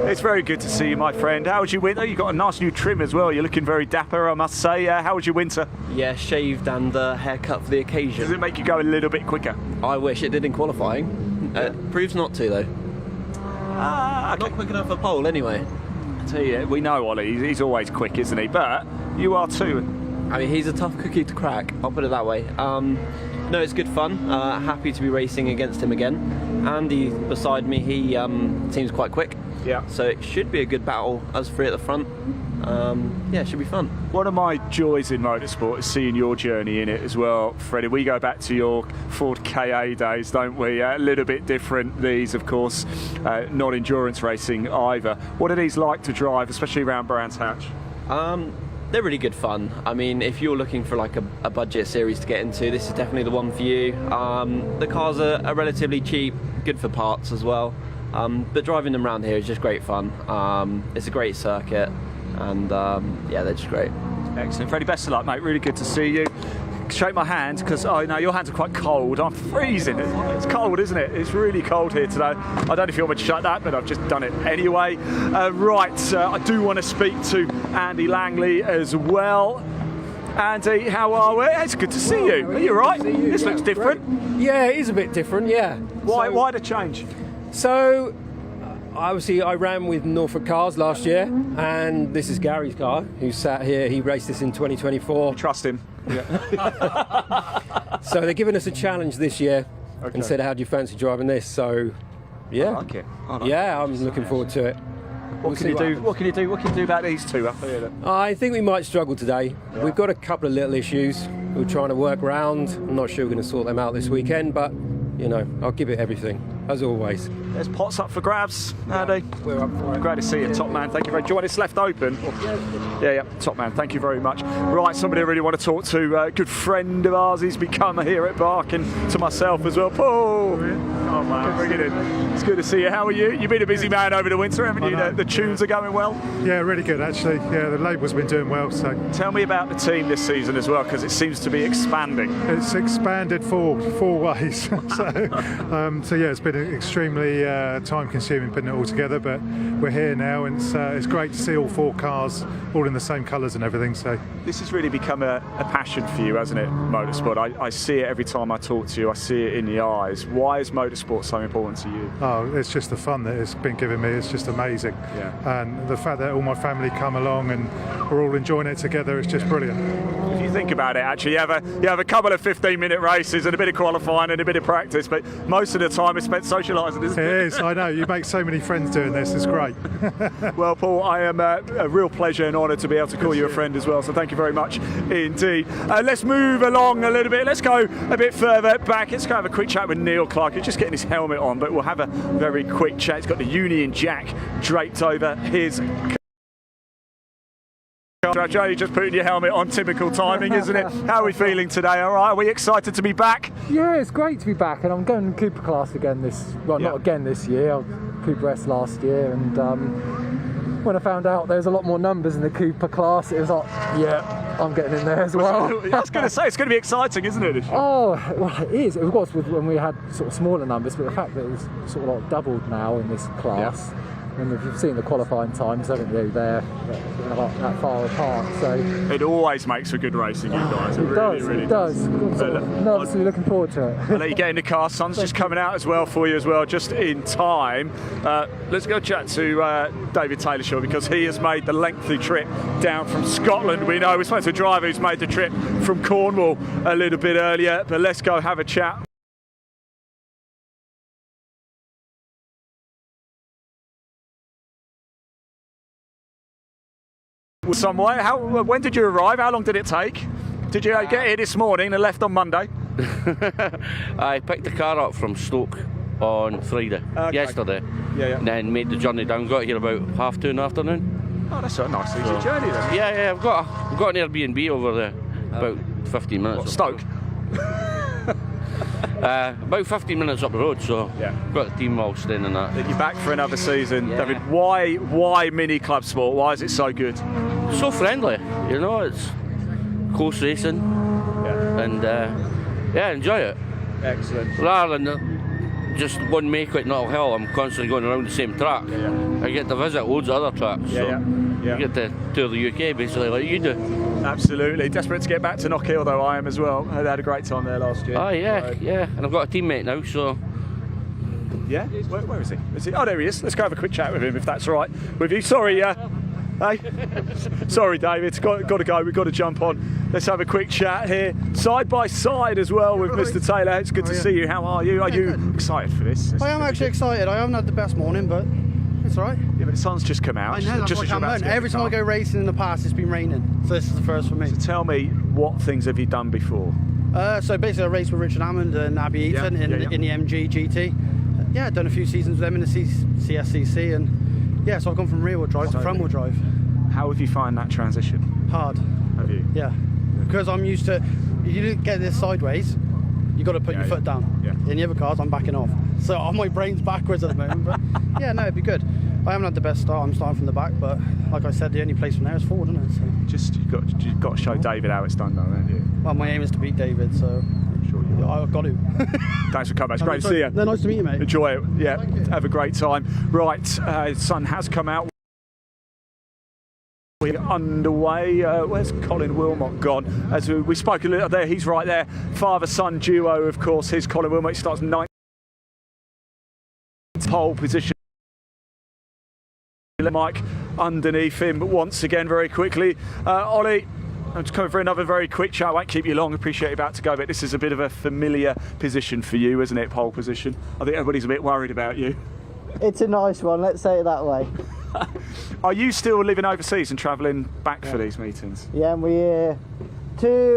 it's very good to see you, my friend. How was your winter? You've got a nice new trim as well. You're looking very dapper, I must say. How was your winter? Yeah, shaved and haircut for the occasion. Does it make you go a little bit quicker? I wish it did in qualifying. Proves not to, though. Okay. Not quick enough for pole, anyway. I tell you, we know Ollie. He's always quick, isn't he? But you are too. I mean, he's a tough cookie to crack. I'll put it that way. No, it's good fun. Happy to be racing against him again. Andy beside me, he seems quite quick. Yeah. So it should be a good battle, us three at the front. Yeah, it should be fun. One of my joys in motorsport is seeing your journey in it as well, Freddie. We go back to your Ford KA days, don't we? A little bit different, these, of course, not endurance racing either. What are these like to drive, especially around Brands Hatch? They're really good fun. I mean, if you're looking for like a budget series to get into, this is definitely the one for you. The cars are relatively cheap, good for parts as well. But driving them around here is just great fun. It's a great circuit, and yeah, they're just great. Excellent. Freddie, best of luck, mate. Really good to see you. Shake my hand, because I know your hands are quite cold. I'm freezing. It's cold, isn't it? It's really cold here today. I don't know if you want me to shut that, but I've just done it anyway. Right, I do want to speak to Andy Langley as well. Andy, how are we? It's good to see you. Are you all right? This looks different. Yeah, it is a bit different, yeah. Why the change? So, obviously I ran with Norfolk Cars last year, and this is Gary's car, who sat here. He raced this in 2024. Trust him. Yeah. So they're giving us a challenge this year and said, how do you fancy driving this? So, yeah. I like it. I'm looking forward to it. What can you do? What can you do? What can you do about these two up here then? I think we might struggle today. Yeah. We've got a couple of little issues we're trying to work around. I'm not sure we're going to sort them out this weekend, but you know, I'll give it everything, as always. There's pots up for grabs, Andy. We're up for it. Great to see you, top man. Thank you very much. Do you want this left open? Yeah, top man. Thank you very much. Right, somebody I really want to talk to. A good friend of ours. He's become here at BARC, and to myself as well. Paul. Oh man, bring it in. It's good to see you. How are you? You've been a busy man over the winter, haven't you? The tunes are going well. Yeah, really good actually. Yeah, the label's been doing well. So tell me about the team this season as well, because it seems to be expanding. It's expanded four ways. So yeah, it's been extremely time-consuming putting it all together, but we're here now, and it's great to see all four cars all in the same colours and everything. So this has really become a passion for you, hasn't it, motorsport? I see it every time I talk to you. I see it in the eyes. Why is motorsport so important to you? Oh, it's just the fun that it's been giving me. It's just amazing. Yeah. And the fact that all my family come along and we're all enjoying it together is just brilliant. If you think about it, actually, you have a couple of 15-minute races and a bit of qualifying and a bit of practice, but most of the time is spent socialising, isn't it? It is, I know. You make so many friends doing this. It's great. Well, Paul, I am a real pleasure and honour to be able to call you a friend as well, so thank you very much indeed. Let's move along a little bit. Let's go a bit further back. Let's go have a quick chat with Neil Clark. He's just getting his helmet on, but we'll have a very quick chat. He's got the Union Jack draped over his... Joe, just putting your helmet on, typical timing, isn't it? How are we feeling today? All right, are we excited to be back? Yeah, it's great to be back, and I'm going Cooper class again not again this year. I was Cooper S last year, and when I found out there was a lot more numbers in the Cooper class, it was like, yeah, I'm getting in there as well. I was going to say, it's going to be exciting, isn't it? Oh, well, it is. Of course, when we had sort of smaller numbers, but the fact that it was sort of like doubled now in this class. Yeah. And if you've seen the qualifying times, haven't you? They're not that far apart. So it always makes for good racing, you guys. It really does. I'm sort of nervously looking forward to it. I'll let you get in the car. Sun's just coming out as well for you as well, just in time. Let's go chat to David Taylorshaw, because he has made the lengthy trip down from Scotland. We know we're supposed to a driver who's made the trip from Cornwall a little bit earlier, but let's go have a chat. Some way. When did you arrive? How long did it take? Did you get here this morning and left on Monday? I picked the car up from Stoke on Friday, yesterday. And then made the journey down. Got here about 2:30 in the afternoon. Oh, that's a nice easy journey then. Yeah, I've got an Airbnb over there, about 15 minutes. What, Stoke? About 15 minutes up the road, so got the team all staying in that. You're back for another season, David. Why Mini Clubsport? Why is it so good? So friendly, you know. It's close racing, and enjoy it. Excellent. Rather than just one make it not hell, I'm constantly going around the same track. I get to visit loads of other tracks. You get to tour the UK basically, like you do. Absolutely. Desperate to get back to Knockhill, though I am as well. I had a great time there last year. Oh yeah. And I've got a teammate now, so. Yeah? Where is he? Oh, there he is. Let's go have a quick chat with him, if that's all right with you. Sorry, Hey? Sorry, David, got to go. We've got to jump on. Let's have a quick chat here, side by side as well with Mr. Taylor. It's good to see you. How are you? Are you excited for this? I am actually excited. I haven't had the best morning, but it's all right. Yeah, but the sun's just come out. I know, that's what I'm every time I go racing in the past, it's been raining. So this is the first for me. So tell me, what things have you done before? So basically, I raced with Richard Hammond and Abby Eaton in the MG GT. Yeah, I've done a few seasons with them in the CSCC, and yeah, so I've gone from rear wheel drive to front wheel drive. How have you found that transition? Hard. Have you? Yeah, because I'm used to, you didn't get this sideways, you got to put your foot down. Yeah. In the other cars, I'm backing off. So my brain's backwards at the moment, but yeah, no, it'd be good. I haven't had the best start. I'm starting from the back, but like I said, the only place from there is forward, isn't it? So. Just you've got to show David how it's done, though, haven't you? Well, my aim is to beat David, so I'm sure you will. I've got to. Thanks for coming. It's great to see you. No, nice to meet you, mate. Enjoy it. Yeah, have a great time. Right, sun has come out. We're underway. Where's Colin Wilmot gone? As we spoke a little there, he's right there. Father-son duo, of course. Here's Colin Wilmot. He starts 9th pole position. Mike underneath him once again very quickly. Ollie, I'm just coming for another very quick chat. I won't keep you long. Appreciate you about to go, but this is a bit of a familiar position for you, isn't it? Pole position. I think everybody's a bit worried about you. It's a nice one, let's say it that way. Are you still living overseas and travelling back for these meetings? Yeah, and we're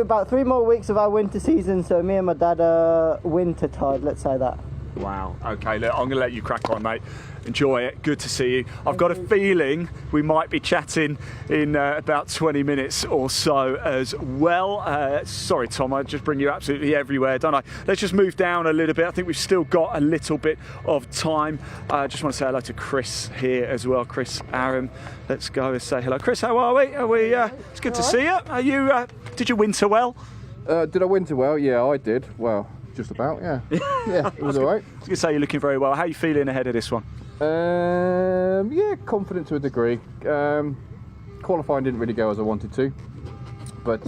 about 3 more weeks of our winter season, so me and my dad are winter tied, let's say that. Wow. Okay, look, I'm going to let you crack on, mate. Enjoy it. Good to see you. I've got a feeling we might be chatting in about 20 minutes or so as well. Sorry, Tom, I just bring you absolutely everywhere, don't I? Let's just move down a little bit. I think we've still got a little bit of time. I just want to say hello to Chris here as well. Chris Aram. Let's go and say hello. Chris, how are we? It's good to see you. Are you? Did you winter well? Did I winter well? Yeah, I did. Well, just about, yeah. Yeah, it was all right. I was going to say you're looking very well. How are you feeling ahead of this one? Yeah, confident to a degree. Qualifying didn't really go as I wanted to, but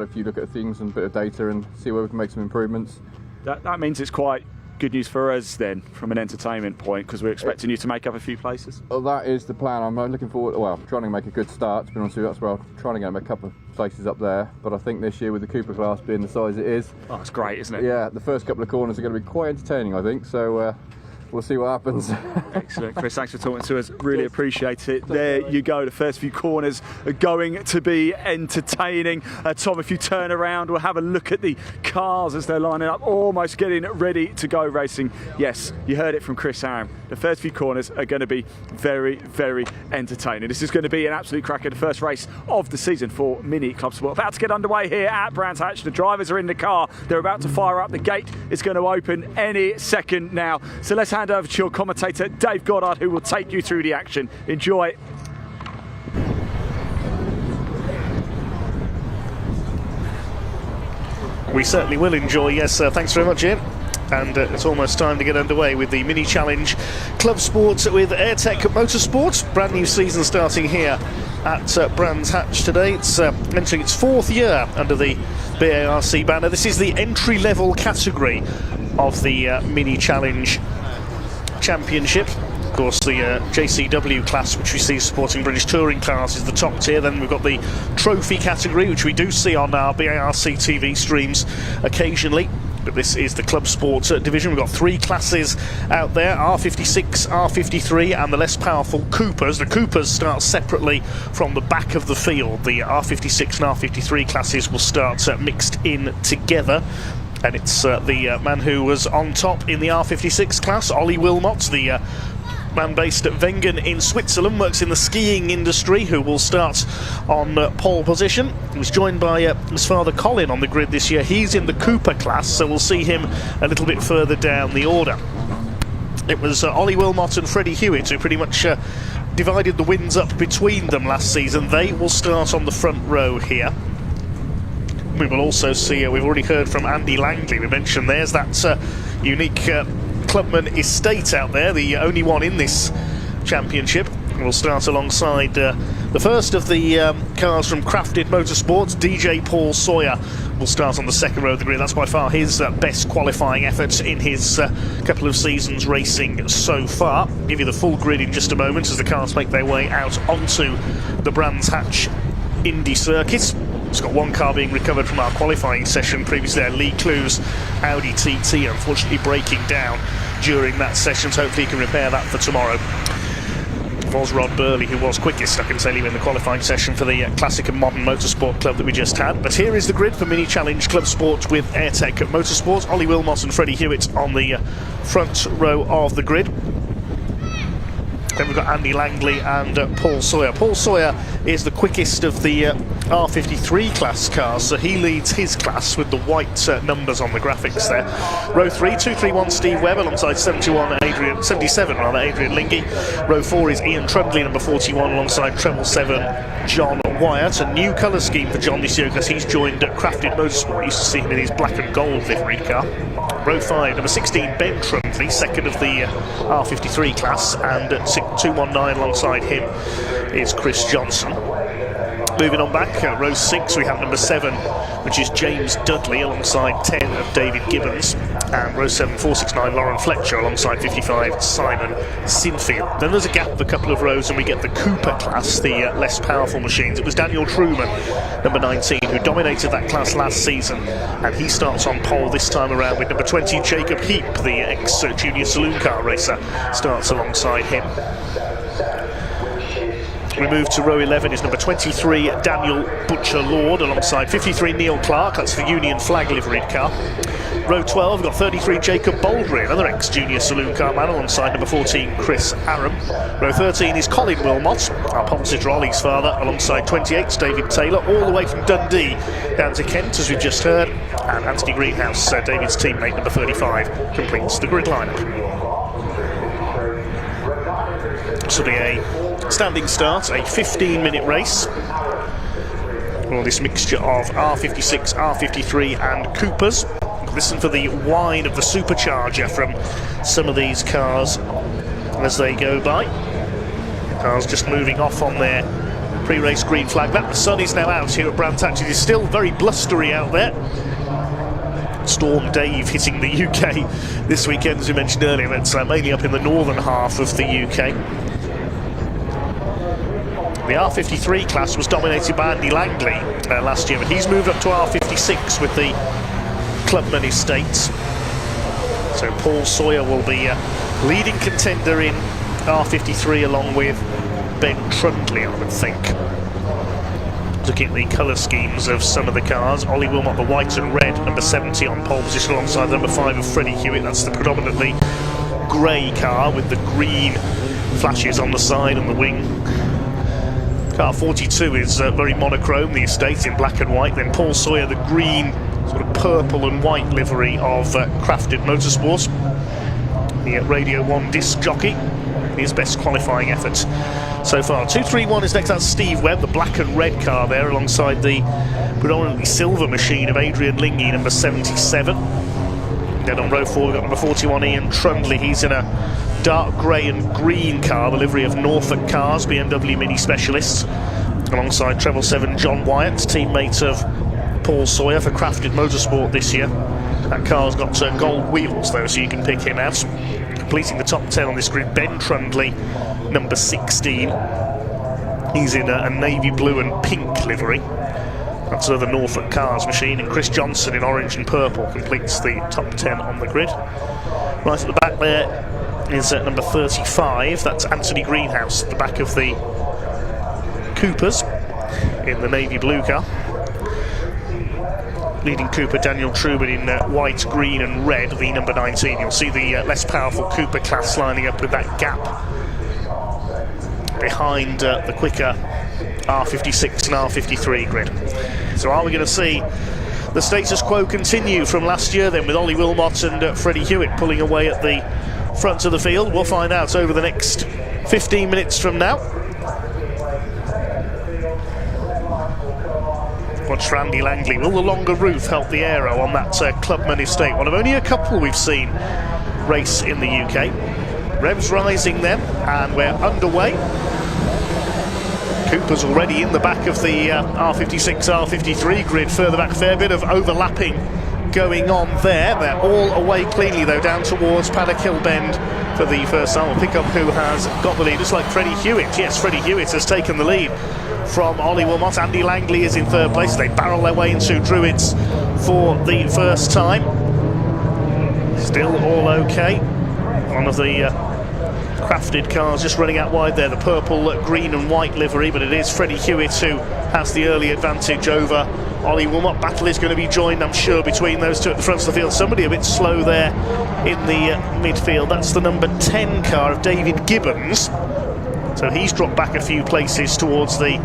if you look at things and a bit of data and see where we can make some improvements. That means it's quite good news for us then, from an entertainment point, because we're expecting you to make up a few places. Well, that is the plan. I'm looking forward, well, trying to make a good start, to be honest with you. That's where I'm trying to get a couple of places up there, but I think this year with the Cooper class being the size it is, oh, it's great, isn't it? Yeah, the first couple of corners are going to be quite entertaining, I think, so we'll see what happens. Excellent. Chris, thanks for talking to us. Really appreciate it. There you go. The first few corners are going to be entertaining. Tom, if you turn around, we'll have a look at the cars as they're lining up, almost getting ready to go racing. Yes, you heard it from Chris Aram. The first few corners are going to be very, very entertaining. This is going to be an absolute cracker. The first race of the season for Mini Clubsport. About to get underway here at Brands Hatch. The drivers are in the car. They're about to fire up. The gate is going to open any second now. So let's hand over to your commentator, Dave Goddard, who will take you through the action. Enjoy. We certainly will enjoy, yes, thanks very much, Ian. And it's almost time to get underway with the Mini Challenge Clubsport with AirTech Motorsport. Brand new season starting here at Brands Hatch today. It's entering its 4th year under the BARC banner. This is the entry-level category of the Mini Challenge Championship. Of course, the JCW class, which we see supporting British touring cars, is the top tier. Then we've got the trophy category, which we do see on our BARC TV streams occasionally. But this is the Clubsport division. We've got 3 classes out there, R56, R53 and the less powerful Coopers. The Coopers start separately from the back of the field. The R56 and R53 classes will start mixed in together. And it's the man who was on top in the R56 class, Ollie Wilmot, the man based at Wengen in Switzerland, works in the skiing industry, who will start on pole position. He was joined by his father Colin on the grid this year. He's in the Cooper class, so we'll see him a little bit further down the order. It was Ollie Wilmot and Freddie Hewitt who pretty much divided the wins up between them last season. They will start on the front row here. We will also see, we've already heard from Andy Langley. We mentioned there's that unique Clubman estate out there, the only one in this championship. We'll start alongside the first of the cars from Crafted Motorsports. DJ Paul Sawyer will start on the second row of the grid. That's by far his best qualifying effort in his couple of seasons racing so far. I'll give you the full grid in just a moment as the cars make their way out onto the Brands Hatch Indy circuit. It's got one car being recovered from our qualifying session previously there, Lee Clue's Audi TT, unfortunately breaking down during that session, so hopefully he can repair that for tomorrow. It was Rod Burley who was quickest, I can tell you, in the qualifying session for the Classic and Modern Motorsport Club that we just had. But here is the grid for Mini Challenge Clubsport with Airtech Motorsports. Ollie Wilmot and Freddie Hewitt on the front row of the grid. Then we've got Andy Langley and Paul Sawyer. Paul Sawyer is the quickest of the R53 class cars, so he leads his class with the white numbers on the graphics there. Row 3, 231 Steve Webb alongside 77 Adrian Lingy. Row 4 is Ian Trundley, number 41, alongside treble 7 John Wyatt. A new colour scheme for John this year because he's joined Crafted Motorsport. You used to see him in his black and gold livery car. Row 5, number 16 Ben Trundley, second of the R53 class, and 219 alongside him is Chris Johnson. Moving on back, row 6 we have number 7, which is James Dudley alongside 10 of David Gibbons, and row 7 469 Lauren Fletcher alongside 55 Simon Sinfield. Then there's a gap of a couple of rows and we get the Cooper class, the less powerful machines. It was Daniel Truman, number 19, who dominated that class last season, and he starts on pole this time around with number 20 Jacob Heap, the ex-junior saloon car racer, starts alongside him. We move to row 11 is number 23 Daniel Butcher Lord alongside 53 Neil Clark, that's the Union flag liveried car. Row 12 we've got 33 Jacob Baldry, another ex-junior saloon car man, alongside number 14 Chris Aram. Row 13 is Colin Wilmot, our Ponsitter Ollie's father, alongside 28 David Taylor, all the way from Dundee down to Kent as we've just heard, and Anthony Greenhouse, David's teammate, number 35, completes the grid lineup. So a standing start, a 15-minute race. Well, this mixture of R56, R53 and Coopers. Listen for the whine of the supercharger from some of these cars as they go by. Cars just moving off on their pre-race green flag. The sun is now out here at Brands Hatch. It is still very blustery out there. Storm Dave hitting the UK this weekend, as we mentioned earlier. It's mainly up in the northern half of the UK. The R53 class was dominated by Andy Langley last year, but he's moved up to R56 with the Clubman Estates. So Paul Sawyer will be leading contender in R53 along with Ben Trundley, I would think. Looking at the colour schemes of some of the cars, Ollie Wilmot, the white and red, number 70 on pole position alongside number 5 of Freddie Hewitt. That's the predominantly grey car with the green flashes on the side and the wing. Car 42 is very monochrome, the estate in black and white. Then Paul Sawyer, the green sort of purple and white livery of Crafted Motorsport. The Radio 1 disc jockey, his best qualifying effort so far. 231 is next, that's Steve Webb, the black and red car there, alongside the predominantly silver machine of Adrian Lingy, number 77. Then on row 4 we've got number 41 Ian Trundley. He's in a dark grey and green car, the livery of Norfolk Cars, BMW Mini Specialists, alongside treble 7 John Wyatt, teammate of Paul Sawyer for Crafted Motorsport this year. That car's got gold wheels though, so you can pick him out. Completing the top 10 on this grid, Ben Trundley, number 16. He's in a navy blue and pink livery. That's another Norfolk Cars machine, and Chris Johnson in orange and purple completes the top 10 on the grid. Right at the back there is number 35, that's Anthony Greenhouse at the back of the Coopers in the navy blue car. Leading Cooper Daniel Truman in white, green and red, the number 19. You'll see the less powerful Cooper class lining up with that gap behind the quicker R56 and R53 grid. So are we going to see the status quo continue from last year then, with Ollie Wilmot and Freddie Hewitt pulling away at the front of the field? We'll find out over the next 15 minutes from now. Watch for Andy Langley. Will the longer roof help the aero on that Clubman estate? One of only a couple we've seen race in the UK. Revs rising then, and we're underway. Cooper's already in the back of the R56, R53 grid, further back. Fair bit of overlapping going on there. They're all away cleanly though, down towards Paddock Hill Bend for the first time. We'll pick up who has got the lead, just like Freddie Hewitt. Yes, Freddie Hewitt has taken the lead from Ollie Wilmot. Andy Langley is in third place. They barrel their way into Druids for the first time. Still all okay. One of the crafted cars just running out wide there, the purple, green and white livery, but it is Freddie Hewitt who has the early advantage over Ollie Wilmot. Battle is going to be joined, I'm sure, between those two at the front of the field. Somebody a bit slow there in the midfield. That's the number 10 car of David Gibbons. So he's dropped back a few places towards the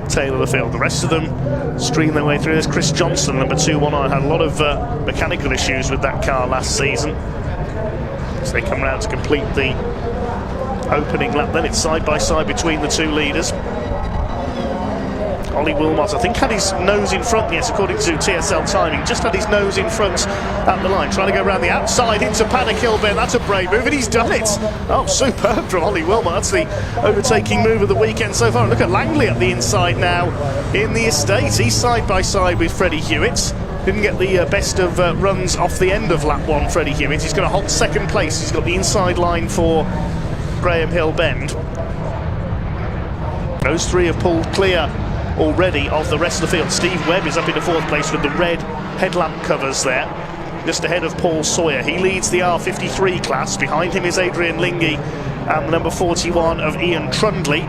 tail of the field. The rest of them stream their way through. There's Chris Johnson, number 219, had a lot of mechanical issues with that car last season. So they come around to complete the opening lap. Then it's side by side between the two leaders. Ollie Wilmot, I think, had his nose in front, yes, according to TSL timing, just had his nose in front at the line, trying to go around the outside into Paddock Hill Bend. That's a brave move, and he's done it. Oh, superb from Ollie Wilmot. That's the overtaking move of the weekend so far. And look at Langley at the inside now in the estate. He's side by side with Freddie Hewitt. Didn't get the best of runs off the end of lap one, Freddie Hewitt. He's going to hold second place. He's got the inside line for Graham Hill Bend. Those three have pulled clear already of the rest of the field. Steve Webb is up into fourth place with the red headlamp covers there, just ahead of Paul Sawyer. He leads the R53 class. Behind him is Adrian Lingy and the number 41 of Ian Trundley,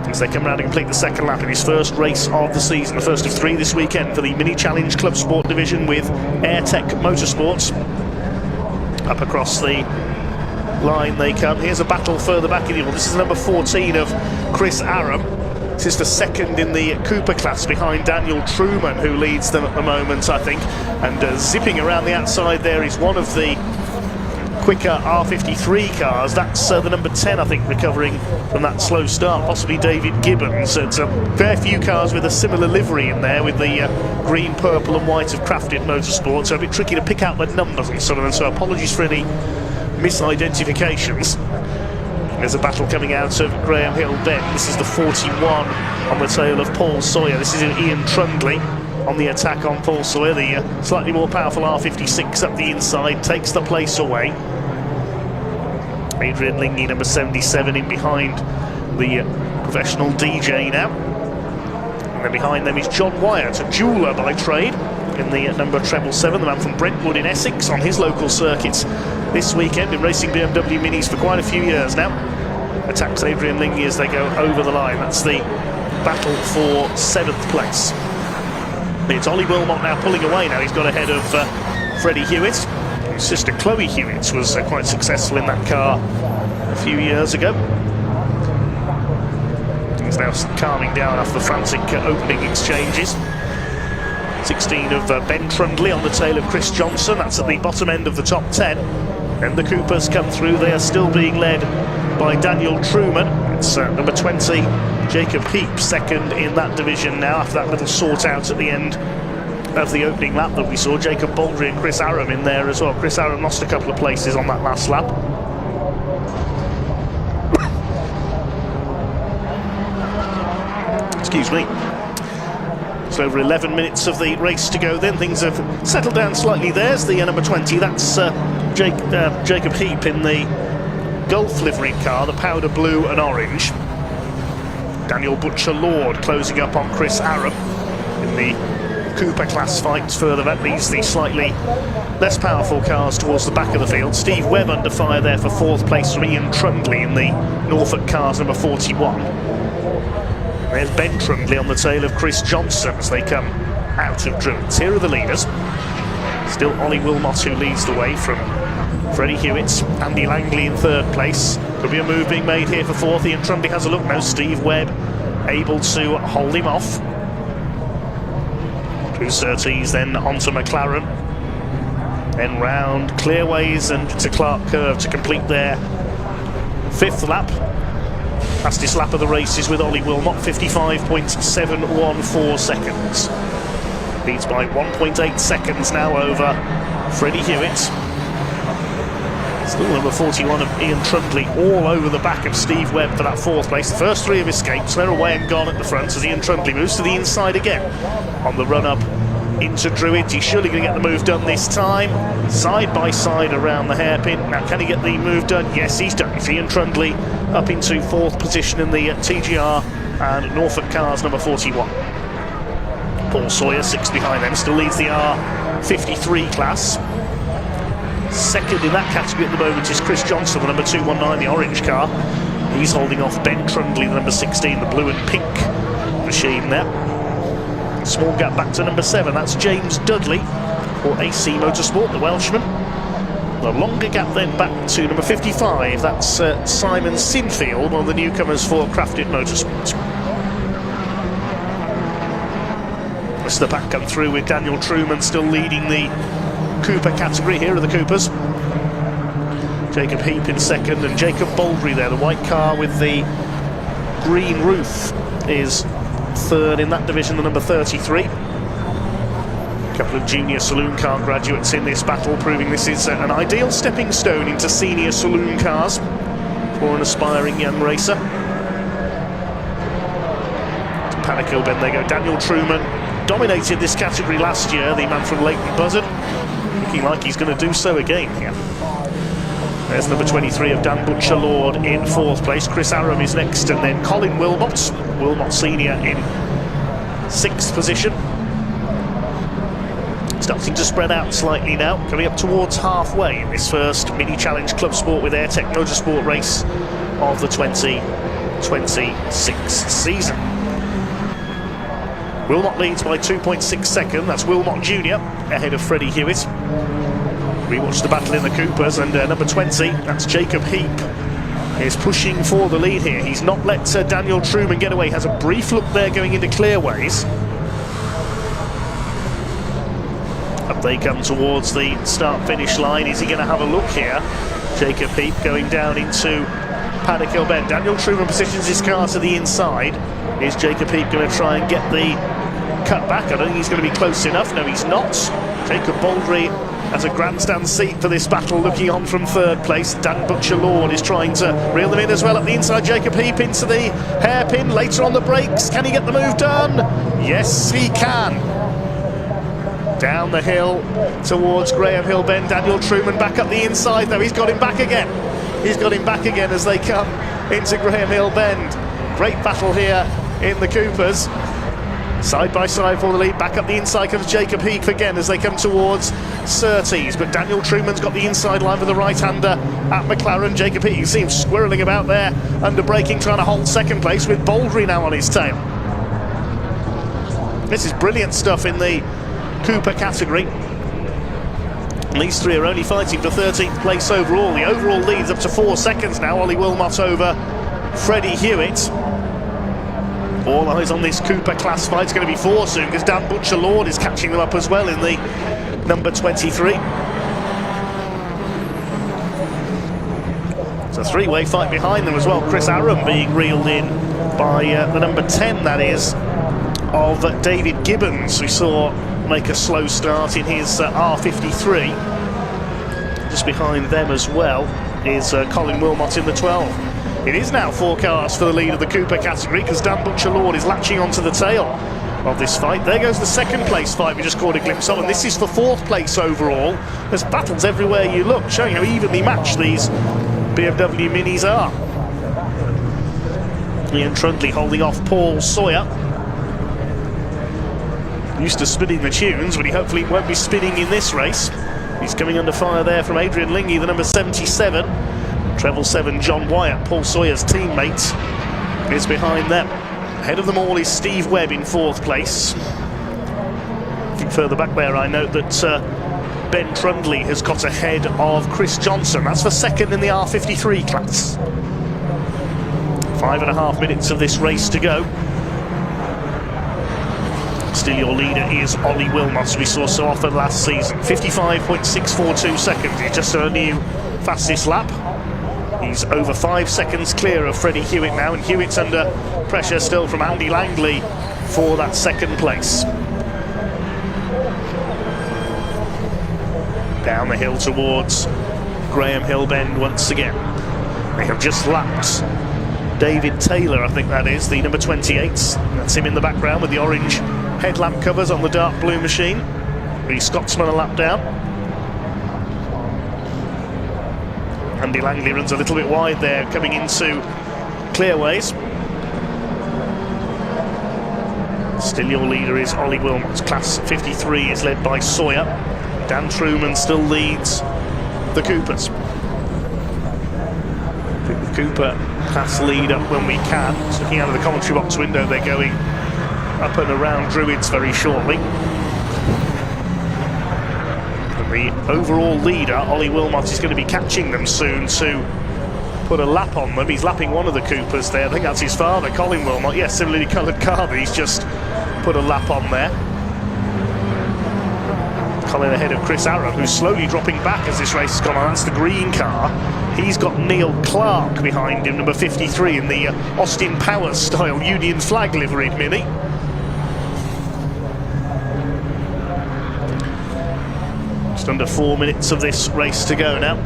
as they come around to complete the second lap in his first race of the season, the first of three this weekend for the Mini Challenge Clubsport division with AirTech Motorsports. Up across the line they come. Here's a battle further back in the field. This is number 14 of Chris Aram. This is the second in the Cooper class behind Daniel Truman, who leads them at the moment, I think. And zipping around the outside there is one of the quicker R53 cars. That's the number 10, I think, recovering from that slow start, possibly David Gibbons. It's a fair few cars with a similar livery in there, with the green, purple and white of Crafted Motorsport, so a bit tricky to pick out the numbers on some of them, so apologies for any misidentifications. There's a battle coming out of Graham Hill Bend. This is the 41 on the tail of Paul Sawyer. This is Ian Trundley on the attack on Paul Sawyer. The slightly more powerful R56 up the inside takes the place away. Adrian Lingy, number 77, in behind the professional DJ now. And then behind them is John Wyatt, a jeweller by trade, in the number 777, the man from Brentwood in Essex, on his local circuits this weekend. Been racing BMW Minis for quite a few years now. Attacks Adrian Lingy as they go over the line. That's the battle for 7th place. It's Ollie Wilmot now pulling away now. He's got ahead of Freddie Hewitt. His sister Chloe Hewitt was quite successful in that car a few years ago. He's now calming down after the frantic opening exchanges. 16 of Ben Trundley on the tail of Chris Johnson. That's at the bottom end of the top 10. And the Coopers come through. They are still being led by Daniel Truman. It's number 20, Jacob Heap, second in that division now, after that little sort out at the end of the opening lap that we saw. Jacob Baldry and Chris Aram in there as well. Chris Aram lost a couple of places on that last lap. Excuse me. It's over 11 minutes of the race to go then. Things have settled down slightly. There's the number 20. That's Jacob Heap in the Gulf livery car, the powder blue and orange. Daniel Butcher-Lord closing up on Chris Aram in the Cooper class fights further. That leaves the slightly less powerful cars towards the back of the field. Steve Webb under fire there for 4th place from Ian Trundley in the Norfolk cars, number 41. There's Ben Trundley on the tail of Chris Johnson as they come out of Druids. Here are the leaders. Still Ollie Wilmot who leads the way from Freddie Hewitt. Andy Langley in 3rd place. Could be a move being made here for 4th. Ian Trundley has a look now. Steve Webb able to hold him off. Through Surtees, then onto McLaren. Then round Clearways and to Clark Curve to complete their 5th lap. Fastest lap of the race is with Ollie Wilmot, 55.714 seconds. Leads by 1.8 seconds now over Freddie Hewitt. Still number 41 of Ian Trundley all over the back of Steve Webb for that 4th place. The first 3 have escaped, so they're away and gone at the front as Ian Trundley moves to the inside again on the run up into Druids. He's surely going to get the move done this time. Side by side around the hairpin. Now, can he get the move done? Yes, he's done. It's Ian Trundley up into 4th position in the TGR and Norfolk Cars number 41. Paul Sawyer, 6 behind them, still leads the R53 class. Second in that category at the moment is Chris Johnson, the number 219, the orange car. He's holding off Ben Trundley, the number 16, the blue and pink machine there. Small gap back to number 7, that's James Dudley for AC Motorsport, the Welshman. A longer gap then back to number 55, that's Simon Sinfield, one of the newcomers for Crafted Motorsports. As the pack come through with Daniel Truman still leading the Cooper category. Here are the Coopers. Jacob Heap in 2nd and Jacob Baldry there, the white car with the green roof, is 3rd in that division, the number 33. A couple of junior saloon car graduates in this battle, proving this is an ideal stepping stone into senior saloon cars for an aspiring young racer. To Paddock Hill Bend they go. Daniel Truman dominated this category last year, the man from Leighton Buzzard. Looking like he's going to do so again here. There's number 23 of Dan Butcher-Lord in 4th place. Chris Aram is next, and then Colin Wilmot. Wilmot Senior in 6th position. Starting to spread out slightly now, coming up towards halfway in this first Mini Challenge Club Sport with AirTech Motorsport race of the 2026 season. Wilmot leads by 2.6 seconds. That's Wilmot Jr. ahead of Freddie Hewitt. Rewatch the battle in the Coopers, and number 20, that's Jacob Heap, is pushing for the lead here. He's not let Daniel Truman get away. Has a brief look there going into Clearways. Up they come towards the start-finish line. Is he going to have a look here? Jacob Heap going down into Paddock Hill Bend. Daniel Truman positions his car to the inside. Is Jacob Heap going to try and get the cut back? I don't think he's going to be close enough. No, he's not. Jacob Baldry has a grandstand seat for this battle, looking on from 3rd place. Dan Butcher-Lord is trying to reel them in as well up the inside. Jacob Heap into the hairpin, later on the brakes. Can he get the move done? Yes, he can. Down the hill towards Graham Hill Bend. Daniel Truman back up the inside, though. He's got him back again. He's got him back again as they come into Graham Hill Bend. Great battle here in the Coopers. Side by side for the lead. Back up the inside comes Jacob Heap again as they come towards Surtees. But Daniel Truman's got the inside line with the right-hander at McLaren. Jacob Heap, you see him squirreling about there under braking, trying to hold 2nd place with Baldry now on his tail. This is brilliant stuff in the Cooper category. And these 3 are only fighting for 13th place overall. The overall lead's up to 4 seconds now. Ollie Wilmot over Freddie Hewitt. All eyes on this Cooper class fight. It's going to be 4 soon because Dan Butcher-Lord is catching them up as well in the number 23. It's a 3-way fight behind them as well. Chris Aram being reeled in by the number 10, that is, of David Gibbons, we saw make a slow start in his R53. Just behind them as well is Colin Wilmot in the 12. It is now 4 cars for the lead of the Cooper category because Dan Butcher-Lord is latching onto the tail of this fight. There goes the 2nd place fight we just caught a glimpse of, and this is for 4th place overall. There's battles everywhere you look, showing how evenly matched these BMW Minis are. Ian Trundley holding off Paul Sawyer. Used to spinning the tunes, but he hopefully won't be spinning in this race. He's coming under fire there from Adrian Lingy, the number 77. Treble 7 John Wyatt, Paul Sawyer's teammate, is behind them. Ahead of them all is Steve Webb in 4th place. Further back there, I note that Ben Trundley has got ahead of Chris Johnson. That's for 2nd in the R53 class. 5.5 minutes of this race to go. Still your leader is Ollie Wilmot, we saw so often last season. 55.642 seconds. He's just on a new fastest lap. He's over 5 seconds clear of Freddie Hewitt now, and Hewitt's under pressure still from Andy Langley for that 2nd place. Down the hill towards Graham Hill Bend once again. They have just lapped David Taylor, I think that is, the number 28. That's him in the background with the orange headlamp covers on the dark blue machine. The Scotsman a lap down. Andy Langley runs a little bit wide there, coming into clearways. Still your leader is Ollie Wilmot. Class 53 is led by Sawyer. Dan Truman still leads the Coopers. I think the Cooper class lead up when we can. Just looking out of the commentary box window, they're going up and around Druids very shortly. And the overall leader, Ollie Wilmot, is going to be catching them soon to put a lap on them. He's lapping one of the Coopers there. I think that's his father, Colin Wilmot. Yes, similarly coloured car, but he's just put a lap on there. Colin ahead of Chris Aram, who's slowly dropping back as this race has gone on. That's the green car. He's got Neil Clark behind him, number 53, in the Austin Powers style Union flag liveried Mini. Just under 4 minutes of this race to go now.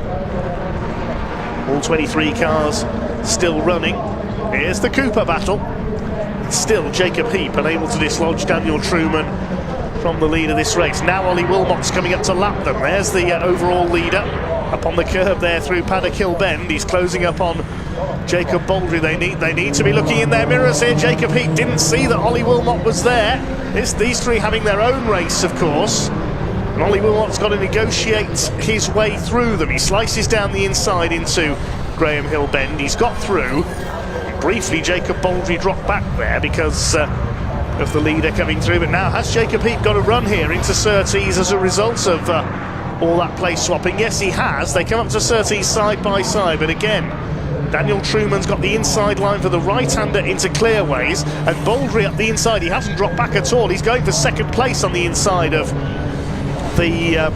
All 23 cars still running. Here's the Cooper battle. It's still Jacob Heap unable to dislodge Daniel Truman from the lead of this race. Now Ollie Wilmot's coming up to lap them. There's the overall leader up on the curb there through Paddock Hill Bend. He's closing up on Jacob Baldry. They need to be looking in their mirrors here. Jacob Heap didn't see that Ollie Wilmot was there. These three having their own race, of course. And Ollie Wilmot's got to negotiate his way through them. He slices down the inside into Graham Hill Bend. He's got through. Briefly, Jacob Baldry dropped back there because of the leader coming through. But now has Jacob Heap got a run here into Surtees as a result of all that place swapping? Yes, he has. They come up to Surtees side by side. But again, Daniel Truman's got the inside line for the right-hander into clearways. And Baldry up the inside. He hasn't dropped back at all. He's going for second place on the inside of the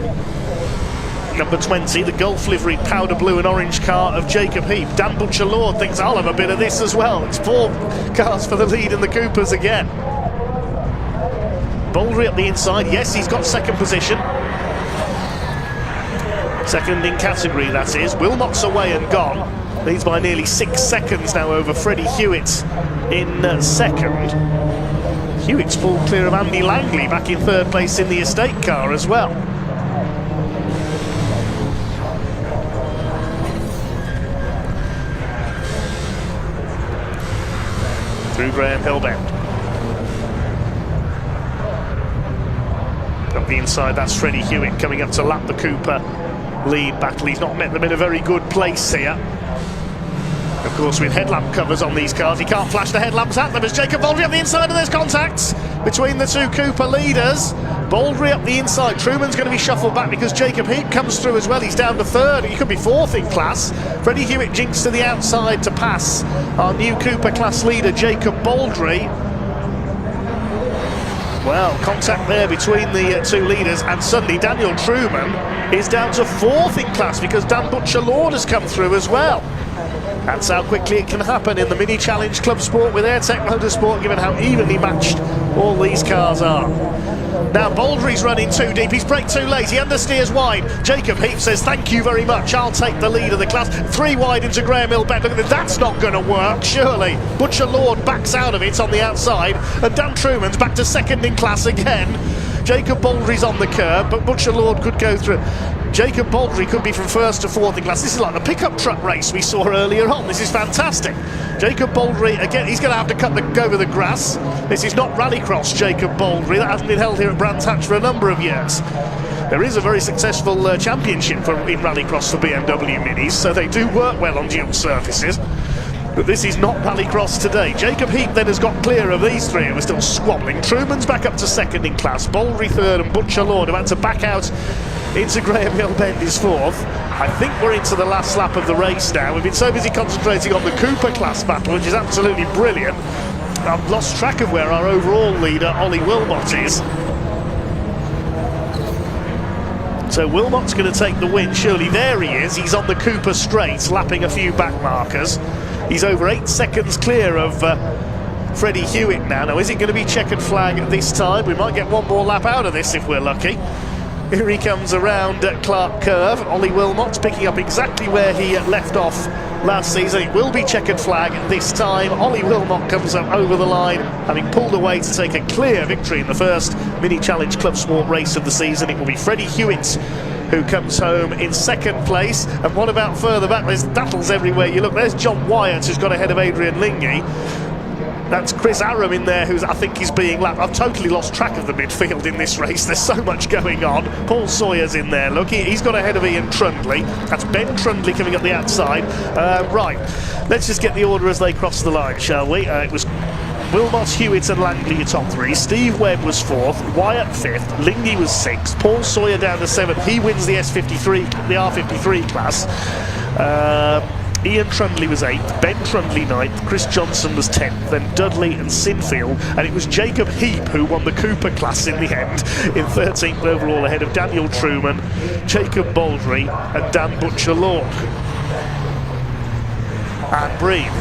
number 20, the Gulf livery powder blue and orange car of Jacob Heap. Dan Butcher-Lord thinks I'll have a bit of this as well. It's 4 cars for the lead in the Coopers again. Baldry up the inside. Yes, he's got second position. Second in category, that is. Wilmot's away and gone. Leads by nearly 6 seconds now over Freddie Hewitt in second. Hewitt's pulled clear of Andy Langley back in third place in the estate car as well. Through Graham Hill Bend. Up the inside, that's Freddie Hewitt coming up to lap the Cooper lead battle. He's not met them in a very good place here. Of course, with headlamp covers on these cars, he can't flash the headlamps at them as Jacob Baldry up the inside, and there's contacts between the two Cooper leaders. Baldry up the inside. Truman's going to be shuffled back because Jacob Heap comes through as well. He's down to third. He could be fourth in class. Freddie Hewitt jinks to the outside to pass our new Cooper class leader, Jacob Baldry. Well, contact there between the two leaders, and suddenly Daniel Truman is down to fourth in class because Dan Butcher-Lord has come through as well. That's how quickly it can happen in the Mini Challenge Club Sport with Airtech Motorsport, given how evenly matched all these cars are. Now Baldry's running too deep, he's braked too late, he understeers wide. Jacob Heap says, thank you very much, I'll take the lead of the class. 3 wide into Graham Hill Bend. Look at this, that's not going to work, surely. Butcher-Lord backs out of it on the outside, and Dan Truman's back to second in class again. Jacob Baldry's on the curb, but Butcher-Lord could go through. Jacob Baldry could be from first to fourth in class. This is like the pickup truck race we saw earlier on. This is fantastic. Jacob Baldry, again, he's going to have to go over the grass. This is not rallycross Jacob Baldry. That hasn't been held here at Brands Hatch for a number of years. There is a very successful championship in rallycross for BMW Minis, so they do work well on dual surfaces. But this is not rallycross today. Jacob Heap then has got clear of these three who are still squabbling. Truman's back up to second in class. Baldry third, and Butcher-Lord about to back out into Graham Hill Bend is fourth. I think we're into the last lap of the race now. We've been so busy concentrating on the Cooper class battle, which is absolutely brilliant. I've lost track of where our overall leader, Ollie Wilmot, is. So Wilmot's going to take the win, surely. There he is. He's on the Cooper straight, lapping a few back markers. He's over 8 seconds clear of Freddie Hewitt now. Now, is it going to be checkered flag this time? We might get one more lap out of this if we're lucky. Here he comes around Clark Curve. Ollie Wilmot picking up exactly where he left off last season. It will be checkered flag this time. Ollie Wilmot comes up over the line, having pulled away to take a clear victory in the first Mini Challenge Clubsport race of the season. It will be Freddie Hewitt who comes home in second place. And what about further back? There's battles everywhere you look. There's John Wyatt, who's got ahead of Adrian Lingy. That's Chris Aram in there, who's I think is being lapped. I've totally lost track of the midfield in this race. There's so much going on. Paul Sawyer's in there. Look, he's got ahead of Ian Trundley. That's Ben Trundley coming up the outside. Right, let's just get the order as they cross the line, shall we? It was Wilmot, Hewitt and Langley your top three. Steve Webb was fourth, Wyatt fifth, Lingy was sixth, Paul Sawyer down to seventh. He wins the S53, the R53 class. Ian Trundley was 8th, Ben Trundley 9th, Chris Johnson was 10th, then Dudley and Sinfield, and it was Jacob Heap who won the Cooper class in the end, in 13th overall ahead of Daniel Truman, Jacob Baldry and Dan Butcher-Lord. And breathe.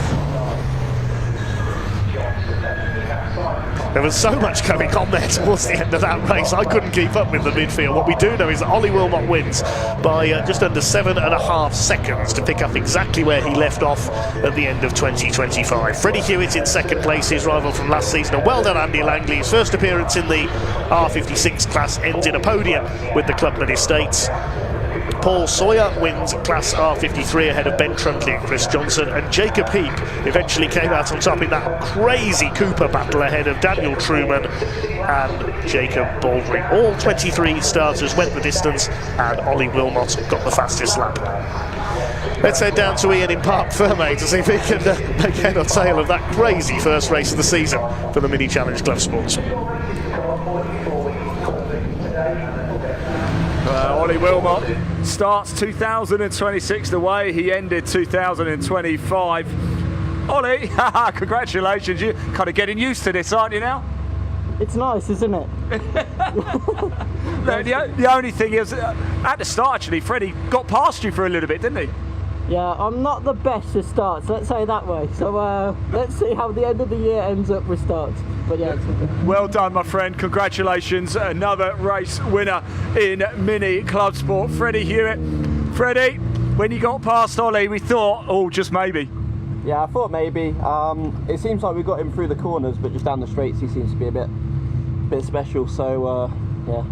There was so much going on there towards the end of that race, I couldn't keep up with the midfield. What we do know is that Ollie Wilmot wins by just under 7.5 seconds to pick up exactly where he left off at the end of 2025. Freddie Hewitt in second place, his rival from last season. And well done Andy Langley. His first appearance in the R56 class ends in a podium with the Clubman Estates. Paul Sawyer wins Class R53 ahead of Ben Trundley and Chris Johnson, and Jacob Heap eventually came out on top in that crazy Cooper battle ahead of Daniel Truman and Jacob Baldry. All 23 starters went the distance, and Ollie Wilmot got the fastest lap. Let's head down to Ian in Parc Ferme to see if he can make head or tail of that crazy first race of the season for the Mini Challenge Clubsport. Ollie Wilmot starts 2026 the way he ended 2025. Ollie, congratulations. You're kind of getting used to this, aren't you now? It's nice, isn't it? The only thing is, at the start actually, Freddie got past you for a little bit, didn't he? Yeah, I'm not the best with starts, let's say that way. So let's see how the end of the year ends up with starts. But yeah, well done, my friend. Congratulations. Another race winner in Mini Clubsport, Freddie Hewitt. Freddie, when you got past Ollie, we thought, oh, just maybe. Yeah, I thought maybe. It seems like we got him through the corners, but just down the straights he seems to be a bit special. So yeah.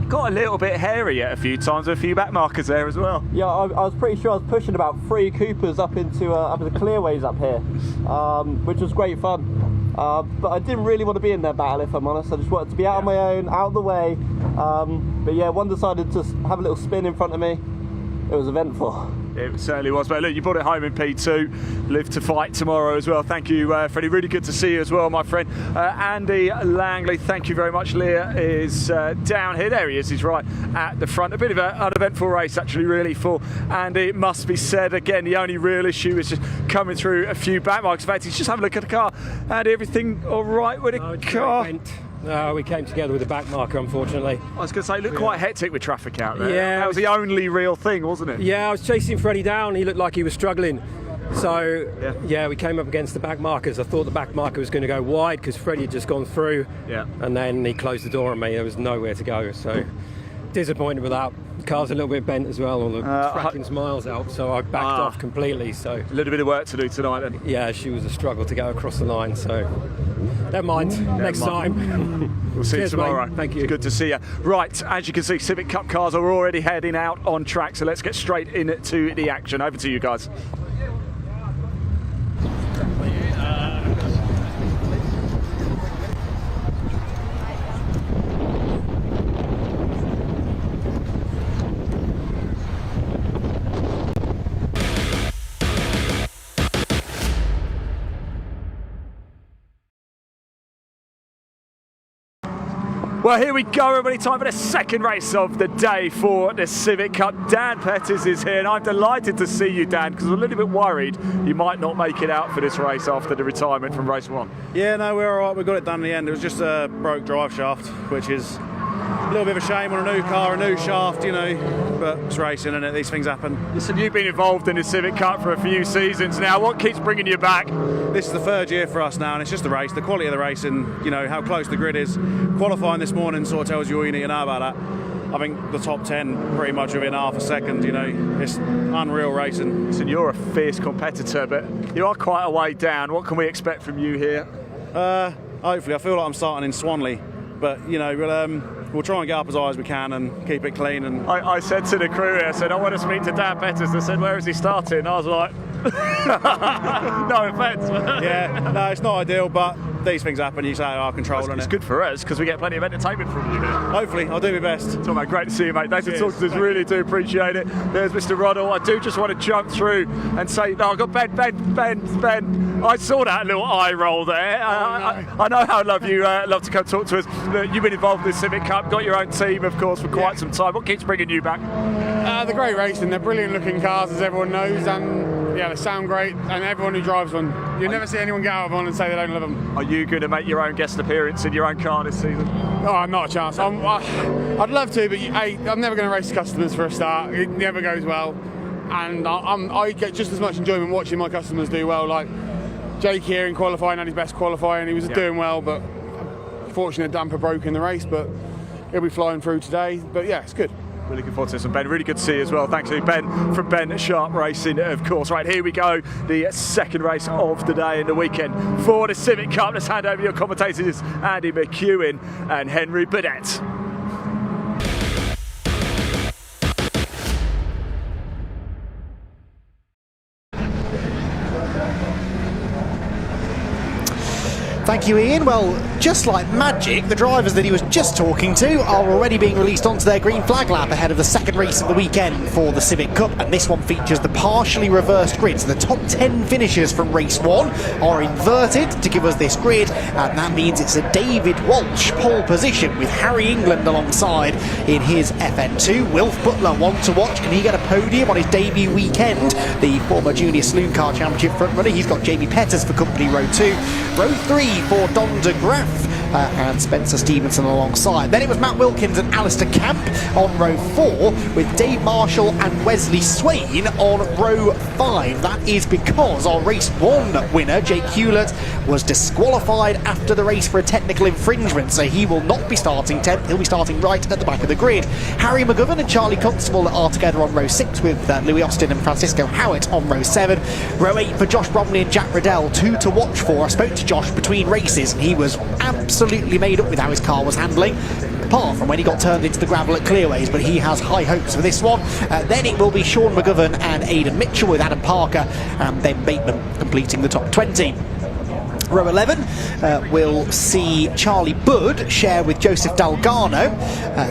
Got a little bit hairy at a few times with a few back markers there as well. Yeah, I was pretty sure I was pushing about 3 Coopers up into the clearways up here, which was great fun. But I didn't really want to be in their battle, if I'm honest. I just wanted to be out on my own, out of the way. But yeah, one decided to have a little spin in front of me. It was eventful. It certainly was, but look, you brought it home in P2. Live to fight tomorrow as well. Thank you, Freddie. Really good to see you as well, my friend. Andy Langley, thank you very much. Leah is down here. There he is. He's right at the front. A bit of an uneventful race, actually, really, for Andy. It must be said, again, the only real issue is just coming through a few back marks. In fact, he's just having a look at the car. Andy, everything all right with the car? No, we came together with a back marker, unfortunately. I was going to say, it looked quite hectic with traffic out there. Yeah, that was the only real thing, wasn't it? Yeah, I was chasing Freddie down. He looked like he was struggling. So, yeah, we came up against the back markers. I thought the back marker was going to go wide because Freddie had just gone through. Yeah. And then he closed the door on me. There was nowhere to go. So, disappointed with that. The car's a little bit bent as well. All the tracking's miles out. So, I backed off completely. So, a little bit of work to do tonight then. Yeah, she was a struggle to go across the line. So, never mind. Next time. We'll see you tomorrow. Mate. Thank you. It's good to see you. Right, as you can see, Civic Cup cars are already heading out on track, so let's get straight into the action. Over to you guys. Well, here we go, everybody. Time for the second race of the day for the Civic Cup. Dan Pettis is here, and I'm delighted to see you, Dan, because I was a little bit worried you might not make it out for this race after the retirement from race 1. Yeah, no, we're all right. We got it done in the end. It was just a broke drive shaft, which is a little bit of a shame on a new car, a new shaft, you know, but it's racing and these things happen. Listen, you've been involved in the Civic Cup for a few seasons now. What keeps bringing you back? This is the 3rd year for us now, and it's just the race, the quality of the race, and you know how close the grid is. Qualifying this morning sort of tells you all you need to know about that. I think the top 10 pretty much within half a second. You know, it's unreal racing. So you're a fierce competitor, but you are quite a way down. What can we expect from you here? Hopefully, I feel like I'm starting in Swanley, but you know, we'll try and get up as high as we can and keep it clean. And I said to the crew here, I said, I want to speak to Dan Petters. They said, where is he starting? I was like, no offence. Yeah, no, it's not ideal, but these things happen. You say, I control It's good for us because we get plenty of entertainment from you here. Hopefully, I'll do my best. So, mate, great to see you, mate. Thanks for talking to us. Really do appreciate it. There's Mr. Roddle. I do just want to jump through and say, no, I've got Ben. I saw that little eye roll there. I know how love to come talk to us. You've been involved in the Civic Cup, got your own team, of course, for quite some time. What keeps bringing you back? They're great racing. They're brilliant looking cars, as everyone knows, and yeah, they sound great, and everyone who drives one. You'll never see anyone get out of one and say they don't love them. Are you going to make your own guest appearance in your own car this season? Oh, not a chance. I'd love to, but I'm never going to race customers for a start. It never goes well, and I get just as much enjoyment watching my customers do well. Like Jake here in qualifying had his best qualifying, he was doing well, but fortunately a damper broke in the race, but he'll be flying through today. But yeah, it's good. We're looking forward to this, and Ben, really good to see you as well. Thanks to Ben from Ben Sharp Racing, of course. Right, here we go, the second race of the day and the weekend for the Civic Cup. Let's hand over your commentators, Andy McEwen and Henry Burdett. Thank you, Ian. Well, just like magic, the drivers that he was just talking to are already being released onto their green flag lap ahead of the second race of the weekend for the Civic Cup, and this one features the partially reversed grid. So the top 10 finishers from race 1 are inverted to give us this grid, and that means it's a David Walsh pole position with Harry England alongside in his FN2. Wilf Butler, one to watch. Can he get a podium on his debut weekend? The former Junior Saloon Car Championship front runner. He's got Jamie Petters for company row 2. Row 3 for Don de Graaf and Spencer Stevenson alongside. Then it was Matt Wilkins and Alistair Camp on row 4 with Dave Marshall and Wesley Swain on row 5. That is because our race 1 winner, Jake Hewlett, was disqualified after the race for a technical infringement, so he will not be starting 10th, he'll be starting right at the back of the grid. Harry McGovern and Charlie Constable are together on row 6 with Louis Austin and Francisco Howitt on row 7. Row 8 for Josh Bromley and Jack Riddell, 2 to watch for. I spoke to Josh between races and he was absolutely made up with how his car was handling, apart from when he got turned into the gravel at Clearways, but he has high hopes for this one. Then it will be Sean McGovern and Aidan Mitchell with Adam Parker and Ben Bateman completing the top 20. Row 11 will see Charlie Budd share with Joseph Dalgarno.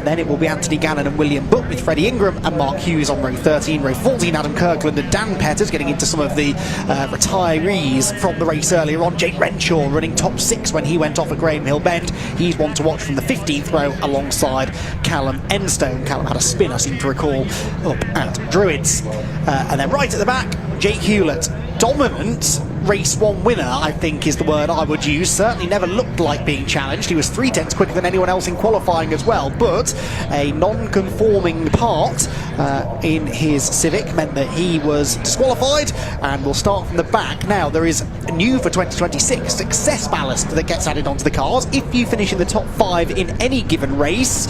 Then it will be Anthony Gannon and William Butt with Freddie Ingram and Mark Hughes on row 13. Row 14, Adam Kirkland and Dan Petters getting into some of the retirees from the race earlier on. Jake Renshaw running top 6 when he went off at Graham Hill Bend. He's one to watch from the 15th row alongside Callum Enstone. Callum had a spin, I seem to recall, up at Druids. And then right at the back, Jake Hewlett. Dominant race 1 winner, I think is the word I would use. Certainly never looked like being challenged. He was 3/10 quicker than anyone else in qualifying as well, but a non-conforming part in his Civic meant that he was disqualified and will start from the back. Now, there is new for 2026 success ballast that gets added onto the cars. If you finish in the top 5 in any given race,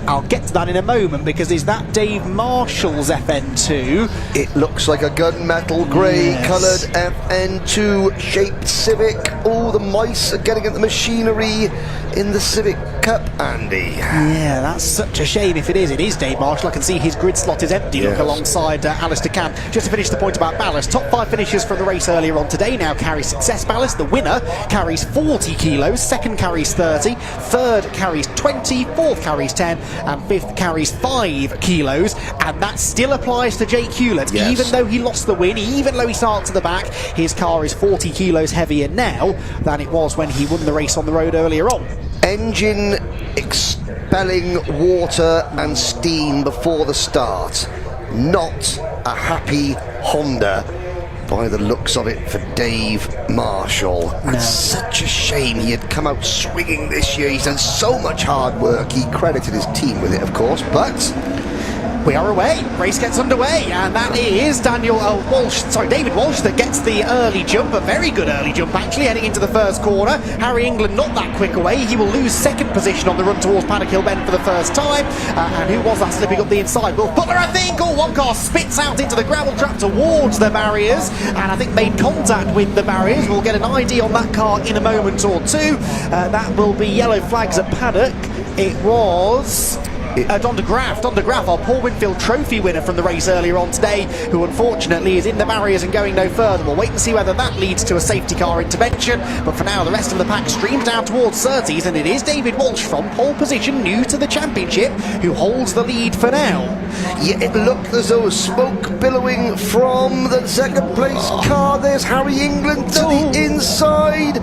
I'll get to that in a moment, because is that Dave Marshall's FN2? It looks like a gunmetal grey coloured FN2 shaped Civic. Oh, the mice are getting at the machinery in the Civic Cup, Andy. Yeah, that's such a shame if it is. It is Dave Marshall. I can see his grid slot is empty. Look alongside Alistair Camp. Just to finish the point about ballast, top 5 finishers from the race earlier on today now carry success ballast. The winner carries 40 kilos, second carries 30, third carries 20, fourth carries 10, and fifth carries 5 kilos, and that still applies to Jake Hewlett. Even though he lost the win, even though he starts at the back, his car is 40 kilos heavier now than it was when he won the race on the road earlier on. Engine expelling water and steam before the start. Not a happy Honda by the looks of it for Dave Marshall. And such a shame. He had come out swinging this year. He's done so much hard work. He credited his team with it, of course, but We are away. Race gets underway, and that is David Walsh that gets the early jump, a very good early jump actually, heading into the first corner. Harry England not that quick away. He will lose second position on the run towards Paddock Hill Bend for the first time. And who was that slipping up the inside? Will Butler, I think. One car spits out into the gravel trap towards the barriers, and I think made contact with the barriers. We'll get an ID on that car in a moment or two. That will be yellow flags at Paddock. It was Don de Graaf, our Paul Winfield Trophy winner from the race earlier on today, who unfortunately is in the barriers and going no further. We'll wait and see whether that leads to a safety car intervention, but for now the rest of the pack streams down towards Surtees, and it is David Walsh from pole position, new to the championship, who holds the lead for now. Yeah, it looked as though smoke billowing from the second place car. There's Harry England to the inside.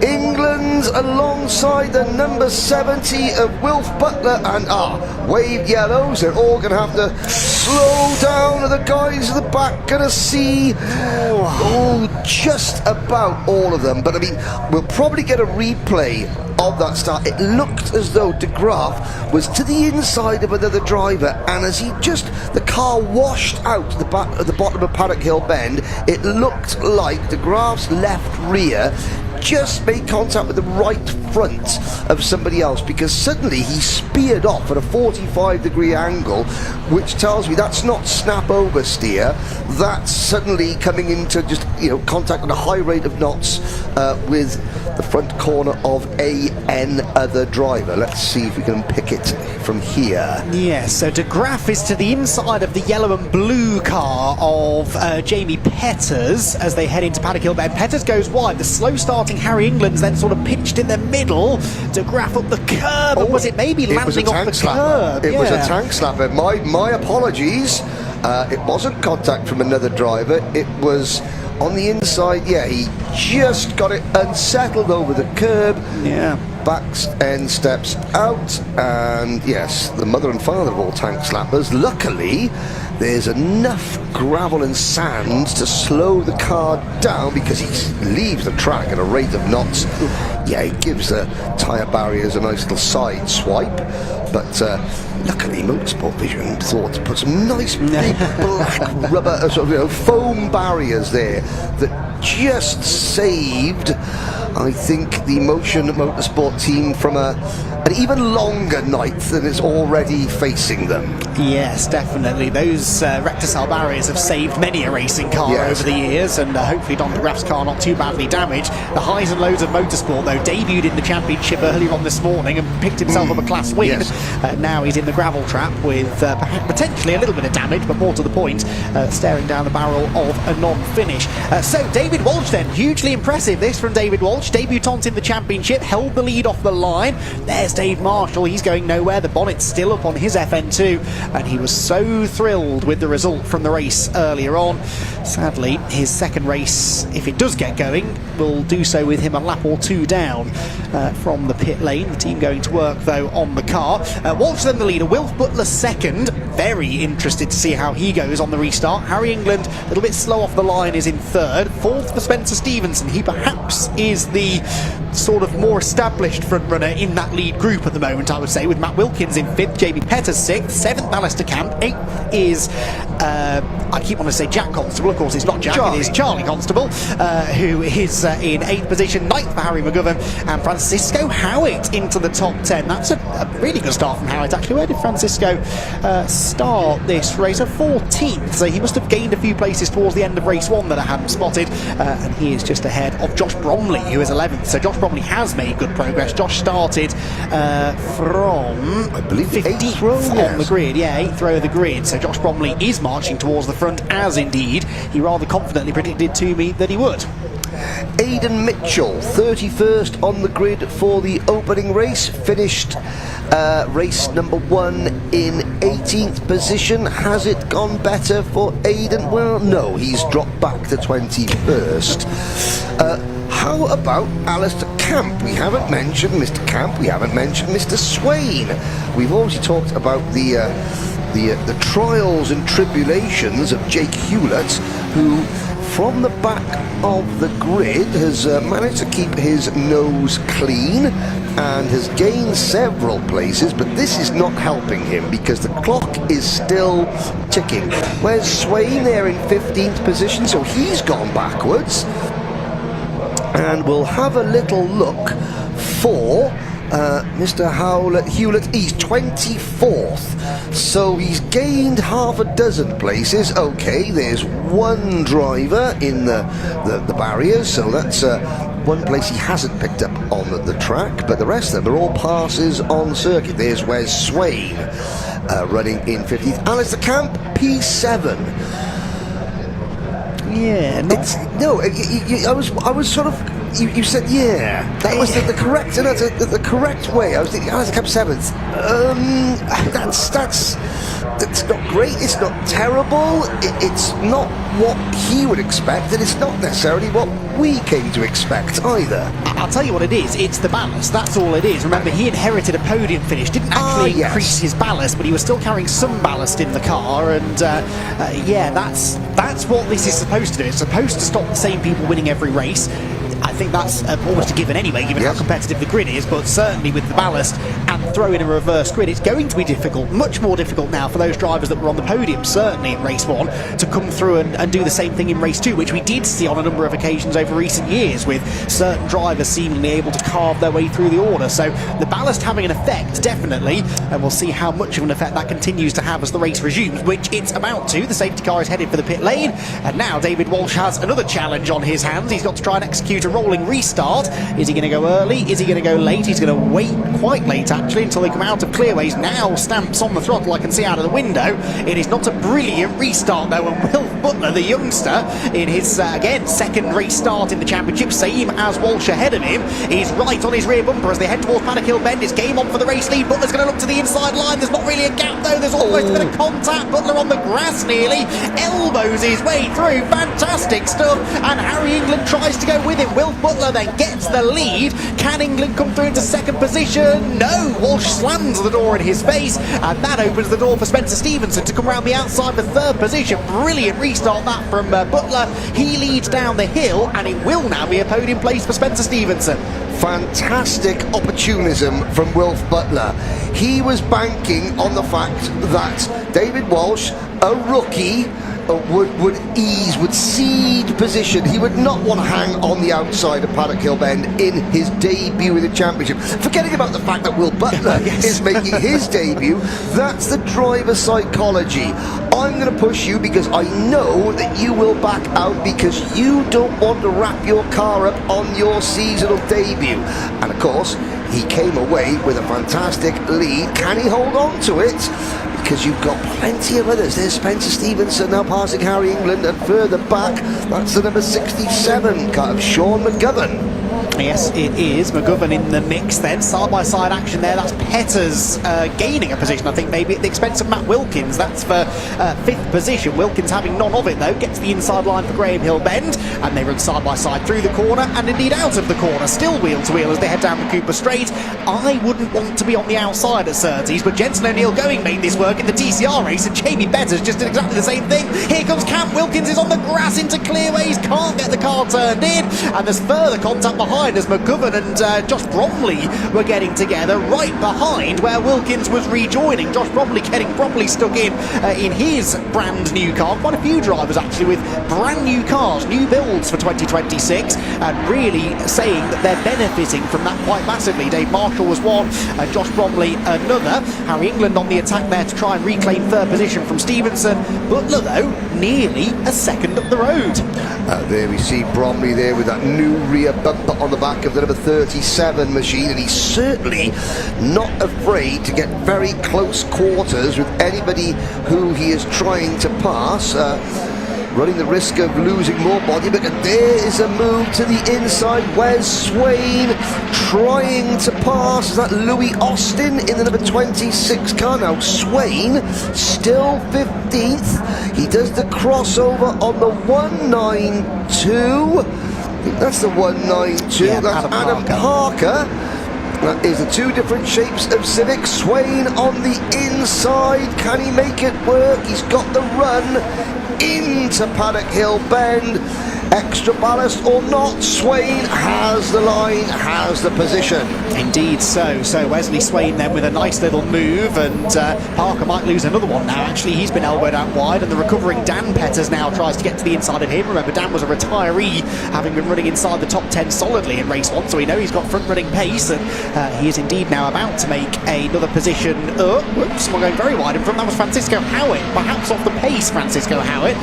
England alongside the number 70 of Wilf Butler, and wave yellows. They're all going to have to slow down, and the guys at the back going to see just about all of them. But I mean, we'll probably get a replay of that start. It looked as though de Graaf was to the inside of another driver, and as the car washed out the bottom of Paddock Hill Bend, it looked like de Graaf's left rear just made contact with the right front of somebody else, because suddenly he speared off at a 45-degree angle, which tells me that's not snap oversteer. That's suddenly coming into just contact at a high rate of knots with the front corner of another driver. Let's see if we can pick it from here. Yes, so de Graaf is to the inside of the yellow and blue car of Jamie Petters as they head into Paddock Hill Bend. Petters goes wide. The slow starting Harry England's then sort of pitched in the middle. De Graaf up the curb, and was it maybe landing off the curb? It was a tank slapper. My apologies. It wasn't contact from another driver. It was on the inside. Yeah, he just got it unsettled over the curb. Yeah. Back end steps out, and yes, the mother and father of all tank slappers. Luckily, there's enough gravel and sand to slow the car down, because he leaves the track at a rate of knots. Yeah, he gives the tyre barriers a nice little side swipe, but luckily Motorsport Vision thought to put some nice big black rubber foam barriers there that just saved, I think, the Motion Motorsport team from an even longer night than is already facing them. Yes, definitely. Those recticile barriers have saved many a racing car over the years, and hopefully Don de Graaf's car not too badly damaged. The highs and lows of Motorsport, though, debuted in the championship earlier on this morning and picked himself up a class win. Yes. Now he's in the gravel trap with potentially a little bit of damage, but more to the point, staring down the barrel of a non-finish. So David Walsh then, hugely impressive this from David Walsh, debutant in the championship, held the lead off the line. There's Dave Marshall, he's going nowhere, the bonnet's still up on his FN2, and he was so thrilled with the result from the race earlier on. Sadly, his second race, if it does get going, will do so with him a lap or two down from the pit lane. The team going to work, though, on the car. Walsh then the leader, Wilf Butler second. Very interested to see how he goes on the restart. Harry England, a little bit slow off the line, is in third. Fourth for Spencer Stevenson. He perhaps is the sort of more established front runner in that lead group at the moment, I would say, with Matt Wilkins in fifth, Jamie Petters sixth, seventh Alistair Camp, eighth is I keep wanting to say Jack Constable, of course it's not Jack, it is Charlie Constable, who is in eighth position, ninth for Harry McGovern, and Francisco Howitt into the top 10. That's a really good start from Howitt, actually. Where did Francisco start this race? 14th, so he must have gained a few places towards the end of race one that I hadn't spotted, and he is just ahead of Josh Bromley, who is 11th. So Josh Bromley has made good progress. Josh started from, I believe, 15th on the grid. Yeah, 8th row of the grid. So Josh Bromley is marching towards the front, as indeed he rather confidently predicted to me that he would. Aidan Mitchell, 31st on the grid for the opening race, finished race number 1 in 18th position. Has it gone better for Aidan? Well, no, he's dropped back to 21st. How about Alistair Camp? We haven't mentioned Mr. Camp, we haven't mentioned Mr. Swain. We've already talked about the trials and tribulations of Jake Hewlett, who from the back of the grid has managed to keep his nose clean and has gained several places, but this is not helping him because the clock is still ticking. Where's Swain there in 15th position, so he's gone backwards. And we'll have a little look for Mr. Hewlett. He's 24th, so he's gained half a dozen places. Okay, there's one driver in the barriers, so that's one place he hasn't picked up on the track, but the rest of them are all passes on circuit. There's Wes Swain running in 50th. Alistair Camp, P7. Yeah, I was sort of. You said that was the correct. That's the correct way. I was thinking, Alistair Camp 7th. That's not great. It's not terrible. It's not what he would expect, and it's not necessarily what we came to expect either. I'll tell you what it is. It's the ballast. That's all it is. Remember, he inherited a podium finish. Didn't actually increase his ballast, but he was still carrying some ballast in the car. And that's what this is supposed to do. It's supposed to stop the same people winning every race. I think that's almost a given anyway, given how competitive the grid is, but certainly with the ballast and throwing a reverse grid, it's going to be difficult, much more difficult now for those drivers that were on the podium, certainly in race 1, to come through and do the same thing in race 2, which we did see on a number of occasions over recent years, with certain drivers seemingly able to carve their way through the order. So the ballast having an effect, definitely, and we'll see how much of an effect that continues to have as the race resumes, which it's about to. The safety car is headed for the pit lane, and now David Walsh has another challenge on his hands. He's got to try and execute a rolling restart. Is he going to go early? Is he going to go late? He's going to wait quite late, actually, until they come out of clearways. Now stamps on the throttle, I can see out of the window. It is not a brilliant restart, though, and Will Butler, the youngster, in his, again, second race start in the championship, same as Walsh ahead of him, is right on his rear bumper as they head towards Paddock Hill Bend. It's game on for the race lead. Butler's going to look to the inside line. There's not really a gap, though. There's almost a bit of contact. Butler on the grass nearly, elbows his way through. Fantastic stuff, and Harry England tries to go with him. Will Butler then gets the lead. Can England come through into second position? No, Walsh slams the door in his face, and that opens the door for Spencer Stevenson to come around the outside for third position. Brilliant restart that from Butler. He leads down the hill, and it will now be a podium place for Spencer Stevenson. Fantastic opportunism from Wilf Butler. He was banking on the fact that David Walsh, a rookie, would cede position. He would not want to hang on the outside of Paddock Hill Bend in his debut in the championship. Forgetting about the fact that Will Butler is making his debut, that's the driver psychology. I'm going to push you because I know that you will back out because you don't want to wrap your car up on your seasonal debut. And of course, he came away with a fantastic lead. Can he hold on to it? Because you've got plenty of others. There's Spencer Stevenson now passing Harry England, and further back, that's the number 67 car of Sean McGovern. Yes, it is. McGovern in the mix then. Side-by-side action there. That's Petters gaining a position, I think, maybe at the expense of Matt Wilkins. That's for fifth position. Wilkins having none of it, though. Gets the inside line for Graham Hill Bend, and they run side-by-side through the corner, and indeed out of the corner. Still wheel-to-wheel as they head down the Cooper Straight. I wouldn't want to be on the outside at Surtees, but Jensen O'Neill going made this work in the TCR race, and Jamie Petters just did exactly the same thing. Here comes Camp Wilkins, is on the grass into clearways, can't get the car turned in, and there's further contact behind as McGovern and Josh Bromley were getting together right behind where Wilkins was rejoining. Josh Bromley getting properly stuck in his brand new car. Quite a few drivers actually with brand new cars, new builds for 2026, and really saying that they're benefiting from that quite massively. Dave Marshall was one, Josh Bromley another. Harry England on the attack there to try and reclaim third position from Stevenson. Butler, though, nearly a second up the road. There we see Bromley there with that new rear bumper on the back of the number 37 machine, and he's certainly not afraid to get very close quarters with anybody who he is trying to pass, running the risk of losing more body. But there is a move to the inside. Wes Swain trying to pass. Is that Louis Austin in the number 26 car? Now Swain still 15th. He does the crossover on the 192. That's the 192. That's Adam Parker. That is the two different shapes of Civic. Swain on the inside. Can he make it work? He's got the run into Paddock Hill Bend. Extra ballast or not, Swain has the line, has the position. Indeed so. So Wesley Swain then with a nice little move, and Parker might lose another one now. Actually, he's been elbowed out wide, and the recovering Dan Petters now tries to get to the inside of him. Remember, Dan was a retiree, having been running inside the top 10 solidly in race 1, so we know he's got front-running pace, and he is indeed now about to make another position. Whoops, someone going very wide in front. That was Francisco Howitt, perhaps off the pace. Francisco Howitt,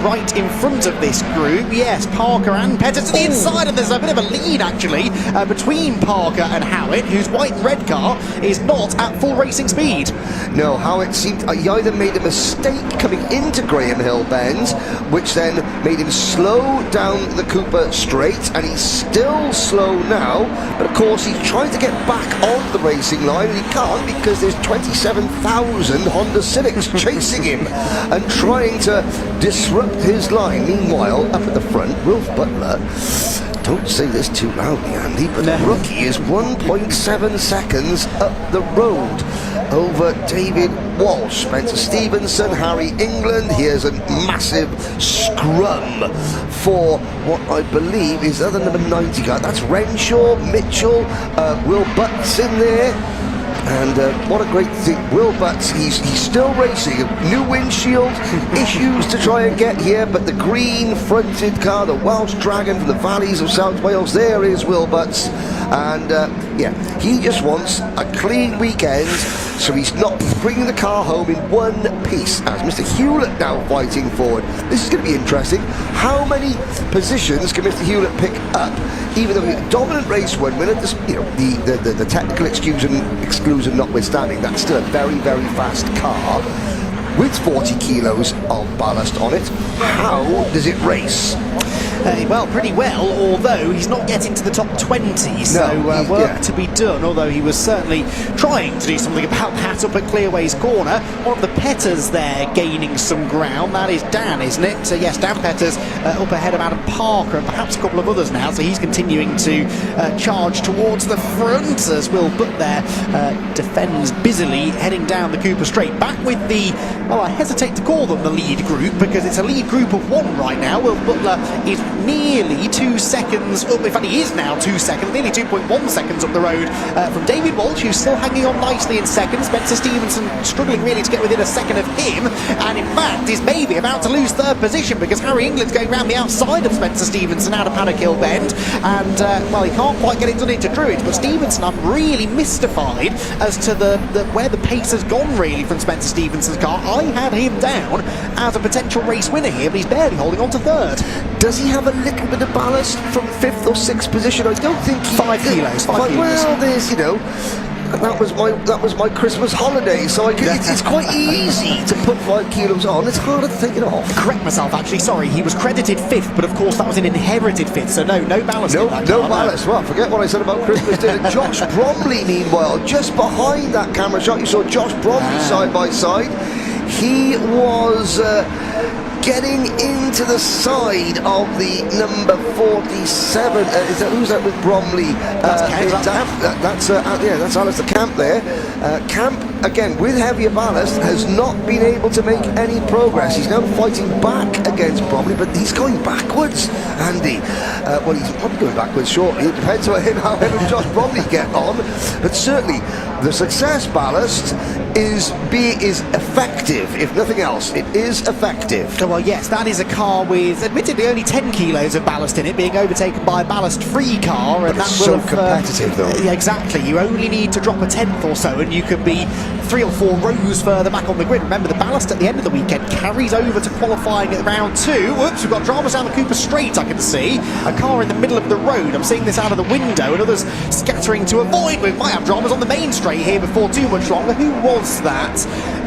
right in front of this group. Yes, Parker and Petters to the inside, and there's a bit of a lead actually between Parker and Howitt, whose white and red car is not at full racing speed. No, Howitt seemed he either made a mistake coming into Graham Hill Bend, which then made him slow down the Cooper straight, and he's still slow now, but of course he's trying to get back on the racing line, and he can't because there's 27,000 Honda Civics chasing him and trying to disrupt his line. Meanwhile, up at the front, Wilf Butler, don't say this too loudly, Andy, but the rookie is 1.7 seconds up the road over David Walsh. Spencer Stevenson, Harry England. Here's a massive scrum for what I believe is other number 90 car. That's Renshaw, Mitchell, Will Butts in there. And what a great thing. Will Butts, he's still racing. New windshield, issues to try and get here, but the green fronted car, the Welsh Dragon from the valleys of South Wales, there is Will Butts. And yeah, he just wants a clean weekend, so he's not bringing the car home in one piece. As Mr. Hewlett now fighting forward. This is going to be interesting. How many positions can Mr. Hewlett pick up? Even though he's a dominant race one winner, you know, the technical exclusion notwithstanding, that's still a very, very fast car with 40 kilos of ballast on it. How does it race? Well, pretty well, although he's not getting to the top 20, so work to be done, although he was certainly trying to do something about that up at Clearways Corner. One of the Petters there gaining some ground. That is Dan, isn't it? So yes, Dan Petters up ahead of Adam Parker and perhaps a couple of others now, so he's continuing to charge towards the front as Will Butt there defends busily, heading down the Cooper Straight. Back with the, well, I hesitate to call them the lead group because it's a lead group of one right now. Will Butler is nearly 2 seconds up, in fact he is now 2 seconds, nearly 2.1 seconds up the road from David Walsh, who's still hanging on nicely in second. Spencer Stevenson struggling really to get within a second of him, and in fact is maybe about to lose third position because Harry England's going round the outside of Spencer Stevenson out of Paddock Hill Bend, and well, he can't quite get it done into Druids, but Stevenson, I'm really mystified as to where the pace has gone really from Spencer Stevenson's car. I had him down as a potential race winner here, but he's barely holding on to third. Does he have a little bit of ballast from 5th or 6th position? I don't think he... 5 kilos. Well, there's, you know, that was my Christmas holiday, so it's quite easy to put 5 kilos on. It's harder to take it off. Correct myself, actually, sorry, he was credited 5th, but of course that was an inherited 5th, so no ballast in that no car, ballast. Well, forget what I said about Christmas dinner. Josh Bromley, meanwhile, just behind that camera shot, you saw Josh Bromley side by side. He was getting into the side of the number 47. Who's that with Bromley? That's Alistair Camp there. Camp, again, with heavier ballast, has not been able to make any progress. He's now fighting back against Bromley, but he's going backwards, Andy. Well, he's probably going backwards shortly. It depends on how him and Josh Bromley get on. But certainly, the success ballast is effective, if nothing else. It is effective. Well, yes, that is a car with admittedly only 10 kilos of ballast in it, being overtaken by a ballast-free car, and that's so competitive, though. Yeah, exactly. You only need to drop a 10th or so, and you can be 3 or 4 rows further back on the grid. Remember, the ballast at the end of the weekend carries over to qualifying at round 2. Whoops, we've got dramas down the Cooper Straight, I can see. A car in the middle of the road. I'm seeing this out of the window, and others scattering to avoid. We might have dramas on the main straight here before too much longer. Who was that?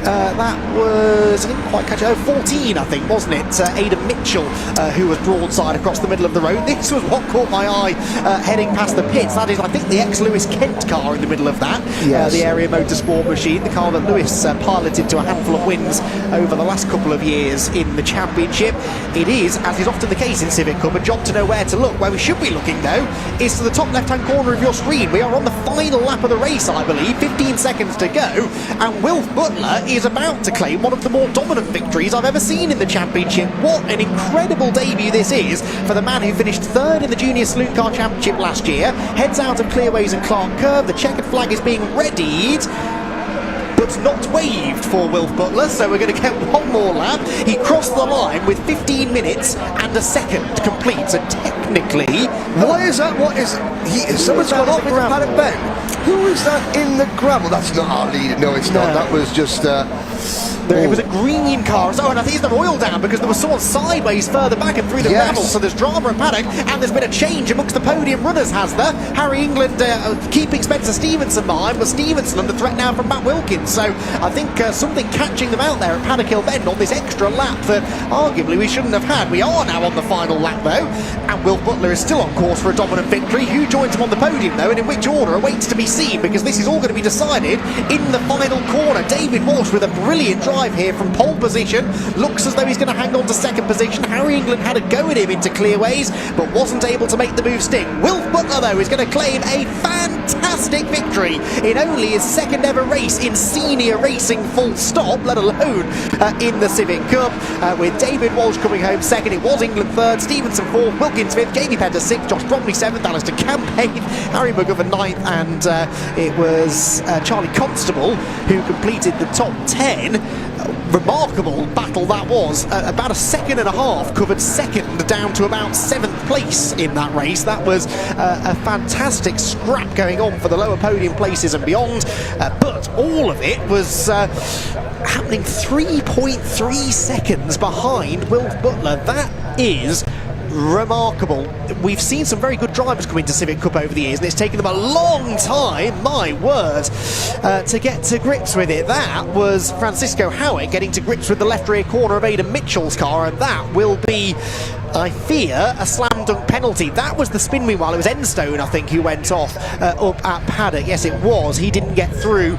That was, I didn't quite catch it, 14 I think, wasn't it? Aidan Mitchell, who was broadside across the middle of the road. This was what caught my eye heading past the pits. That is, I think, the ex-Lewis Kent car in the middle of that. Yes. The Area Motorsport machine, the car that Lewis piloted to a handful of wins over the last couple of years in the championship. It is, as is often the case in Civic Cup, a job to know where to look. Where we should be looking, though, is to the top left-hand corner of your screen. We are on the final lap of the race, I believe, 15 seconds to go, and Wilf Butler is about to claim one of the more dominant victories I've ever seen in the championship. What an incredible debut this is for the man who finished third in the Junior Saloon Car Championship last year. Heads out of Clearways and Clark Curve. The checkered flag is being readied, but not waved for Wilf Butler, so we're going to get one more lap. He crossed the line with 15 minutes and a second complete, so technically... Why is that? What is... someone's gone off with a paddock bend. Who is that in the gravel? That's not our leader. No, it's not. That was just... It was a green car, and I think it's the oil down because there was someone sideways further back and through the gravel, so there's drama at paddock, and there's been a change amongst the podium runners, has there? Harry England keeping Spencer Stevenson behind, but Stevenson under threat now from Matt Wilkins, so I think something catching them out there at Paddock Hill Bend on this extra lap that arguably we shouldn't have had. We are now on the final lap though, and Wilf Butler is still on course for a dominant victory. Who joins him on the podium though, and in which order awaits to be seen, because this is all going to be decided in the final corner. David Walsh with a brilliant drive here from pole position, looks as though he's going to hang on to second position. Harry England had a go at him into Clearways, but wasn't able to make the move stick. Wilf Butler though is going to claim a fantastic victory in only his second ever race in senior racing, full stop, let alone in the Civic Cup, with David Walsh coming home second. It was England third, Stevenson fourth, Wilkins fifth, Jamie Petter sixth, Josh Bromley seventh, Alistair Camp eighth, Harry McGovern ninth, and it was Charlie Constable who completed the top 10. Remarkable battle that was. About a second and a half covered second down to about 7th place in that race. That was a fantastic scrap going on for the lower podium places and beyond, but all of it was happening 3.3 seconds behind Wilf Butler. That is remarkable. We've seen some very good drivers come into Civic Cup over the years, and it's taken them a long time, my word, to get to grips with it. That was Francisco Howitt getting to grips with the left rear corner of Aidan Mitchell's car, and that will be, I fear, a slam dunk penalty. That was the spin wheel. It was Enstone, I think, who went off up at paddock. Yes, it was. He didn't get through.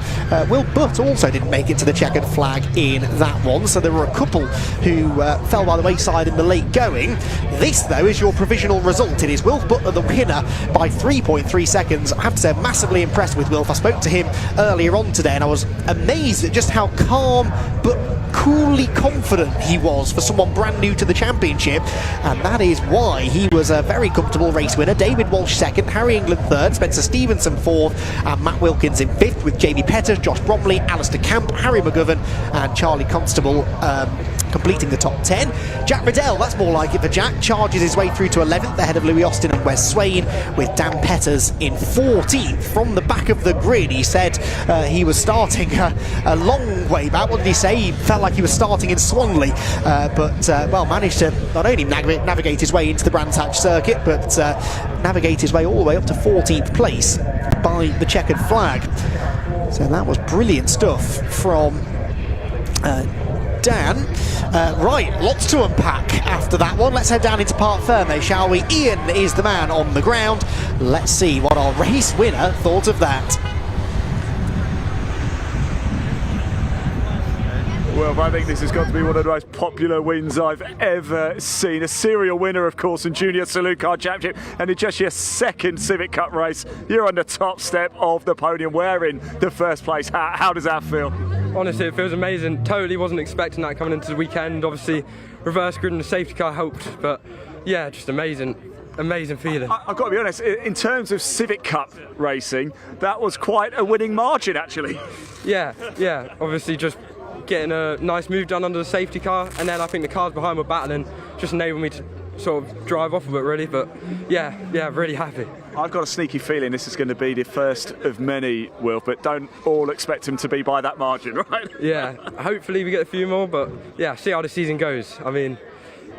Will Butt also didn't make it to the checkered flag in that one, so there were a couple who fell by the wayside in the late going. This, though, is your provisional result. It is Wilf Butler the winner by 3.3 seconds. I have to say, I'm massively impressed with Wilf. I spoke to him earlier on today, and I was amazed at just how calm but coolly confident he was for someone brand new to the championship, and that is why he was a very comfortable race winner. David Walsh second, Harry England third, Spencer Stevenson fourth, and Matt Wilkins in fifth, with Jamie Petter, Josh Bromley, Alistair Camp, Harry McGovern and Charlie Constable completing the top 10. Jack Riddell, that's more like it for Jack, charges his way through to 11th ahead of Louis Austin and Wes Swain, with Dan Petters in 14th from the back of the grid. He said he was starting a long way back. What did he say? He felt like he was starting in Swanley, but well, managed to not only navigate his way into the Brands Hatch circuit, but navigate his way all the way up to 14th place by the checkered flag. So that was brilliant stuff from Dan. Right, lots to unpack after that one. Let's head down into Parc Ferme, shall we? Ian is the man on the ground. Let's see what our race winner thought of that. Well, I think this has got to be one of the most popular wins I've ever seen. A serial winner, of course, in Junior Saloon Car Championship, and in just your second Civic Cup race, you're on the top step of the podium, wearing the first place hat. How does that feel? Honestly, it feels amazing. Totally wasn't expecting that coming into the weekend. Obviously, reverse grid and the safety car helped, but yeah, just amazing. Amazing feeling. I've got to be honest, in terms of Civic Cup racing, that was quite a winning margin, actually. Yeah, obviously just getting a nice move done under the safety car, and then I think the cars behind were battling, just enabled me to sort of drive off of it really, but yeah, really happy. I've got a sneaky feeling this is going to be the first of many, Will, but don't all expect him to be by that margin, right? Yeah, hopefully we get a few more, but yeah, see how the season goes. I mean,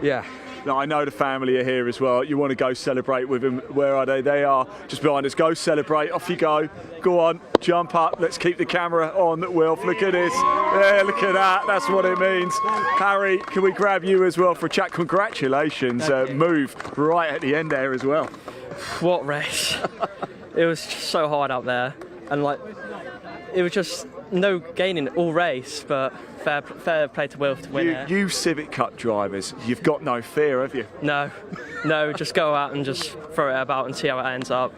yeah. Now, I know the family are here as well. You want to go celebrate with them. Where are they? They are just behind us. Go celebrate. Off you go. Go on. Jump up. Let's keep the camera on, Wilf. Look at this. Yeah, look at that. That's what it means. Harry, can we grab you as well for a chat? Congratulations. Move right at the end there as well. What race. It was so hard out there. And like, it was just no gaining all race, but fair play to Wilf to win it. You Civic Cup drivers, you've got no fear, have you? No, just go out and just throw it about and see how it ends up.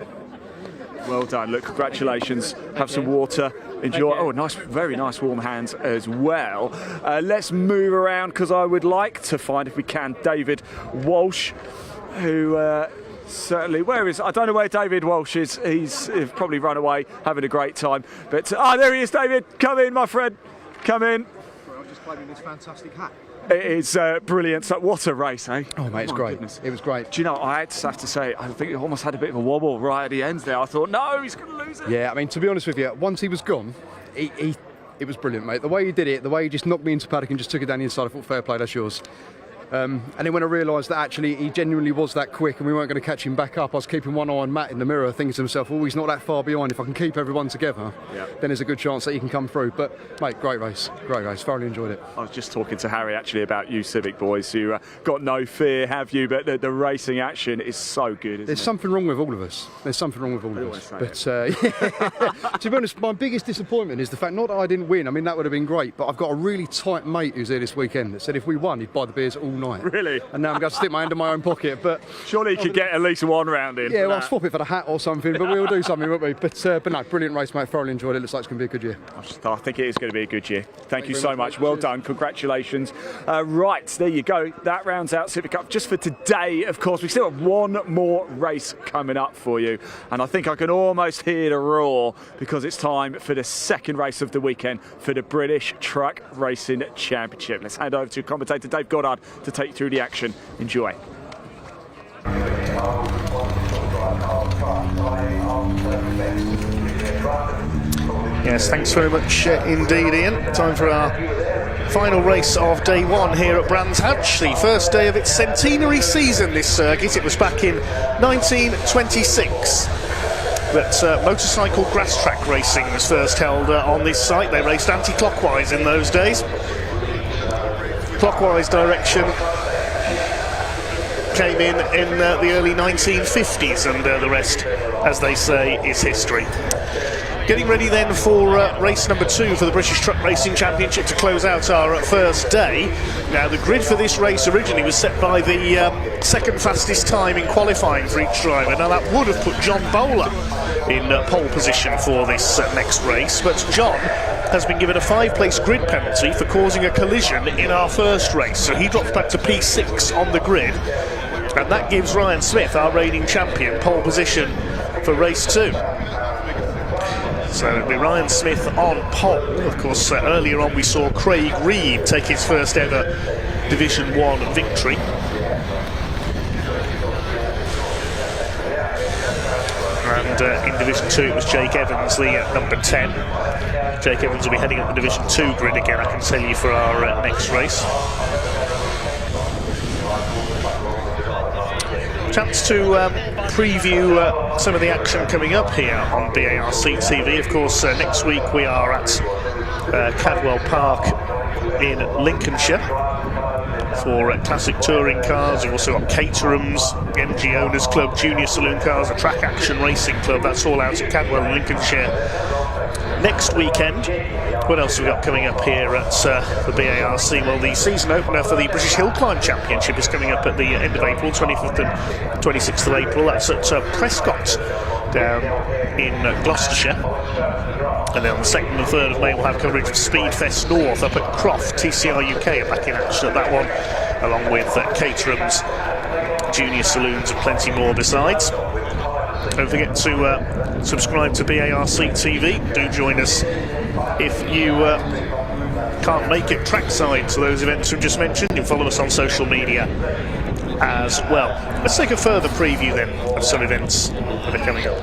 Well done. Look, congratulations. Have some water. Enjoy. Oh, nice, very nice warm hands as well. Let's move around because I would like to find, if we can, David Walsh, who certainly, where is, I don't know where David Walsh is. He's probably run away, having a great time. But, there he is, David. Come in, my friend. Come in. I was just claiming this fantastic hat. It is brilliant. So what a race, eh? Oh, mate, it's great. Goodness. It was great. Do you know, I have to say, I think it almost had a bit of a wobble right at the end there. I thought, no, he's going to lose it. Yeah, I mean, to be honest with you, once he was gone, it was brilliant, mate. The way he did it, the way he just knocked me into paddock and just took it down the inside, I thought, fair play, that's yours. And then when I realised that actually he genuinely was that quick and we weren't going to catch him back up, I was keeping one eye on Matt in the mirror, thinking to himself, oh, he's not that far behind. If I can keep everyone together, then there's a good chance that he can come through. But, mate, great race. Thoroughly enjoyed it. I was just talking to Harry, actually, about you Civic boys who got no fear, have you? But the racing action is so good, isn't There's it? something wrong with all of us. There's something wrong with all of us. But, to be honest, my biggest disappointment is the fact, not that I didn't win, I mean, that would have been great, but I've got a really tight mate who's here this weekend that said if we won, he'd buy the beers all night. Really? And now I'm going to stick my hand in my own pocket. But surely you could get at least one round in. Yeah, well, I'll swap it for the hat or something, but we'll do something, won't we? But no, brilliant race, mate. Thoroughly enjoyed it. Looks like it's going to be a good year. I think it is going to be a good year. Thank you so much. Well done. Congratulations. Right, there you go. That rounds out Civic Cup just for today. Of course, we still have one more race coming up for you. And I think I can almost hear the roar because it's time for the second race of the weekend for the British Truck Racing Championship. Let's hand over to commentator Dave Goddard to take you through the action. Enjoy. Yes, thanks very much indeed, Ian. Time for our final race of day one here at Brands Hatch, the first day of its centenary season, this circuit. It was back in 1926 that motorcycle grass track racing was first held on this site. They raced anti-clockwise in those days. Clockwise direction came in the early 1950s, and the rest, as they say, is history. Getting ready then for race number 2 for the British Truck Racing Championship to close out our first day. Now, the grid for this race originally was set by the second fastest time in qualifying for each driver. Now, that would have put John Bowler in pole position for this next race, but John has been given a 5-place grid penalty for causing a collision in our first race, so he drops back to P6 on the grid, and that gives Ryan Smith, our reigning champion, pole position for race 2. So it'll be Ryan Smith on pole. Of course, earlier on we saw Craig Reed take his first ever Division 1 victory. And in Division 2 it was Jake Evans, the number 10. Jake Evans will be heading up the Division 2 grid again, I can tell you, for our next race. Chance to preview some of the action coming up here on BARC TV. Of course, next week we are at Cadwell Park in Lincolnshire for classic touring cars. We've also got Caterham's, MG Owners Club, Junior Saloon Cars, a Track Action Racing Club. That's all out at Cadwell in Lincolnshire. Next weekend, what else have we got coming up here at the BARC? Well, the season opener for the British Hill Climb Championship is coming up at the end of April, 25th and 26th of April. That's at Prescott down in Gloucestershire. And then on the 2nd and 3rd of May, we'll have coverage of Speedfest North up at Croft. TCR UK are back in action at that one, along with Caterham's, Junior Saloons and plenty more besides. Don't forget to subscribe to BARC TV. Do join us if you can't make it trackside to those events we just mentioned. You can follow us on social media as well. Let's take a further preview then of some events that are coming up.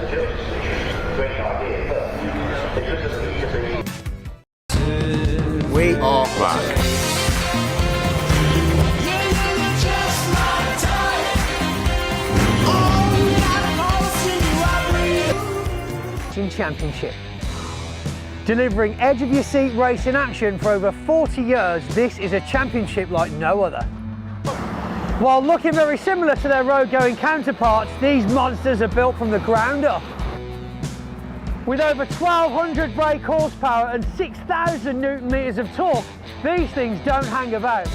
We are back. Championship. Delivering edge-of-your-seat racing action for over 40 years, this is a championship like no other. While looking very similar to their road-going counterparts, these monsters are built from the ground up. With over 1,200 brake horsepower and 6,000 Newton meters of torque, these things don't hang about.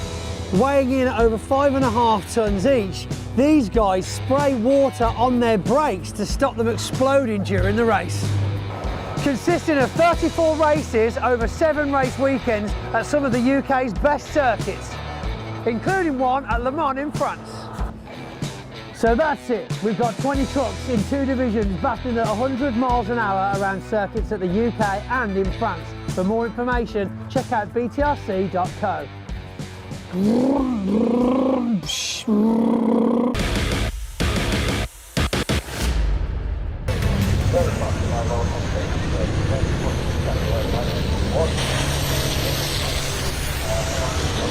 Weighing in at over 5.5 tons each, these guys spray water on their brakes to stop them exploding during the race. Consisting of 34 races over 7 race weekends at some of the UK's best circuits, including one at Le Mans in France. So that's it, we've got 20 trucks in 2 divisions battling at 100 miles an hour around circuits at the UK and in France. For more information, check out btrc.co.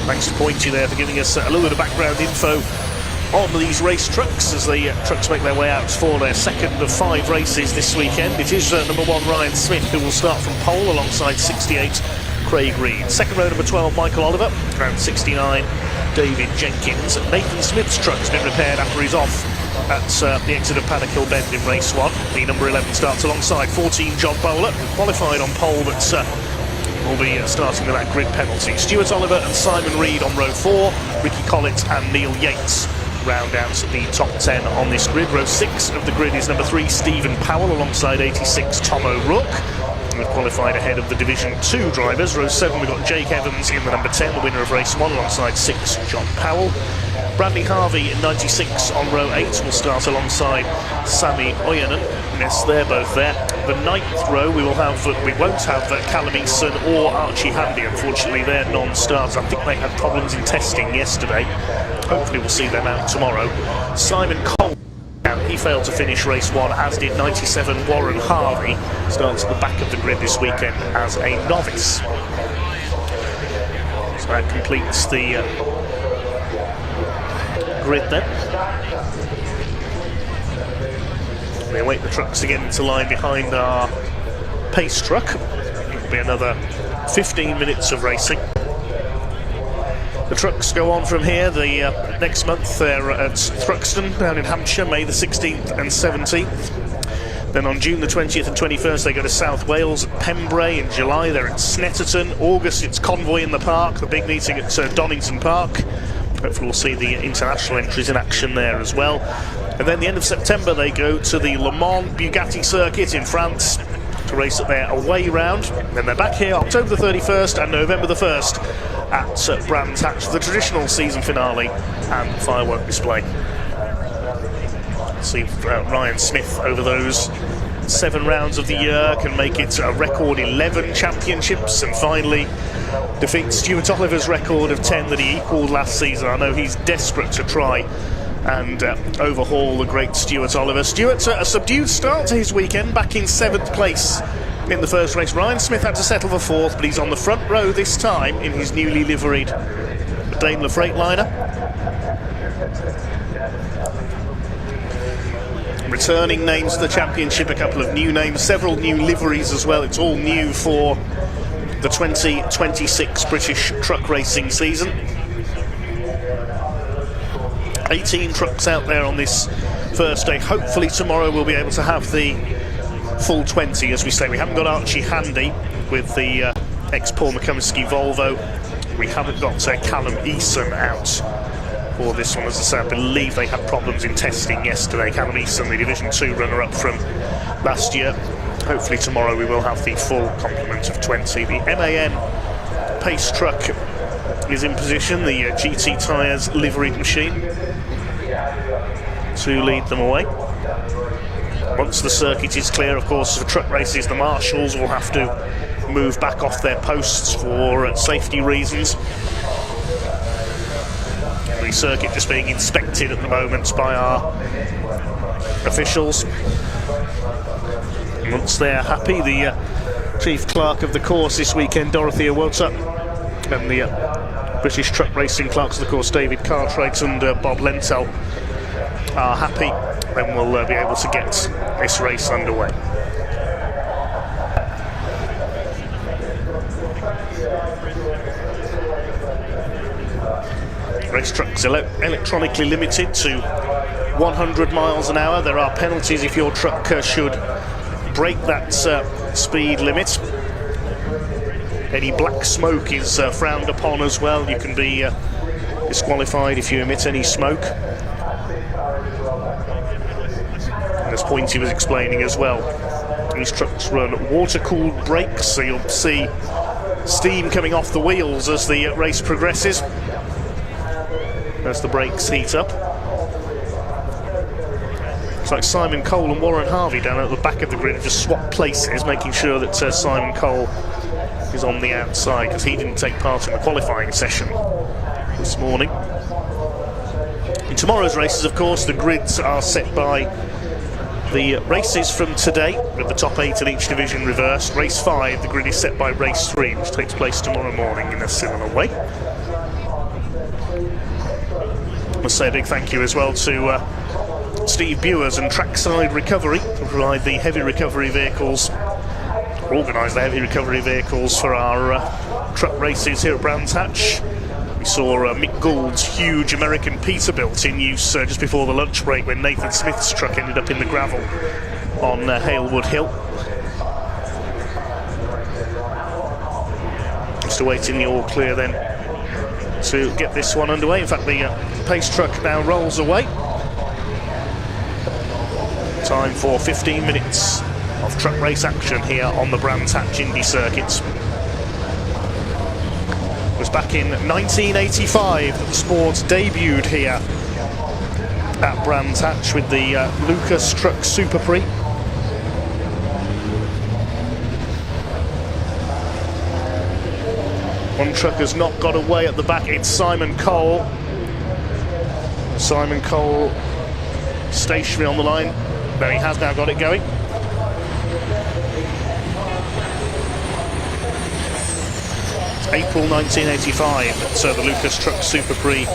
Thanks to Pointy there for giving us a little bit of background info on these race trucks as the trucks make their way out for their second of 5 races this weekend. It is number 1 Ryan Smith who will start from pole alongside 68 Craig Reed. Second row number 12 Michael Oliver, round 69 David Jenkins. Nathan Smith's truck's been repaired after he's off at the exit of Paddock Bend in race 1. The number 11 starts alongside 14 John Bowler, qualified on pole but will be starting with that grid penalty. Stuart Oliver and Simon Reed on row 4, Ricky Collins and Neil Yates round out the top 10 on this grid. Row 6 of the grid is number 3 Stephen Powell alongside 86 Tom O'Rourke. We've qualified ahead of the Division 2 drivers. Row 7 we've got Jake Evans in the number 10, the winner of race 1 alongside 6 John Powell. Bradley Harvey in 96 on row 8 will start alongside Sammy Oyanen. Yes, they're both there. The 9th row we won't have Callum Eason or Archie Handy. Unfortunately, they're non-starters. I think they had problems in testing yesterday. Hopefully we'll see them out tomorrow. Simon Cole, he failed to finish race 1, as did 97 Warren Harvey. Starts at the back of the grid this weekend as a novice. So that completes the grid then. We await the trucks to get into line behind our pace truck. It'll be another 15 minutes of racing. The trucks go on from here. The next month they're at Thruxton down in Hampshire, May the 16th and 17th. Then on June the 20th and 21st they go to South Wales at Pembrey. In July they're at Snetterton. August it's Convoy in the Park, the big meeting at Donington Park. Hopefully we'll see the international entries in action there as well. And then the end of September they go to the Le Mans Bugatti circuit in France to race at their away round. Then they're back here October the 31st and November the 1st at Brands Hatch for the traditional season finale and firework display. See if Ryan Smith over those 7 rounds of the year can make it a record 11 championships and finally defeat Stuart Oliver's record of 10 that he equalled last season. I know he's desperate to try and overhaul the great Stuart Oliver. Stuart, a subdued start to his weekend, back in 7th place in the first race. Ryan Smith had to settle for 4th, but he's on the front row this time in his newly liveried Daimler Freightliner. Returning names to the championship, a couple of new names, several new liveries as well. It's all new for the 2026 British truck racing season. 18 trucks out there on this first day. Hopefully tomorrow we'll be able to have the full 20, as we say. We haven't got Archie Handy with the ex-Paul McCumsky Volvo. We haven't got Callum Eason out for this one. As I say, I believe they had problems in testing yesterday. Callum Eason, the Division 2 runner-up from last year. Hopefully tomorrow we will have the full complement of 20. The MAN pace truck is in position, the GT Tyres liveried machine, to lead them away. Once the circuit is clear, of course, for truck races, the marshals will have to move back off their posts for safety reasons. The circuit just being inspected at the moment by our officials. Once they're happy, the chief clerk of the course this weekend, Dorothea Wota, and the British truck racing clerks of the course, David Cartwright and Bob Lentel, are happy, then we'll be able to get this race underway. Race trucks electronically limited to 100 miles an hour. There are penalties if your truck should break that speed limit. Any black smoke is frowned upon as well. You can be disqualified if you emit any smoke. And as Pointy was explaining as well, these trucks run water-cooled brakes, so you'll see steam coming off the wheels as the race progresses, as the brakes heat up. It's like Simon Cole and Warren Harvey down at the back of the grid have just swapped places, making sure that Simon Cole is on the outside, because he didn't take part in the qualifying session this morning. In tomorrow's races, of course, the grids are set by the races from today, with the top 8 in each division reversed. Race 5, the grid is set by race 3, which takes place tomorrow morning in a similar way. I must say a big thank you as well to Steve Bewers and Trackside Recovery, to provide the heavy recovery vehicles, organise the heavy recovery vehicles for our truck races here at Brands Hatch. We saw Mick Gould's huge American Peterbilt in use just before the lunch break, when Nathan Smith's truck ended up in the gravel on Halewood Hill. Just awaiting the all clear then to get this one underway. In fact, the pace truck now rolls away. Time for 15 minutes of truck race action here on the Brands Hatch Indy circuits. It was back in 1985 that the sport debuted here at Brands Hatch with the Lucas Truck Super Prix. One truck has not got away at the back, it's Simon Cole. Simon Cole stationary on the line. No, he has now got it going. April 1985 that the Lucas Truck Super Prix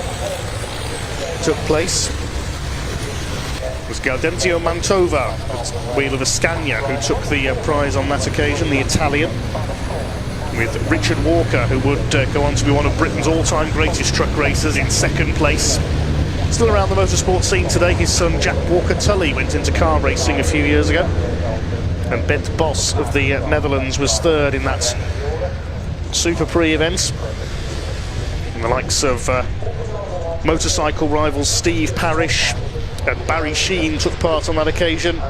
took place. It was Gaudenzio Mantova at the wheel of a Scania who took the prize on that occasion, the Italian, with Richard Walker, who would go on to be one of Britain's all-time greatest truck racers, in second place. Still around the motorsport scene today, his son Jack Walker-Tully went into car racing a few years ago, and Bent Bos of the Netherlands was third in that Super Prix event. And the likes of motorcycle rivals Steve Parrish and Barry Sheen took part on that occasion,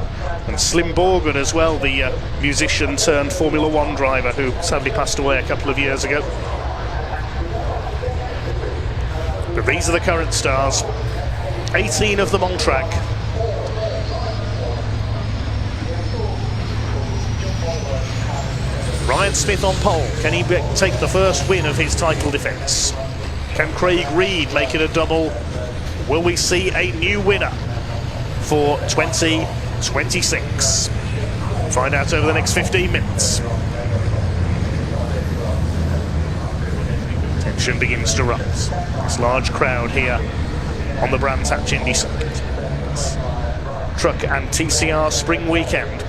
and Slim Borgard as well, the musician turned Formula One driver who sadly passed away a couple of years ago. But these are the current stars, 18 of them on track. Ryan Smith on pole. Can he take the first win of his title defence? Can Craig Reed make it a double? Will we see a new winner for 2026? Find out over the next 15 minutes. Tension begins to rise. This large crowd here on the Brands Hatch Indy circuit. Truck and TCR spring weekend.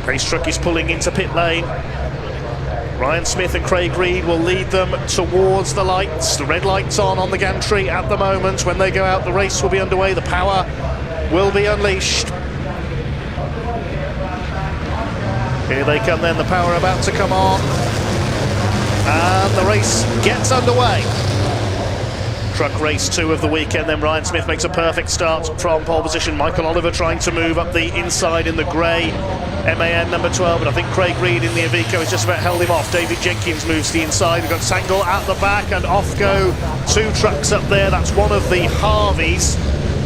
Race truck is pulling into pit lane. Ryan Smith and Craig Reed will lead them towards the lights. The red light's on the gantry at the moment. When they go out, the race will be underway. The power will be unleashed. Here they come then, the power about to come on. And the race gets underway. Truck race 2 of the weekend, then Ryan Smith makes a perfect start from pole position. Michael Oliver trying to move up the inside in the grey MAN number 12, but I think Craig Reed in the Iveco has just about held him off. David Jenkins moves to the inside. We've got Sangle at the back, and off go 2 trucks up there. That's one of the Harveys,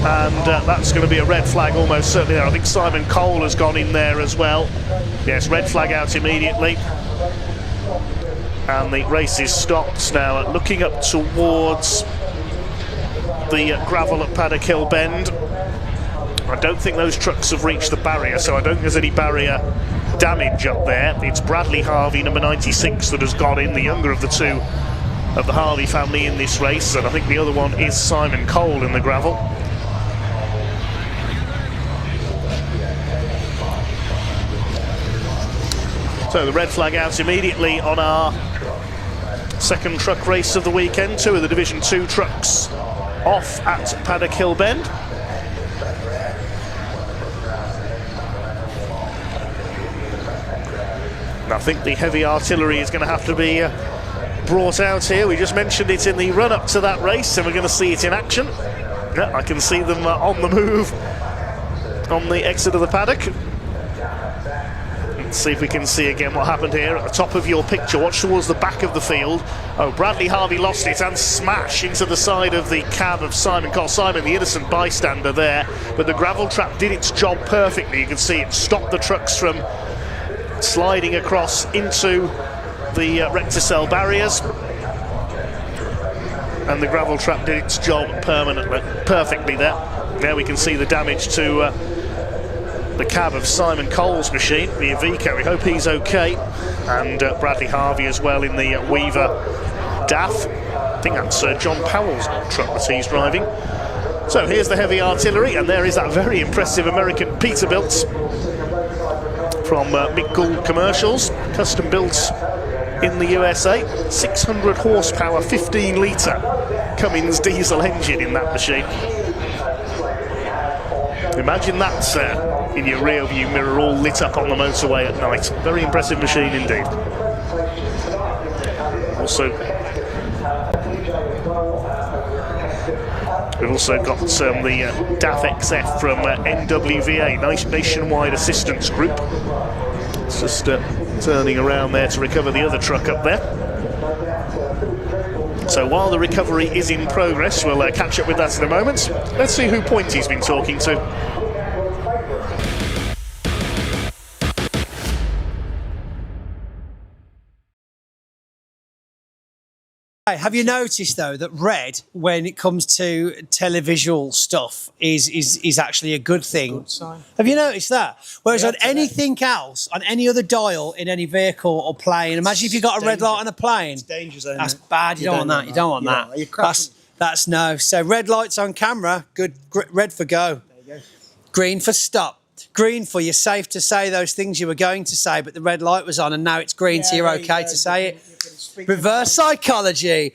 and that's going to be a red flag almost certainly there. I think Simon Cole has gone in there as well. Yes, red flag out immediately. And the race is stopped now, looking up towards the gravel at Paddock Hill Bend. I don't think those trucks have reached the barrier, so I don't think there's any barrier damage up there. It's Bradley Harvey, number 96, that has gone in, the younger of the 2 of the Harvey family in this race, and I think the other one is Simon Cole in the gravel. So the red flag out immediately on our Second truck race of the weekend, 2 of the Division 2 trucks off at Paddock Hill Bend. And I think the heavy artillery is going to have to be brought out here. We just mentioned it in the run-up to that race, and we're going to see it in action. Yeah, I can see them on the move on the exit of the paddock. Let's see if we can see again what happened here at the top of your picture. Watch towards the back of the field. Oh, Bradley Harvey lost it and smashed into the side of the cab of Simon Cole. Simon, the innocent bystander there, but the gravel trap did its job perfectly. You can see it stopped the trucks from sliding across into the Recticel barriers, and the gravel trap did its job perfectly there. There we can see the damage to the cab of Simon Cole's machine, the Iveco. We hope he's okay, and Bradley Harvey as well in the Weaver DAF. I think that's John Powell's truck that he's driving. So here's the heavy artillery, and there is that very impressive American Peterbilt from Mick Gould Commercials, custom built in the USA. 600 horsepower, 15 litre Cummins diesel engine in that machine. Imagine that in your rear view mirror, all lit up on the motorway at night. Very impressive machine indeed. We've also got the DAF XF from NWVA, nice nationwide assistance group. It's just turning around there to recover the other truck up there. So while the recovery is in progress, we'll catch up with that in a moment. Let's see who Pointy's been talking to. Have you noticed though that red, when it comes to televisual stuff, is actually a good thing? Good sign. Have you noticed that? Whereas on anything else, on any other dial in any vehicle or plane, imagine if you got a red light on a plane. It's danger zone. That's bad. You don't want that. You don't want that. That's no. So red lights on camera, good. Red for go. There you go. Green for stop. Green for you're safe to say those things you were going to say, but the red light was on and now it's green, so you're okay to say it. Reverse psychology.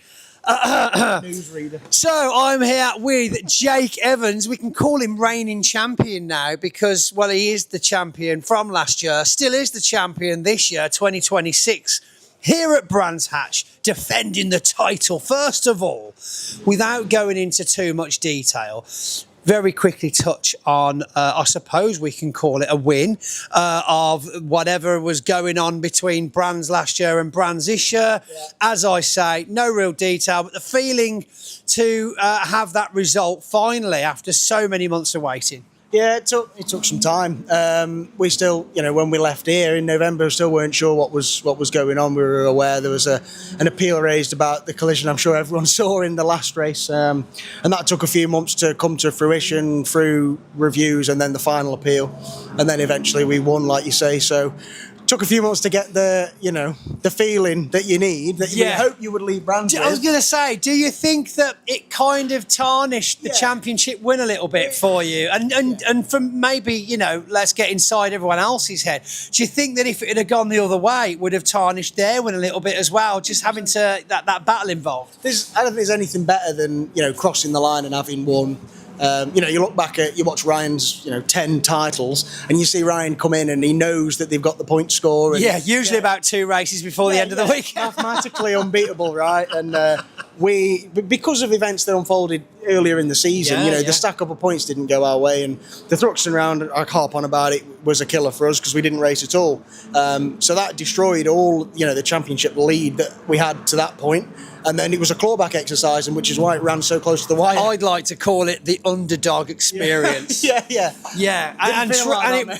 So I'm here with Jake Evans. We can call him reigning champion now because, well, he is the champion from last year, still is the champion this year, 2026, here at Brands Hatch, defending the title. First of all, without going into too much detail, very quickly touch on, I suppose we can call it a win of whatever was going on between Brands last year and Brands this year. Yeah. As I say, no real detail, but the feeling to have that result finally after so many months of waiting. Yeah, it took some time. We still, when we left here in November, still weren't sure what was going on. We were aware there was an appeal raised about the collision. I'm sure everyone saw in the last race, and that took a few months to come to fruition through reviews and then the final appeal, and then eventually we won, like you say. So. Took a few months to get the feeling that you need, that you hope you would leave Brands with. I was going to say, do you think that it kind of tarnished the championship win a little bit for you? And from maybe, let's get inside everyone else's head. Do you think that if it had gone the other way, it would have tarnished their win a little bit as well, just having that battle involved? I don't think there's anything better than, crossing the line and having won. You look back you watch Ryan's, 10 titles, and you see Ryan come in and he knows that they've got the point score. And, usually about 2 races before the end of the week. Mathematically unbeatable, right? And because of events that unfolded earlier in the season, the stack up of points didn't go our way, and the Thruxton round, I harp on about it, was a killer for us because we didn't race at all. So that destroyed all, the championship lead that we had to that point. And then it was a clawback exercise, and which is why it ran so close to the wire. I'd like to call it the underdog experience. Yeah.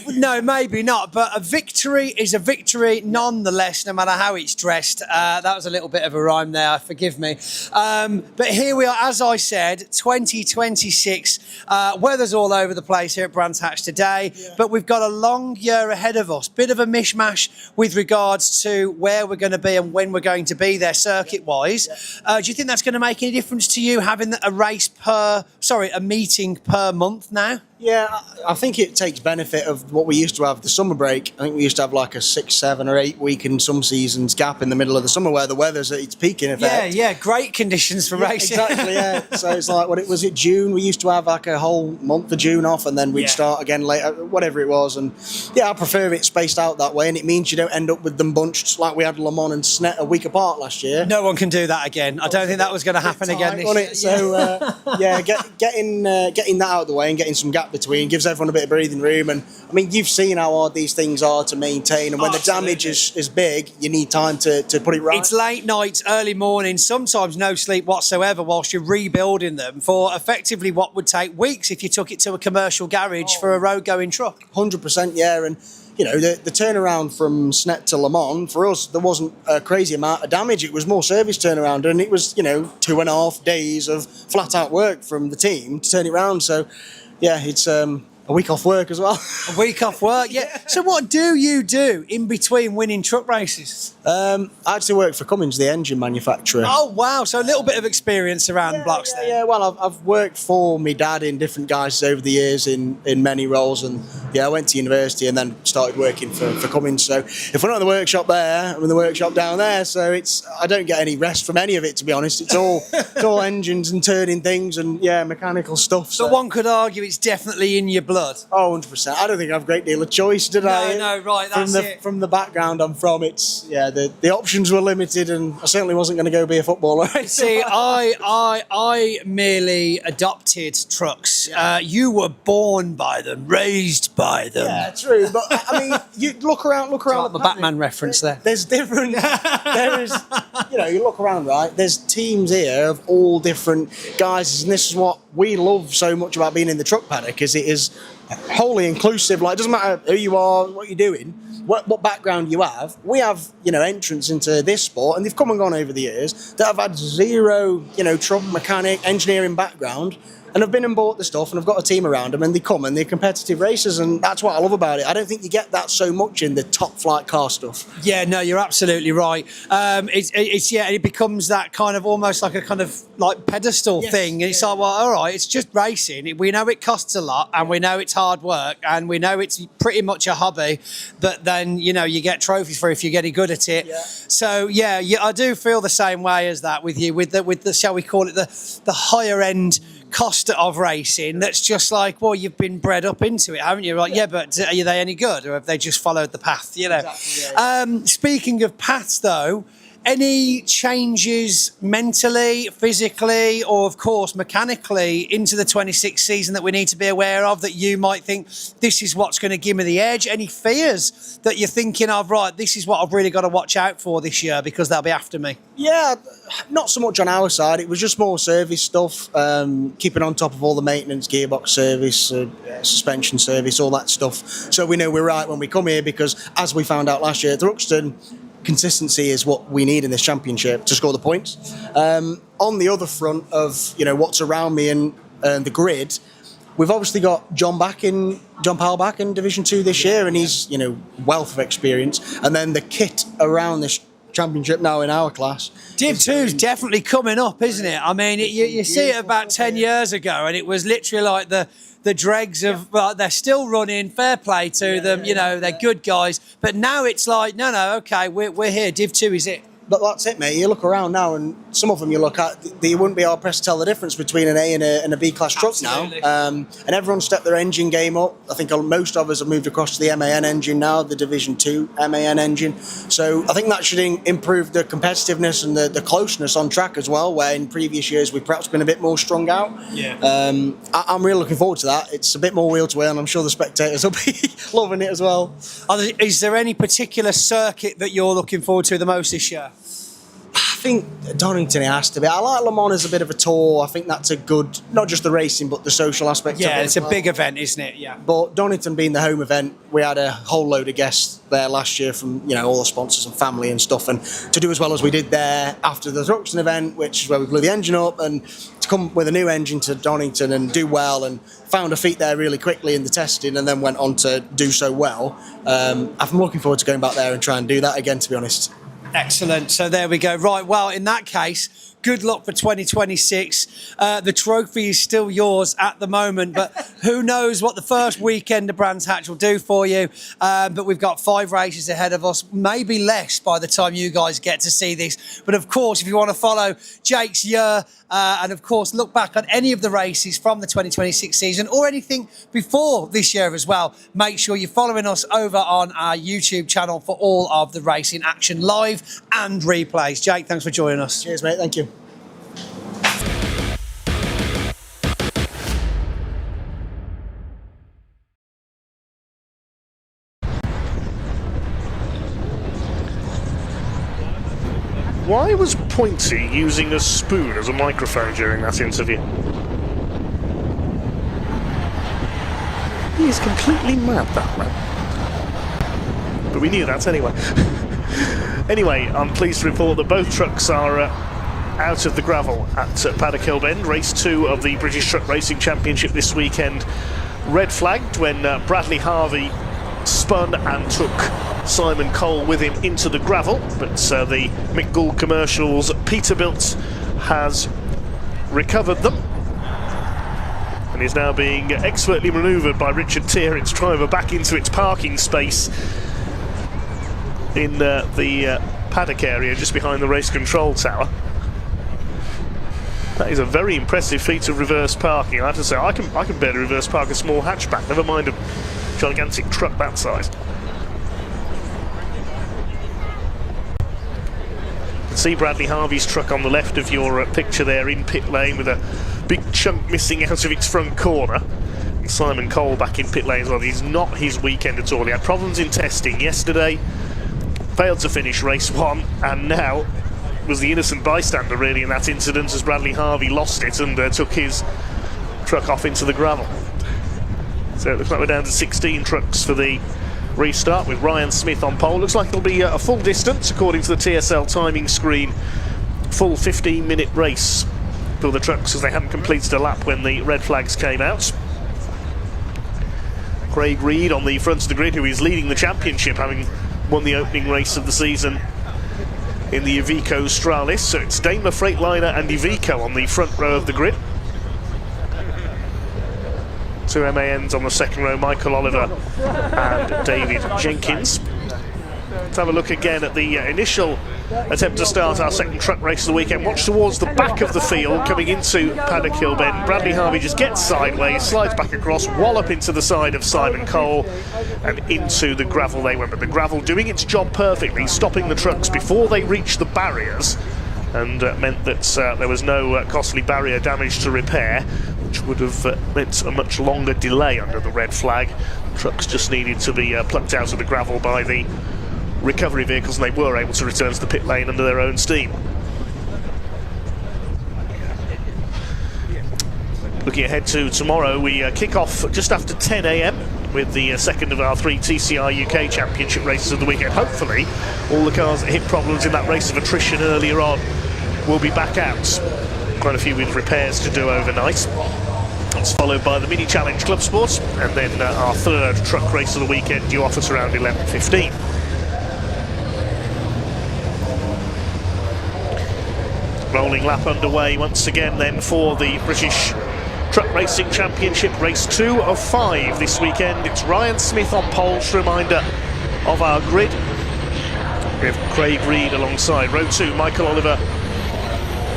No, maybe not. But a victory is a victory nonetheless, no matter how it's dressed. That was a little bit of a rhyme there, forgive me. But here we are, as I said, 2026. Weather's all over the place here at Brands Hatch today, but we've got a long year ahead of us. Bit of a mishmash with regards to where we're going to be and when we're going to be there circuit-wise. Do you think that's going to make any difference to you having a meeting per month now? Yeah, I think it takes benefit of what we used to have, the summer break. I think we used to have like a 6, 7 or 8 week in some seasons gap in the middle of the summer where the weather's at its peak in effect. Yeah, great conditions for racing. Exactly, yeah. So it's like, was it June? We used to have like a whole month of June off and then we'd start again later, whatever it was. And yeah, I prefer it spaced out that way, and it means you don't end up with them bunched like we had Le Mans and Snet a week apart last year. No one can do that again. I don't think that was going to happen again this year. So getting that out of the way and getting some gap between gives everyone a bit of breathing room. And I mean, you've seen how hard these things are to maintain, and when the damage is big, you need time to put it right. It's late nights, early mornings, sometimes no sleep whatsoever whilst you're rebuilding them for effectively what would take weeks if you took it to a commercial garage for a road going truck. 100%, yeah. And you know, the turnaround from Snet to Le Mans, for us, there wasn't a crazy amount of damage. It was more service turnaround, and it was, 2.5 days of flat out work from the team to turn it around. So yeah, it's a week off work as well. A week off work, yeah. So what do you do in between winning truck races? I actually work for Cummins, the engine manufacturer. Oh, wow. So a little bit of experience around blocks there. Yeah, well, I've worked for my dad in different guises over the years in many roles. And yeah, I went to university and then started working for Cummins. So if we're not in the workshop there, I'm in the workshop down there. So I don't get any rest from any of it, to be honest. It's all engines and turning things and, yeah, mechanical stuff. So one could argue it's definitely in your blood. Oh, 100%. I don't think I have a great deal of choice, did I? No, right, that's it. From the background I'm from, it's, the options were limited, and I certainly wasn't going to go be a footballer. See, I merely adopted trucks. You were born by them, raised by them. Yeah, true. But I mean, you look around. The Batman reference there. There's different. You look around, right? There's teams here of all different guises, and this is what we love so much about being in the truck paddock, is it is wholly inclusive. Like, it doesn't matter who you are, what you're doing, what background you have. We have, entrance into this sport, and they've come and gone over the years that have had zero, truck mechanic, engineering background, and have been and bought the stuff and have got a team around them, and they come and they're competitive racers, and that's what I love about it. I don't think you get that so much in the top flight car stuff. Yeah, no, you're absolutely right. It becomes that kind of almost like a kind of like pedestal thing. And it's like, well, all right, it's just racing. We know it costs a lot, and we know it's hard work, and we know it's pretty much a hobby, but then, you get trophies for if you're getting good at it. Yeah. So yeah, I do feel the same way as that with you, with the shall we call it the higher end cost of racing. That's just like, well, you've been bred up into it, haven't you? Like, yeah, but are they any good, or have they just followed the path? Exactly, yeah. Speaking of paths, though, any changes mentally, physically, or of course mechanically into the 26 season that we need to be aware of, that you might think this is what's going to give me the edge? Any fears that you're thinking of, right, this is what I've really got to watch out for this year because they'll be after me? Yeah, not so much on our side. It was just more service stuff, keeping on top of all the maintenance, gearbox service, suspension service, all that stuff. So we know we're right when we come here, because as we found out last year at Thruxton, consistency is what we need in this championship to score the points. On the other front of what's around me and the grid, we've obviously got John Powell back in Division 2 this year, and he's wealth of experience. And then the kit around this championship now in our class, Div 2's definitely coming up, isn't it? I mean, you see it about 10 years ago, and it was literally like the dregs of, well, they're still running, fair play to them, they're good guys. But now it's like, no, okay, we're here, Div 2 is it. But that's it, mate. You look around now, and some of them you look at, you wouldn't be hard pressed to tell the difference between an A and a B class truck now. And everyone's stepped their engine game up. I think most of us have moved across to the MAN engine now, the Division 2 MAN engine. So I think that should improve the competitiveness and the closeness on track as well, where in previous years we've perhaps been a bit more strung out. Yeah. I'm really looking forward to that. It's a bit more wheel to wheel, and I'm sure the spectators will be loving it as well. Is there any particular circuit that you're looking forward to the most this year? I think Donington, it has to be. I like Le Mans as a bit of a tour. I think that's a good, not just the racing, but the social aspect of it. Yeah, it's a big event, isn't it? Yeah. But Donington being the home event, we had a whole load of guests there last year from, all the sponsors and family and stuff. And to do as well as we did there after the Thruxton event, which is where we blew the engine up, and to come with a new engine to Donington and do well, and found a feat there really quickly in the testing, and then went on to do so well. I'm looking forward to going back there and try and do that again, to be honest. Excellent. So there we go. Right, well, in that case, Good luck for 2026. The trophy is still yours at the moment, but who knows what the first weekend of Brands Hatch will do for you. But we've got 5 races ahead of us, maybe less by the time you guys get to see this. But of course, if you want to follow Jake's year and of course look back on any of the races from the 2026 season or anything before this year as well, make sure you're following us over on our YouTube channel for all of the racing action live and replays. Jake, thanks for joining us. Cheers, mate. Thank you. Why was Pointy using a spoon as a microphone during that interview? He is completely mad, that man. But we knew that anyway. Anyway, I'm pleased to report that both trucks are out of the gravel at Paddock Hill Bend. Race 2 of the British Truck Racing Championship this weekend red flagged when Bradley Harvey spun and took Simon Cole with him into the gravel, but the Mick Gould Commercials Peterbilt has recovered them and is now being expertly manoeuvred by Richard Tier, its driver, back into its parking space in the paddock area just behind the race control tower. That is a very impressive feat of reverse parking. I have to say, I can barely reverse park a small hatchback, never mind a gigantic truck that size. You can see Bradley Harvey's truck on the left of your picture there in pit lane with a big chunk missing out of its front corner. And Simon Cole back in pit lane as well. He's not his weekend at all. He had problems in testing yesterday, failed to finish race 1, and now was the innocent bystander really in that incident as Bradley Harvey lost it and took his truck off into the gravel. So it looks like we're down to 16 trucks for the restart with Ryan Smith on pole. Looks like it'll be a full distance according to the TSL timing screen. Full 15-minute race for the trucks as they hadn't completed a lap when the red flags came out. Craig Reed on the front of the grid, who is leading the championship, having won the opening race of the season in the Iveco Stralis. So it's Daimler Freightliner and Iveco on the front row of the grid. 2 MANs on the second row, Michael Oliver and David Jenkins. Let's have a look again at the initial attempt to start our second truck race of the weekend. Watch towards the back of the field coming into Paddock Hill Bend. Bradley Harvey just gets sideways, slides back across, wallop into the side of Simon Cole and into the gravel they went. But the gravel doing its job perfectly, stopping the trucks before they reached the barriers, and meant that there was no costly barrier damage to repair, which would have meant a much longer delay under the red flag. Trucks just needed to be plucked out of the gravel by the recovery vehicles, and they were able to return to the pit lane under their own steam. Looking ahead to tomorrow, we kick off just after 10 AM with the second of our 3 TCR UK Championship races of the weekend. Hopefully all the cars that hit problems in that race of attrition earlier on will be back out. Quite a few with repairs to do overnight. That's followed by the Mini Challenge Clubsport, and then our third truck race of the weekend due off at around 11:15. Rolling lap underway once again then for the British Truck Racing Championship, race 2 of 5 this weekend. It's Ryan Smith on pole, just a reminder of our grid. We have Craig Reed alongside. Row 2, Michael Oliver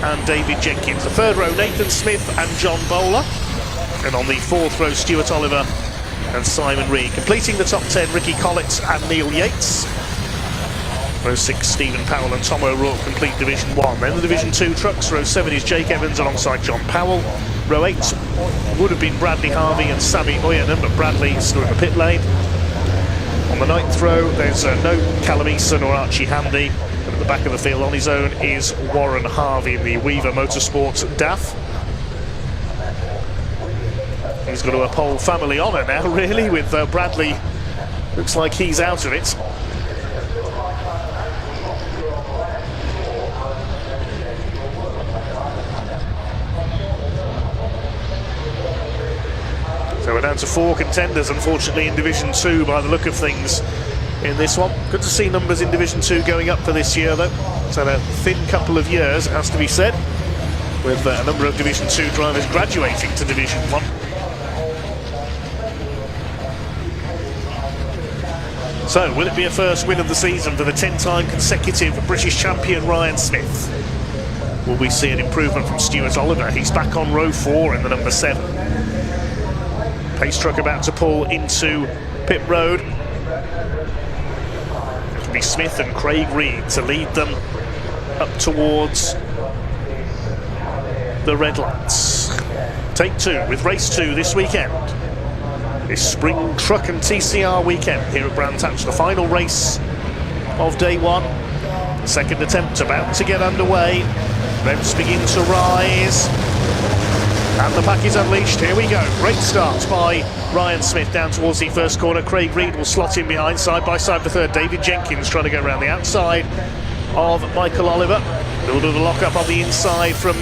and David Jenkins. The third row, Nathan Smith and John Bowler. And on the fourth row, Stuart Oliver and Simon Reed. Completing the top 10, Ricky Collett and Neil Yates. Row 6, Stephen Powell and Tom O'Rourke complete Division 1. Then the Division 2 trucks, row 7 is Jake Evans alongside John Powell. Row 8 would have been Bradley Harvey and Sammy Oyanen, but Bradley is still in the pit lane. On the 9th row, there's no Callum Eason or Archie Handy. And at the back of the field on his own is Warren Harvey in the Weaver Motorsports DAF. He's got a pole family honour now, really, with Bradley. Looks like he's out of it. So we're down to 4 contenders, unfortunately, in Division 2 by the look of things in this one. Good to see numbers in Division 2 going up for this year, though. It's had a thin couple of years, it has to be said. with a number of Division 2 drivers graduating to Division 1. So, will it be a first win of the season for the 10-time consecutive British champion Ryan Smith? Will we see an improvement from Stuart Oliver? He's back on row 4 in the number 7. Pace truck about to pull into pit road. It'll be Smith and Craig Reed to lead them up towards the red lights. Take 2 with race 2 this weekend. This spring truck and TCR weekend here at Brands Hatch, the final race of day 1. The second attempt about to get underway. Revs begin to rise. And the pack is unleashed. Here we go. Great start by Ryan Smith down towards the first corner. Craig Reed will slot in behind, side by side with third. David Jenkins trying to go around the outside of Michael Oliver. A little bit of a lock-up on the inside from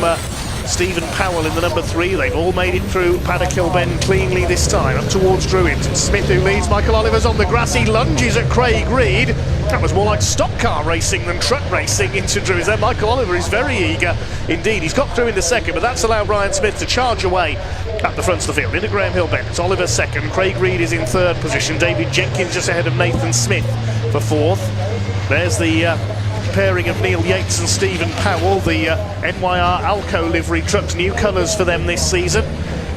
Stephen Powell in the number 3. They've all made it through Paddock Bend cleanly this time, up towards Druitt. Smith who leads. Michael Oliver's on the grass. He lunges at Craig Reed. That was more like stock car racing than truck racing into Druitt. Then Michael Oliver is very eager indeed. He's got through into second, but that's allowed Ryan Smith to charge away at the front of the field. Into Graham Hill Bend. It's Oliver second. Craig Reed is in third position. David Jenkins just ahead of Nathan Smith for fourth. There's the pairing of Neil Yates and Stephen Powell, the NYR Alco livery trucks, new colours for them this season.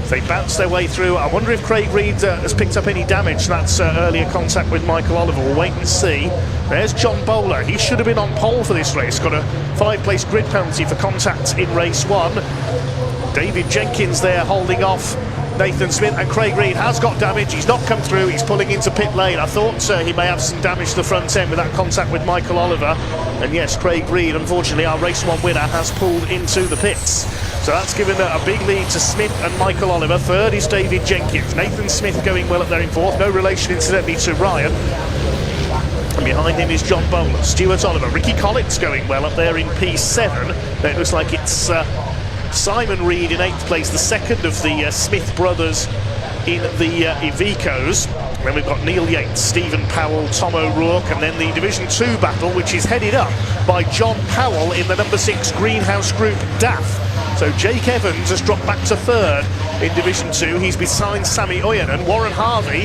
They bounce their way through. I wonder if Craig Reed has picked up any damage. That's earlier contact with Michael Oliver. We'll wait and see. There's John Bowler. He should have been on pole for this race. Got a 5-place grid penalty for contact in race 1. David Jenkins there holding off Nathan Smith, and Craig Reed has got damage. He's not come through. He's pulling into pit lane. I thought he may have some damage to the front end with that contact with Michael Oliver. And yes, Craig Reed, unfortunately, our race 1 winner, has pulled into the pits. So that's given a big lead to Smith and Michael Oliver. Third is David Jenkins. Nathan Smith going well up there in fourth. No relation, incidentally, to Ryan. And behind him is John Bowler. Stuart Oliver. Ricky Collins going well up there in P7. It looks like it's Simon Reed in 8th place, the second of the Smith brothers in the Ivecos. Then we've got Neil Yates, Stephen Powell, Tom O'Rourke, and then the Division 2 battle, which is headed up by John Powell in the number 6 Greenhouse Group DAF. So Jake Evans has dropped back to third in Division 2. He's behind Sammy Oyen, and Warren Harvey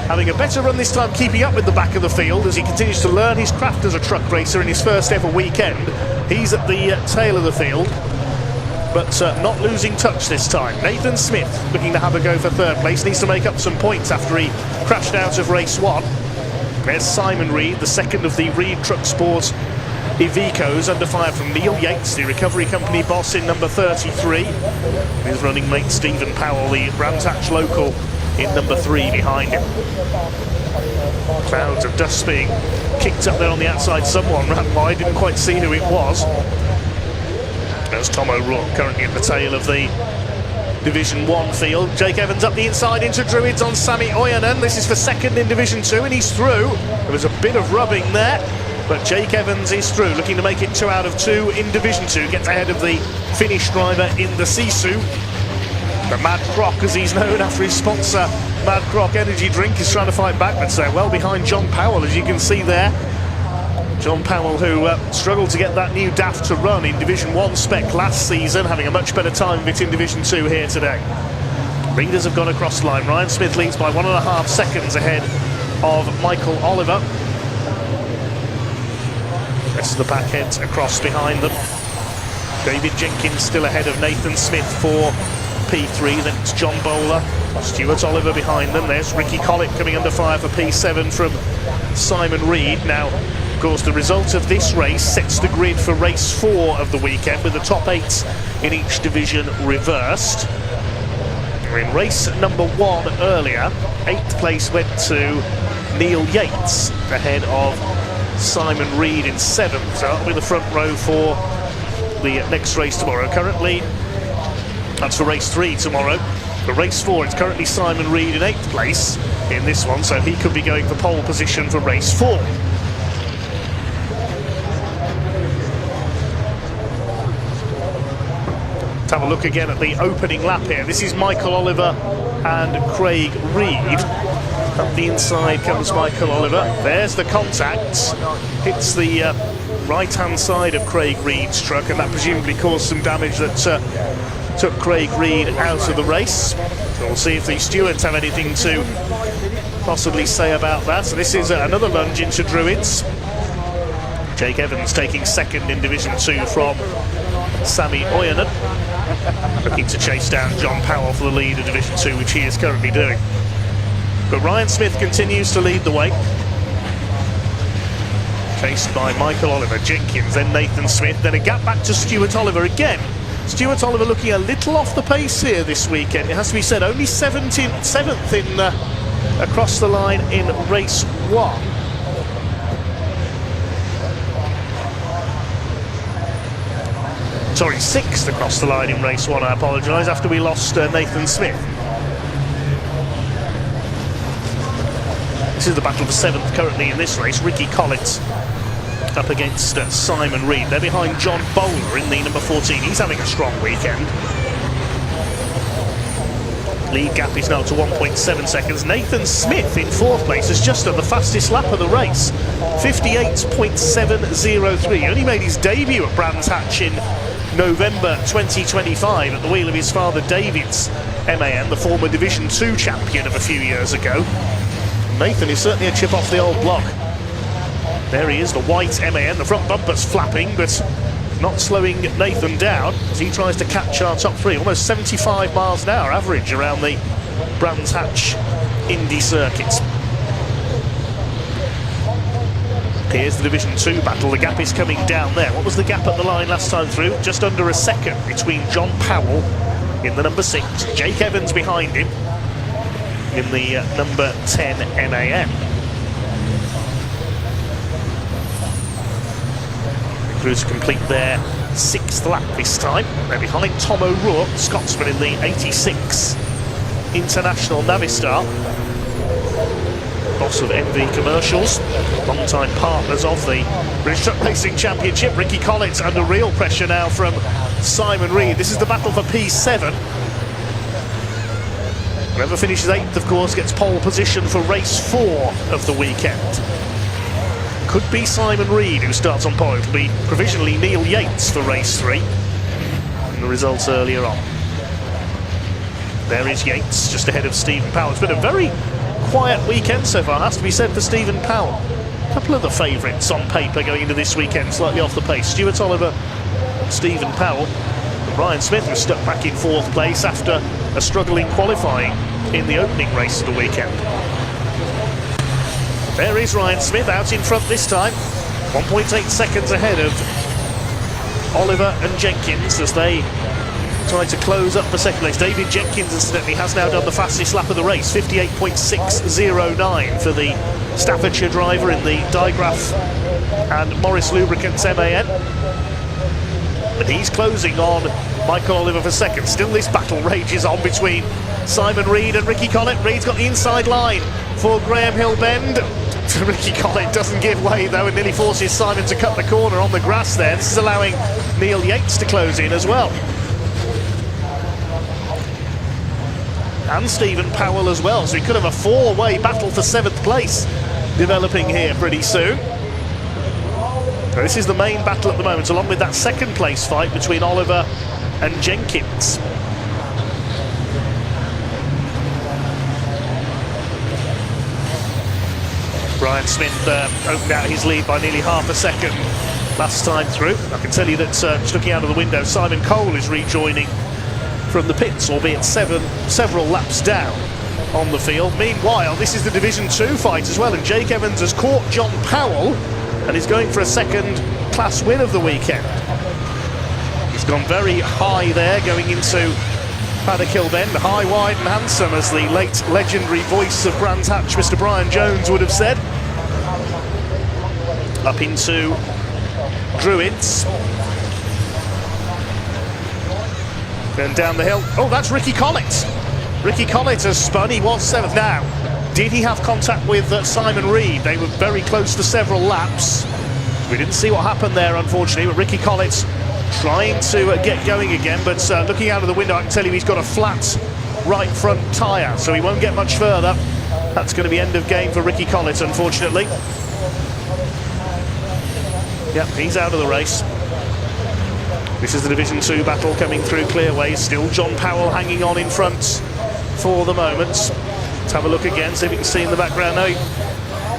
having a better run this time, keeping up with the back of the field as he continues to learn his craft as a truck racer in his first ever weekend. He's at the tail of the field, but not losing touch this time. Nathan Smith looking to have a go for third place. Needs to make up some points after he crashed out of race 1. There's Simon Reed, the second of the Reed Truck Sports Ivecos, under fire from Neil Yates, the recovery company boss in number 33. His running mate Stephen Powell, the Brands Hatch local, in number 3 behind him. Clouds of dust being kicked up there on the outside. Someone ran by, didn't quite see who it was. There's Tom O'Rourke currently at the tail of the Division 1 field. Jake Evans up the inside into Druids on Sammy Oyanen. This is for second in Division 2 and he's through. There was a bit of rubbing there, but Jake Evans is through, looking to make it 2 out of 2 in Division 2. Gets ahead of the Finnish driver in the Sisu. The Mad Croc, as he's known after his sponsor, Mad Croc Energy Drink, is trying to fight backwards there. Well behind John Powell, as you can see there. John Powell, who struggled to get that new DAF to run in Division 1 spec last season, having a much better time of it in Division 2 here today. Leaders have gone across the line. Ryan Smith leads by 1.5 seconds ahead of Michael Oliver. Rest of the pack heads across behind them. David Jenkins still ahead of Nathan Smith for P3. Then it's John Bowler. Stuart Oliver behind them. There's Ricky Collett coming under fire for P7 from Simon Reed. Now, of course, the result of this race sets the grid for race 4 of the weekend, with the top 8 in each division reversed. In race number 1 earlier, 8th place went to Neil Yates, ahead of Simon Reed in 7th. So that'll be the front row for the next race tomorrow. Currently, that's for race 3 tomorrow. For race 4, it's currently Simon Reed in 8th place in this one, so he could be going for pole position for race 4. Let's have a look again at the opening lap here. This is Michael Oliver and Craig Reed. Up the inside comes Michael Oliver. There's the contact. Hits the right-hand side of Craig Reed's truck, and that presumably caused some damage that took Craig Reed out of the race. So we'll see if the stewards have anything to possibly say about that. So this is another lunge into Druids. Jake Evans taking second in Division 2 from Sami Ojanen, looking to chase down John Powell for the lead of Division 2, which he is currently doing. But Ryan Smith continues to lead the way, chased by Michael Oliver, Jenkins, then Nathan Smith, then a gap back to Stuart Oliver again. Stuart Oliver looking a little off the pace here this weekend, it has to be said, only 7th in across the line in race 1. Sorry, 6th across the line in race 1, I apologise, after we lost Nathan Smith. This is the battle for 7th currently in this race. Ricky Collett up against Simon Reed. They're behind John Bowler in the number 14. He's having a strong weekend. Lead gap is now to 1.7 seconds. Nathan Smith in 4th place has just done the fastest lap of the race, 58.703. He only made his debut at Brands Hatch in November 2025 at the wheel of his father David's MAN, the former Division 2 champion of a few years ago. Nathan is certainly a chip off the old block. There he is, the white MAN, the front bumper's flapping, but not slowing Nathan down as he tries to catch our top 3. Almost 75 miles an hour average around the Brands Hatch Indy circuit. Here's the Division 2 battle. The gap is coming down there. What was the gap at the line last time through? Just under a second between John Powell in the number 6, Jake Evans behind him in the number 10 MAN. Through to complete their 6th lap this time. They're behind Tom O'Rourke, Scotsman in the 86 International Navistar. Boss of MV Commercials, long-time partners of the British Truck Racing Championship. Ricky Collett under real pressure now from Simon Reed. This is the battle for P7. Whoever finishes 8th, of course, gets pole position for race 4 of the weekend. Could be Simon Reed who starts on pole. It'll be provisionally Neil Yates for race 3. And the results earlier on. There is Yates, just ahead of Stephen Powell. It's been a very quiet weekend so far, has to be said, for Stephen Powell. A couple of the favourites on paper going into this weekend, slightly off the pace. Stuart Oliver, Stephen Powell. But Ryan Smith was stuck back in 4th place after a struggling qualifying in the opening race of the weekend. There is Ryan Smith out in front this time, 1.8 seconds ahead of Oliver and Jenkins as they try to close up for 2nd place. David Jenkins, incidentally, has now done the fastest lap of the race, 58.609 for the Staffordshire driver in the Digraph and Morris Lubricants MAN. But he's closing on Michael Oliver for 2nd. Still this battle rages on between Simon Reed and Ricky Collett. Reed's got the inside line for Graham Hill Bend. Ricky Collett doesn't give way though and nearly forces Simon to cut the corner on the grass there. This is allowing Neil Yates to close in as well. And Stephen Powell as well, so we could have a 4-way battle for 7th place developing here pretty soon. So this is the main battle at the moment, along with that 2nd place fight between Oliver and Jenkins. Brian Smith opened out his lead by nearly half a second last time through. I can tell you that just looking out of the window, Simon Cole is rejoining from the pits, albeit several laps down on the field. Meanwhile, this is the Division 2 fight as well, and Jake Evans has caught John Powell and is going for a 2nd class win of the weekend. He's gone very high there, going into Paddock Hill Bend, high, wide and handsome, as the late legendary voice of Brands Hatch, Mr. Brian Jones, would have said. Up into Druids. Then down the hill. Oh, that's Ricky Collett. Ricky Collett has spun. He was 7th. Now, did he have contact with Simon Reed? They were very close for several laps. We didn't see what happened there, unfortunately, but Ricky Collett trying to get going again, but looking out of the window, I can tell you he's got a flat right front tyre, so he won't get much further. That's going to be end of game for Ricky Collett, unfortunately. Yep, he's out of the race. This is the Division 2 battle coming through Clearways. Still John Powell hanging on in front for the moment. Let's have a look again, see if we can see in the background. No,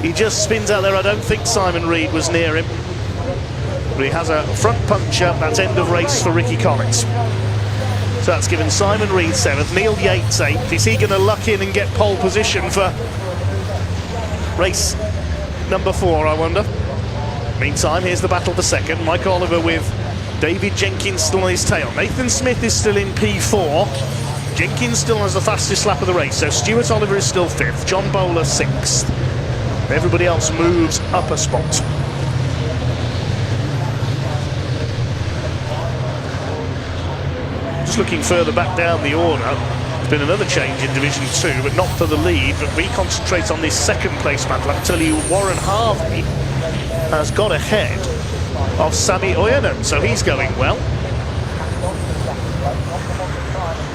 he just spins out there. I don't think Simon Reed was near him. But he has a front puncher. That's end of race for Ricky Collett. So that's given Simon Reed 7th, Neil Yates 8th. Is he going to luck in and get pole position for race number 4, I wonder? Meantime, here's the battle for 2nd. Mike Oliver with David Jenkins still on his tail. Nathan Smith is still in P4. Jenkins still has the fastest lap of the race. So Stuart Oliver is still 5th. John Bowler 6th. Everybody else moves up a spot. Just looking further back down the order, there's been another change in Division 2, but not for the lead. But we concentrate on this 2nd place battle. I can tell you Warren Harvey has got ahead of Sami Oyanen, so he's going well.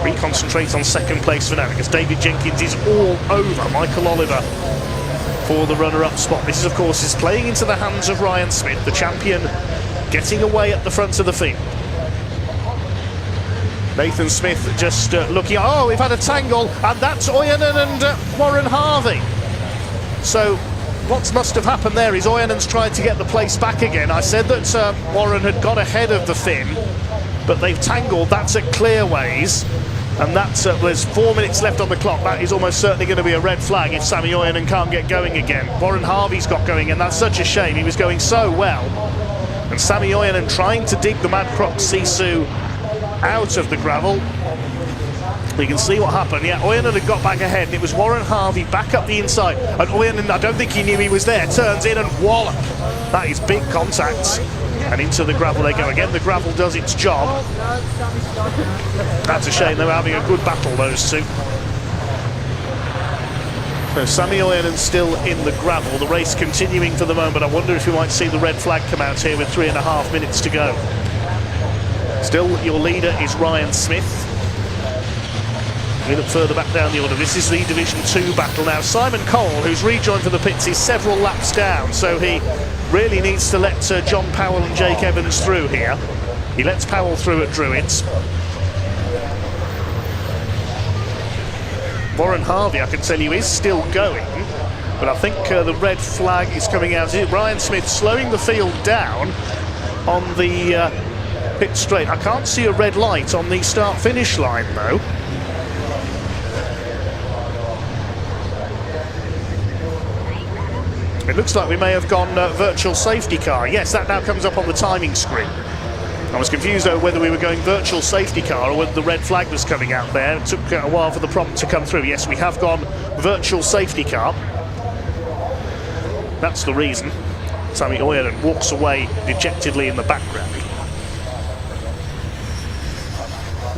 We concentrate on 2nd place for now because David Jenkins is all over Michael Oliver for the runner-up spot. This, of course, is playing into the hands of Ryan Smith, the champion, getting away at the front of the field. Nathan Smith just looking. Oh, we've had a tangle, and that's Oyanen and Warren Harvey. So what must have happened there is Oyanen's tried to get the place back again. I said that Warren had got ahead of the Finn, but they've tangled. That's at Clearways, and that's there's 4 minutes left on the clock. That is almost certainly going to be a red flag if Sami Oyanen can't get going again. Warren Harvey's got going, and that's such a shame. He was going so well, and Sami Oyanen trying to dig the Mad Croc Sisu out of the gravel. You can see what happened. Yeah, Oyanen had got back ahead, and it was Warren Harvey back up the inside. And Oyanen, I don't think he knew he was there, turns in and wallop. That is big contact. And into the gravel they go again. The gravel does its job. That's a shame. They were having a good battle, those two. So Sami Oyanen still in the gravel. The race continuing for the moment. I wonder if we might see the red flag come out here with 3.5 minutes to go. Still, your leader is Ryan Smith. We look further back down the order. This is the Division 2 battle now. Simon Cole, who's rejoined for the pits, is several laps down, so he really needs to let John Powell and Jake Evans through here. He lets Powell through at Druids. Warren Harvey, I can tell you, is still going, but I think the red flag is coming out. Ryan Smith slowing the field down on the pit straight. I can't see a red light on the start-finish line, though. It looks like we may have gone virtual safety car. Yes, that now comes up on the timing screen. I was confused over whether we were going virtual safety car or whether the red flag was coming out there. It took a while for the prompt to come through. Yes, we have gone virtual safety car. That's the reason. Sami Oyanen walks away dejectedly in the background.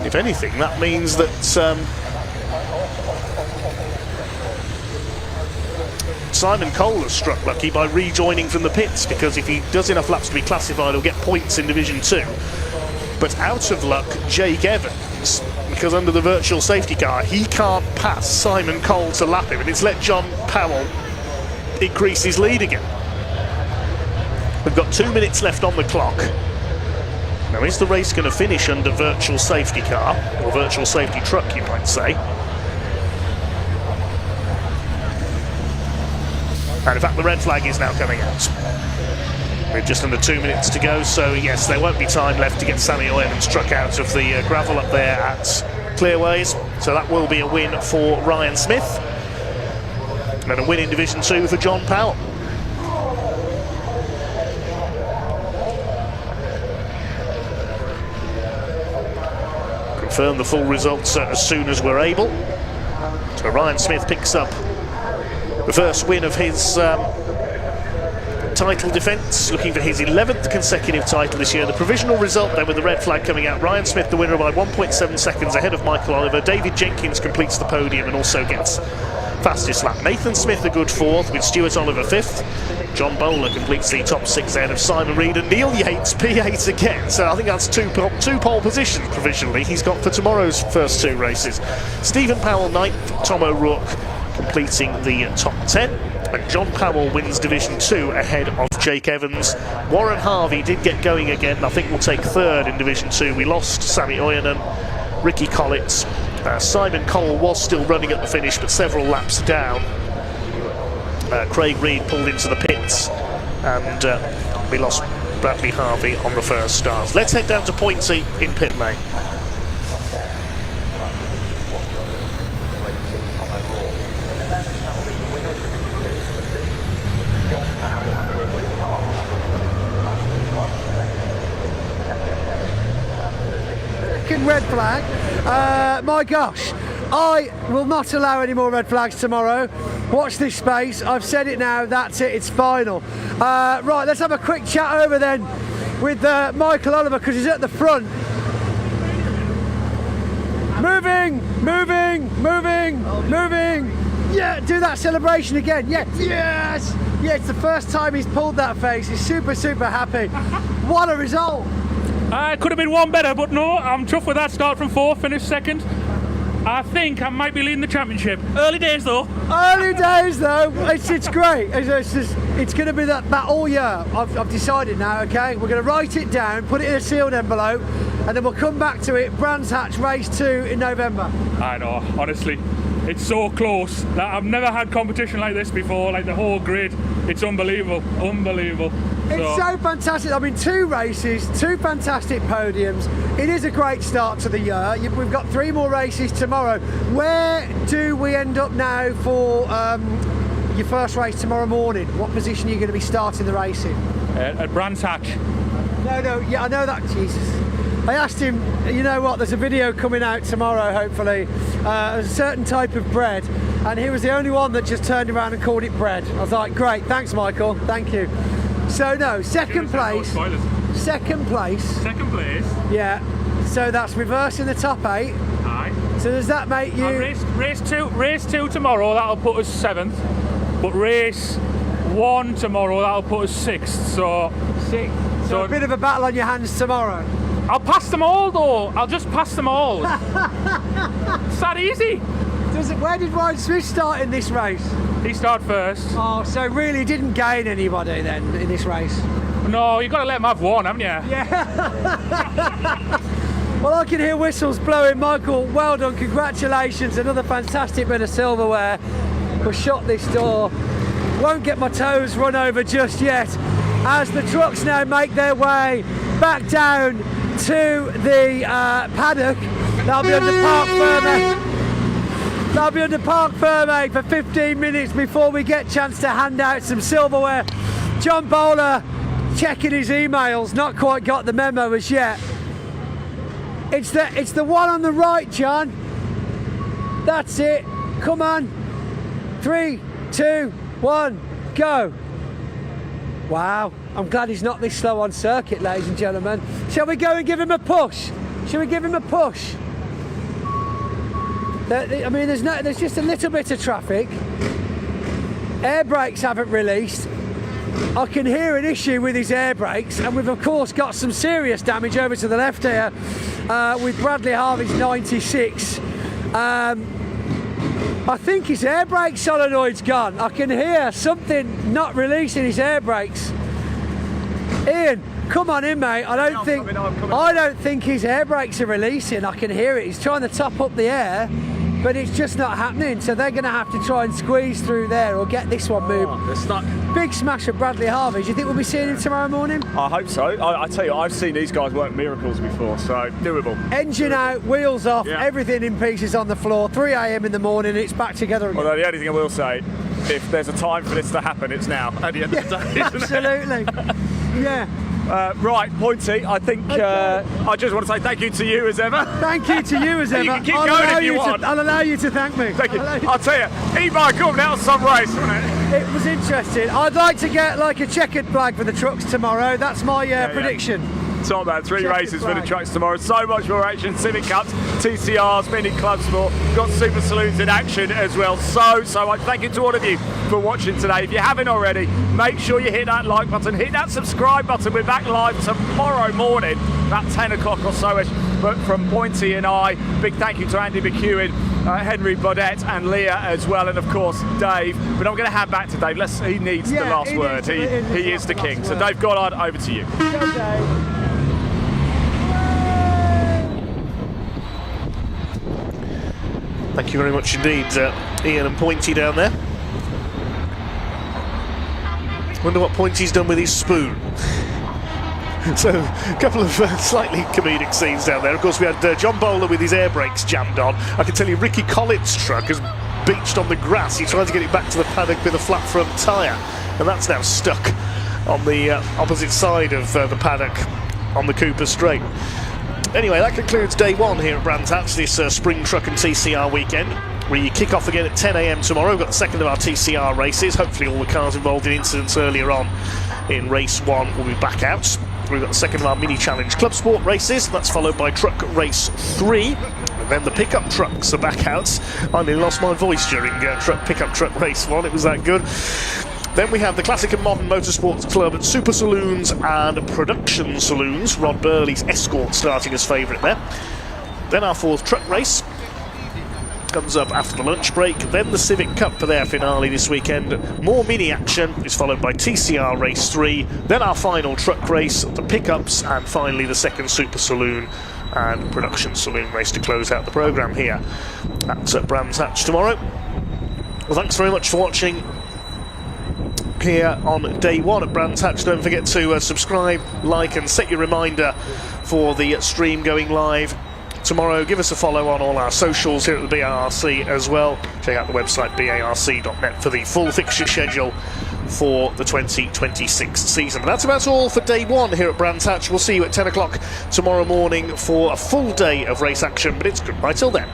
If anything, that means that Simon Cole has struck lucky by rejoining from the pits, because if he does enough laps to be classified, he'll get points in Division 2. But out of luck, Jake Evans, because under the virtual safety car, he can't pass Simon Cole to lap him, and it's let John Powell increase his lead again. We've got 2 minutes left on the clock. Now, is the race going to finish under virtual safety car, or virtual safety truck, you might say? And in fact, the red flag is now coming out. With just under 2 minutes to go, so yes, there won't be time left to get Sami Oyanen's truck out of the gravel up there at Clearways. So that will be a win for Ryan Smith. And a win in Division 2 for John Powell. Confirm the full results as soon as we're able. So Ryan Smith picks up the first win of his title defence, looking for his 11th consecutive title this year. The provisional result then, with the red flag coming out, Ryan Smith the winner by 1.7 seconds ahead of Michael Oliver. David Jenkins completes the podium and also gets fastest lap. Nathan Smith a good 4th, with Stuart Oliver 5th. John Bowler completes the top 6 ahead of Simon Reed, and Neil Yates P8 again. So I think that's two pole positions provisionally he's got for tomorrow's first 2 races. Stephen Powell 9th, Tom O'Rourke completing the top 10. And John Powell wins Division 2 ahead of Jake Evans. Warren Harvey did get going again. I think we'll take third in Division 2. We lost Sammy Oyanen, Ricky Collins. Simon Cole was still running at the finish, but several laps down. Craig Reed pulled into the pits, and we lost Bradley Harvey on the first start. Let's head down to Pointy in pit lane. Red flag. My gosh, I will not allow any more red flags tomorrow. Watch this space. I've said it now. That's it. It's final. Right, let's have a quick chat over then with Michael Oliver, because he's at the front. Moving. Yeah, do that celebration again. Yeah, yes. Yeah, it's the first time he's pulled that face. He's super happy. What a result. It could have been one better, but no, I'm tough with that. Start from 4th, finish 2nd. I think I might be leading the championship. Early days though. It's great. It's going to be that all year. I've decided now, okay? We're going to write it down, put it in a sealed envelope, and then we'll come back to it. Brands Hatch Race 2 in November. I know, honestly. It's so close. I've never had competition like this before, like the whole grid. It's unbelievable. It's so fantastic. I mean, 2 races, 2 fantastic podiums. It is a great start to the year. We've got 3 more races tomorrow. Where do we end up now for your first race tomorrow morning? What position are you going to be starting the race in? At Brands Hatch. No, yeah, I know that, Jesus. I asked him, you know what, there's a video coming out tomorrow, hopefully, a certain type of bread, and he was the only one that just turned around and called it bread. I was like, great, thanks Michael, thank you. So no, second place. Yeah, so that's reversing the top 8. Aye. So does that make you... Race two tomorrow, that'll put us 7th, but race 1 tomorrow, that'll put us 6th, so... 6th. So a bit of a battle on your hands tomorrow. I'll pass them all though. I'll just pass them all. It's that easy. Where did Ryan Smith start in this race? He started first. Oh, so really didn't gain anybody then in this race? No, you've got to let him have one, haven't you? Yeah. Well, I can hear whistles blowing. Michael, well done, congratulations. Another fantastic bit of silverware. We'll shut this door. Won't get my toes run over just yet, as the trucks now make their way back down to the paddock. They'll be under Park Ferme for 15 minutes before we get a chance to hand out some silverware. John Bowler checking his emails, not quite got the memo as yet. It's the one on the right, John. That's it. Come on. 3, 2, 1, go. Wow, I'm glad he's not this slow on circuit, ladies and gentlemen. Shall we go and give him a push? I mean, there's just a little bit of traffic. Air brakes haven't released. I can hear an issue with his air brakes, and we've of course got some serious damage over to the left here with Bradley Harvey's 96. I think his air brake solenoid's gone. I can hear something not releasing his air brakes. Ian, come on in, mate. I don't think his air brakes are releasing. I can hear it. He's trying to top up the air, but it's just not happening. So they're going to have to try and squeeze through there or get this one moved. They're stuck. Big smash of Bradley Harvey. Do you think we'll be seeing him tomorrow morning? I hope so. I tell you, I've seen these guys work miracles before, so doable. Engine out, wheels off, everything in pieces on the floor. 3 a.m. in the morning, it's back together again. Although the only thing I will say, if there's a time for this to happen, it's now, at the end of the day. Absolutely. Yeah. Right, Pointy, I think I just want to say thank you to you as ever. Thank you to you as ever. You can keep going if you want. I'll allow you to thank me. Thank you. I'll tell you, e-bike up now, some race, wasn't it? It was interesting. I'd like to get like a checkered flag for the trucks tomorrow. That's my prediction. Top man, 3 races for the trucks tomorrow. So much more action. Civic Cups, TCRs, mini Clubsport. Got Super Saloons in action as well. So much. Thank you to all of you for watching today. If you haven't already, make sure you hit that like button, hit that subscribe button. We're back live tomorrow morning, about 10 o'clock or so-ish. But from Pointy and I, big thank you to Andy McEwen Henry, Bodette and Leah as well, and of course Dave. But I'm going to hand back to Dave. He needs the last word. He is the king. So Dave Goddard, over to you. Go, Dave. Thank you very much indeed, Ian and Pointy down there. Wonder what Pointy's done with his spoon. So, a couple of slightly comedic scenes down there. Of course, we had John Bowler with his air brakes jammed on. I can tell you Ricky Collins' truck has beached on the grass. He tried to get it back to the paddock with a flat front tyre, and that's now stuck on the opposite side of the paddock on the Cooper Straight. Anyway, that concludes day one here at Brands Hatch, this spring truck and TCR weekend. We kick off again at 10 AM tomorrow. We've got the second of our TCR races. Hopefully all the cars involved in incidents earlier on in race one will be back out. We've got the second of our mini challenge Clubsport races. That's followed by truck race 3. And then the pickup trucks are back out. I nearly lost my voice during pickup truck race 1. It was that good. Then we have the Classic and Modern Motorsports Club, Super Saloons and Production Saloons. Rod Burley's Escort starting as favourite there. Then our fourth truck race comes up after the lunch break. Then the Civic Cup for their finale this weekend. More mini action is followed by TCR race 3. Then our final truck race, the pickups, and finally the second Super Saloon and Production Saloon race to close out the programme here. That's at Brands Hatch tomorrow. Well, thanks very much for watching here on day one at Brands Hatch. Don't forget to subscribe, like and set your reminder for the stream going live tomorrow. Give us a follow on all our socials here at the BARC as well. Check out the website barc.net for the full fixture schedule for the 2026 season. That's about all for day one here at Brands Hatch. We'll see you at 10 o'clock tomorrow morning for a full day of race action, but it's goodbye till then.